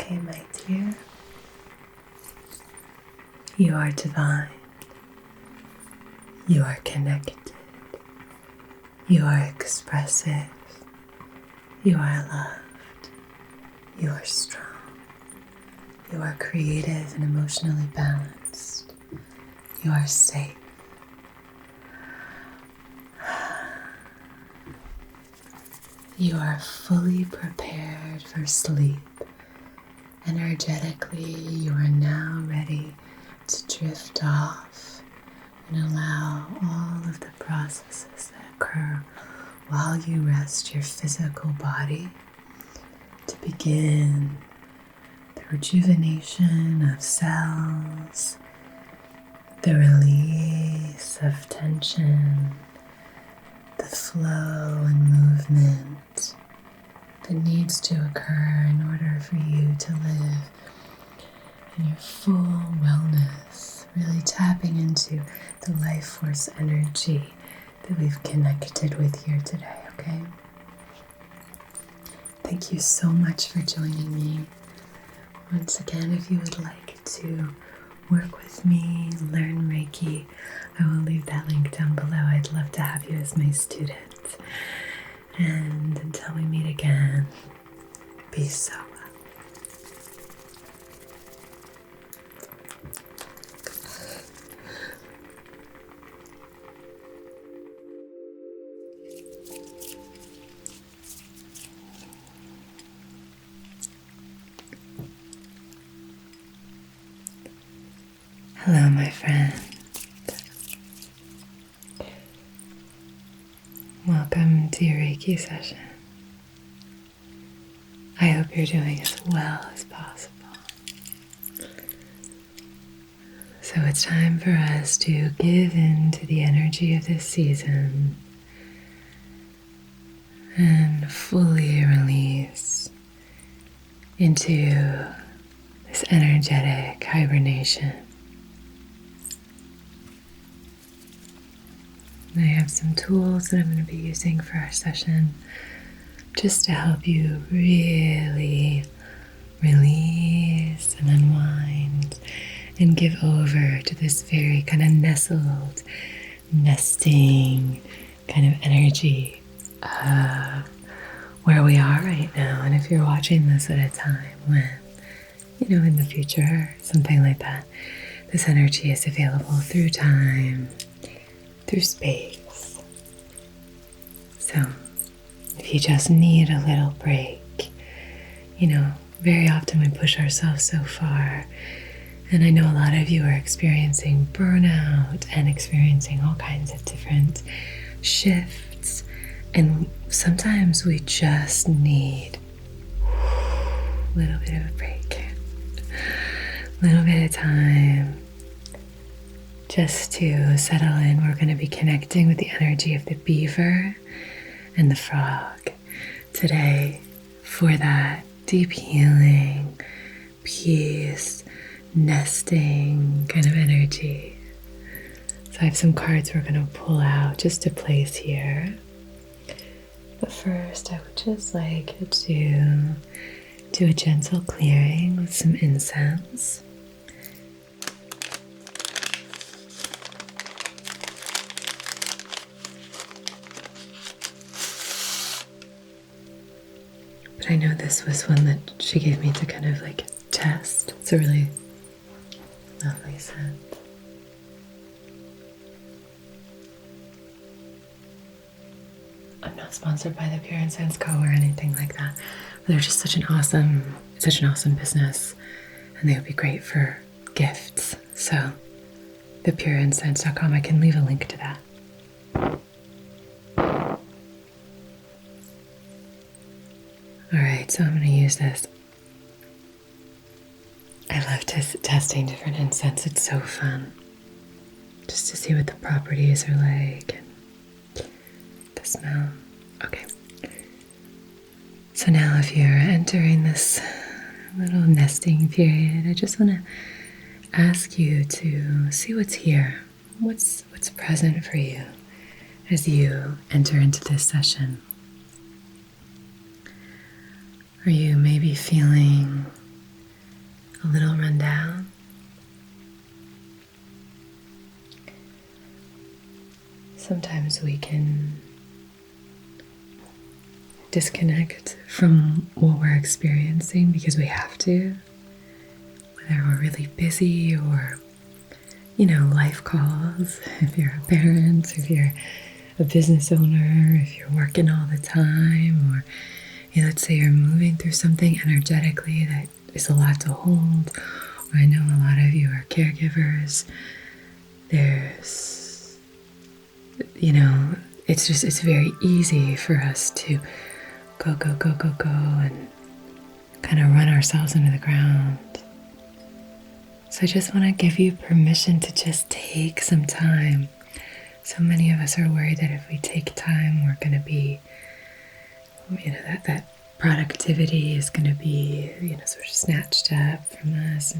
Okay, my dear, you are divine, you are connected, you are expressive, you are loved, you are strong, you are creative and emotionally balanced, you are safe, you are fully prepared for sleep. Energetically, you are now ready to drift off and allow all of the processes that occur while you rest your physical body to begin. The rejuvenation of cells, the release of tension, the flow and movement that needs to occur in order for you to live in your full wellness, really tapping into the life force energy that we've connected with here today, okay? Thank you so much for joining me. Once again, if you would like to work with me, learn Reiki, I will leave that link down below. I'd love to have you as my student. And until we meet again, be so well. Hello, my friend. Welcome to your Reiki session. I hope you're doing as well as possible. So it's time for us to give in to the energy of this season and fully release into this energetic hibernation. I have some tools that I'm going to be using for our session just to help you really release and unwind and give over to this very kind of nestled, nesting kind of energy of where we are right now. And if you're watching this at a time when, in the future, something like that, this energy is available through time, through space. So if you just need a little break, very often we push ourselves so far. And I know a lot of you are experiencing burnout and experiencing all kinds of different shifts. And sometimes we just need a little bit of a break, a little bit of time just to settle in. We're going to be connecting with the energy of the beaver and the frog today for that deep healing, peace, nesting kind of energy. So I have some cards we're going to pull out just to place here. But first, I would just like to do a gentle clearing with some incense. But I know this was one that she gave me to kind of like test. It's a really lovely scent. I'm not sponsored by the Pure Incense Co. or anything like that. But they're just such an awesome business. And they would be great for gifts. So thepureincense.com, I can leave a link to that. Alright, so I'm going to use this. I love testing different incense. It's so fun. Just to see what the properties are like and the smell. Okay. So now if you're entering this little nesting period, I just want to ask you to see what's here. What's present for you as you enter into this session. Are you maybe feeling a little run down? Sometimes we can disconnect from what we're experiencing because we have to, whether we're really busy or, life calls, if you're a parent, if you're a business owner, if you're working all the time, or let's say you're moving through something energetically that is a lot to hold, or I know a lot of you are caregivers. There's, it's very easy for us to go, and kind of run ourselves into the ground. So I just want to give you permission to just take some time. So many of us are worried that if we take time, we're going to be, that productivity is going to be, sort of snatched up from us.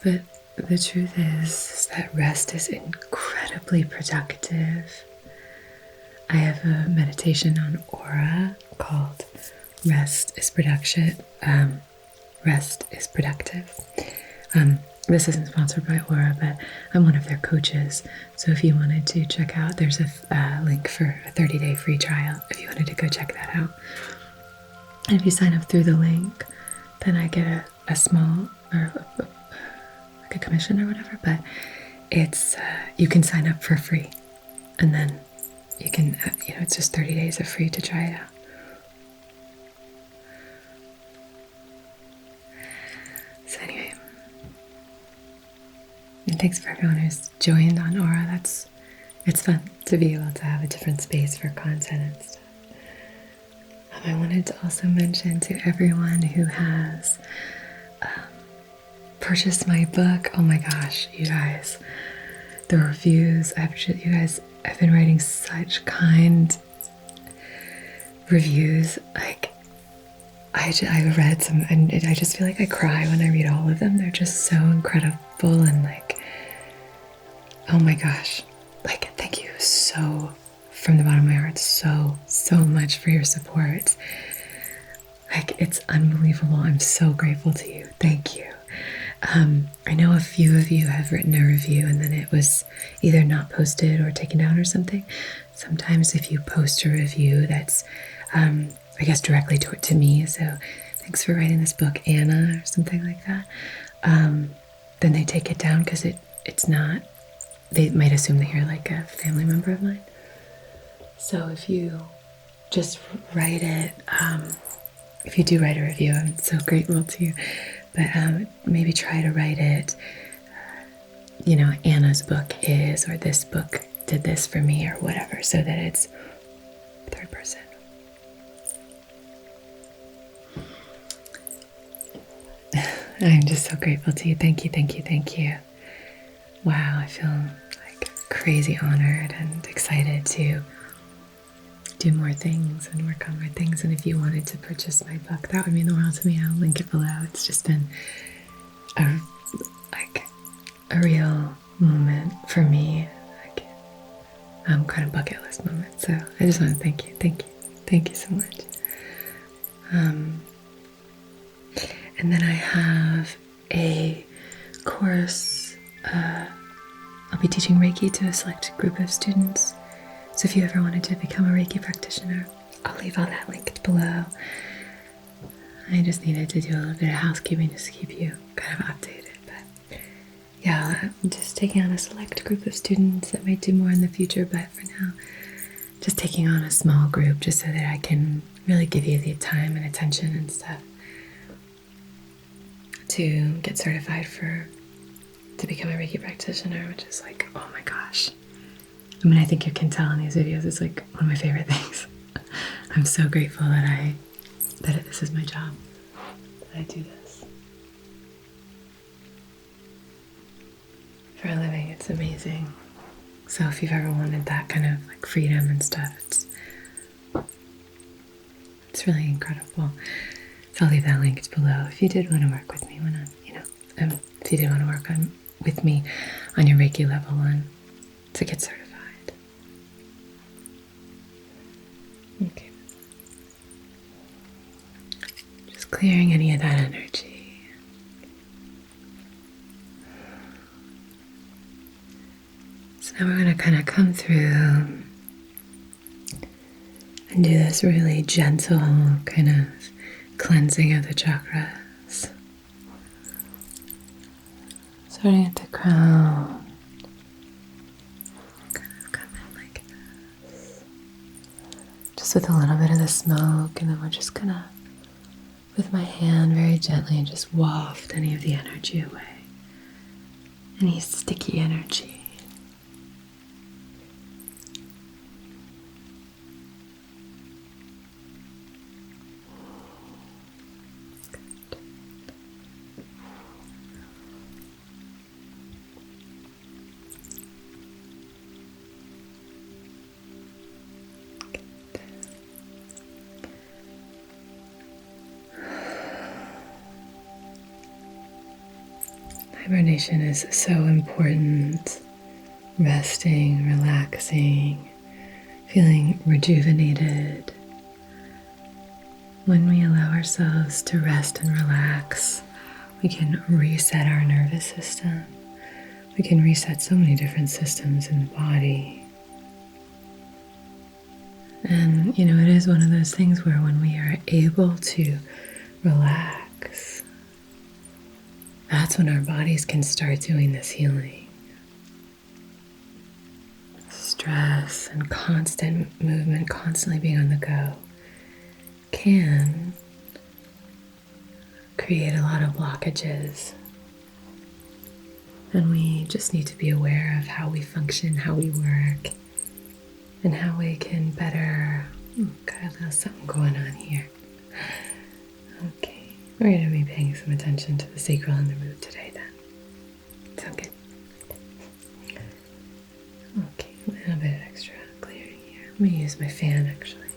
But the truth is that rest is incredibly productive. I have a meditation on aura called Rest is Production. Rest is Productive. This isn't sponsored by Aura, but I'm one of their coaches. So if you wanted to check out, there's a link for a 30-day free trial if you wanted to go check that out. And if you sign up through the link, then I get a small, or like a commission or whatever, but it's, you can sign up for free. And then you can, it's just 30 days of free to try it out. So anyway, and thanks for everyone who's joined on Aura. It's fun to be able to have a different space for content and stuff. I wanted to also mention to everyone who has purchased my book. Oh my gosh, you guys, the reviews. I've been writing such kind reviews. Like, I read some, and I just feel like I cry when I read all of them. They're just so incredible, and like, oh my gosh, like, thank you so, from the bottom of my heart, so much for your support. Like, it's unbelievable. I'm so grateful to you. Thank you. I know a few of you have written a review and then it was either not posted or taken down or something. Sometimes if you post a review that's, I guess, directly to me, so thanks for writing this book, Anna, or something like that, then they take it down because it's not, they might assume that you're like a family member of mine. So if you just write it, if you do write a review, I'm so grateful to you, but maybe try to write it, Anna's book is, or this book did this for me, or whatever, so that it's third person. I'm just so grateful to you. Thank you, thank you, thank you. Wow, I feel like crazy honored and excited to do more things and work on more things. And if you wanted to purchase my book, that would mean the world to me. I'll link it below. It's just been a real moment for me, like kind of bucket list moment. So I just want to thank you so much. And then I have a course. I'll be teaching Reiki to a select group of students. So if you ever wanted to become a Reiki practitioner, I'll leave all that linked below. I just needed to do a little bit of housekeeping just to keep you kind of updated. But yeah, I'm just taking on a select group of students that might do more in the future, but for now, just taking on a small group just so that I can really give you the time and attention and stuff to get certified to become a Reiki practitioner, which is like, oh my gosh. I mean, I think you can tell in these videos, it's like one of my favorite things. I'm so grateful that this is my job, that I do this for a living. It's amazing. So if you've ever wanted that kind of like freedom and stuff, it's really incredible. So I'll leave that linked below. If you did want to work with me, if you did want to work with me on your Reiki level 1 to get certified. Okay. Just clearing any of that energy. So now we're going to kind of come through and do this really gentle kind of cleansing of the chakras. Starting at the crown, just with a little bit of the smoke, and then we're just gonna, with my hand very gently, just waft any of the energy away, any sticky energy. Hibernation is so important. Resting, relaxing, feeling rejuvenated. When we allow ourselves to rest and relax, we can reset our nervous system. We can reset so many different systems in the body. And, it is one of those things where when we are able to relax, that's when our bodies can start doing this healing. Stress and constant movement, constantly being on the go, can create a lot of blockages. And we just need to be aware of how we function, how we work, and how we can better... got a little something going on here. Okay. We're going to be paying some attention to the sacral and the root today then. Sound good? Okay, a little bit of extra clearing here. Let me use my fan actually.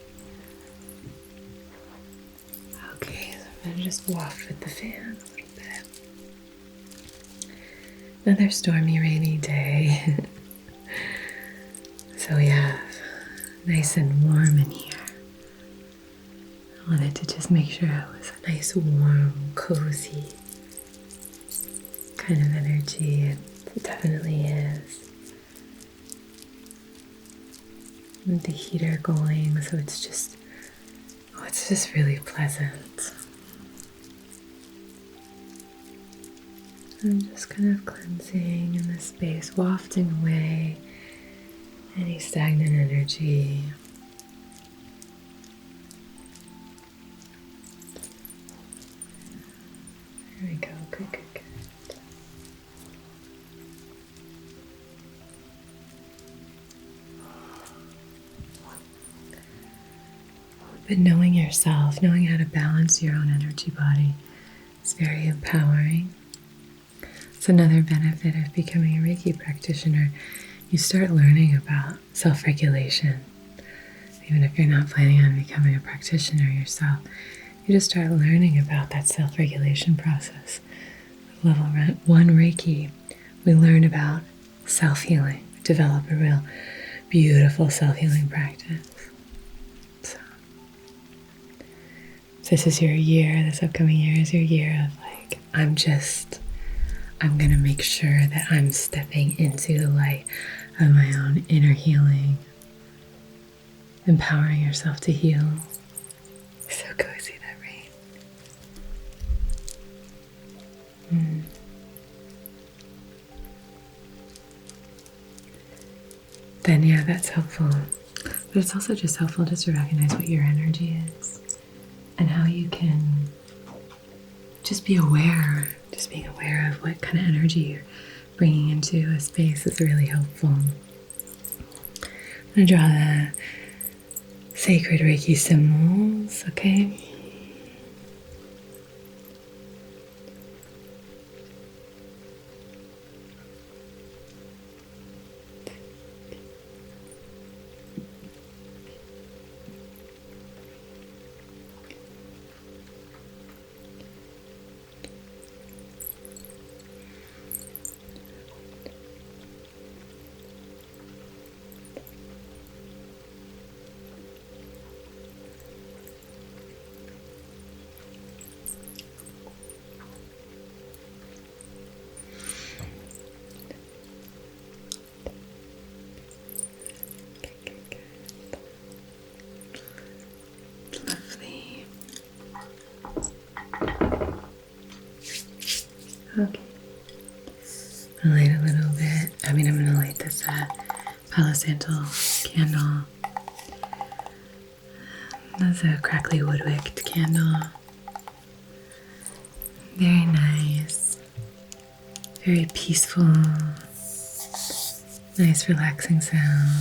Okay, so I'm going to just waft with the fan a little bit. Another stormy, rainy day. So we have nice and warm in here. I wanted to just make sure it was a nice, warm, cozy kind of energy, and it definitely is. With the heater going, so it's just really pleasant. I'm just kind of cleansing in this space, wafting away any stagnant energy. There we go. Good. But knowing yourself, knowing how to balance your own energy body is very empowering. It's another benefit of becoming a Reiki practitioner. You start learning about self-regulation. Even if you're not planning on becoming a practitioner yourself, you just start learning about that self-regulation process. Level 1 Reiki, we learn about self-healing. We develop a real beautiful self-healing practice. So this is your year, this upcoming year is your year of I'm going to make sure that I'm stepping into the light of my own inner healing. Empowering yourself to heal. So cozy, that rain. Then yeah, that's helpful. But it's also just helpful just to recognize what your energy is and how you can just be aware. Just being aware of what kind of energy you're bringing into a space is really helpful. I'm going to draw the sacred Reiki symbols, okay? Okay. I'll light a little bit. I'm going to light this Palo Santo candle. That's a crackly wood-wicked candle. Very nice. Very peaceful. Nice relaxing sound.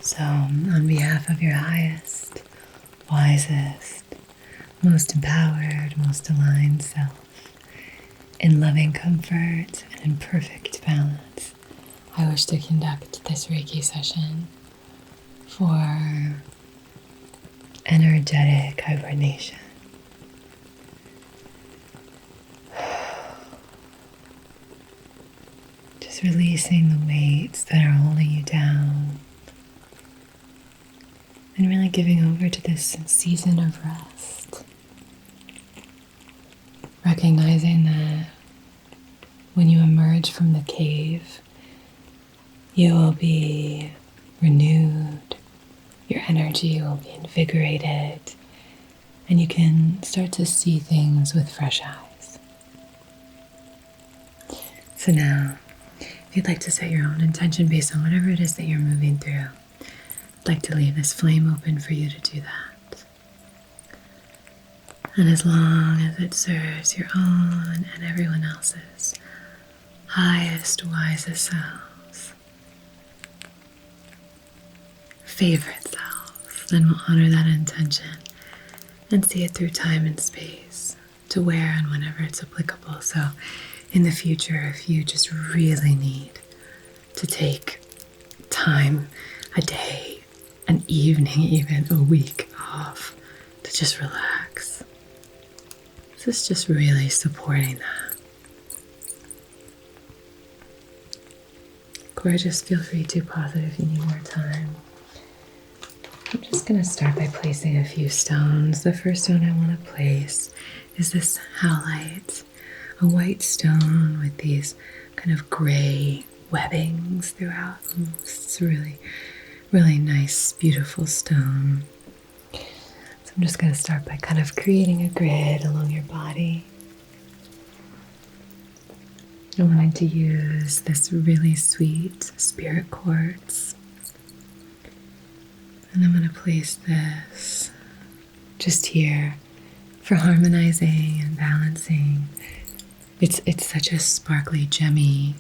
So, on behalf of your highest, wisest, most empowered, most aligned self, in loving comfort and in perfect balance, I wish to conduct this Reiki session for energetic hibernation. Just releasing the weights that are holding you down. And really giving over to this season of rest. Recognizing that when you emerge from the cave, you will be renewed, your energy will be invigorated, and you can start to see things with fresh eyes. So now, if you'd like to set your own intention based on whatever it is that you're moving through, I'd like to leave this flame open for you to do that. And as long as it serves your own and everyone else's highest, wisest selves, favorite selves, then we'll honor that intention and see it through time and space to where and whenever it's applicable. So in the future, if you just really need to take time, a day, an evening, even a week off to just relax. This is just really supporting that. Gorgeous, feel free to pause it if you need more time. I'm just going to start by placing a few stones. The first stone I want to place is this howlite, a white stone with these kind of gray webbings throughout. It's really nice, beautiful stone. So I'm just going to start by kind of creating a grid along your body. I wanted to use this really sweet spirit quartz. And I'm going to place this just here for harmonizing and balancing. It's such a sparkly, gemmy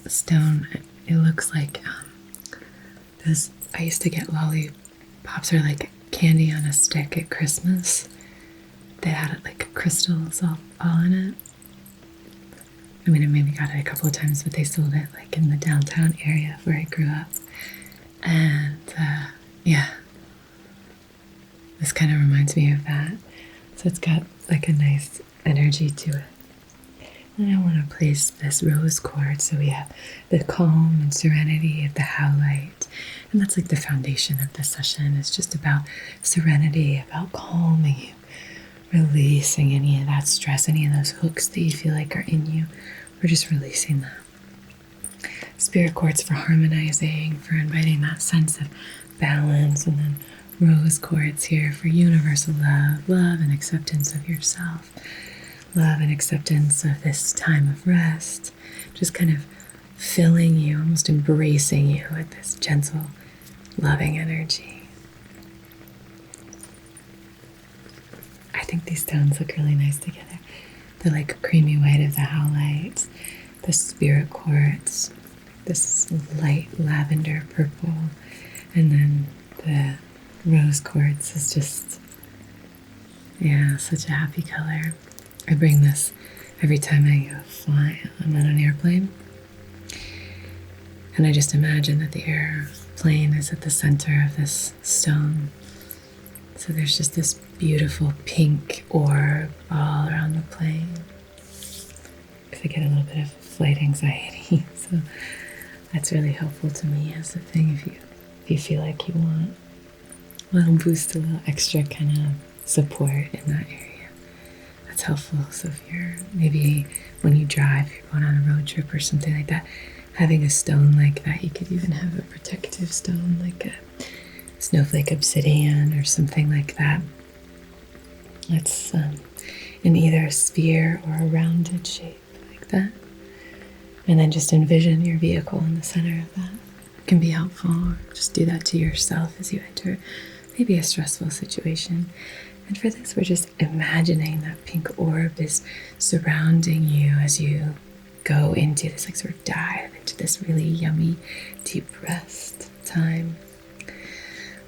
stone. It looks like those. I used to get lollipops or like candy on a stick at Christmas. They had it like crystals all in it. I mean, I maybe got it a couple of times, but they sold it like in the downtown area where I grew up. And yeah, this kind of reminds me of that. So it's got like a nice energy to it. And I want to place this rose quartz. So we have the calm and serenity of the howlite. And that's like the foundation of the session. It's just about serenity, about calming you, releasing any of that stress, any of those hooks that you feel like are in you. We're just releasing them. Spirit quartz for harmonizing, for inviting that sense of balance. And then rose quartz here for universal love and acceptance of yourself. Love and acceptance of this time of rest, just kind of filling you, almost embracing you with this gentle, loving energy. I think these stones look really nice together. They're like a creamy white of the howlite, the spirit quartz, this light lavender purple, and then the rose quartz is just, yeah, such a happy color. I bring this every time I go fly. I'm on an airplane. And I just imagine that the airplane is at the center of this stone. So there's just this beautiful pink orb all around the plane. Because I get a little bit of flight anxiety. So That's really helpful to me as a thing if you feel like you want a little boost, a little extra kind of support in that area. That's helpful. So if you're maybe when you drive, you're going on a road trip or something like that, having a stone like that, you could even have a protective stone like a snowflake obsidian or something like that. It's in either a sphere or a rounded shape like that. And then just envision your vehicle in the center of that. It can be helpful. Or just do that to yourself as you enter maybe a stressful situation. And for this, we're just imagining that pink orb is surrounding you as you go into this, like sort of dive into this really yummy, deep rest time.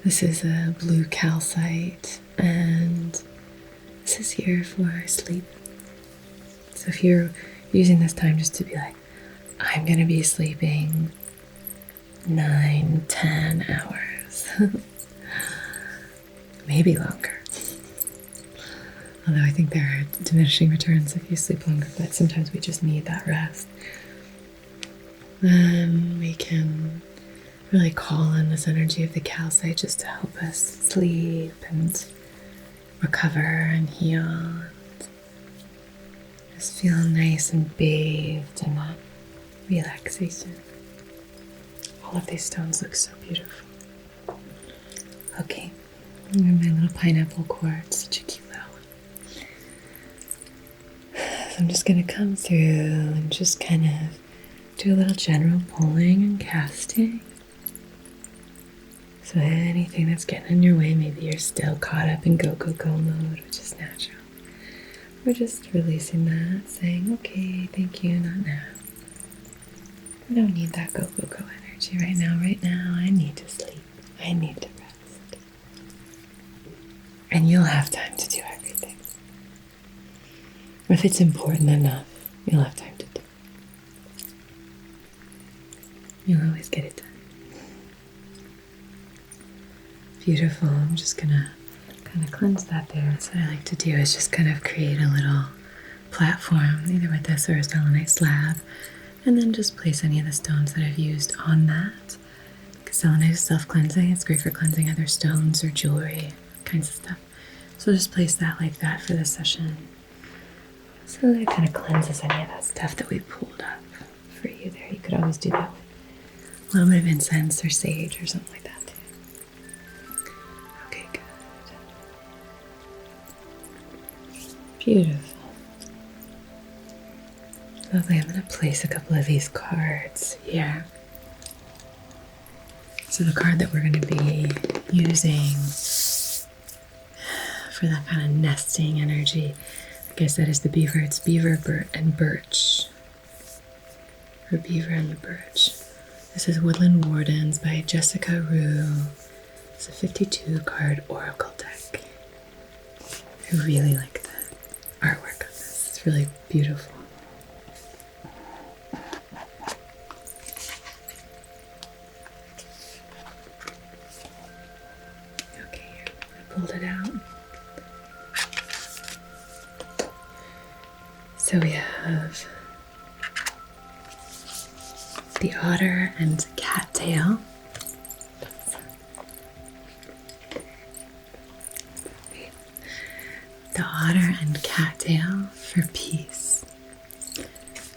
This is a blue calcite, and this is here for sleep. So if you're using this time just to be like, I'm going to be sleeping 9-10 hours, maybe longer. Although I think there are diminishing returns if you sleep longer, but sometimes we just need that rest. Then we can really call in this energy of the calcite just to help us sleep and recover and heal. And just feel nice and bathed in that relaxation. All of these stones look so beautiful. Okay, and my little pineapple quartz, such a cute little one. So I'm just going to come through and just kind of do a little general pulling and casting. So anything that's getting in your way, maybe you're still caught up in go, go, go mode, which is natural. We're just releasing that, saying, okay, thank you, not now. I don't need that go, go, go energy right now. Right now, I need to sleep. I need to rest. And you'll have time to do everything. If it's important enough, you'll have time to do it. You'll always get it done. Beautiful. I'm just gonna kind of cleanse that there. So what I like to do is just kind of create a little platform, either with this or a selenite slab, and then just place any of the stones that I've used on that. Because selenite is self-cleansing. It's great for cleansing other stones or jewelry, kinds of stuff. So just place that like that for this session. So that it kind of cleanses any of that stuff that we pulled up for you there. You could always do that with a little bit of incense or sage or something like that. Beautiful. Lovely. I'm going to place a couple of these cards here. So the card that we're going to be using for that kind of nesting energy, like I said, is the beaver. It's beaver, and birch. For beaver and the birch. This is Woodland Wardens by Jessica Rue. It's a 52 card oracle deck. I really like the artwork on this. It's really beautiful. Okay, I pulled it out. So we have the otter and cattail. The otter and cattail for peace.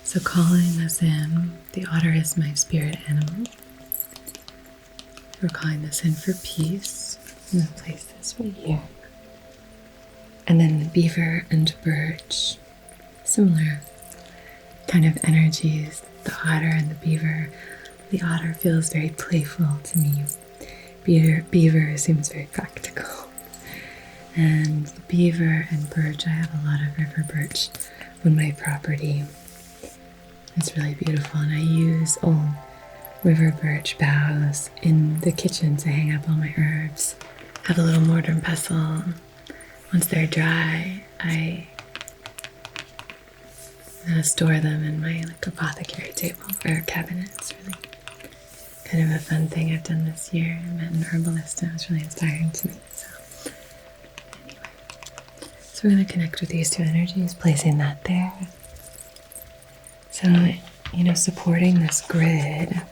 So calling this in, the otter is my spirit animal. We're calling this in for peace. I'm going to place this right here. And then the beaver and birch, similar kind of energies. The otter and the beaver. The otter feels very playful to me. Beaver seems very practical. And the beaver and birch, I have a lot of river birch on my property. It's really beautiful, and I use old river birch boughs in the kitchen to hang up all my herbs. I have a little mortar and pestle. Once they're dry, I store them in my apothecary table or cabinet. It's really kind of a fun thing I've done this year. I met an herbalist and it was really inspiring to me. So we're going to connect with these two energies, placing that there. So, supporting this grid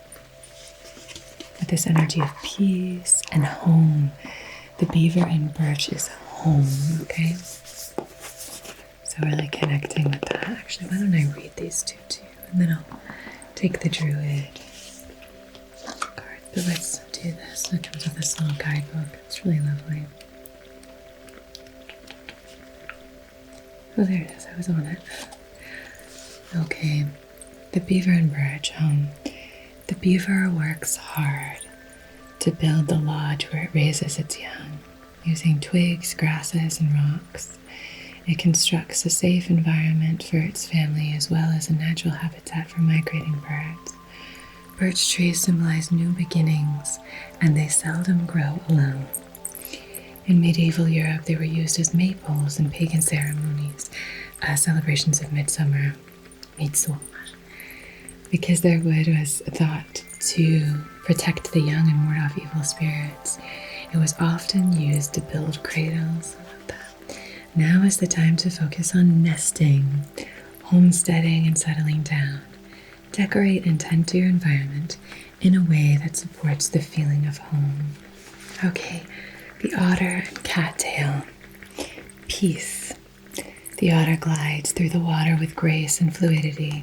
with this energy of peace and home. The beaver and birch is home, okay? So really connecting with that. Actually, why don't I read these two to you, and then I'll take the druid card. But let's do this. It comes with this little guidebook. It's really lovely. Oh, there it is. I was on it. Okay. The beaver and birch home. The beaver works hard to build the lodge where it raises its young, using twigs, grasses, and rocks. It constructs a safe environment for its family as well as a natural habitat for migrating birds. Birch trees symbolize new beginnings, and they seldom grow alone. In medieval Europe, they were used as maples in pagan ceremonies, celebrations of midsummer, because their wood was thought to protect the young and ward off evil spirits. It was often used to build cradles. Now is the time to focus on nesting, homesteading, and settling down. Decorate and tend to your environment in a way that supports the feeling of home. Okay, the otter and cattail. Peace. The otter glides through the water with grace and fluidity,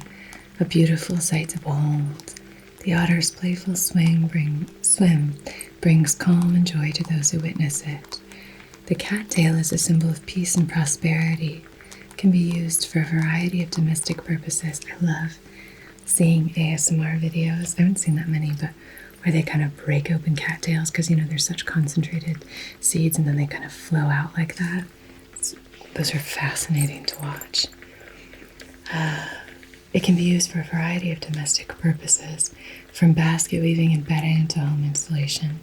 a beautiful sight to behold. The otter's playful swim brings calm and joy to those who witness it. The cattail is a symbol of peace and prosperity. It can be used for a variety of domestic purposes. I love seeing ASMR videos. I haven't seen that many, but where they kind of break open cattails because, there's such concentrated seeds and then they kind of flow out like that. Those are fascinating to watch. It can be used for a variety of domestic purposes, from basket weaving and bedding to home installation.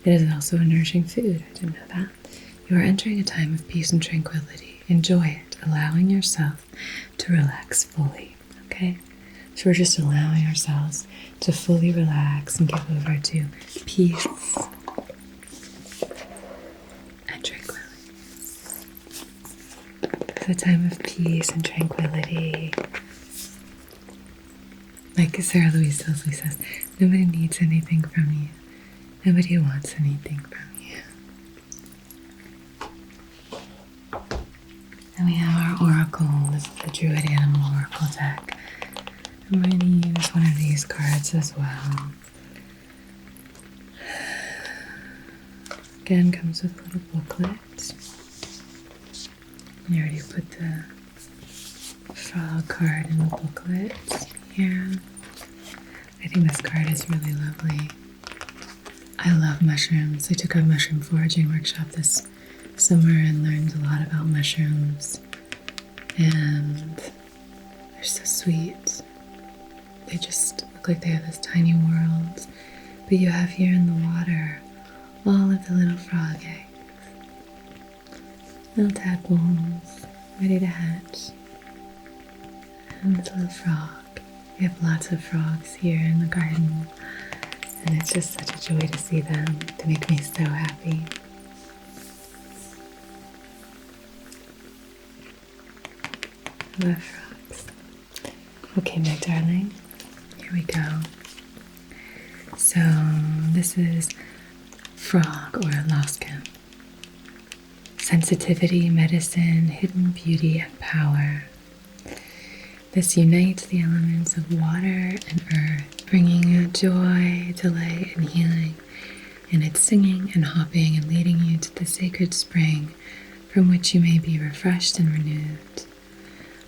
It is also a nourishing food. I didn't know that. You are entering a time of peace and tranquility. Enjoy it, allowing yourself to relax fully, okay? So we're just allowing ourselves to fully relax and give over to peace and tranquility. It's a time of peace and tranquility. Like Sarah Louise Silsley says, nobody needs anything from you. Nobody wants anything from you. And we have our oracle. This is the Druid Animal Oracle deck. I'm going to use one of these cards as well. Again, comes with a little booklet. I already put the frog card in the booklet here. I think this card is really lovely. I love mushrooms. I took a mushroom foraging workshop this summer and learned a lot about mushrooms. And they're so sweet. They just look like they have this tiny world. But you have here in the water all of the little frog eggs. Little tadpoles ready to hatch. And this little frog. We have lots of frogs here in the garden. And it's just such a joy to see them. They make me so happy. I love frogs. Okay, my darling. Here we go. So this is frog or laskin. Sensitivity, medicine, hidden beauty, and power. This unites the elements of water and earth, bringing you joy, delight, and healing. And it's singing and hopping and leading you to the sacred spring from which you may be refreshed and renewed.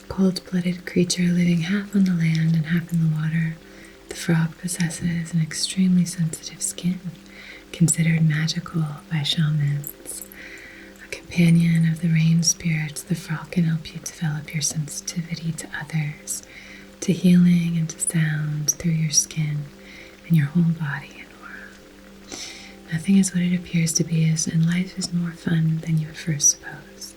Cold-blooded creature living half on the land and half in the water, the frog possesses an extremely sensitive skin, considered magical by shamans. A companion of the rain spirits, the frog can help you develop your sensitivity to others, to healing and to sound through your skin and your whole body and aura. Nothing is what it appears to be, and life is more fun than you at first supposed.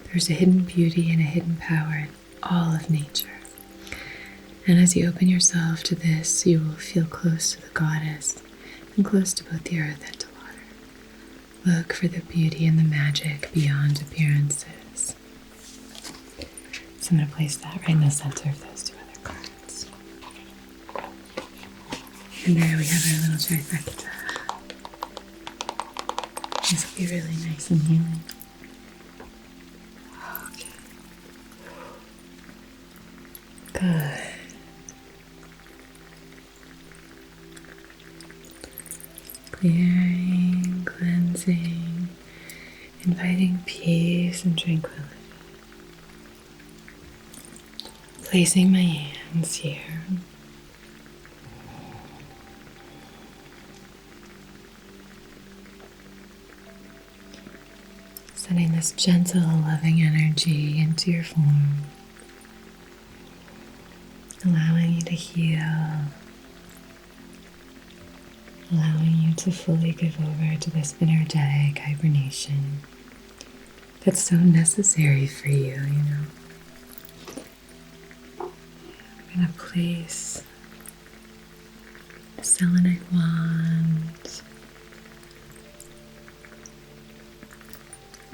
There's a hidden beauty and a hidden power in all of nature. And as you open yourself to this, you will feel close to the goddess and close to both the earth and to water. Look for the beauty and the magic beyond appearances. So I'm going to place that right in the center of those two other cards. And there we have our little trifecta. This will be really nice and healing. Okay. Good. Clearing, cleansing, inviting peace and tranquility. Placing my hands here. Sending this gentle, loving energy into your form. Allowing you to heal. Allowing you to fully give over to this energetic hibernation that's so necessary for you, I'm going to place the selenite wand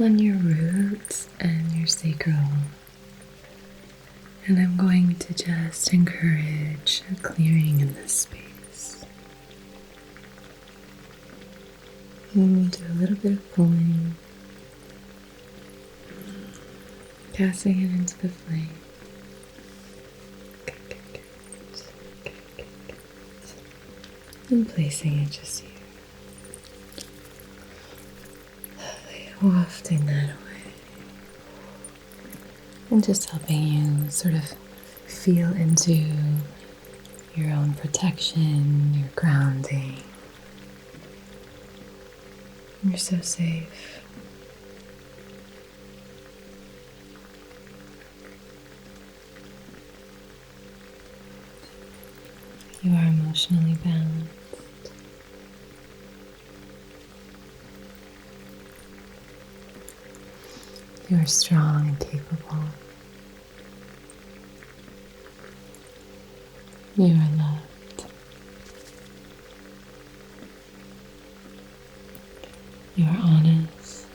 on your roots and your sacral. And I'm going to just encourage a clearing in this space. And do a little bit of pulling, passing it into the flame. And placing it just here. Wafting that away. And just helping you sort of feel into your own protection, your grounding. You're so safe. You are emotionally balanced. You are strong and capable. You are loved. You are honest.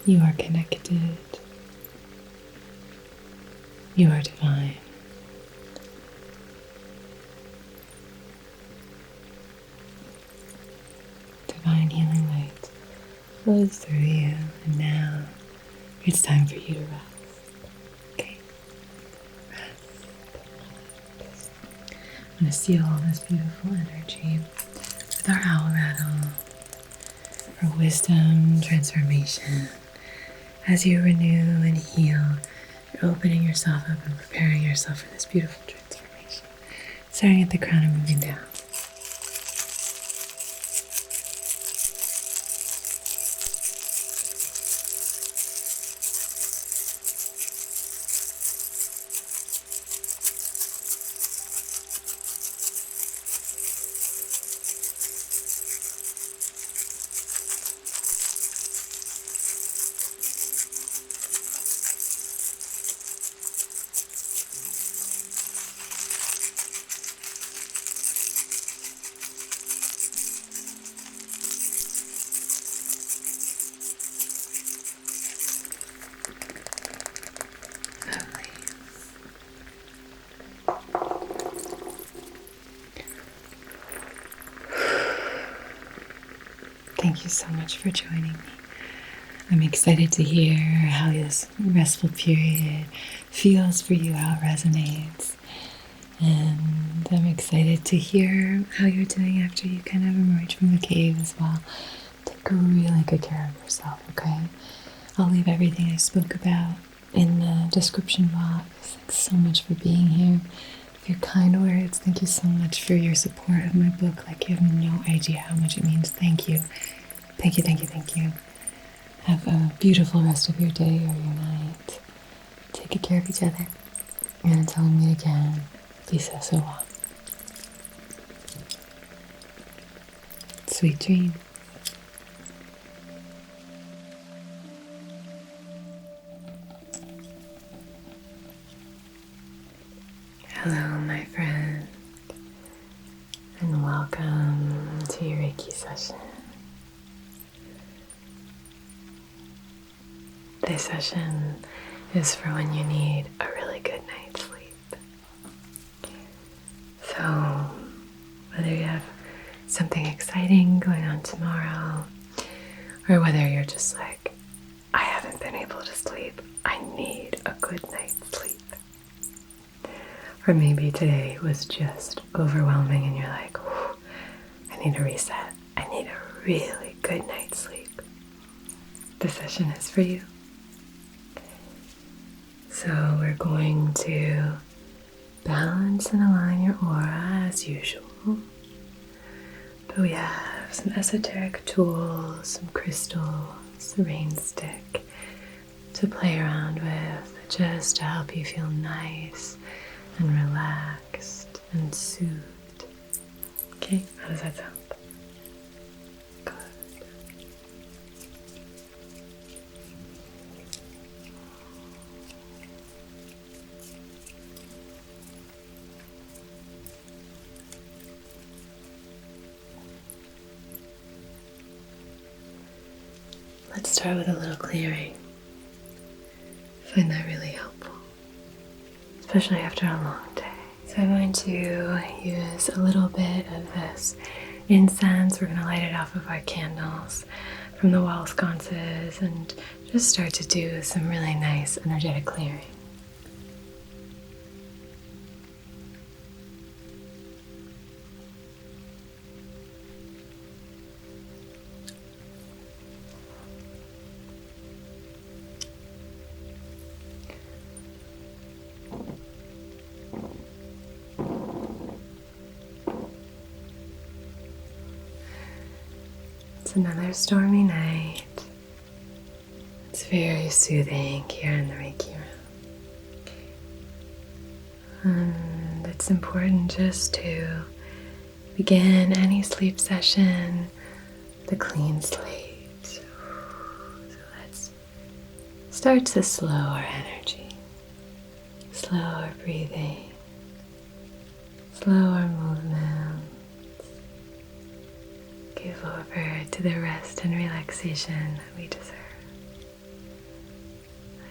You are connected. You are divine. Divine healing light flows through you, and now it's time for you to rest. Okay? Rest. I'm going to seal all this beautiful energy with our owl rattle for wisdom, transformation. As you renew and heal, you're opening yourself up and preparing yourself for this beautiful transformation. Starting at the crown and moving down. Thank you so much for joining me. I'm excited to hear how this restful period feels for you, how it resonates. And I'm excited to hear how you're doing after you kind of emerge from the cave as well. Take really good care of yourself, okay? I'll leave everything I spoke about in the description box. Thanks so much for being here. Your kind words, thank you so much for your support of my book. Like, you have no idea how much it means. Thank you. Thank you, thank you, thank you. Have a beautiful rest of your day or your night. Take good care of each other. And until we meet again, be so well. Sweet dreams. Hello, my friend, and welcome to your Reiki session. This session is for when you need a really good night's sleep. something exciting going on tomorrow, or whether you're just like, I haven't been able to sleep, I need a good night's sleep. Or maybe today was just overwhelming and you're like, I need a reset, I need a really good night's sleep. This session is for you. So we're going to balance and align your aura as usual. But we have some esoteric tools, some crystals, a rain stick to play around with, just to help you feel nice and relaxed and soothed. Okay, how does that sound? Good. Let's start with a little clearing. I find that really helpful, especially after a long day. So I'm going to use a little bit of this incense. We're going to light it off of our candles from the wall sconces and just start to do some really nice energetic clearing. It's another stormy night. It's very soothing here in the Reiki room. And it's important just to begin any sleep session with a clean slate. So let's start to slow our energy, slow our breathing, slow our movement. Give over to the rest and relaxation that we deserve.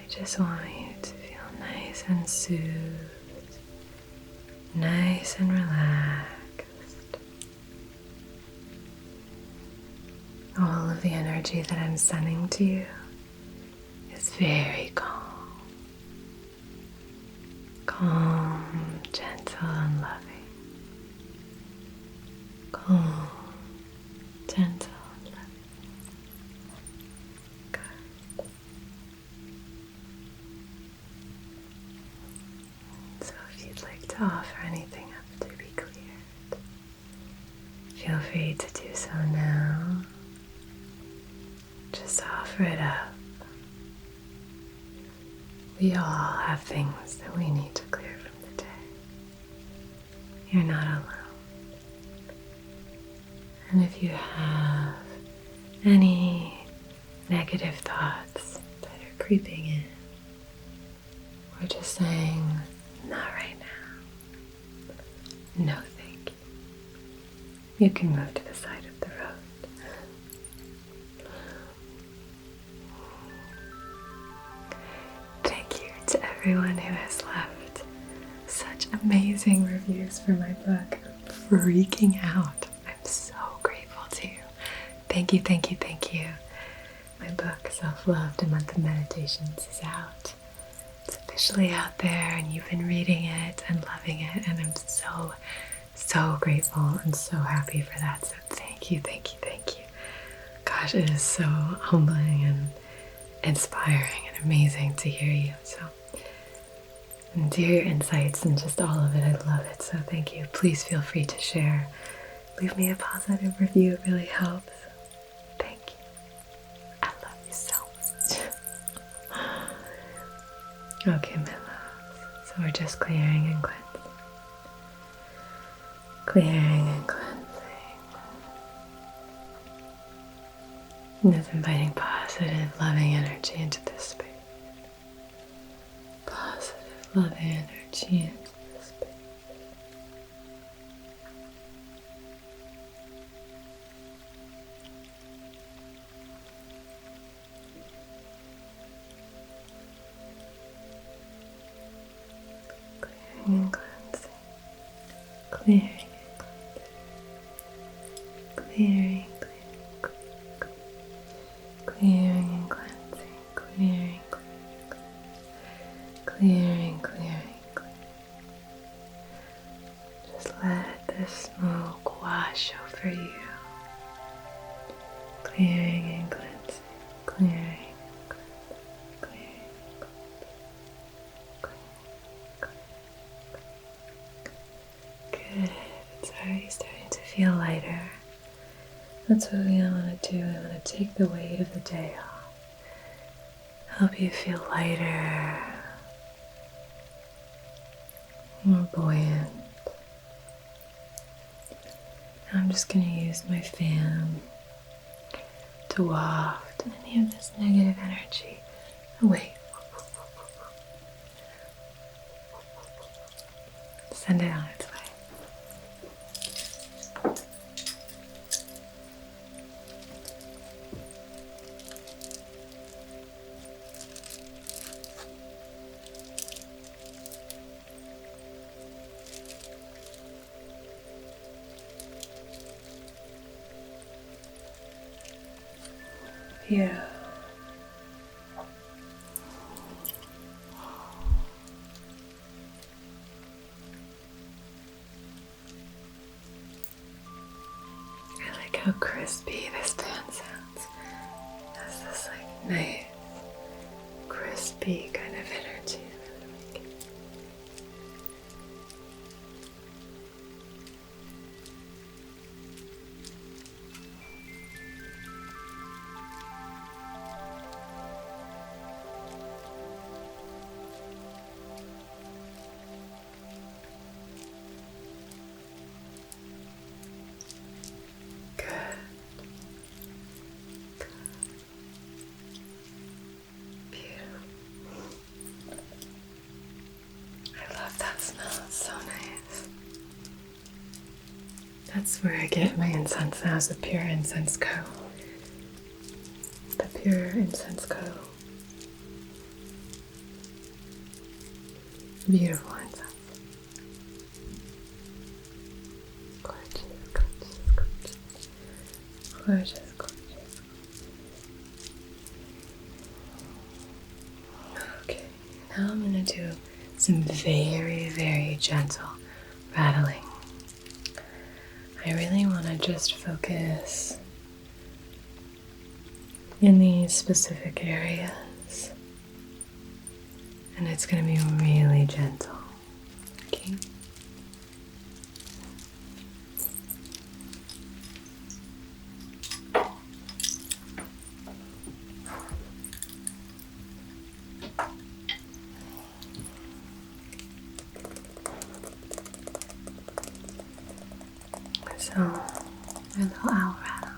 I just want you to feel nice and soothed, nice and relaxed. All of the energy that I'm sending to you is very calm. Calm, gentle, and loving. Calm, gentle and loving. Good. So if you'd like to offer anything up to be cleared, feel free to do so now. Just offer it up. We all have things that we need to clear from the day. You're not alone. And if you have any negative thoughts that are creeping in, we're just saying, not right now. No, thank you. You can move to the side of the road. Thank you to everyone who has left such amazing reviews for my book. I'm freaking out. I'm so grateful to you. Thank you, thank you, thank you. My book, Self-Love, A Month of Meditations, is out. It's officially out there and you've been reading it and loving it, and I'm so grateful and so happy for that. So thank you, thank you, thank you. Gosh, it is so humbling and inspiring and amazing to hear you. So, and to hear your insights and just all of it, I love it. So thank you. Please feel free to share. Leave me a positive review, it really helps. Thank you. I love you so much. Okay, my loves. So we're just clearing and cleansing. Clearing and cleansing. And just inviting positive, loving energy into this space. Positive, loving energy into this space. Clearing and cleansing. Clearing and cleansing. let the smoke wash over you, clearing and cleansing, clearing, clearing, clearing. Good. It's already starting to feel lighter. That's what we want to do. We want to take the weight of the day off, help you feel lighter, more buoyant. Now I'm just going to use my fan to waft any of this negative energy away. Send it on its way. Yeah. I like how crispy this pan sounds. It has this like nice, crispy kind of energy. I really like it. That's where I get my incense now, is the Pure Incense Co. The Pure Incense Co. Beautiful incense. Gorgeous, gorgeous, gorgeous. Gorgeous, gorgeous. Okay, now I'm going to do some very, very gentle rattling. I really want to just focus in these specific areas, and it's going to be really gentle. Okay? So, a little owl rattle.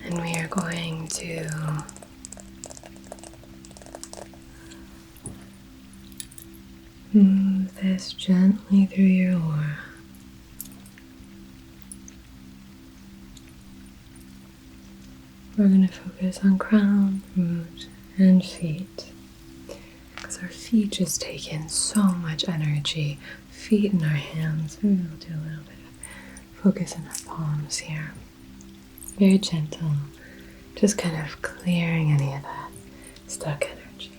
And we are going to move this gently through your aura. We're going to focus on crown, root, and feet. Because our feet just take in so much energy. Feet and our hands. Maybe we'll do a little bit of focus in our palms here. Very gentle. Just kind of clearing any of that stuck energy.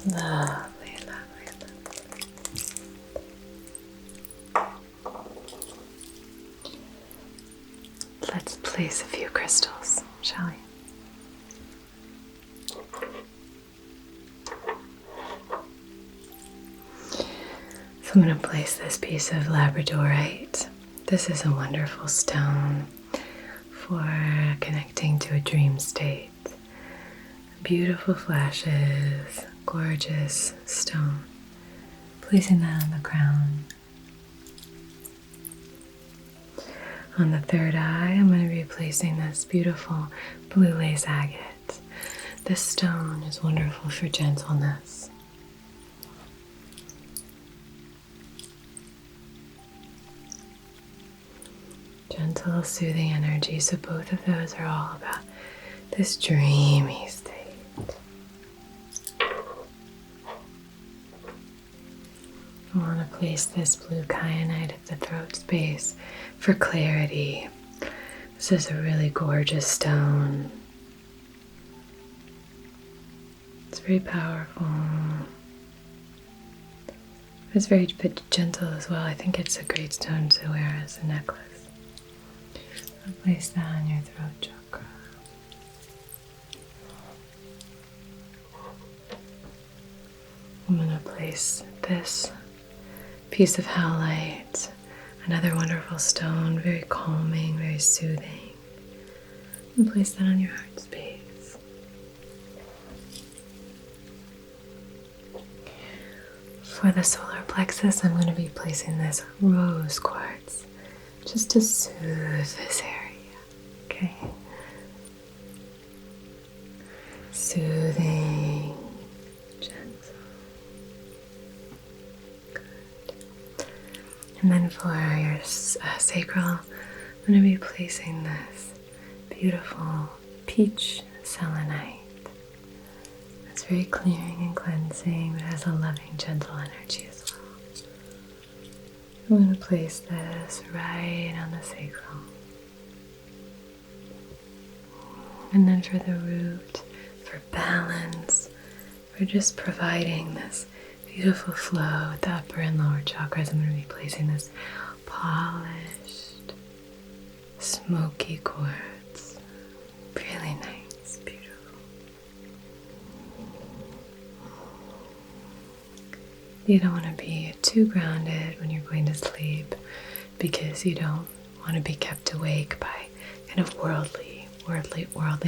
Lovely, lovely, lovely. Let's place a few crystals, shall we? So I'm going to place this piece of labradorite. This is a wonderful stone for connecting to a dream state. Beautiful flashes, gorgeous stone. Placing that on the crown. On the third eye, I'm going to be placing this beautiful blue lace agate. This stone is wonderful for gentleness. Gentle, soothing energy. So both of those are all about this dreamy state. I want to place this blue kyanite at the throat space for clarity. This is a really gorgeous stone. It's very powerful. It's very gentle as well. I think it's a great stone to wear as a necklace. I'll place that on your throat chakra. I'm going to place this piece of howlite, another wonderful stone, very calming, very soothing. And place that on your heart space. For the solar plexus, I'm going to be placing this rose quartz just to soothe this area, okay? Soothing, gentle. Good. And then for your sacral, I'm going to be placing this beautiful peach selenite. It's very clearing and cleansing, but has a loving, gentle energy as well. I'm going to place this right on the sacral. And then for the root, for balance, we're just providing this beautiful flow with the upper and lower chakras. I'm going to be placing this polished, smoky quartz. Really nice, beautiful. You don't want to be too grounded when you're going to sleep because you don't want to be kept awake by kind of worldly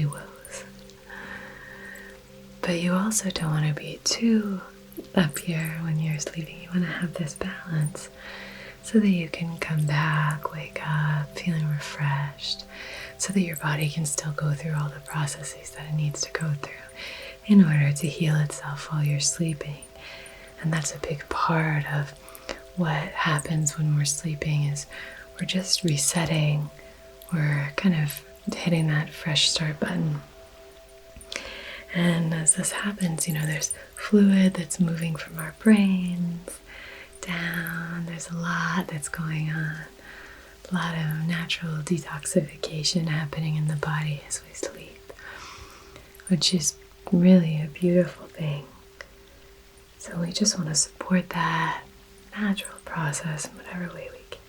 woes. But you also don't want to be too up here when you're sleeping. You want to have this balance so that you can come back, wake up, feeling refreshed, so that your body can still go through all the processes that it needs to go through in order to heal itself while you're sleeping. And that's a big part of what happens when we're sleeping is we're just resetting. We're kind of hitting that fresh start button. And as this happens, there's fluid that's moving from our brains down. There's a lot that's going on. A lot of natural detoxification happening in the body as we sleep, which is really a beautiful thing. So we just want to support that natural process in whatever way we can.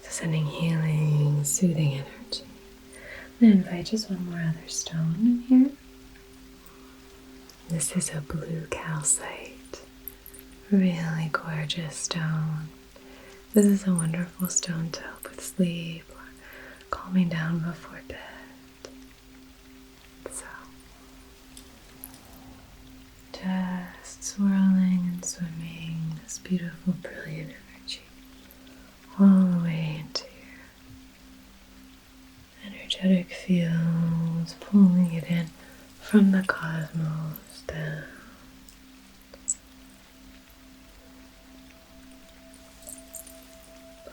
So sending healing, soothing energy. Then invite just one more other stone in here. This is a blue calcite. Really gorgeous stone. This is a wonderful stone to help with sleep or calming down before bed. So, just swirling and swimming this beautiful, brilliant energy all the way into your energetic fields, pulling it in from the cosmos down.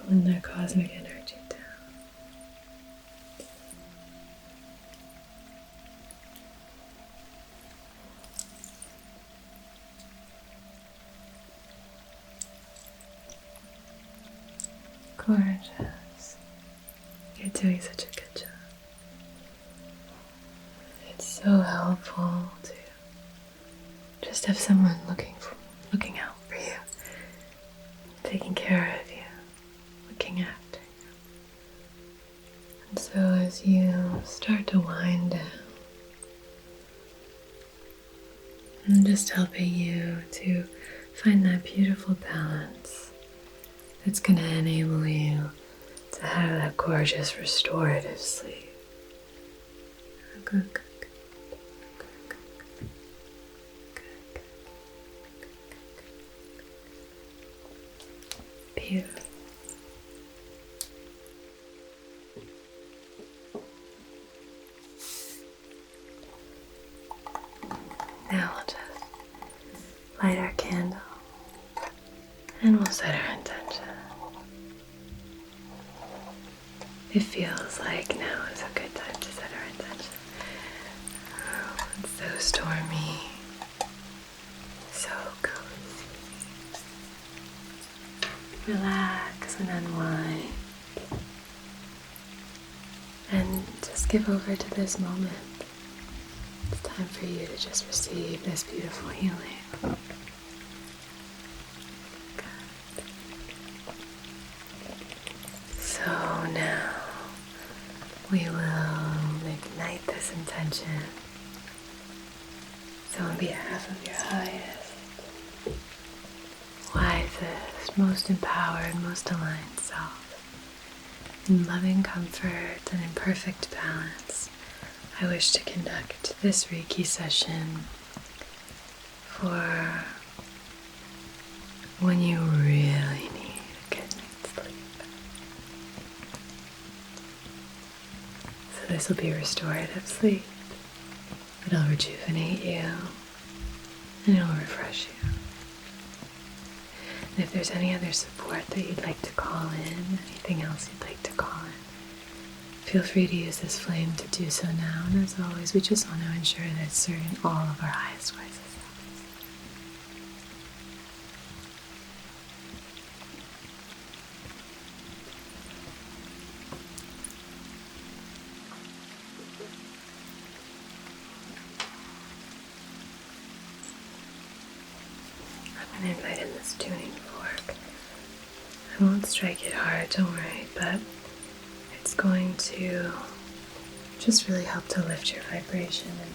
Pulling that cosmic energy down. Gorgeous. You're doing such a good job. It's so helpful to just have someone looking out for you, taking care of you, looking after you. And so as you start to wind down, I'm just helping you to find that beautiful balance that's going to enable you to have that gorgeous restorative sleep. Good. Beautiful. Now we'll just light our candle and we'll set our intention. It feels like now is a good time to set our intention. Oh, it's so stormy, so cozy. Relax and unwind. And just give over to this moment. It's time for you to just receive this beautiful healing. So now we will ignite this intention. So on behalf of your highest, wisest, most empowered, most aligned self, in loving comfort and in perfect balance, I wish to conduct this Reiki session for when you really need a good night's sleep. So this will be restorative sleep. It'll rejuvenate you and it'll refresh you. And if there's any other support that you'd like to call in, anything else you'd like to call in, feel free to use this flame to do so now. And as always, we just want to ensure that it's serving all of our highest wisest selves. I'm going to invite in this tuning fork. I won't strike it hard, don't worry, but it's going to just really help to lift your vibration and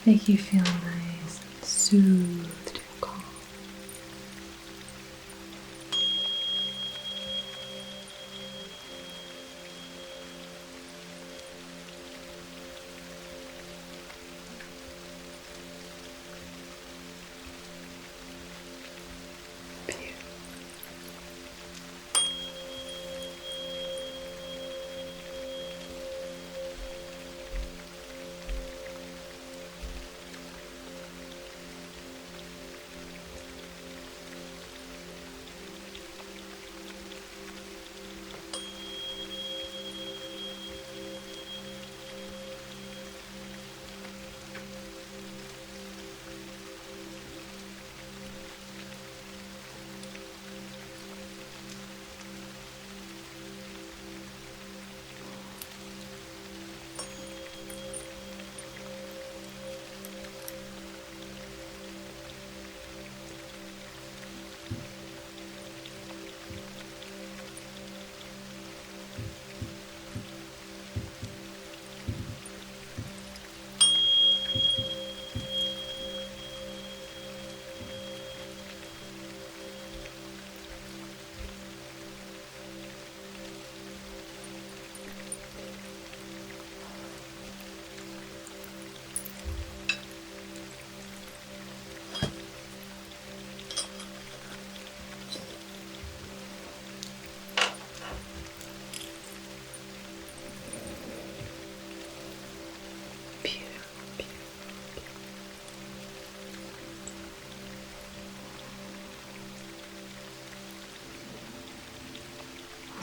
make you feel nice and soothed and calm.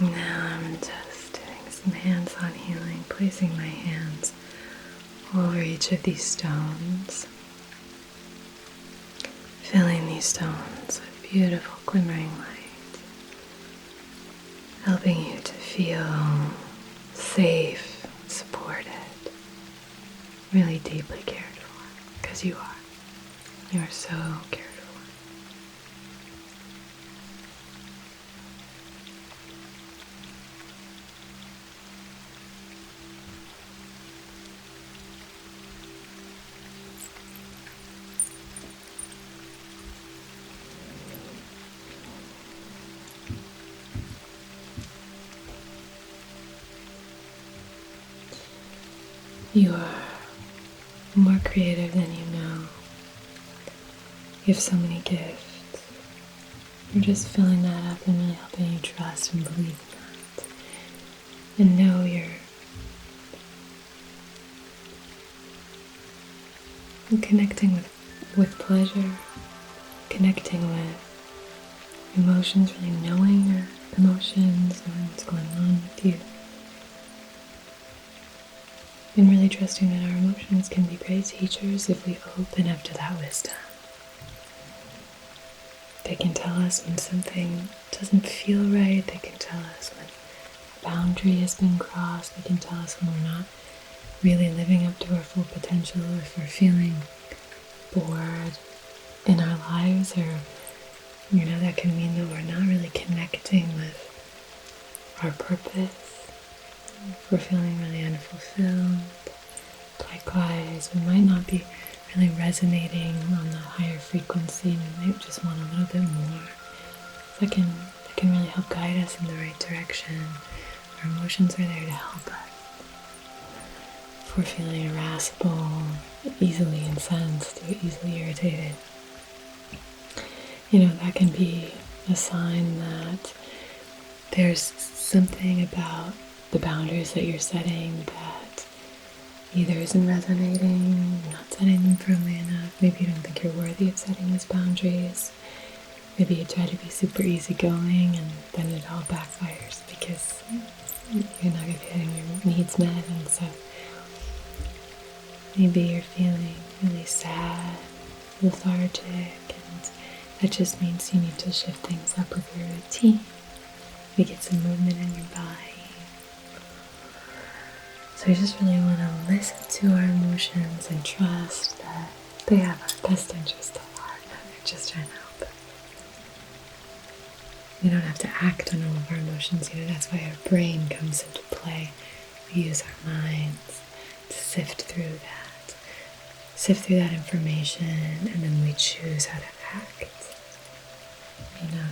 Now I'm just doing some hands-on healing, placing my hands over each of these stones, filling these stones with beautiful glimmering light, helping you to feel safe, supported, really deeply cared for, because you are. You are so cared for. You are more creative than you know. You have so many gifts. You're just filling that up and really helping you trust and believe in that. And know you're connecting with pleasure, connecting with emotions, really knowing your emotions, knowing what's going on with you. And really trusting that our emotions can be great teachers if we open up to that wisdom. They can tell us when something doesn't feel right. They can tell us when a boundary has been crossed. They can tell us when we're not really living up to our full potential, if we're feeling bored in our lives, or that can mean that we're not really connecting with our purpose. If we're feeling really unfulfilled, likewise, we might not be really resonating on the higher frequency. We might just want a little bit more. That can really help guide us in the right direction. Our emotions are there to help us. If we're feeling irascible, easily incensed, or easily irritated, that can be a sign that there's something about the boundaries that you're setting that either isn't resonating, you're not setting them firmly enough. Maybe you don't think you're worthy of setting those boundaries. Maybe you try to be super easygoing and then it all backfires because you're not going to be getting your needs met. And so maybe you're feeling really sad, lethargic, and that just means you need to shift things up with your routine. Maybe get some movement in your body. So we just really want to listen to our emotions and trust that they have our best interest at heart. They're just trying to help us. We don't have to act on all of our emotions. That's why our brain comes into play. We use our minds to sift through that information, and then we choose how to act.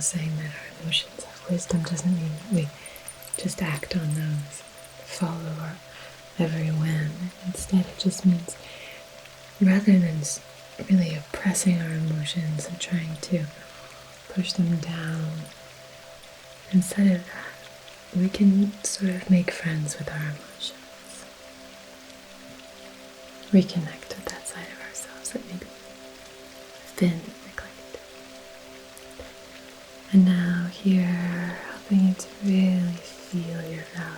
Saying that our emotions have wisdom doesn't mean that we just act on those, follow our every whim. Instead, it just means rather than really oppressing our emotions and trying to push them down, instead of that, we can sort of make friends with our emotions. Reconnect with that side of ourselves that maybe have been neglected. And now here, helping you to really feel your value. I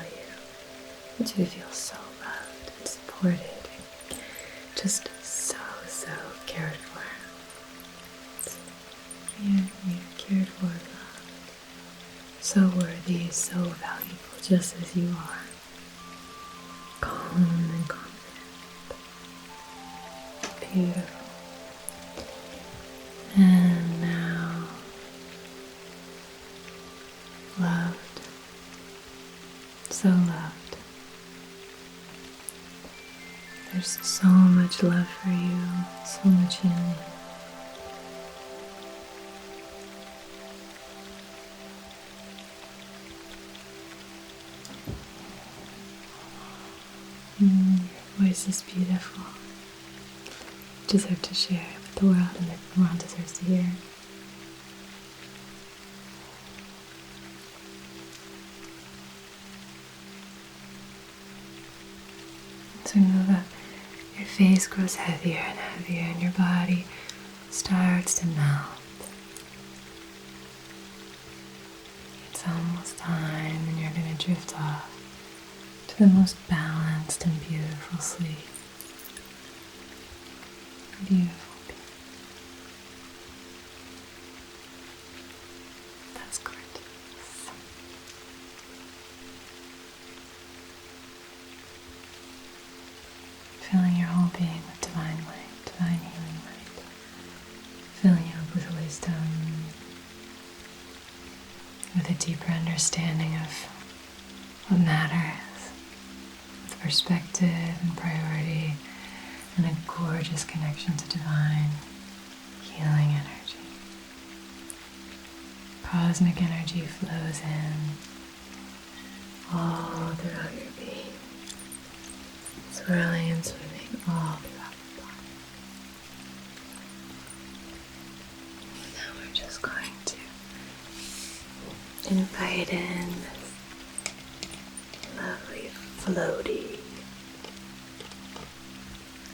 want you to feel so loved and supported and just so cared for. You're cared for, loved. So worthy, so valuable, just as you are. Calm and confident. Beautiful. And now, loved. So loved. There's so much love for you, so much healing. Your voice is beautiful. You deserve to share it with the world, and the world deserves to hear it. So know that your face grows heavier and heavier and your body starts to melt. It's almost time and you're going to drift off to the most balanced and beautiful sleep. Beautiful. That's gorgeous. Filling your whole being with divine light, divine healing light. filling you up with wisdom, with a deeper understanding of what matters, with perspective and priority, and a gorgeous connection to divine healing energy. Cosmic energy flows in all throughout your being, swirling and swimming all throughout your body. Now we're just going to invite in this lovely, floaty,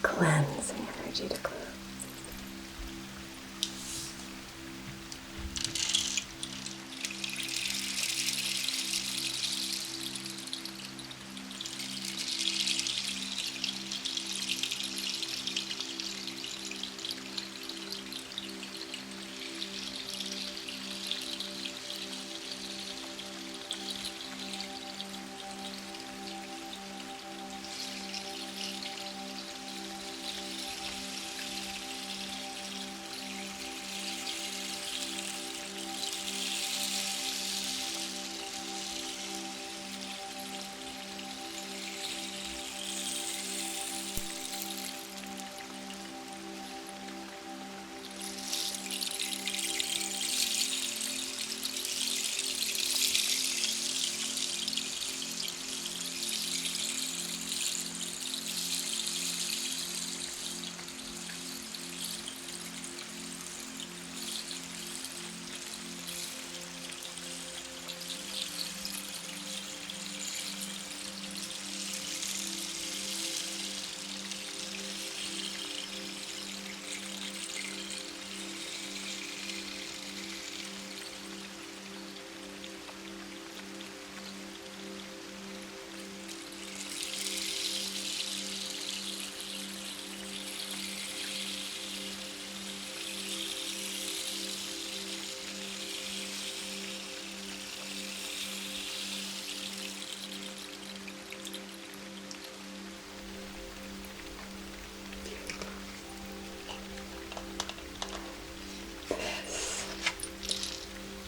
cleansing energy to close.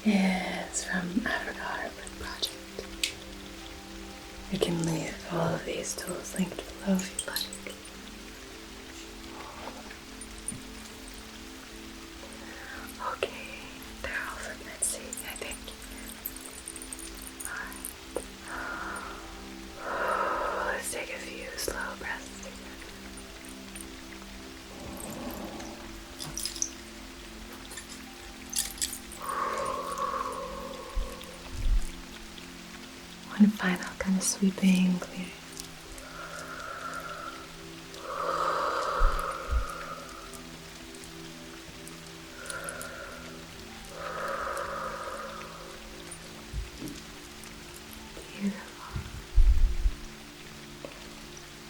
It's from Africa Artwork Project. I can leave all of these tools linked below if you'd like. Okay, they're all from Etsy, I think. Alright. Let's take a few slow breaths together. One final kind of sweeping, clearing. Beautiful.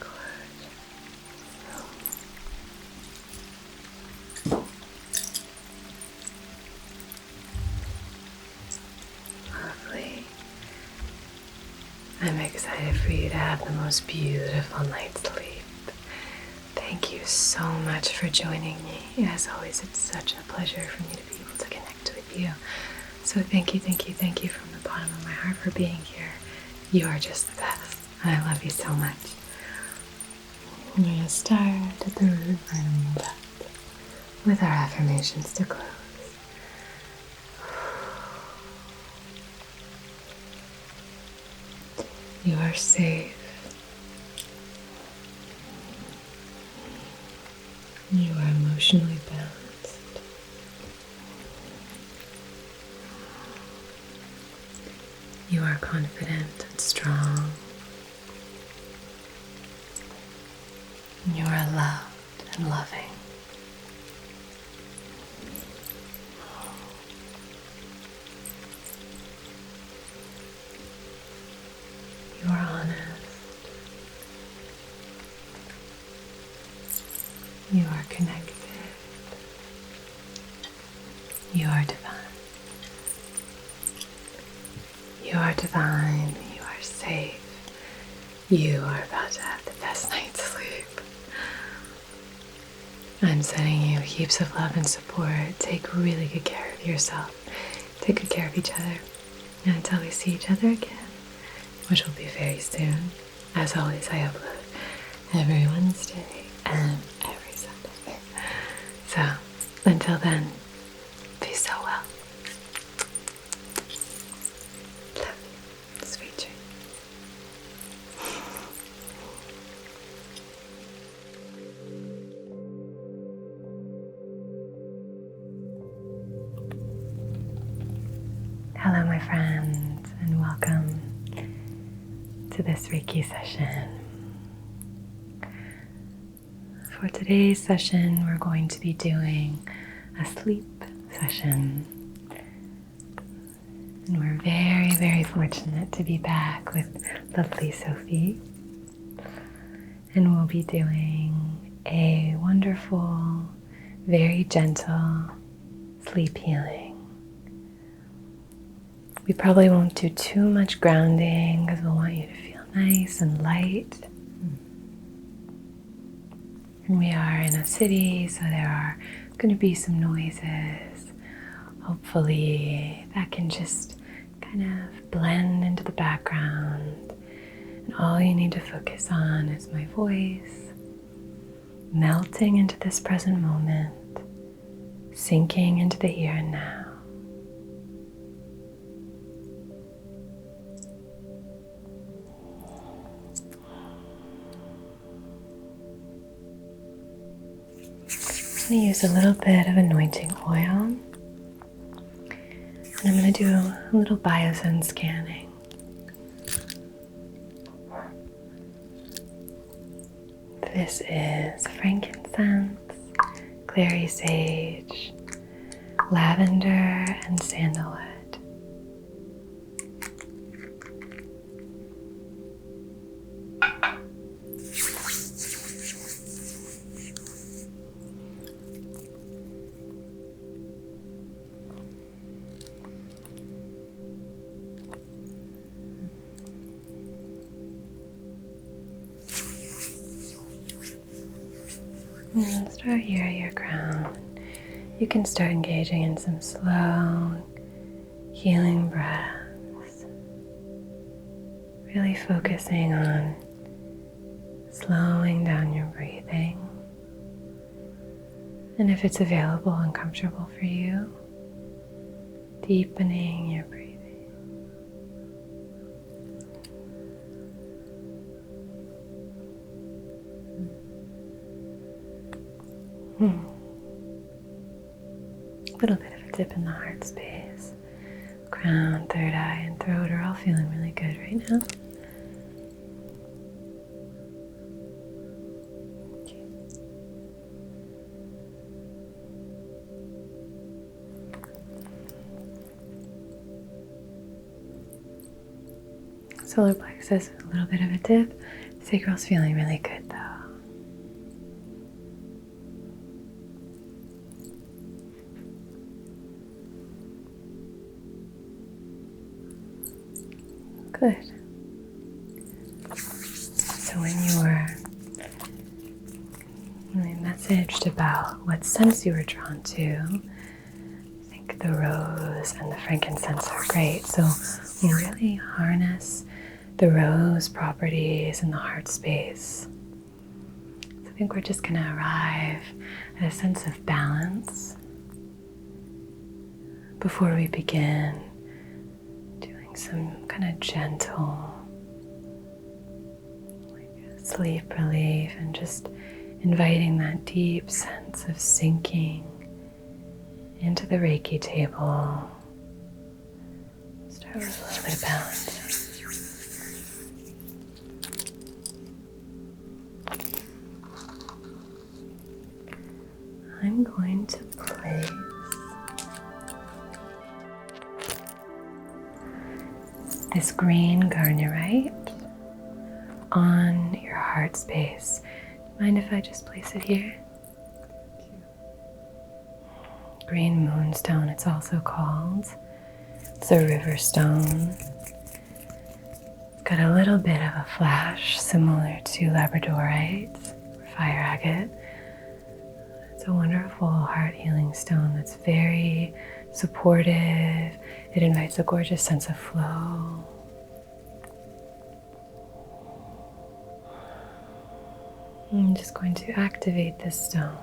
Gorgeous. Lovely. I'm excited for you to have the most beautiful night's sleep. Thank you so much for joining me. As always, it's such a pleasure for me to be able to connect with you. So thank you from the bottom of my heart for being here. You are just the best. I love you so much. I'm going to start at the root and breath with our affirmations to close. You are safe. You are emotionally balanced. You are confident and strong. You are loved and loving. You are honest. You are connected. You are divine. You are divine. You are safe. You are about to have the best night's sleep. I'm sending you heaps of love and support. Take really good care of yourself. Take good care of each other. And until we see each other again, which will be very soon. As always, I upload every Wednesday and every Sunday. So, until then, be so well. Love you. Sweet dreams. Hello, my friends, and welcome to this Reiki session. For today's session, we're going to be doing a sleep session. And we're very, very fortunate to be back with lovely Sophie. And we'll be doing a wonderful, very gentle sleep healing. We probably won't do too much grounding because we'll want you to feel nice and light. And we are in a city, so there are going to be some noises. Hopefully that can just kind of blend into the background. And all you need to focus on is my voice, melting into this present moment, sinking into the here and now. I'm going to use a little bit of anointing oil, and I'm going to do a little biosyn scanning. This is frankincense, clary sage, lavender, and sandalwood. And start here at your crown. You can start engaging in some slow, healing breaths. Really focusing on slowing down your breathing. And if it's available and comfortable for you, deepening your breathing. A little bit of a dip in the heart space. Crown, third eye, and throat are all feeling really good right now. Okay. Solar plexus, a little bit of a dip. Sacral's feeling really good though. Good. So when you were really messaged about what sense you were drawn to, I think the rose and the frankincense are great. So we really harness the rose properties in the heart space. So I think we're just going to arrive at a sense of balance before we begin some kind of gentle sleep relief and just inviting that deep sense of sinking into the Reiki table. Start with a little bit of balance. I'm going to place this green garnerite on your heart space. Mind if I just place it here? Green moonstone, it's also called. It's a river stone. It's got a little bit of a flash similar to labradorite or fire agate. It's It's a wonderful heart healing stone that's very supportive. It invites a gorgeous sense of flow. I'm just going to activate this stone.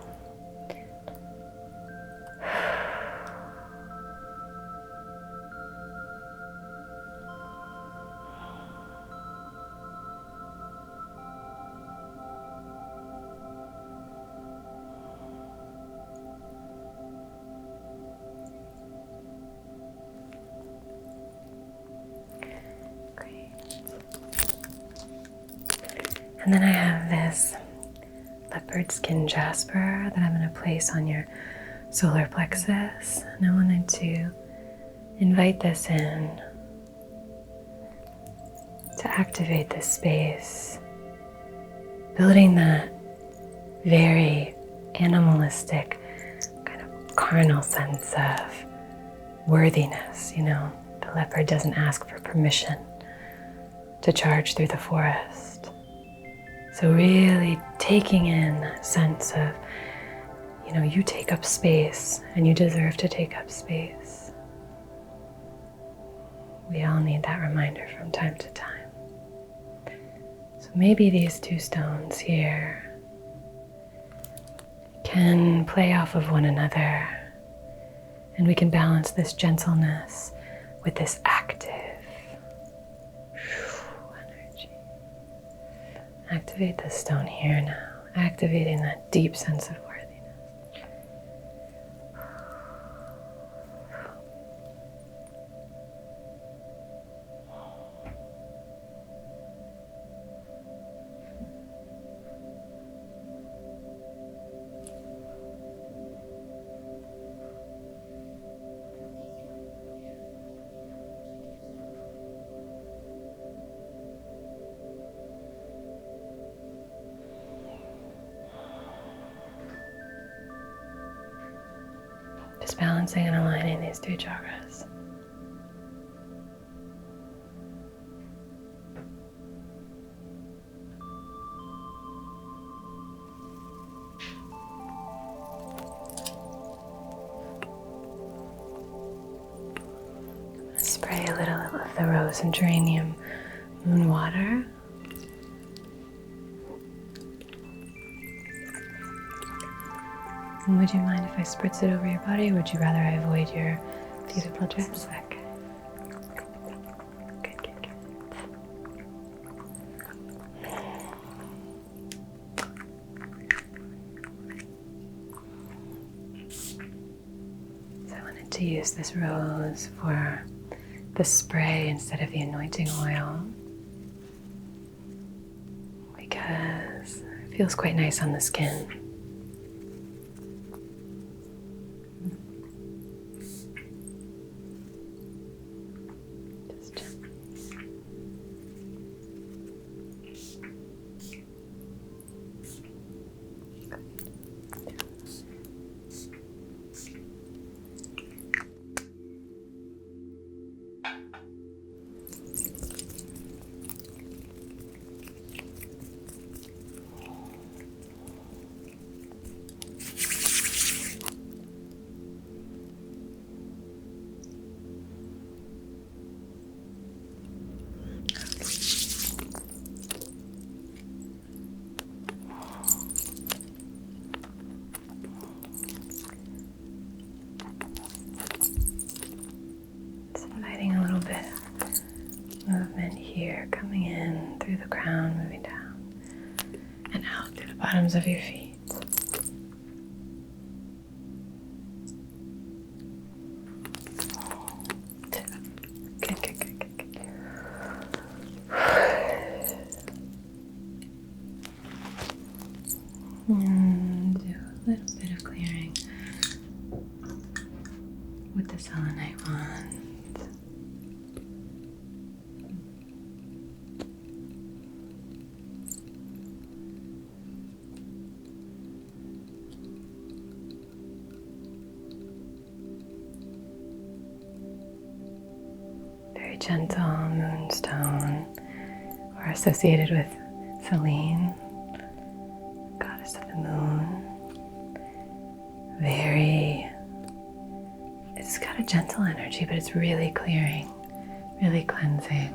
And then I have this leopard skin jasper that I'm going to place on your solar plexus. And I wanted to invite this in to activate this space, building that very animalistic, kind of carnal sense of worthiness. You know, the leopard doesn't ask for permission to charge through the forest. So really taking in that sense of, you know, you take up space and you deserve to take up space. We all need that reminder from time to time. So maybe these two stones here can play off of one another, and we can balance this gentleness with this active energy. Activate this stone here now, activating that deep sense of worthiness. Just balancing and aligning these two chakras. Spray a little of the rose and geranium moon water. And would you mind if I spritz it over your body, or would you rather I avoid your beautiful dress? Okay. Good, good, good. So I wanted to use this rose for the spray instead of the anointing oil, because it feels quite nice on the skin. Movement here, coming in through the crown, moving down, and out through the bottoms of your feet. Good, good, good, good, good. And do a little bit of clearing with the selenite wand. Gentle moonstone, or associated with Selene, goddess of the moon. It's got a gentle energy, but it's really clearing, really cleansing.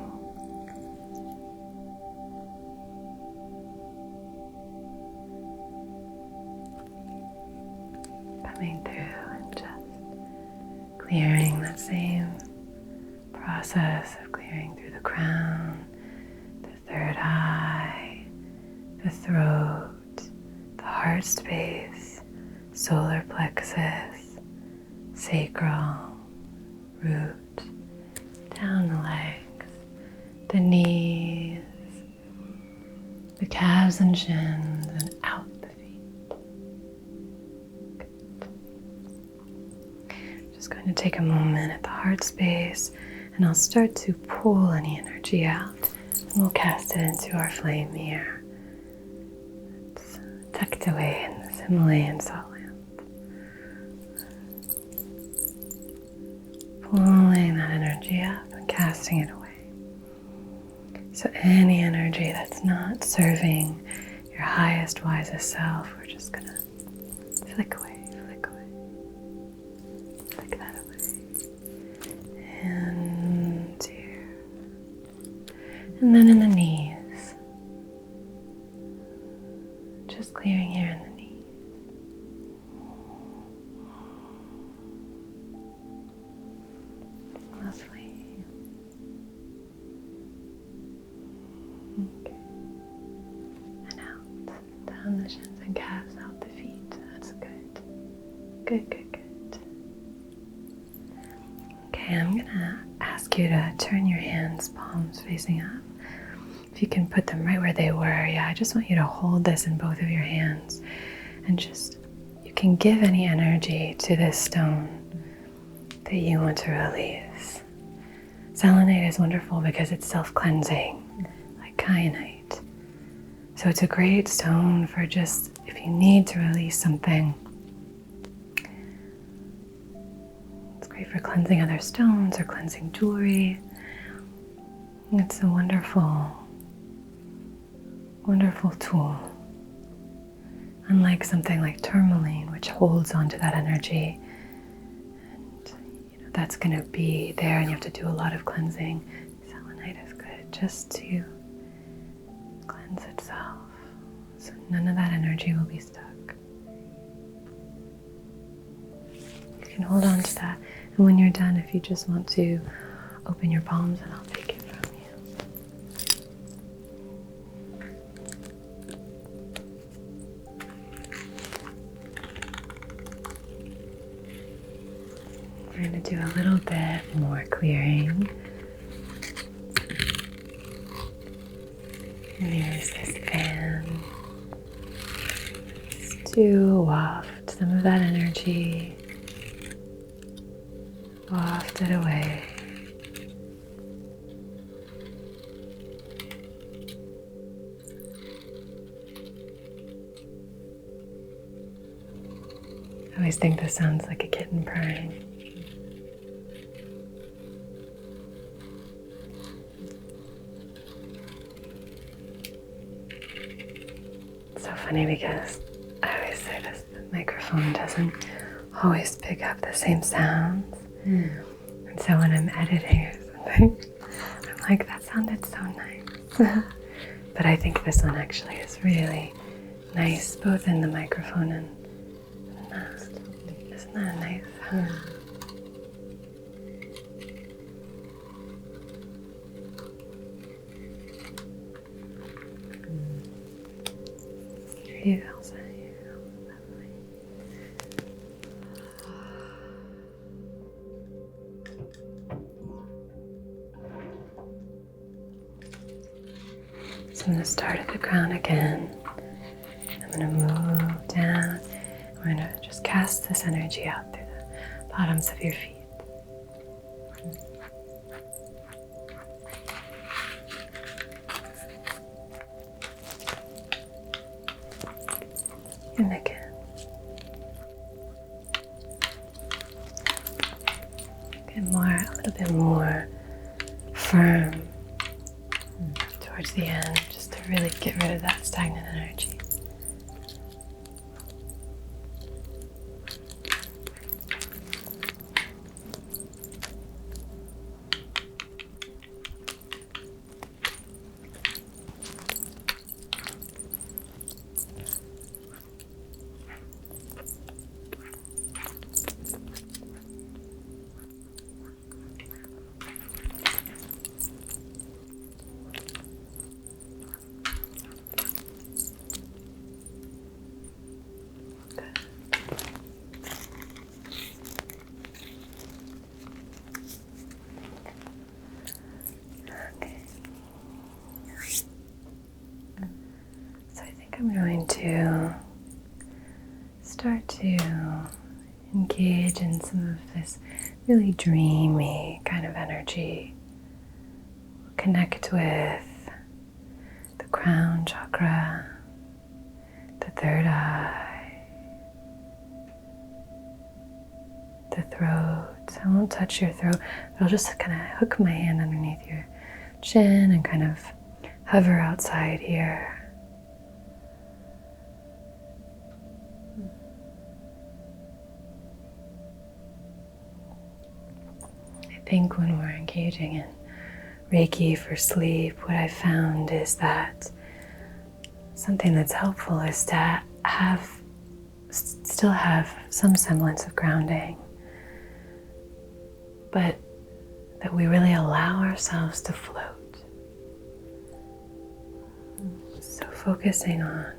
Coming through and just clearing that same process of clearing through the crown, the third eye, the throat, the heart space, solar plexus, sacral, root, down the legs, the knees, the calves and shins, and out the feet. Good. Just going to take a moment at the heart space, and I'll start to pull any energy out, and we'll cast it into our flame here. It's tucked away in this Himalayan salt land. Pulling that energy up and casting it away. So any energy that's not serving your highest, wisest self, we're just gonna flick away, flick that away. And here. And then in the knees. Just clearing here in the knees. Lovely. Okay. And out. Down the shins and calves, out the feet. That's good. Good, good, good. Okay, I'm gonna ask you to turn your hands, palms facing up. If you can put them right where they were, I just want you to hold this in both of your hands. And just, you can give any energy to this stone that you want to release. Selenite is wonderful because it's self-cleansing, like kyanite. So it's a great stone for just, if you need to release something. It's great for cleansing other stones or cleansing jewelry. It's a wonderful, wonderful tool. Unlike something like tourmaline, which holds onto that energy, and that's going to be there and you have to do a lot of cleansing. Selenite is good just to cleanse itself, so none of that energy will be stuck. You can hold on to that, and when you're done, if you just want to open your palms, and I'll take it from you. We're going to do a little bit more clearing. And use this fan to waft some of that energy, waft it away. I always think this sounds like a kitten purring. So funny because I always say this, the microphone doesn't always pick up the same sounds. And so when I'm editing or something, I'm like, that sounded so nice. But I think this one actually is really nice, both in the microphone and the nest. Isn't that nice? You also, lovely. So I'm going to start at the crown again. I'm going to move down. We're going to just cast this energy out through the bottoms of your feet. And again. Get a little bit more firm towards the end, just to really get rid of that stagnant energy. to start to engage in some of this really dreamy kind of energy. Connect with the crown chakra, the third eye, the throat. I won't touch your throat, but I'll just kind of hook my hand underneath your chin and kind of hover outside here. I think when we're engaging in Reiki for sleep, what I've found is that something that's helpful is to still have some semblance of grounding, but that we really allow ourselves to float. So focusing on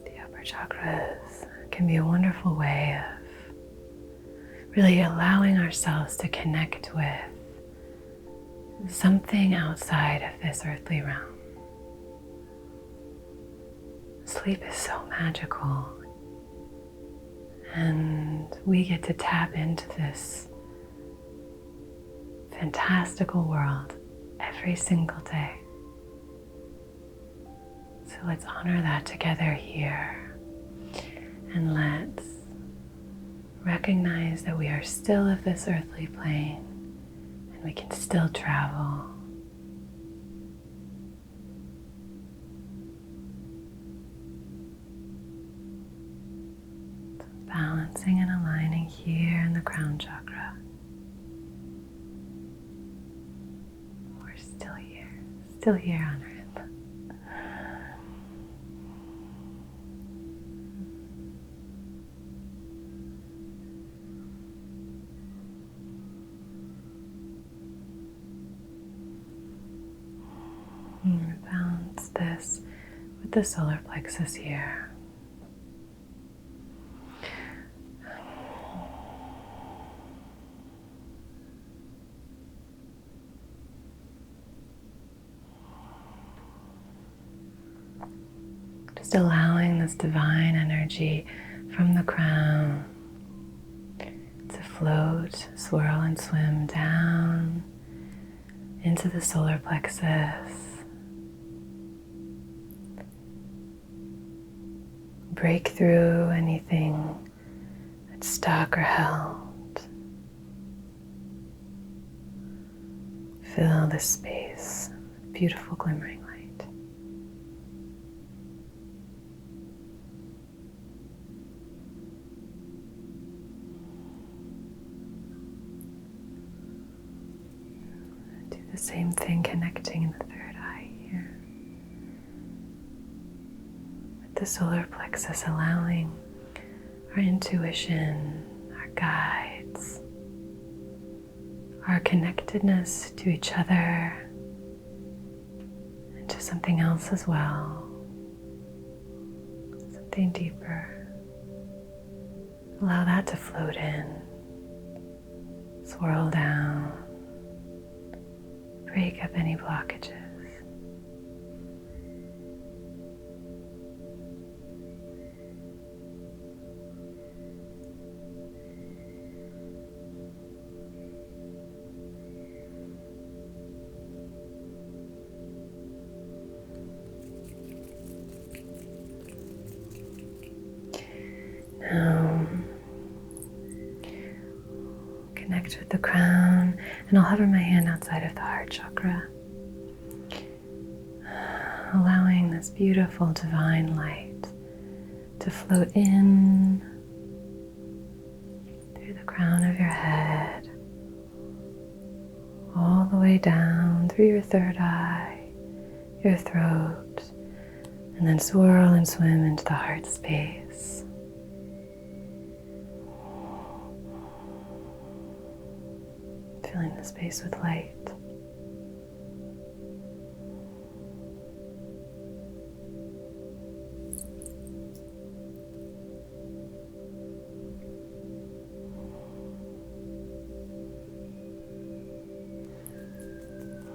the upper chakras can be a wonderful way of really allowing ourselves to connect with something outside of this earthly realm. Sleep is so magical, and we get to tap into this fantastical world every single day. So let's honor that together here, and let's recognize that we are still of this earthly plane and we can still travel. So balancing and aligning here in the crown chakra. We're still here on earth. Balance this with the solar plexus here. Just allowing this divine energy from the crown to float, swirl, and swim down into the solar plexus. Break through anything that's stuck or held. Fill this space with beautiful glimmering light. Do the same thing, connecting in the third eye here. The solar plexus, allowing our intuition, our guides, our connectedness to each other and to something else as well, something deeper. Allow that to float in, swirl down, break up any blockages. Now, connect with the crown, and I'll hover my hand outside of the heart chakra, allowing this beautiful divine light to float in through the crown of your head, all the way down through your third eye, your throat, and then swirl and swim into the heart space. Filling the space with light.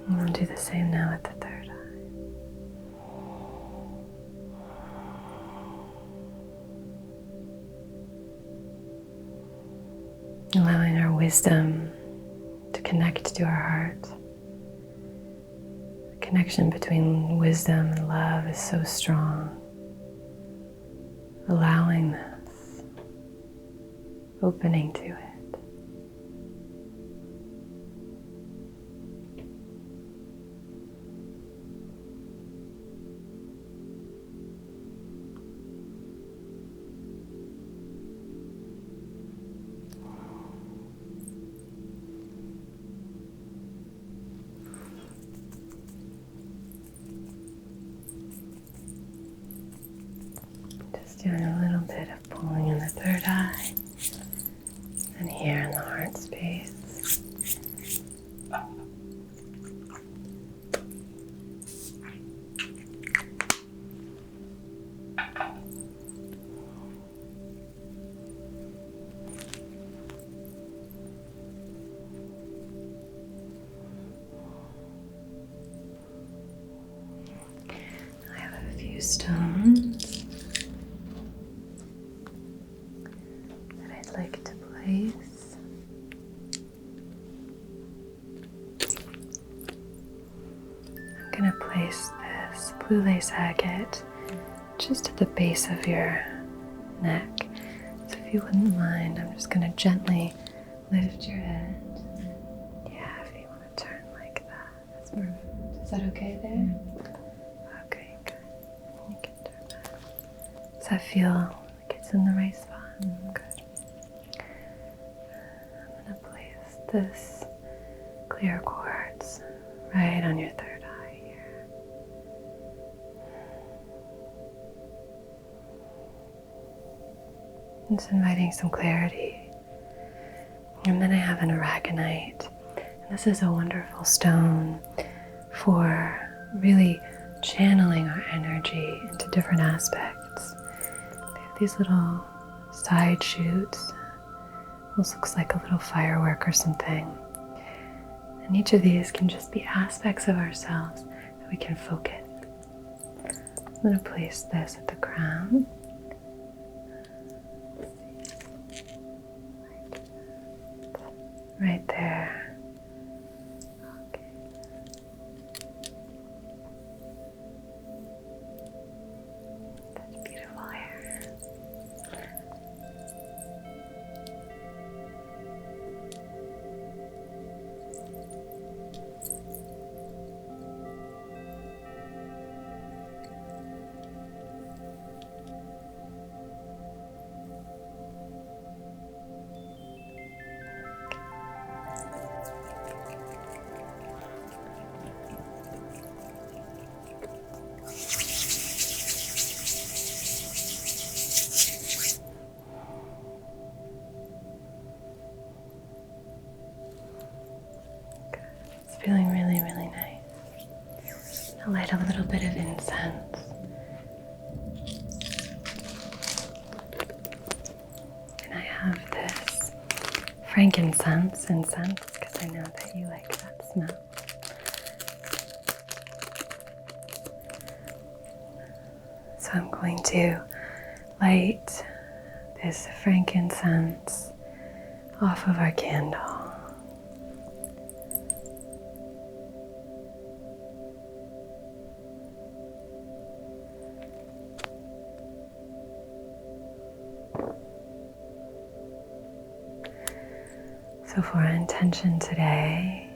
And we'll do the same now at the third eye. allowing our wisdom to connect to our heart. The connection between wisdom and love is so strong. Allowing this, opening to it. Doing a little bit of pulling in the third eye and here in the heart space. I have a few stones like to place. I'm going to place this blue lace agate just at the base of your neck. So if you wouldn't mind, I'm just going to gently lift your head. Yeah, if you want to turn like that. That's perfect. Is that okay there? Okay, good. You can turn that. Does that feel like it's in the right spot? Good. This clear quartz right on your third eye here. It's inviting some clarity. And then I have an aragonite. And this is a wonderful stone for really channeling our energy into different aspects. They have these little side shoots. Almost looks like a little firework or something. And each of these can just be aspects of ourselves that we can focus. I'm going to place this at the crown. Right there. Okay. That's beautiful hair. Feeling really, really nice. I'll light a little bit of incense. And I have this frankincense incense because I know that you like that smell. So I'm going to light this frankincense off of our candle. So for our intention today,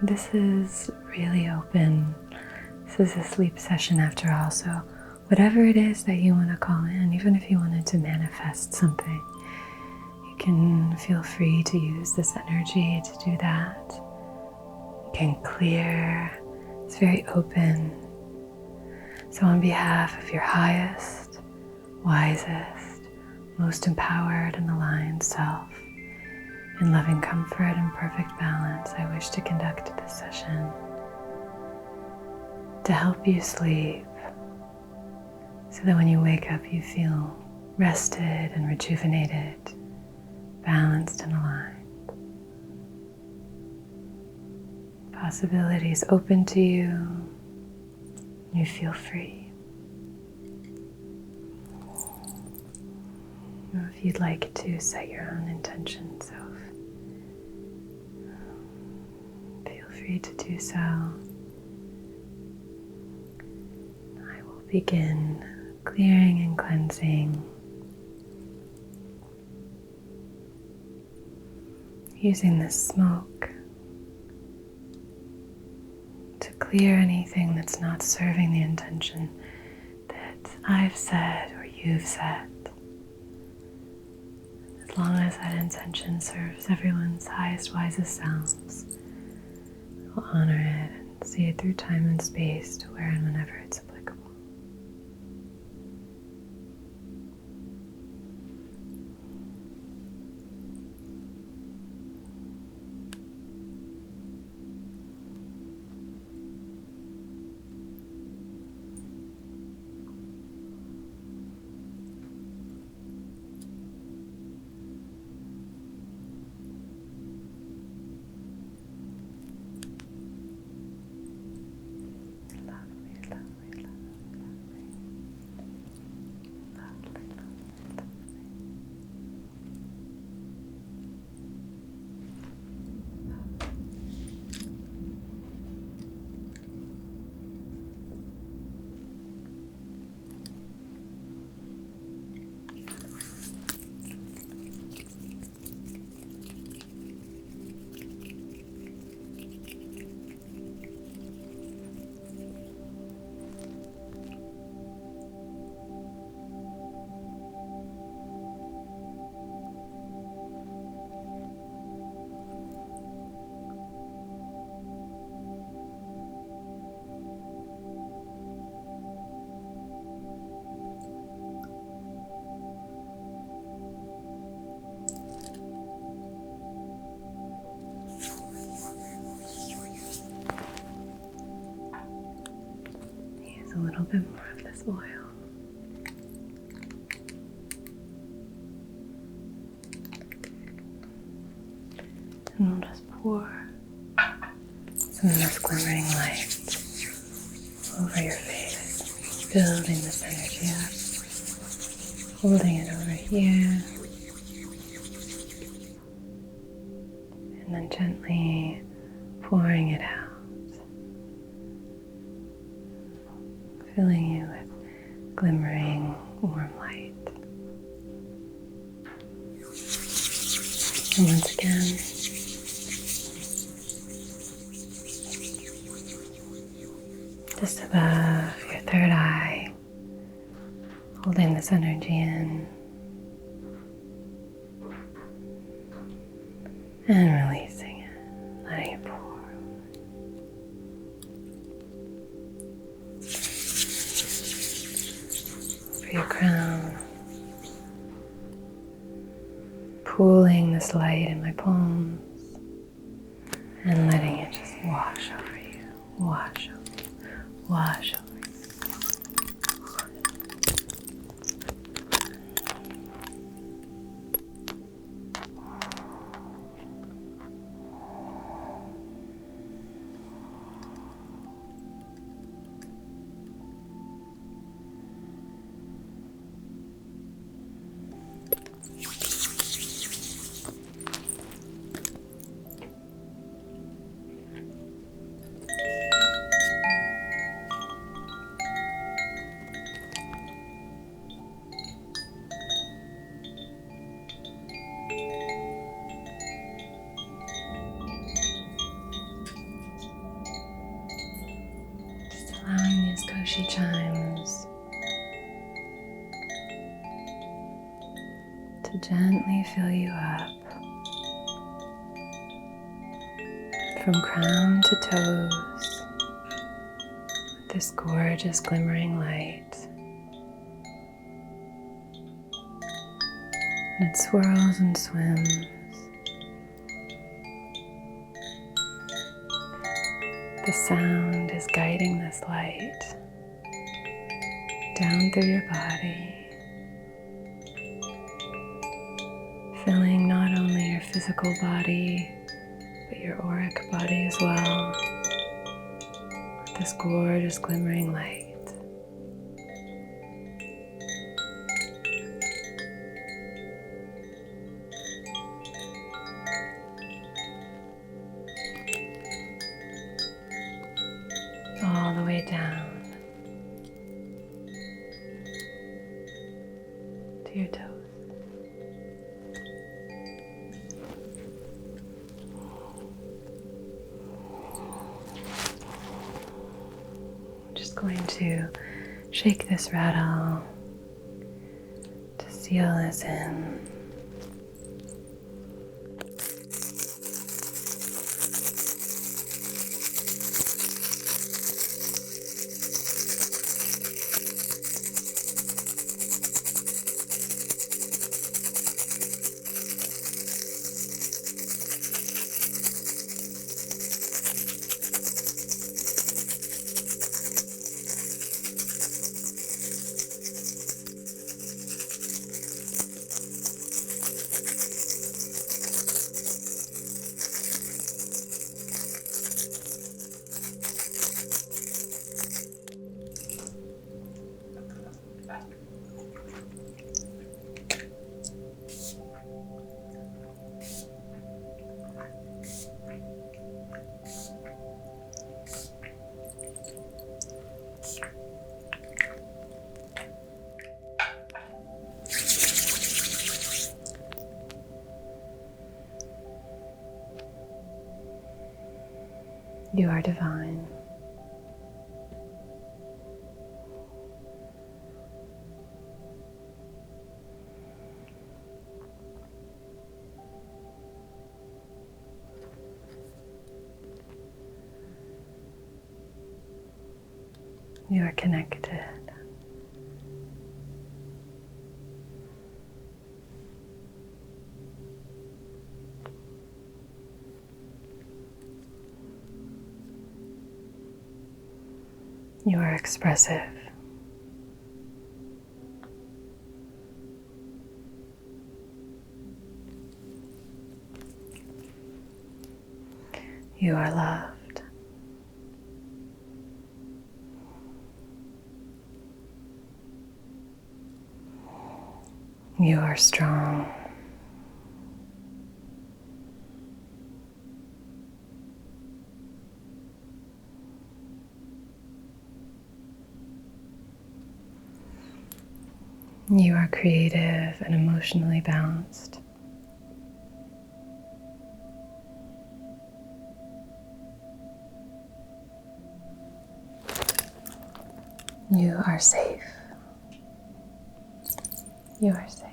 this is really open. This is a sleep session after all, so whatever it is that you want to call in, even if you wanted to manifest something, you can feel free to use this energy to do that. You can clear. It's very open. So on behalf of your highest, wisest, most empowered and aligned self, in loving comfort and perfect balance, I wish to conduct this session to help you sleep so that when you wake up you feel rested and rejuvenated, balanced and aligned. Possibilities open to you. You feel free. Or if you'd like to set your own intention, so feel free to do so. I will begin clearing and cleansing using this smoke to clear anything that's not serving the intention that I've set or you've set. As long as that intention serves everyone's highest, wisest selves, we'll honor it and see it through time and space to where and whenever it's applicable. A little bit more of this oil. And we'll just pour some of this glimmering light over your face, building this energy up, holding it over here, and then gently pouring it out. Filling you with glimmering warm light. And once again, just above your third eye, holding this energy in and releasing it, letting it pour. Your crown, pooling this light in my palms and letting it just wash over you, wash over you, wash over you. Allowing these koshi chimes to gently fill you up from crown to toes with this gorgeous glimmering light. And it swirls and swims. The sound is guiding this light down through your body, filling not only your physical body, but your auric body as well, with this gorgeous glimmering light. down to your toes. I'm just going to shake this rattle to seal this in. You are divine. You are connected. You are expressive. You are loved. You are strong. You are creative and emotionally balanced. You are safe. You are safe.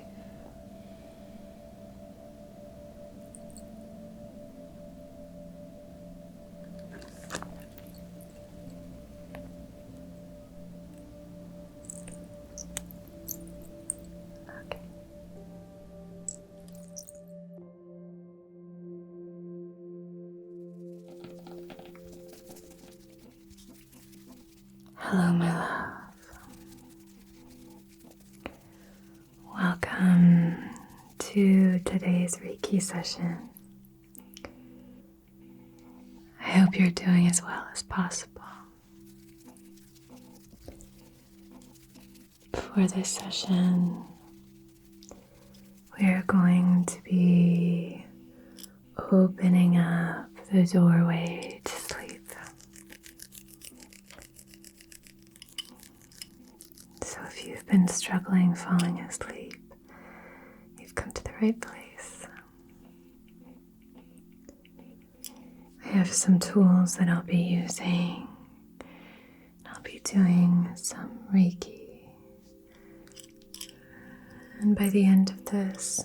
Okay. Hello, my love. Welcome to today's Reiki session. I hope you're doing as well as possible. For this session, we are going to be opening up the doorway to sleep. So if you've been struggling falling asleep, you've come to the right place. I have some tools that I'll be using. I'll be doing some Reiki. And by the end of this,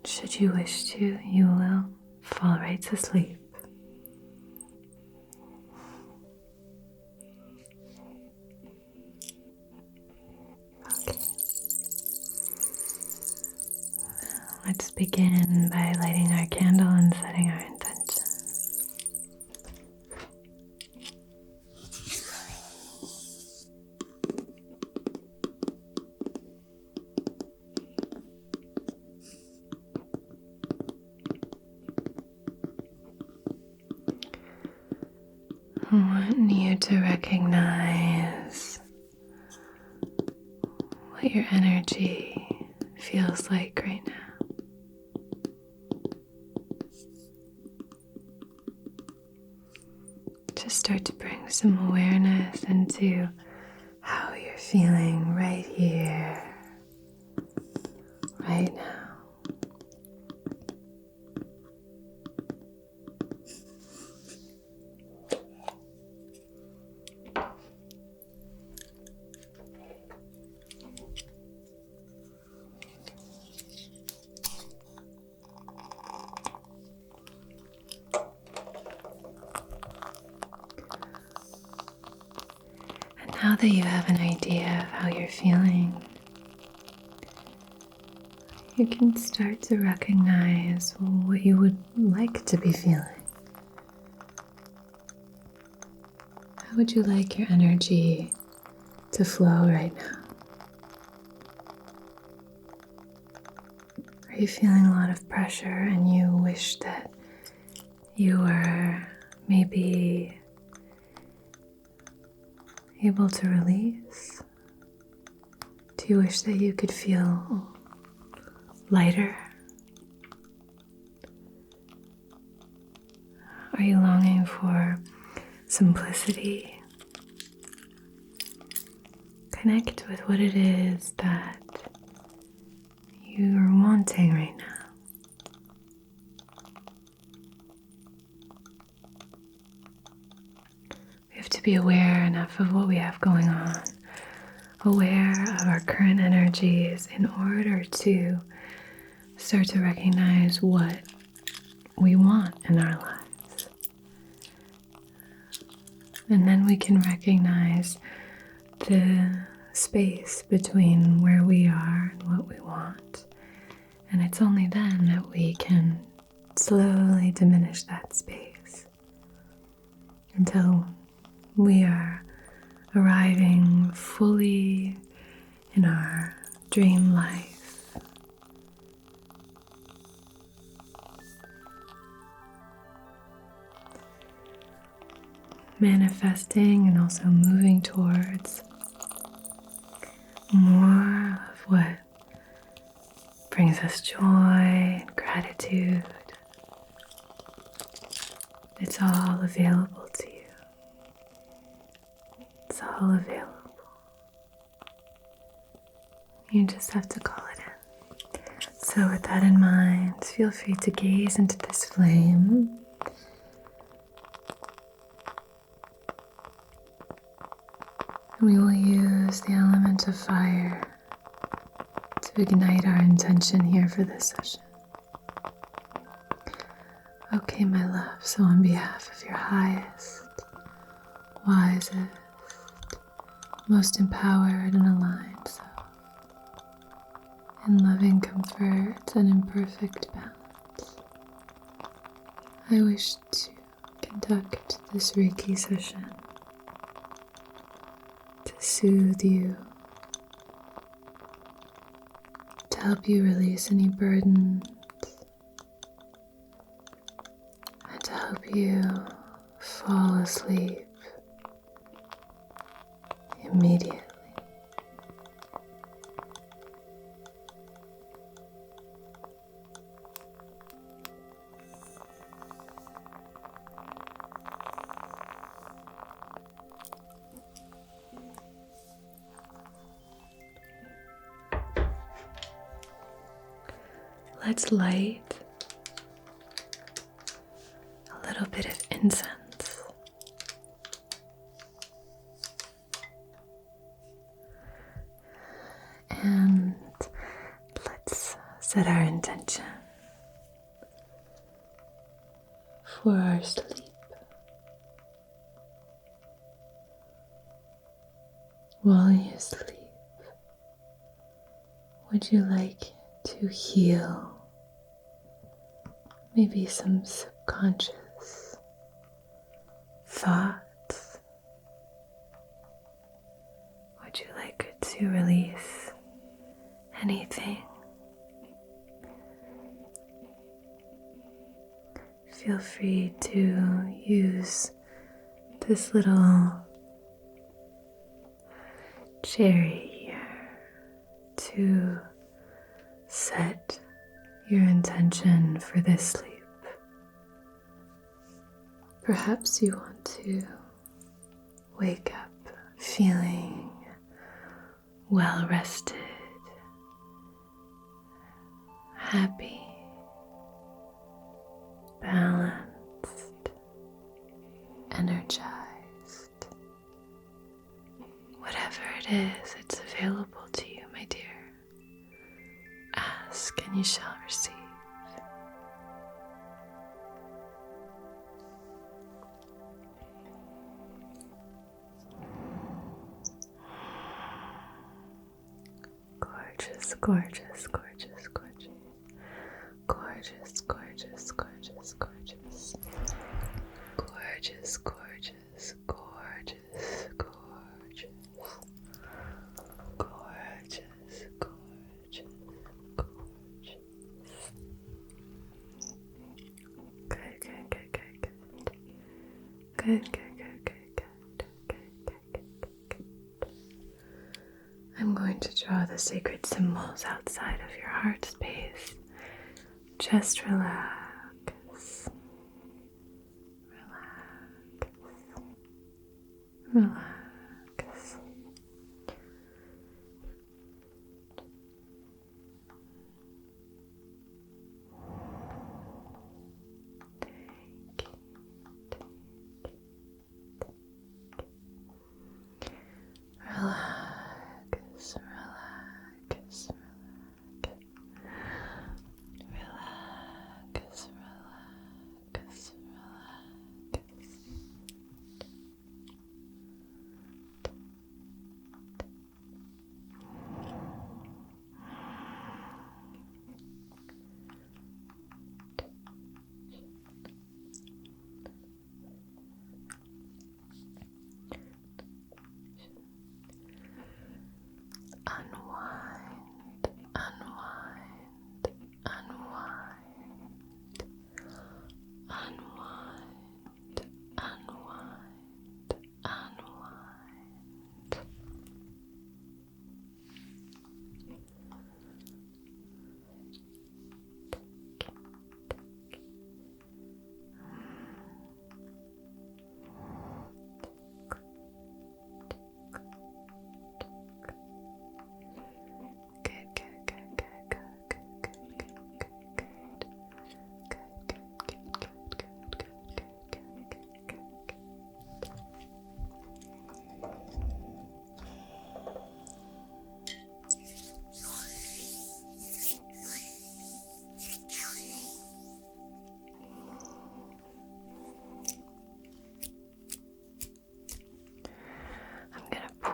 should you wish to, you will fall right to sleep. Okay. Let's begin by lighting our candle and setting our intention. I want you to recognize what your energy feels like right now. Just start to bring some awareness into how you're feeling right here, right now. Now that you have an idea of how you're feeling, you can start to recognize what you would like to be feeling. How would you like your energy to flow right now? Are you feeling a lot of pressure and you wish that you were maybe able to release? Do you wish that you could feel lighter? Are you longing for simplicity? Connect with what it is that you are wanting right now. We have to be aware enough of what we have going on, aware of our current energies in order to start to recognize what we want in our lives. And then we can recognize the space between where we are and what we want. And it's only then that we can slowly diminish that space until we are arriving fully in our dream life. Manifesting and also moving towards more of what brings us joy and gratitude. It's all available to you. It's all available. You just have to call it in. So with that in mind, feel free to gaze into this flame. We will use the element of fire to ignite our intention here for this session. Okay, my love, so on behalf of your highest, wisest, most empowered and aligned self, in loving comfort and in perfect balance, I wish to conduct this Reiki session to soothe you, to help you release any burdens, and to help you fall asleep immediately. Let's light a little bit of incense. And let's set our intention for our sleep. While you sleep, would you like to heal maybe some subconscious thoughts? Would you like to release anything? Feel free to use this little cherry here to set your intention for this sleep. Perhaps you want to wake up feeling well rested, happy, balanced, energized. Whatever it is, it's available to you, my dear. Ask and you shall receive. Gorgeous, gorgeous, gorgeous, gorgeous. Gorgeous, gorgeous, gorgeous, gorgeous. Gorgeous, gorgeous, gorgeous, gorgeous. Gorgeous, gorgeous, gorgeous. Good, good, good, good, good. Good, good, good, good, good. I'm going to draw the sacred symbols outside of your heart space. Just relax. Relax. Relax.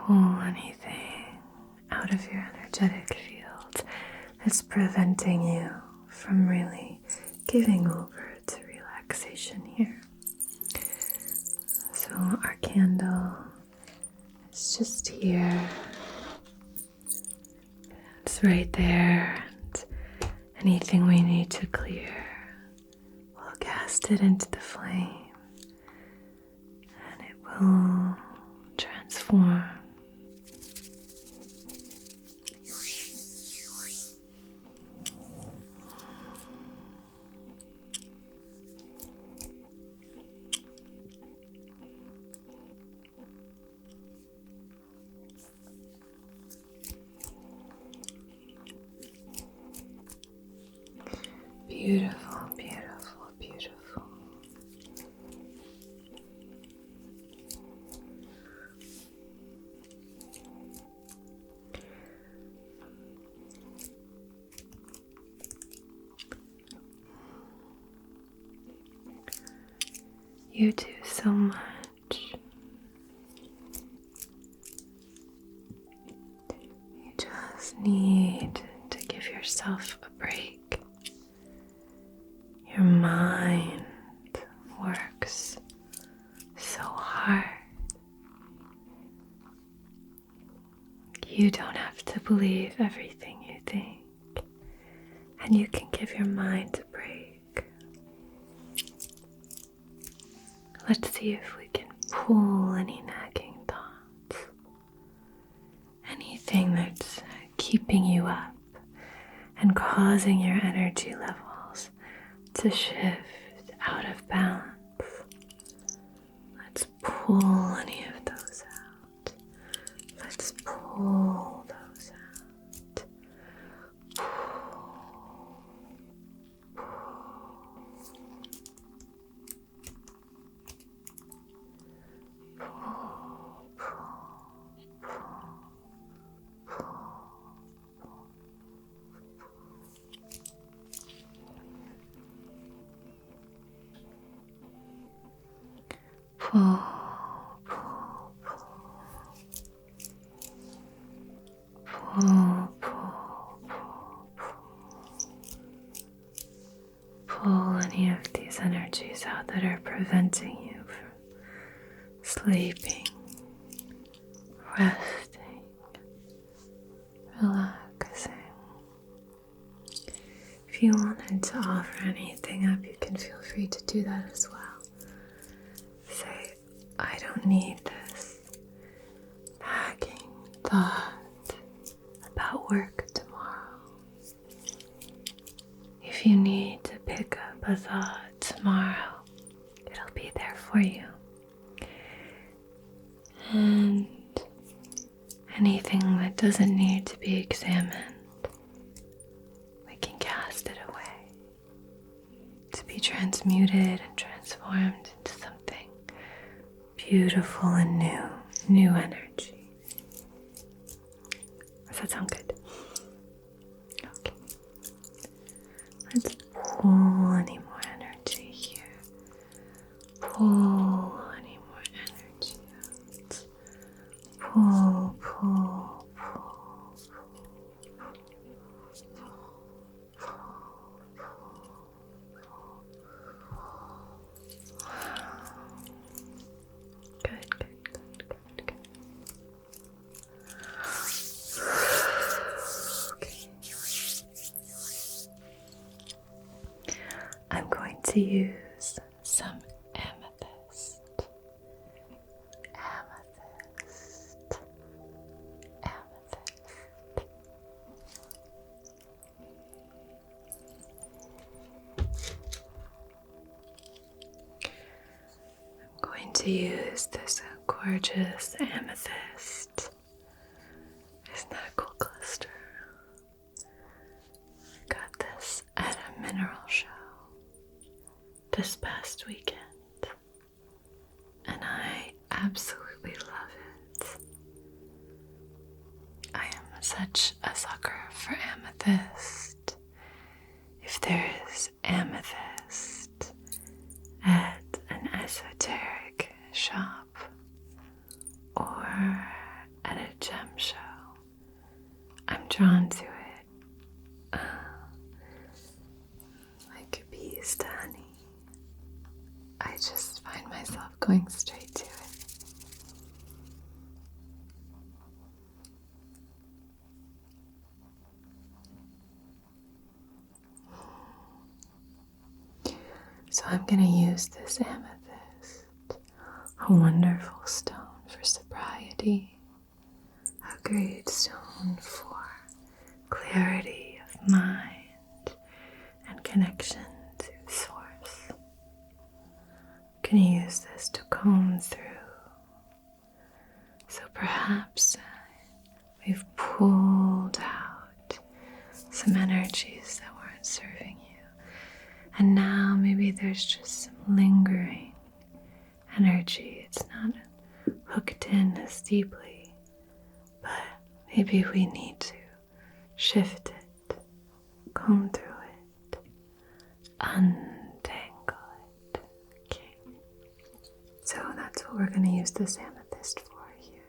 Pull anything out of your energetic field that's preventing you from really giving over to relaxation here. So our candle is just here. It's right there, and anything we need to clear, we'll cast it into the flame, and it will transform. Beautiful, beautiful, beautiful. You do so much. You just need to give yourself a break. Your mind works so hard. You don't have to believe everything you think, and you can give your mind a break. Let's see if we can pull any nagging thoughts, anything that's keeping you up and causing your energy levels to shift out of balance. Let's pull any of those pull those out. Pull, pull, pull, pull, pull any of these energies out that are preventing you from sleeping, resting, relaxing. If you wanted to offer anything up, you can feel free to do that as well. Say, I don't need this nagging thought about work tomorrow. If you need to pick up a thought tomorrow, it'll be there for you. And anything that doesn't need to be examined, we can cast it away to be transmuted and transformed into something beautiful and new energy. Does that sound good? Okay. Let's pull any more energy here. Pull any more energy out. Pull, pull, pull, to use some amethyst. Amethyst. Amethyst. I'm going to use this gorgeous amethyst. Isn't that a cool cluster? I got this at a mineral show this past weekend, and I absolutely love it. I am such a sucker for amethyst. If there is amethyst at an esoteric shop or at a gem show, I'm drawn to it like bees to honey. I just find myself going straight to it. So I'm going to use this amethyst, a wonderful stone for sobriety, a great stone for clarity of mind and connection to source. I'm going to use this to comb through. So perhaps we've pulled out some energies that weren't serving you. And now maybe there's just some lingering energy. It's not hooked in as deeply, but maybe we need to shift it, comb through it, untangle it. Okay. So that's what we're going to use this amethyst for here.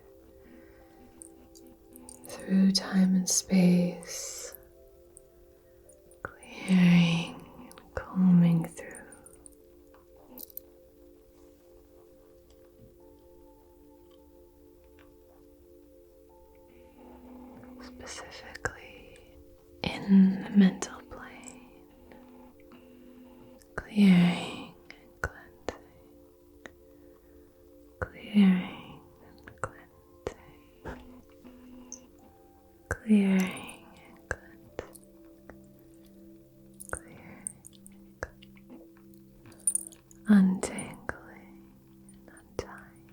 Through time and space, clearing and combing through. Specifically in the mental plane, clearing and cleansing, clearing and cleansing, clearing and cleansing, clearing and cleansing, untangling and untying.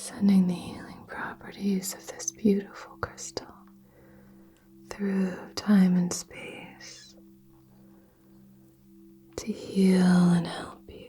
sending the healing properties of this beautiful crystal through time and space to heal and help you.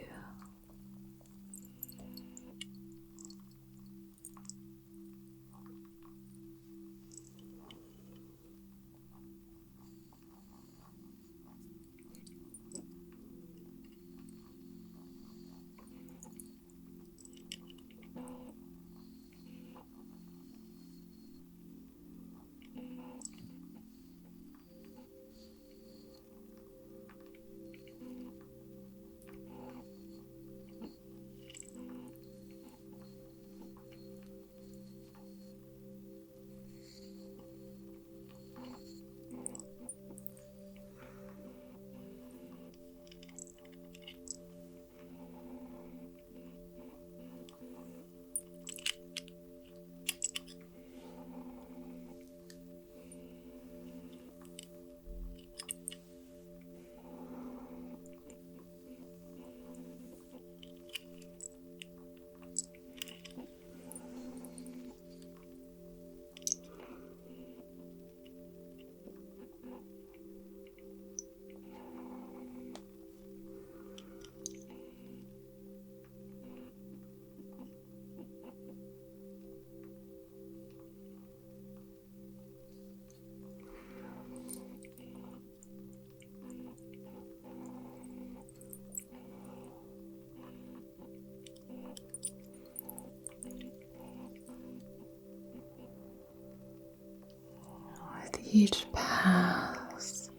Each pass,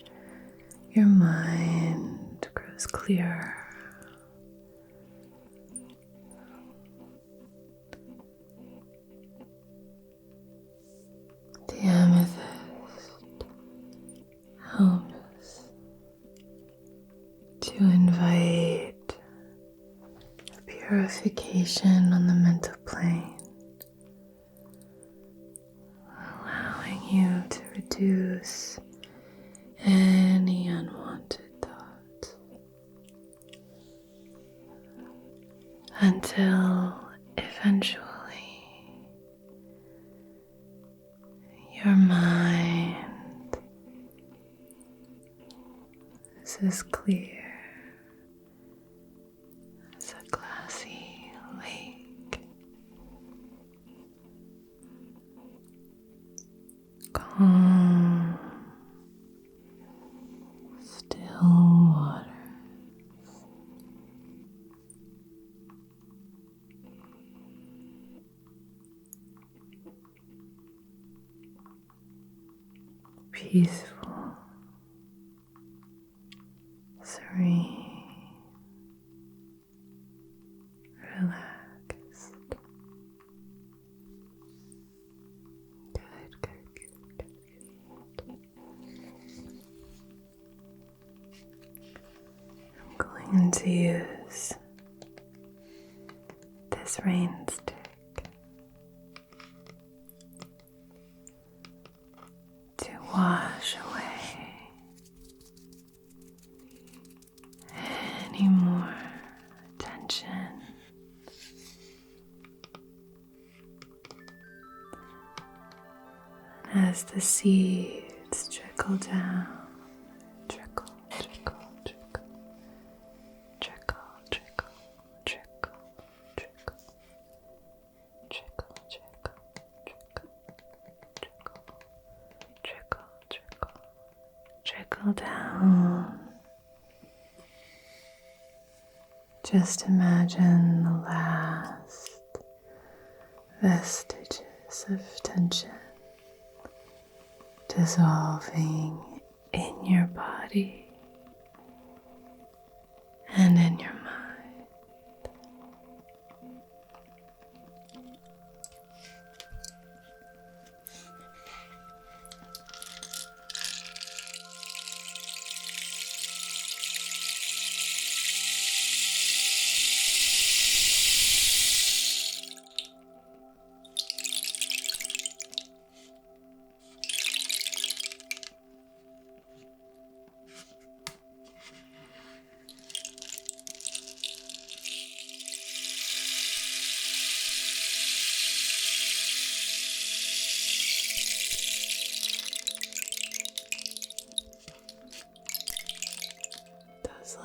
your mind grows clearer. The amethyst helps to invite a purification on the mental plane, allowing you to reduce any unwanted thoughts until eventually your mind is as clear as a glassy lake, calm, still water. Peaceful, serene, relaxed. Good. I'm going to use this rain stick to wash away any more tension. As the seeds trickle down, trickle, trickle, trickle, trickle, trickle, trickle, trickle, trickle, trickle, trickle, trickle, trickle down. Just imagine the last vestiges of tension dissolving in your body and in your mind.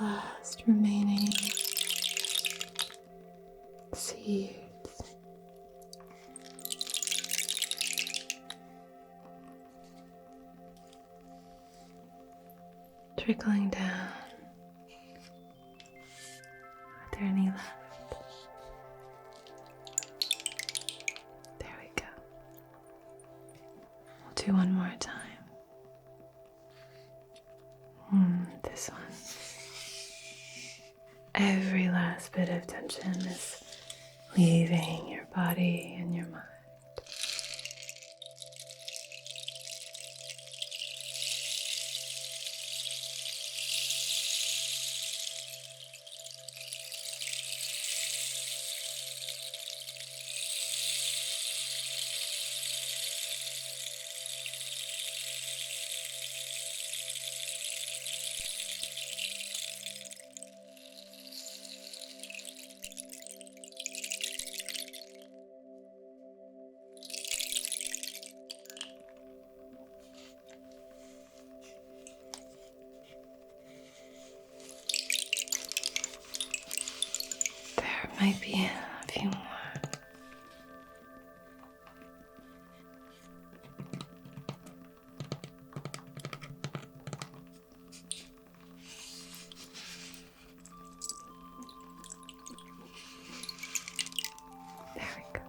last remaining seeds trickling down. Are there any left? There we go. We'll do one more time. This one. Every last bit of tension is leaving your body and your mind. Might be a few more. There we go.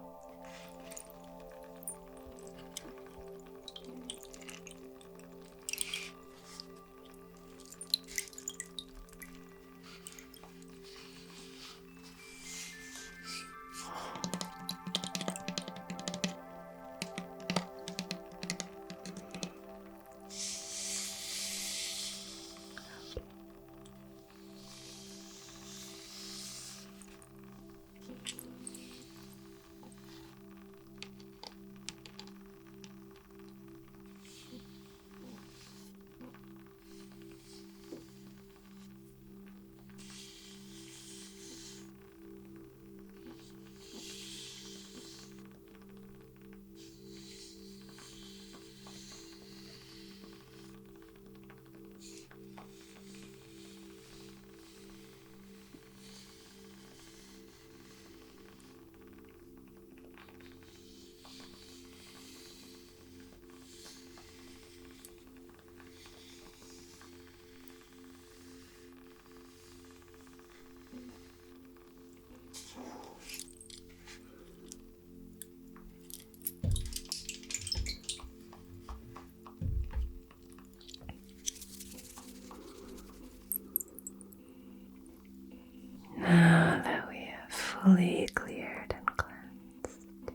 Now that we have fully cleared and cleansed,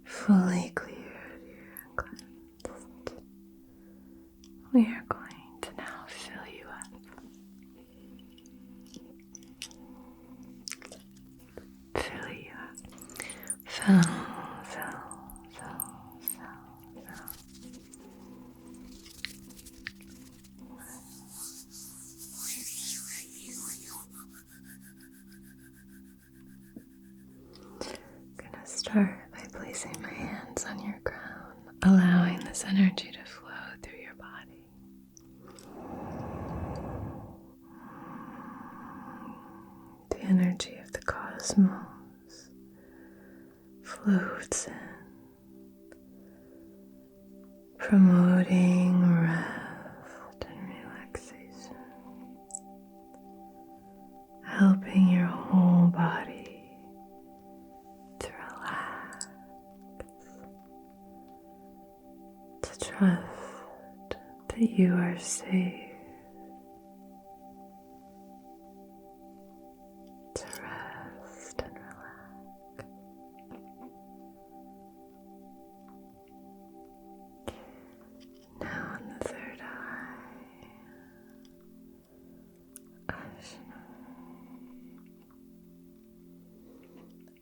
fully cleared and cleansed, we are going to now fill you up. Fill you up. Fill, fill, fill, fill, fill. Start by placing my hands on your crown, allowing this energy to flow through your body. The energy of the cosmos floats in, promoting rest and relaxation, helping your whole body trust that you are safe to rest and relax. Now on the third eye, Ashna,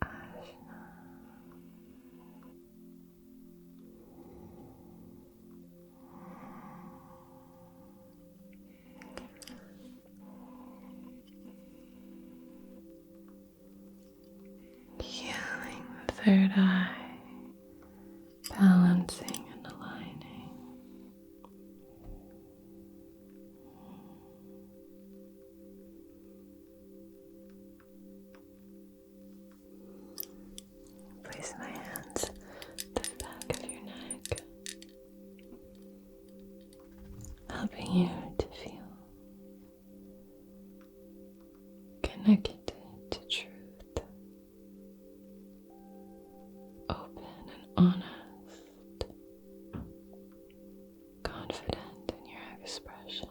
Ashna. Healing the third eye, balancing and aligning. you to feel connected to truth, open and honest, confident in your expression.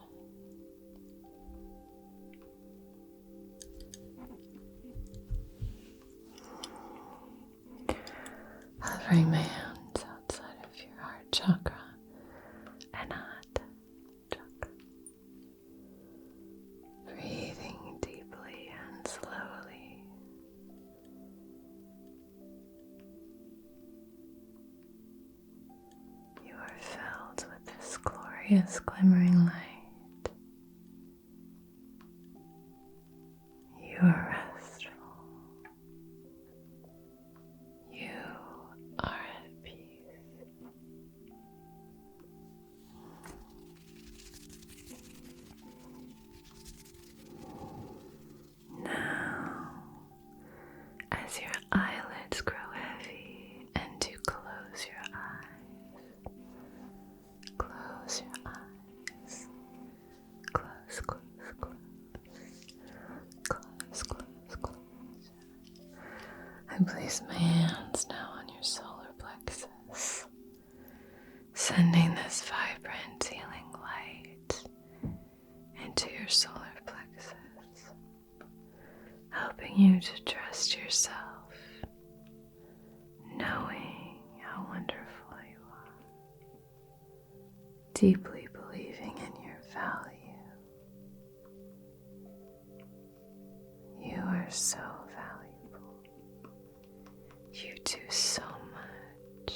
Hovering my hands outside of your heart chakra and heart chakra. Breathing deeply and slowly. You are filled with this glorious glimmering light. You are restful. You are at peace. Now, as your eyelids grow heavy and you close your eyes, close your eyes, close, close, close, close, close, close. I place my hands now on your solar plexus, sending this vibrant healing light into your solar plexus, helping you to trust yourself, knowing how wonderful you are, deeply believing in your value. You are so valuable. You do so much.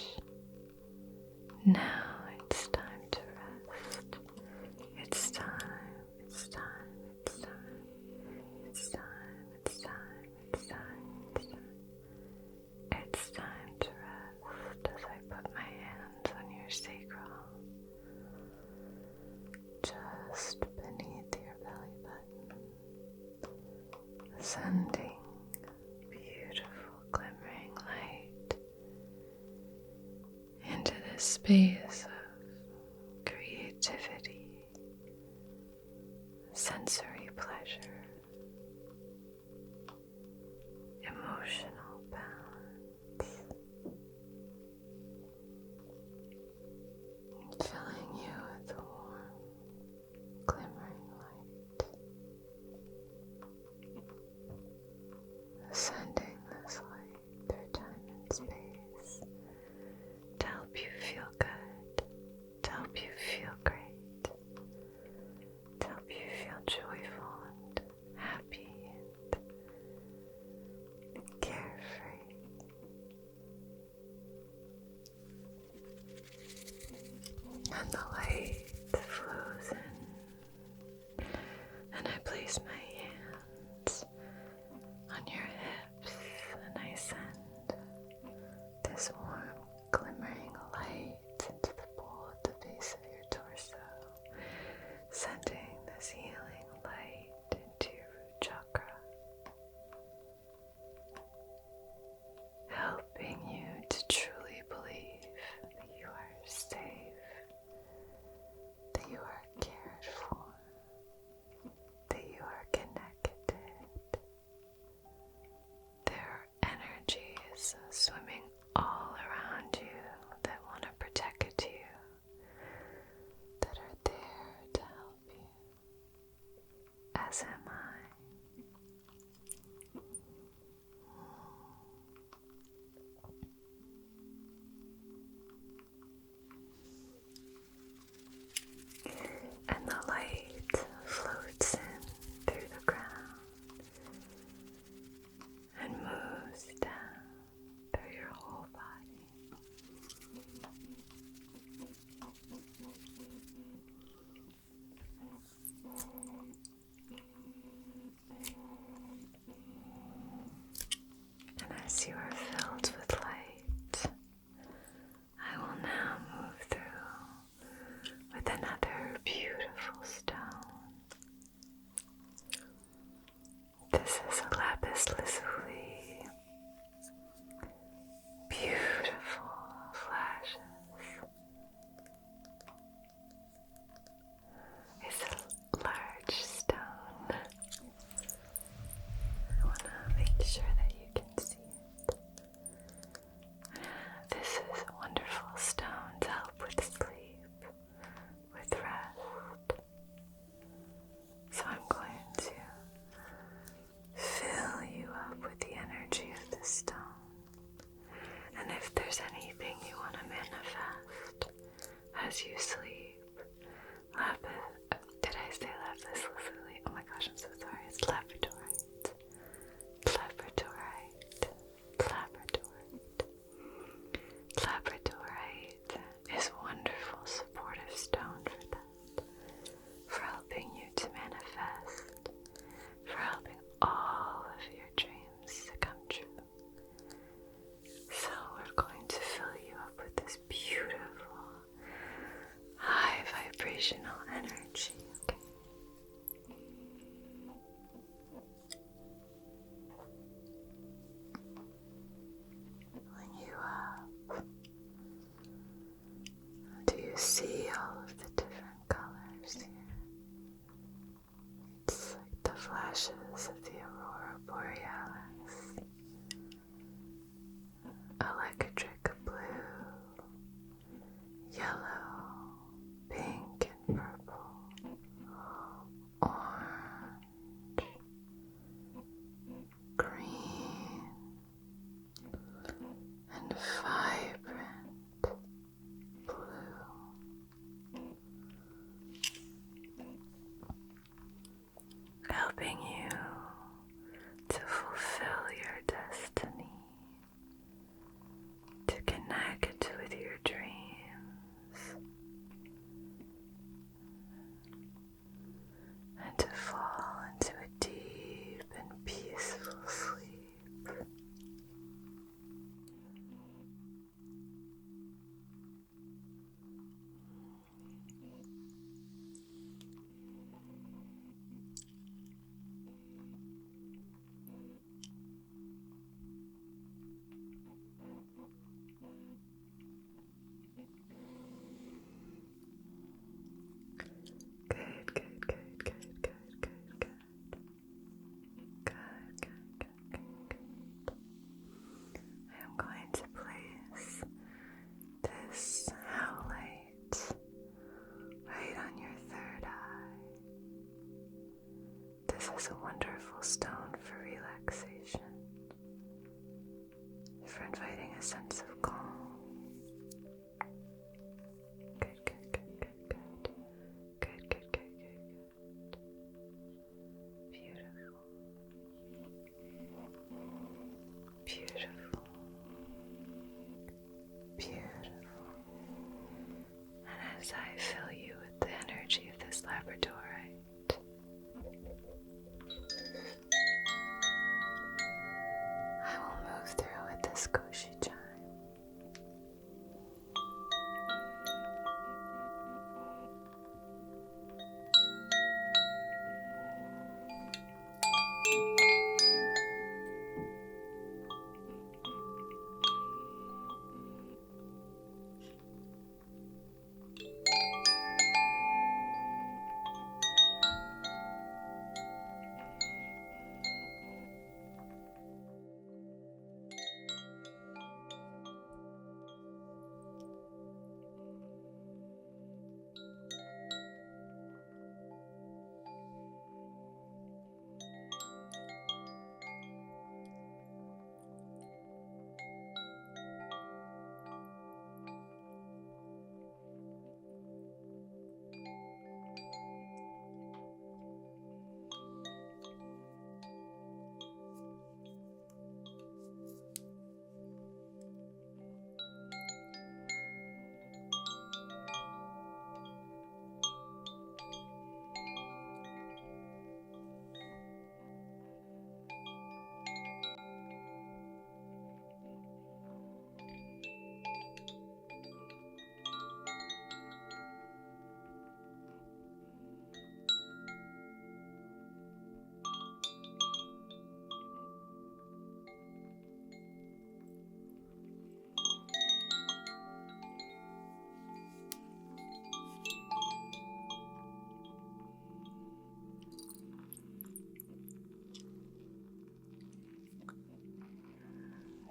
Now it's time to rest. It's time, it's time, it's time, it's time, it's time, it's time, it's time. It's time to rest as I put my hands on your sacral, just beneath your belly button, sending beautiful glimmering light into this space of creativity, sensory pleasure, emotional balance, filling you with warm, glimmering light, sending this light through time and space to help you feel good, to help you feel great, to help you feel joyful and happy and carefree. And the light flows in, and I place my hands on your hips, and I send this warm, glimmering light into the bowl at the base of your torso, sending this healing light into your root chakra, helping you to truly believe that you are safe, that you are cared for, that you are connected. There are energies swimming all around you that want to protect you, that are there to help you, as am I. And the light floats in through the ground and moves down through your whole body. gosh, I'm so sorry. It's labradorite. Labradorite. Labradorite. Labradorite is a wonderful supportive stone for that. For helping you to manifest. For helping all of your dreams to come true. So we're going to fill you up with this beautiful, high vibrational energy, okay? Filling you up. Do you see all of the different colors here? It's like the flashes of the aurora borealis. Electric blue, yellow, pink and purple, orange, green, and vibrant blue. Helping you to fulfill your destiny. To connect with your dreams and to fall into a deep and peaceful sleep. I'm going to place this howlite right on your third eye. This is a wonderful stone for relaxation, for inviting a sense of calm. Good, good, good, good, good. Good, good, good, good, good. Beautiful. Beautiful. Beautiful. And as I fill you with the energy of this labradorite, I will move through with this koshi chime.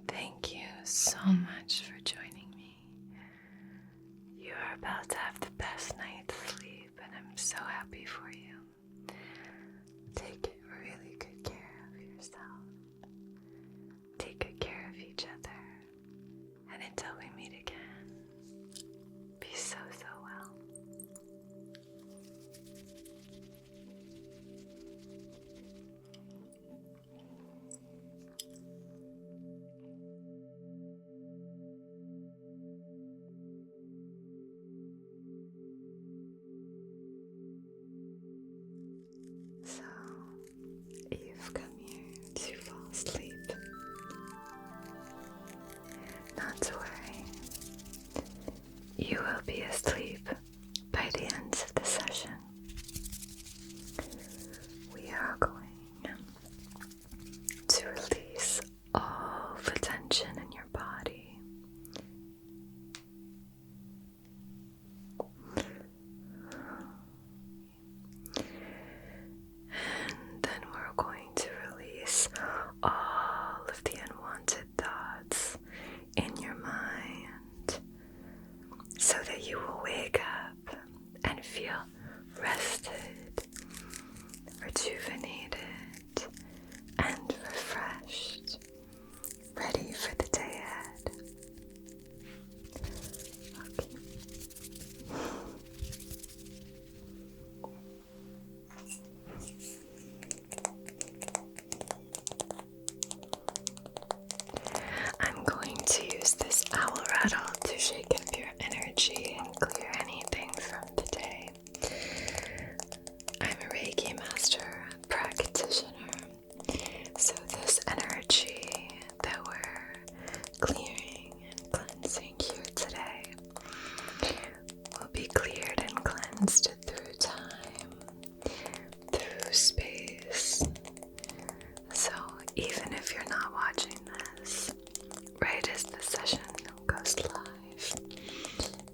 Thank you so much for joining me. You are about to have the best night's sleep, and I'm so happy for you. Take really good care of yourself. Take good care of each other. And until we meet again, be so, so well. space. So even if you're not watching this, right as the session goes live,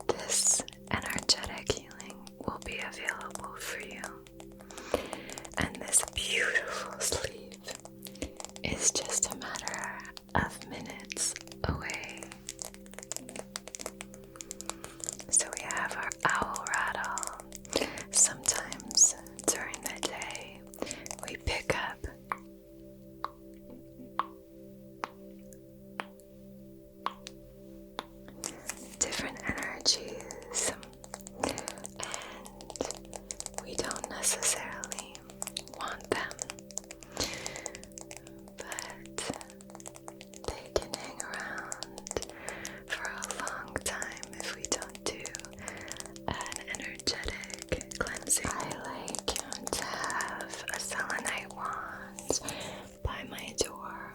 this energetic healing will be available for you. And this beautiful sleep is just a matter of minutes away. So we have our owl rattle. Sometimes during the day, we pick up different energies, and we don't necessarily want them, but they can hang around for a long time if we don't do an energetic cleansing. I like to have a selenite wand by my door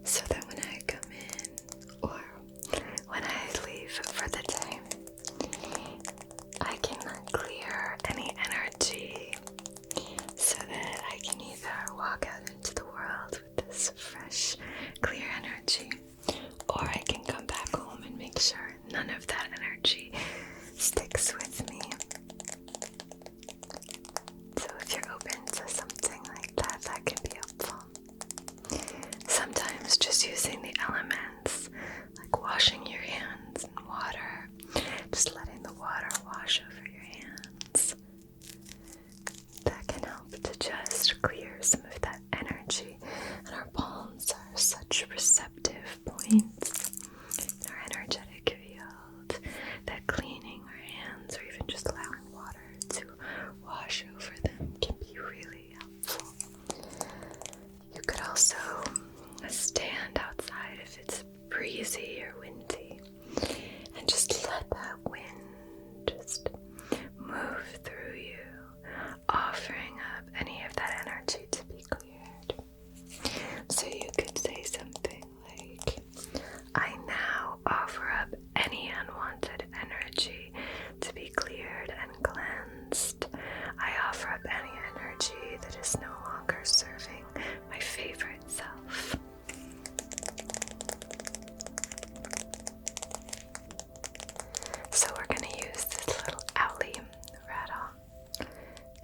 so that when I come in or when I leave for the day, I can clear any energy so that I can either walk out into the world with this fresh, clear energy, or I can come back home and make sure none of that energy sticks with me. So if you're open to something like that, that can be helpful. Sometimes just using the elements, like washing your hands in water, just letting the water wash over your hands, that can help to just clear some of that energy. And our palms are such receptive points in our energetic field that cleaning our hands or even just allowing water to wash over them can be really helpful. You could also stand outside if it's breezy or windy and just let that wind just move through you, offering up any of that energy to be cleared. So you could say something like, I now offer up any unwanted energy to be cleared and cleansed. I offer up any energy that is no longer serving my favorite self. So we're going to use this little owlie rattle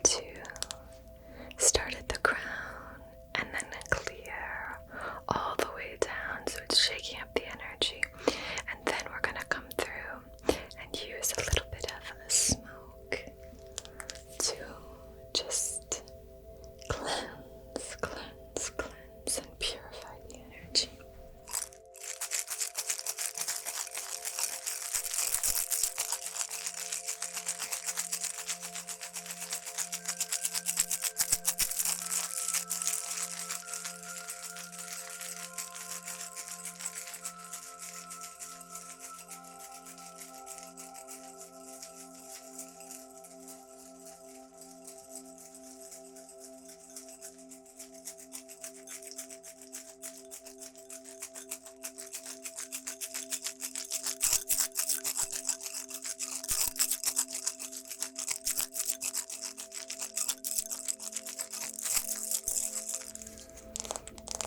to start at the crown and then clear all the way down, so it's shaking up the energy. And then we're going to come through and use a little bit of smoke to just cleanse, and purify the energy.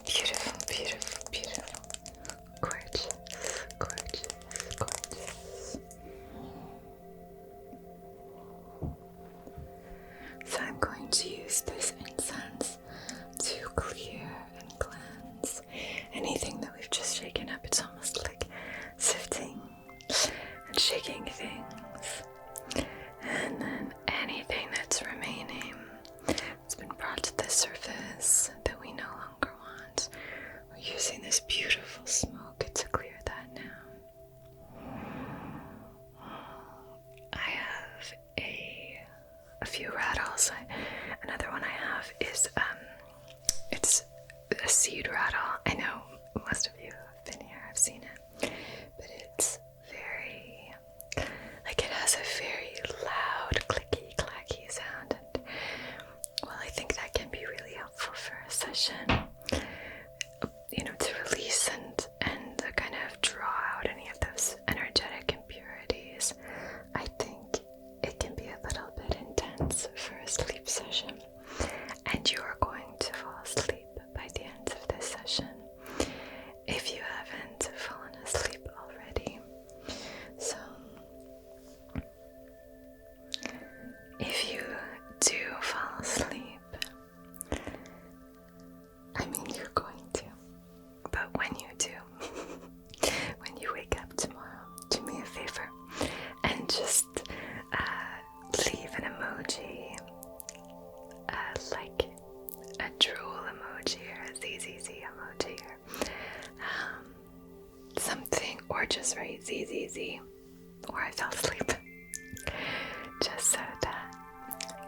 Beautiful, beautiful, beautiful. Gorgeous, gorgeous, gorgeous. So I'm going to use this incense to clear and cleanse anything that we've just shaken up. It's almost like sifting and shaking things. And then anything that's remaining, it's been brought to the surface that we no longer want. We're using this beautiful smoke to clear that now. I have a few rattles. Another one I have is it's a seed rattle. I know most of you have been here, I've seen it, but it's very, like, it has a very loud clicky clacky sound, and well, I think that can be really helpful for us drool emoji or a ZZZ emoji or something, or just write ZZZ or I fell asleep, just so that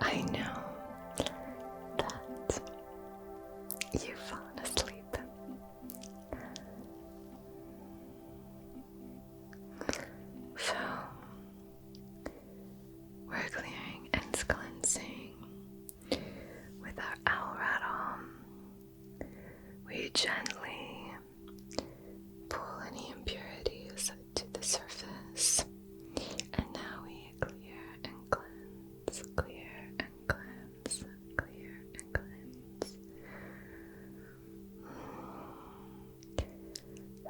I know that you've fallen asleep. So we're clearing and cleansing with our owl rattle. We gently pull any impurities to the surface, and now we clear and cleanse, clear and cleanse, clear and cleanse.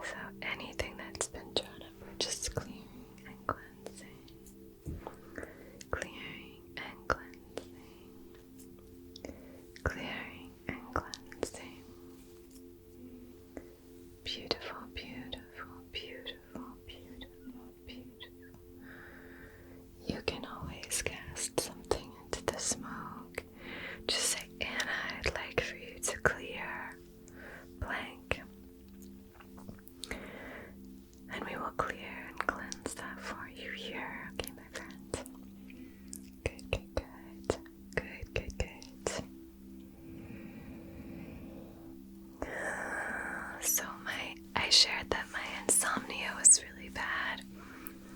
So anything that's been drawn up, we're just clearing and cleansing, clearing and cleansing, clearing and cleansing. Beautiful, beautiful, beautiful, beautiful, beautiful. You can always cast something into the smoke. Just say, Anna, I'd like for you to clear blank. And we will clear and cleanse that for you here. Okay, my friend? Good, good, good. Good, good, good. So I shared that my insomnia was really bad,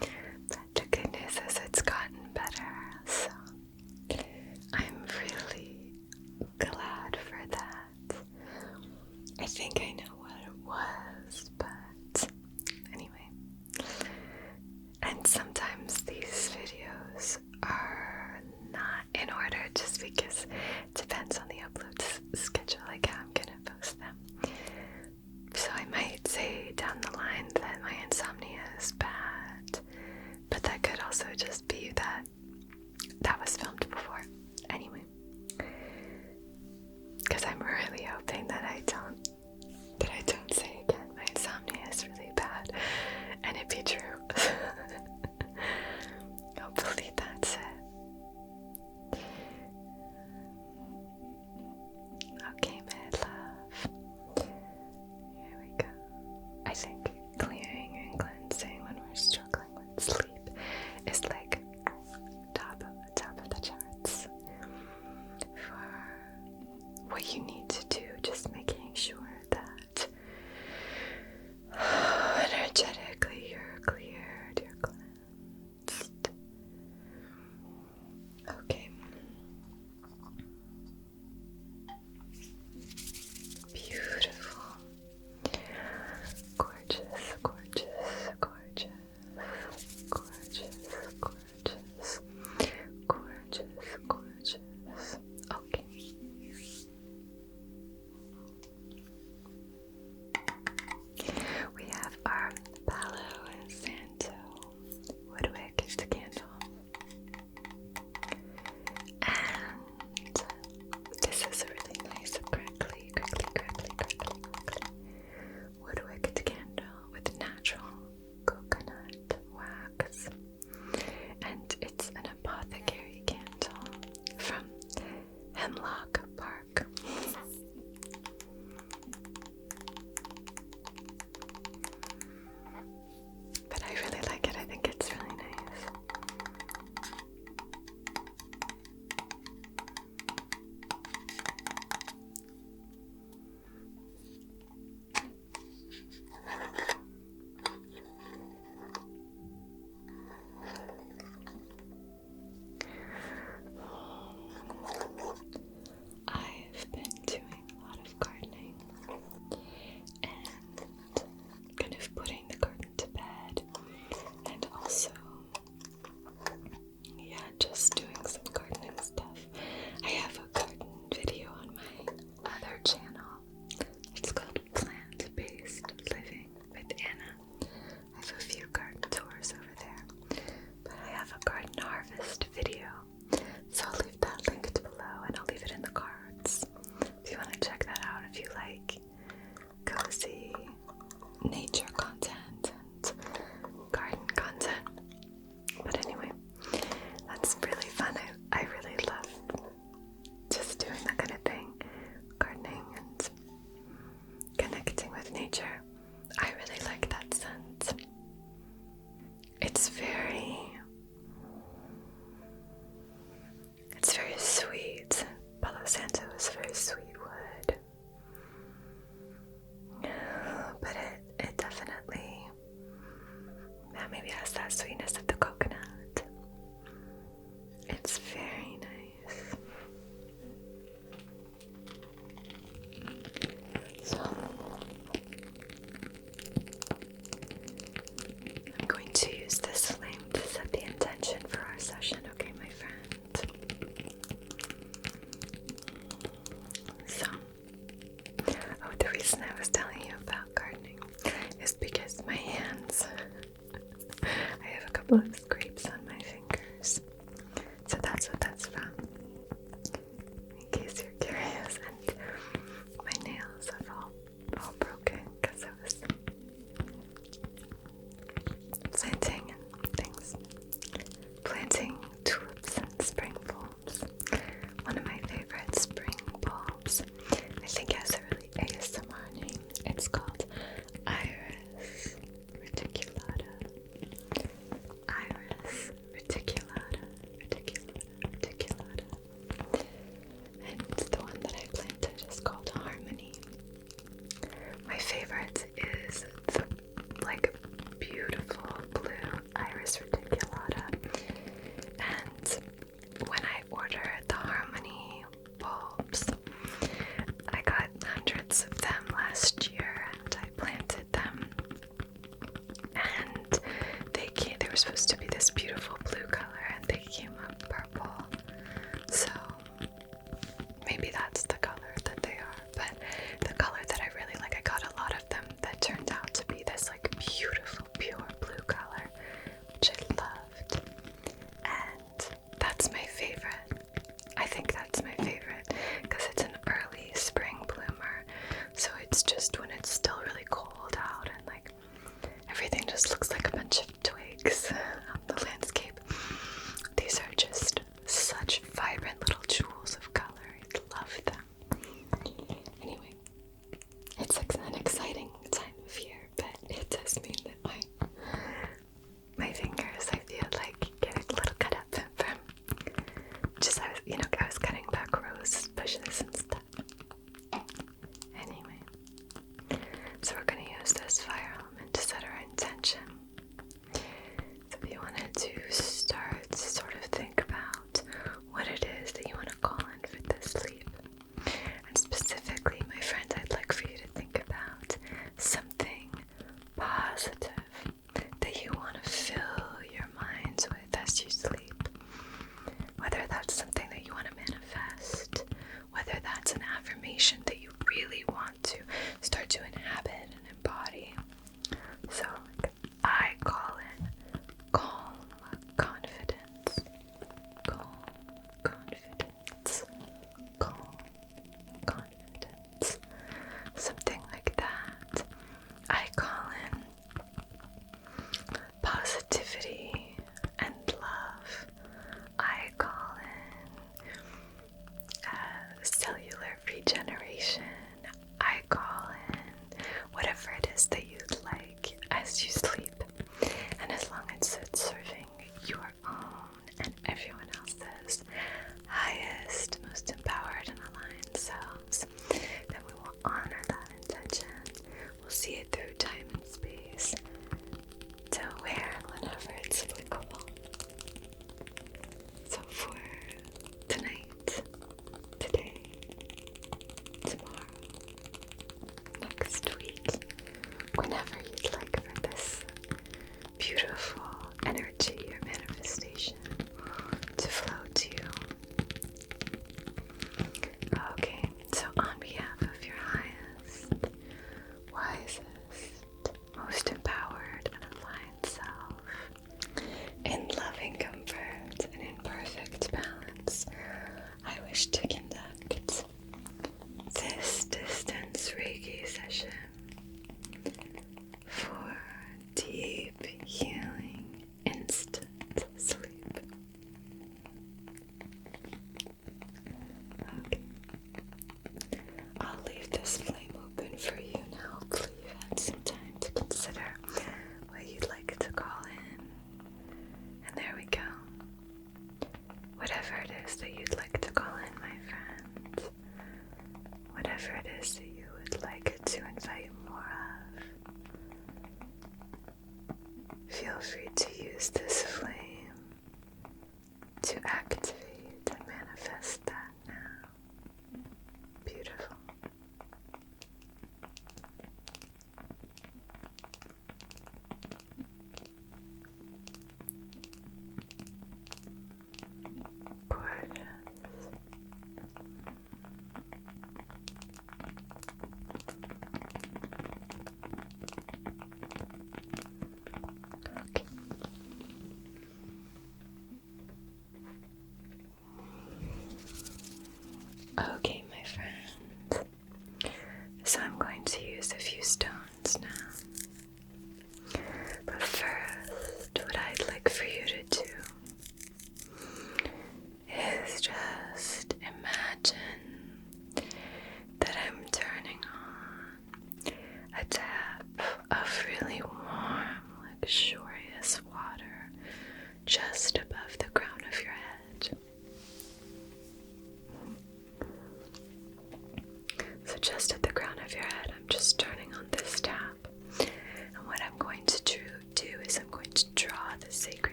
but the good news is it's gotten better, so I'm really glad for that. I think I know what it was, but anyway. And sometimes these videos are not in order just because it depends on the upload schedule, like how I'm gonna post them. So I might say down the line that my insomnia is bad, but that could also just be that was filmed before. Anyway, because I'm really hoping that I don't say again my insomnia is really bad, and it be true. Hopefully that's it. Okay, my love. Here we go. I think clearing and cleansing when we're struggling with sleep is like top of the charts for what you need to do, just making sure that energetically you're cleared, you're cleansed. Okay. Beautiful. Gorgeous, gorgeous, gorgeous, gorgeous, gorgeous, gorgeous, gorgeous. Okay. We have our Palo Santo woodwick candle. And this is a really nice crackly woodwick candle with natural coconut wax. And it's an apothecary candle from Hemlock Park. But I really like it. I think it's really nice. I've smells very sweet wood. But it definitely maybe has that sweetness of the coconut. It's very nice. So I'm going to use this flame to set the intention for our session, okay, my friend? So, the reason I was telling you about gardening is because my hands, I have a couple of scrapes on my fingers. So that's what that's from, in case you're curious. And my nails have all broken because I was planting and things. Planting tulips and spring bulbs. One of my favorite spring bulbs, I think it has a really ASMR name. It's called Iris reticulata. Iris reticulata. And the one that I planted is called Harmony. My favorite is the beautiful blue Iris reticulata. And when I ordered the Harmony bulbs, I got hundreds of them last year, and I planted them. And they were supposed to be this beautiful blue color, and they came up purple. So maybe that's the color that they are, but the color that I really like, I got a lot of them that turned out to be this beautiful pure blue color, which I loved. And that's my favorite. I think that's my favorite because it's an early spring bloomer, so it's just when it's still really cold out and everything just looks like a bunch of twigs on the landscape. These are just such vibrant little jewels of color. I love them. Anyway, it's an exciting time of year, but it does mean that my fingers, I feel get a little cut up from just I was cutting back rose bushes and stuff. Anyway, so we're gonna use this fire element to set our intention. So if you wanted to start to sort of think about what it is that you want to call in for this sleep, and specifically, my friend, I'd like for you to think about something positive that you want to fill your minds with as you sleep. Whether that's something that you want to manifest, whether that's an affirmation that you really want to start to inhabit and embody. So I call in calm confidence, calm confidence, calm confidence, something like that. I call in positivity and love. I call in cellular regeneration. I call in whatever it is that you'd like as you sleep. And as long as it's serving your own and everyone else's highest, most empowered and aligned selves, then we will honor that intention. We'll see it through time and space to where and whenever it's applicable. So for tonight, today, tomorrow, next week, whenever you'd like for this beautiful energy or manifestation to flow to you. Okay, so on behalf of your highest, wisest, most empowered and aligned self, in loving comfort and in perfect balance, I wish to conduct this distance Reiki session for deep healing, instant sleep. Okay. I'll leave this flame open for you now. Hopefully you've had some time to consider what you'd like to call in. And there we go. Whatever it is that you'd like to call in, my friend,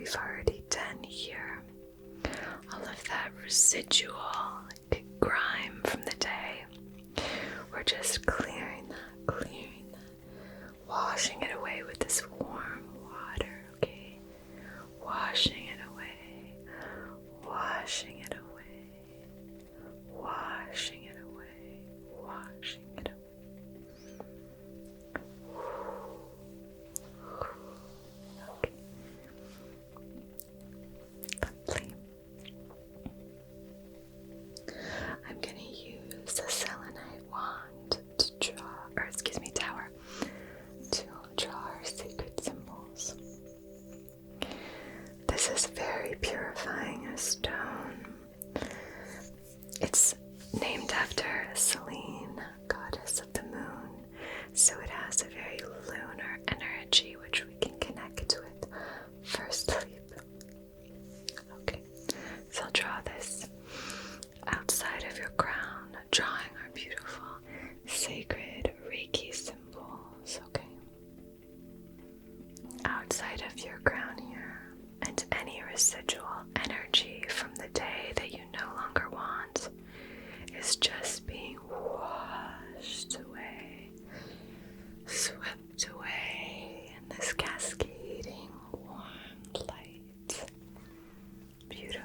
we've already done here. All of that residual grime from the day. We're just clearing that, washing it away with this warm water, okay? Washing it away, washing it away, washing it away, washing it away. Okay. Lovely. I'm going to use a selenite wand to tower, to draw our sacred symbols. This is very purifying a stone. It's named after Selene, goddess of the moon, so it has a very lunar energy which we can connect with for sleep. Okay, so I'll draw this outside of your crown, drawing our beautiful sacred Reiki symbols, okay? Outside of your crown here, and any residual energy from the day that you no longer want is just being washed away, swept away in this cascading warm light. Beautiful.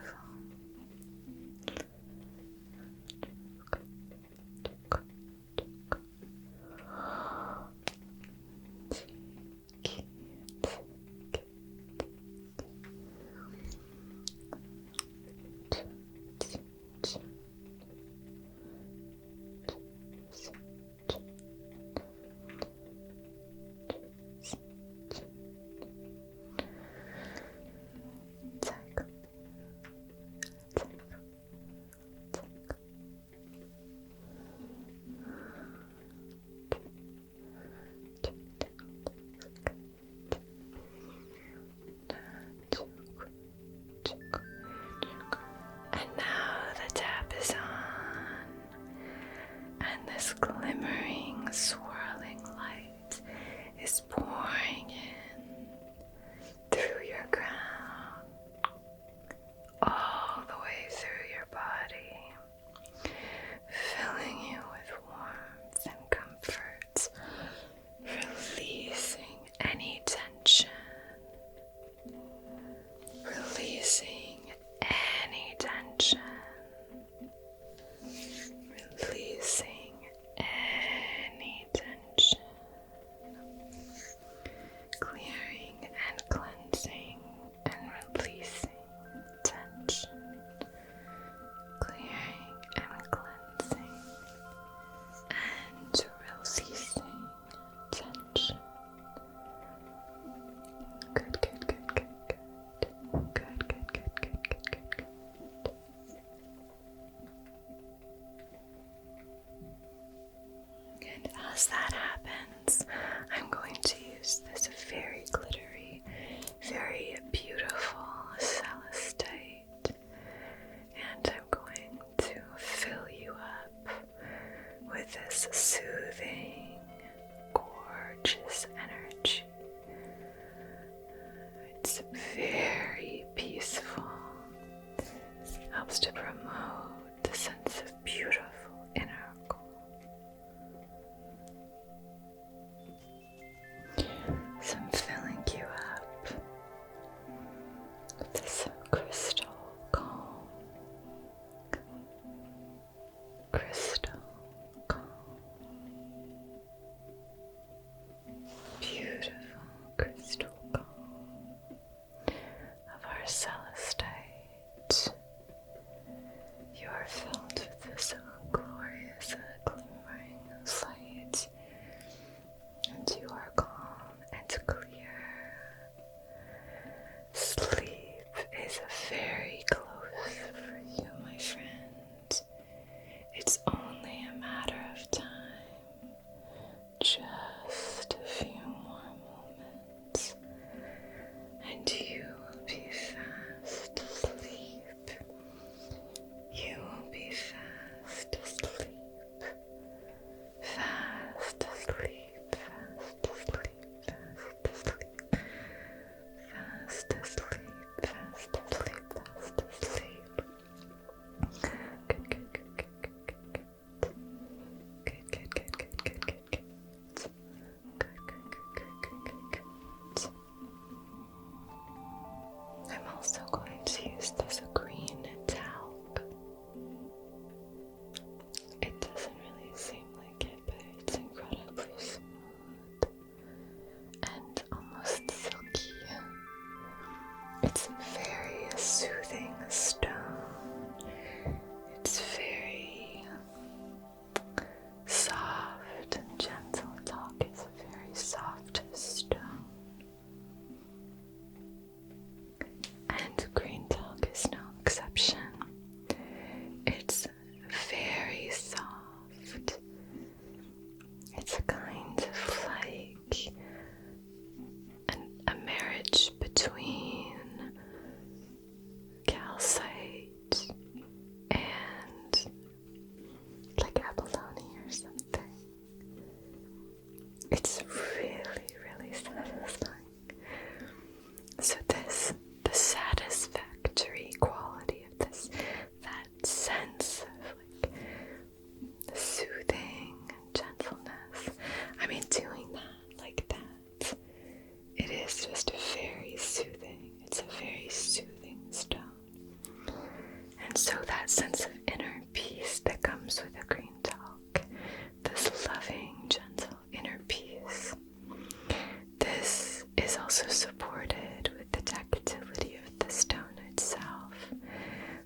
also supported with the tactility of the stone itself.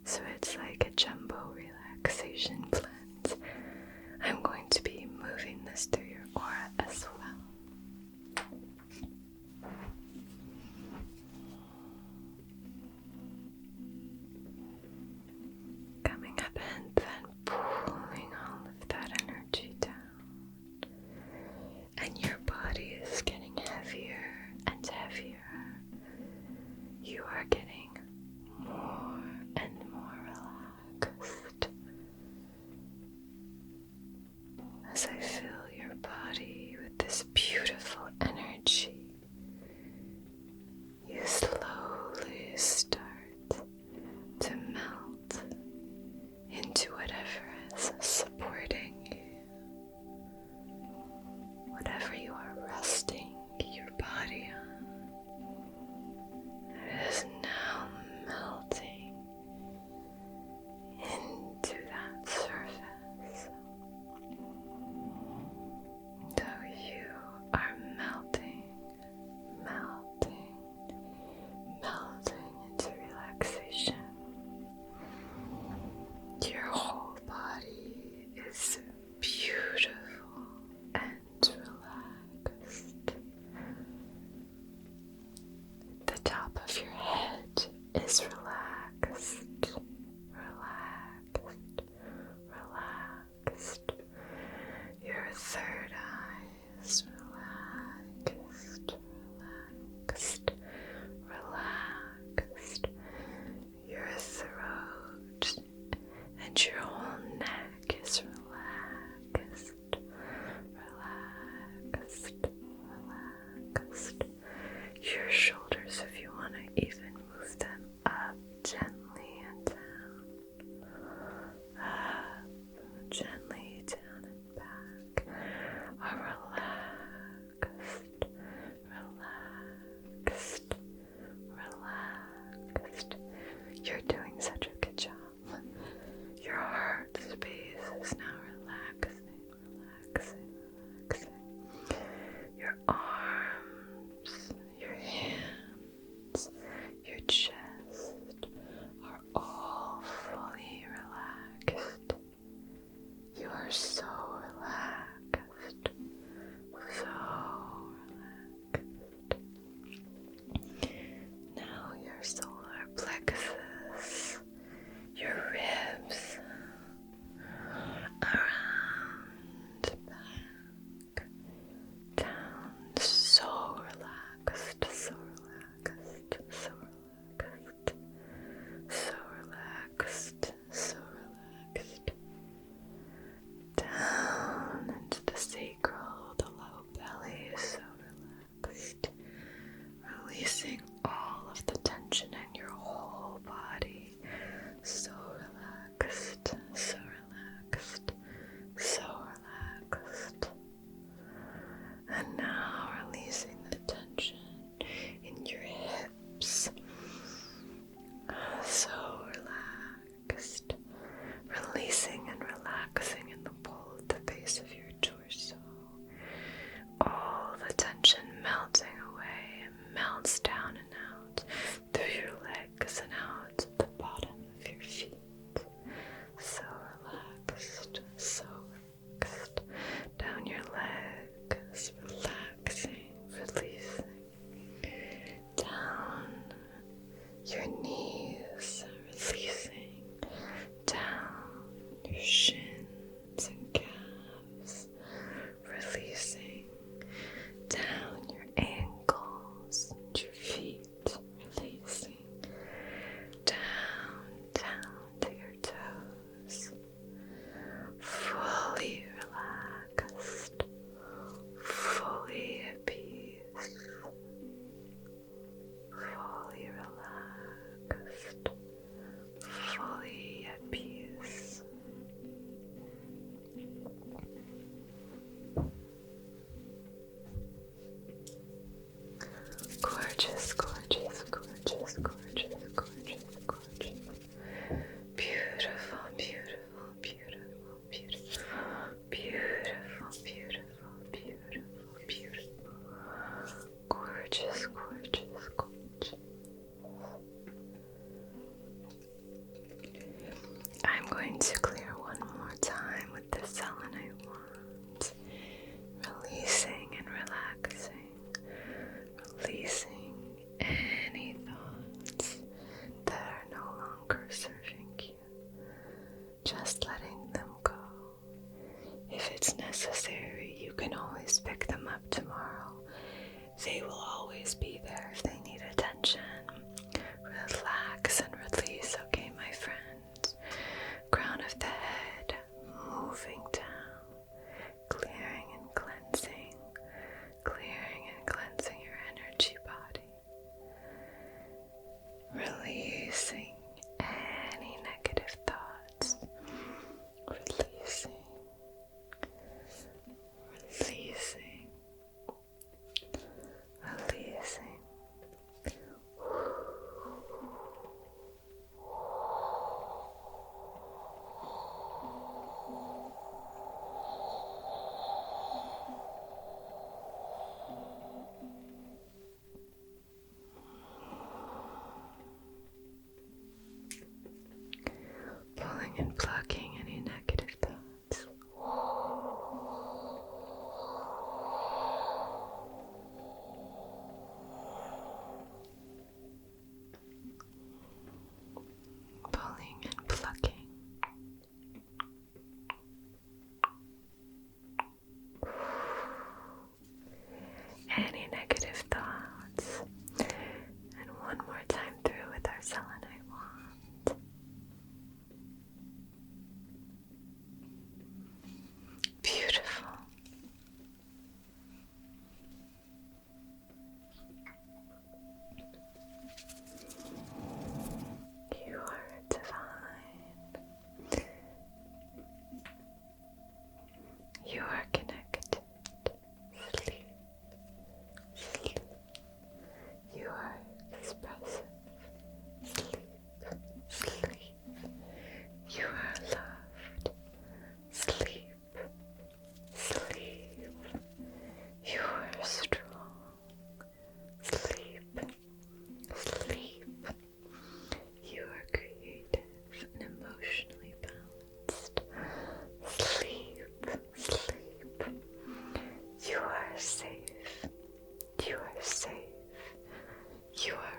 So it's like a jumbo relaxation blend. I'm going to be moving this through your aura as well. Coming up and then pulling all of that energy down. And your body is getting heavier and heavier. You are getting more and more relaxed. As I fill your body with this beautiful energy, you slowly start to melt into whatever is supporting you, whatever you are resting your body on. It is now melting into that surface. So you are melting into relaxation. Your whole body is beautiful and relaxed. The top of your head is relaxed. Your third eye is relaxed. Your throat and your whole neck is relaxed. Your shoulders, if you want to even move them up gently and down. Up, gently down and back. Are relaxed. You're doing such a good job. Your heart space is now relaxing. Your arms, your hands, your chest are all fully relaxed. You are so relaxed. Now your solar plexus, your ribs, around, back, down, so relaxed. Down into the sacral, the low belly, so relaxed. Releasing all of the tension in your whole body. So relaxed. And now releasing the tension in your hips. So relaxed. Releasing and relaxing in the bowl at the base of your torso. All the tension melting away. It melts down and out through your legs and out to the bottom of your feet. So relaxed. Down your legs, relaxing, releasing. Down your knees, releasing. Down your shins and calves, releasing. Down your ankles and your feet, releasing. Down to your toes, fully relaxed, fully at peace, fully relaxed, fully at peace. Gorgeous. Beautiful. Gorgeous. they will always be there if they need attention. Relax and release, okay, my friend? Crown of the head, moving down, clearing and cleansing your energy body. Releasing any negative thoughts. Releasing. Pulling and plucking any negative thoughts. Pulling and plucking. Any negative thoughts. And one more time through with our selenite wand. Beautiful. You are divine. You are connected. Sleep. Sleep. You are expressive. Sleep. Sleep. You are loved. Sleep. Sleep. You are strong. Sleep. Sleep. You are creative and emotionally balanced. Sleep. Sleep. You are safe. You are safe. You are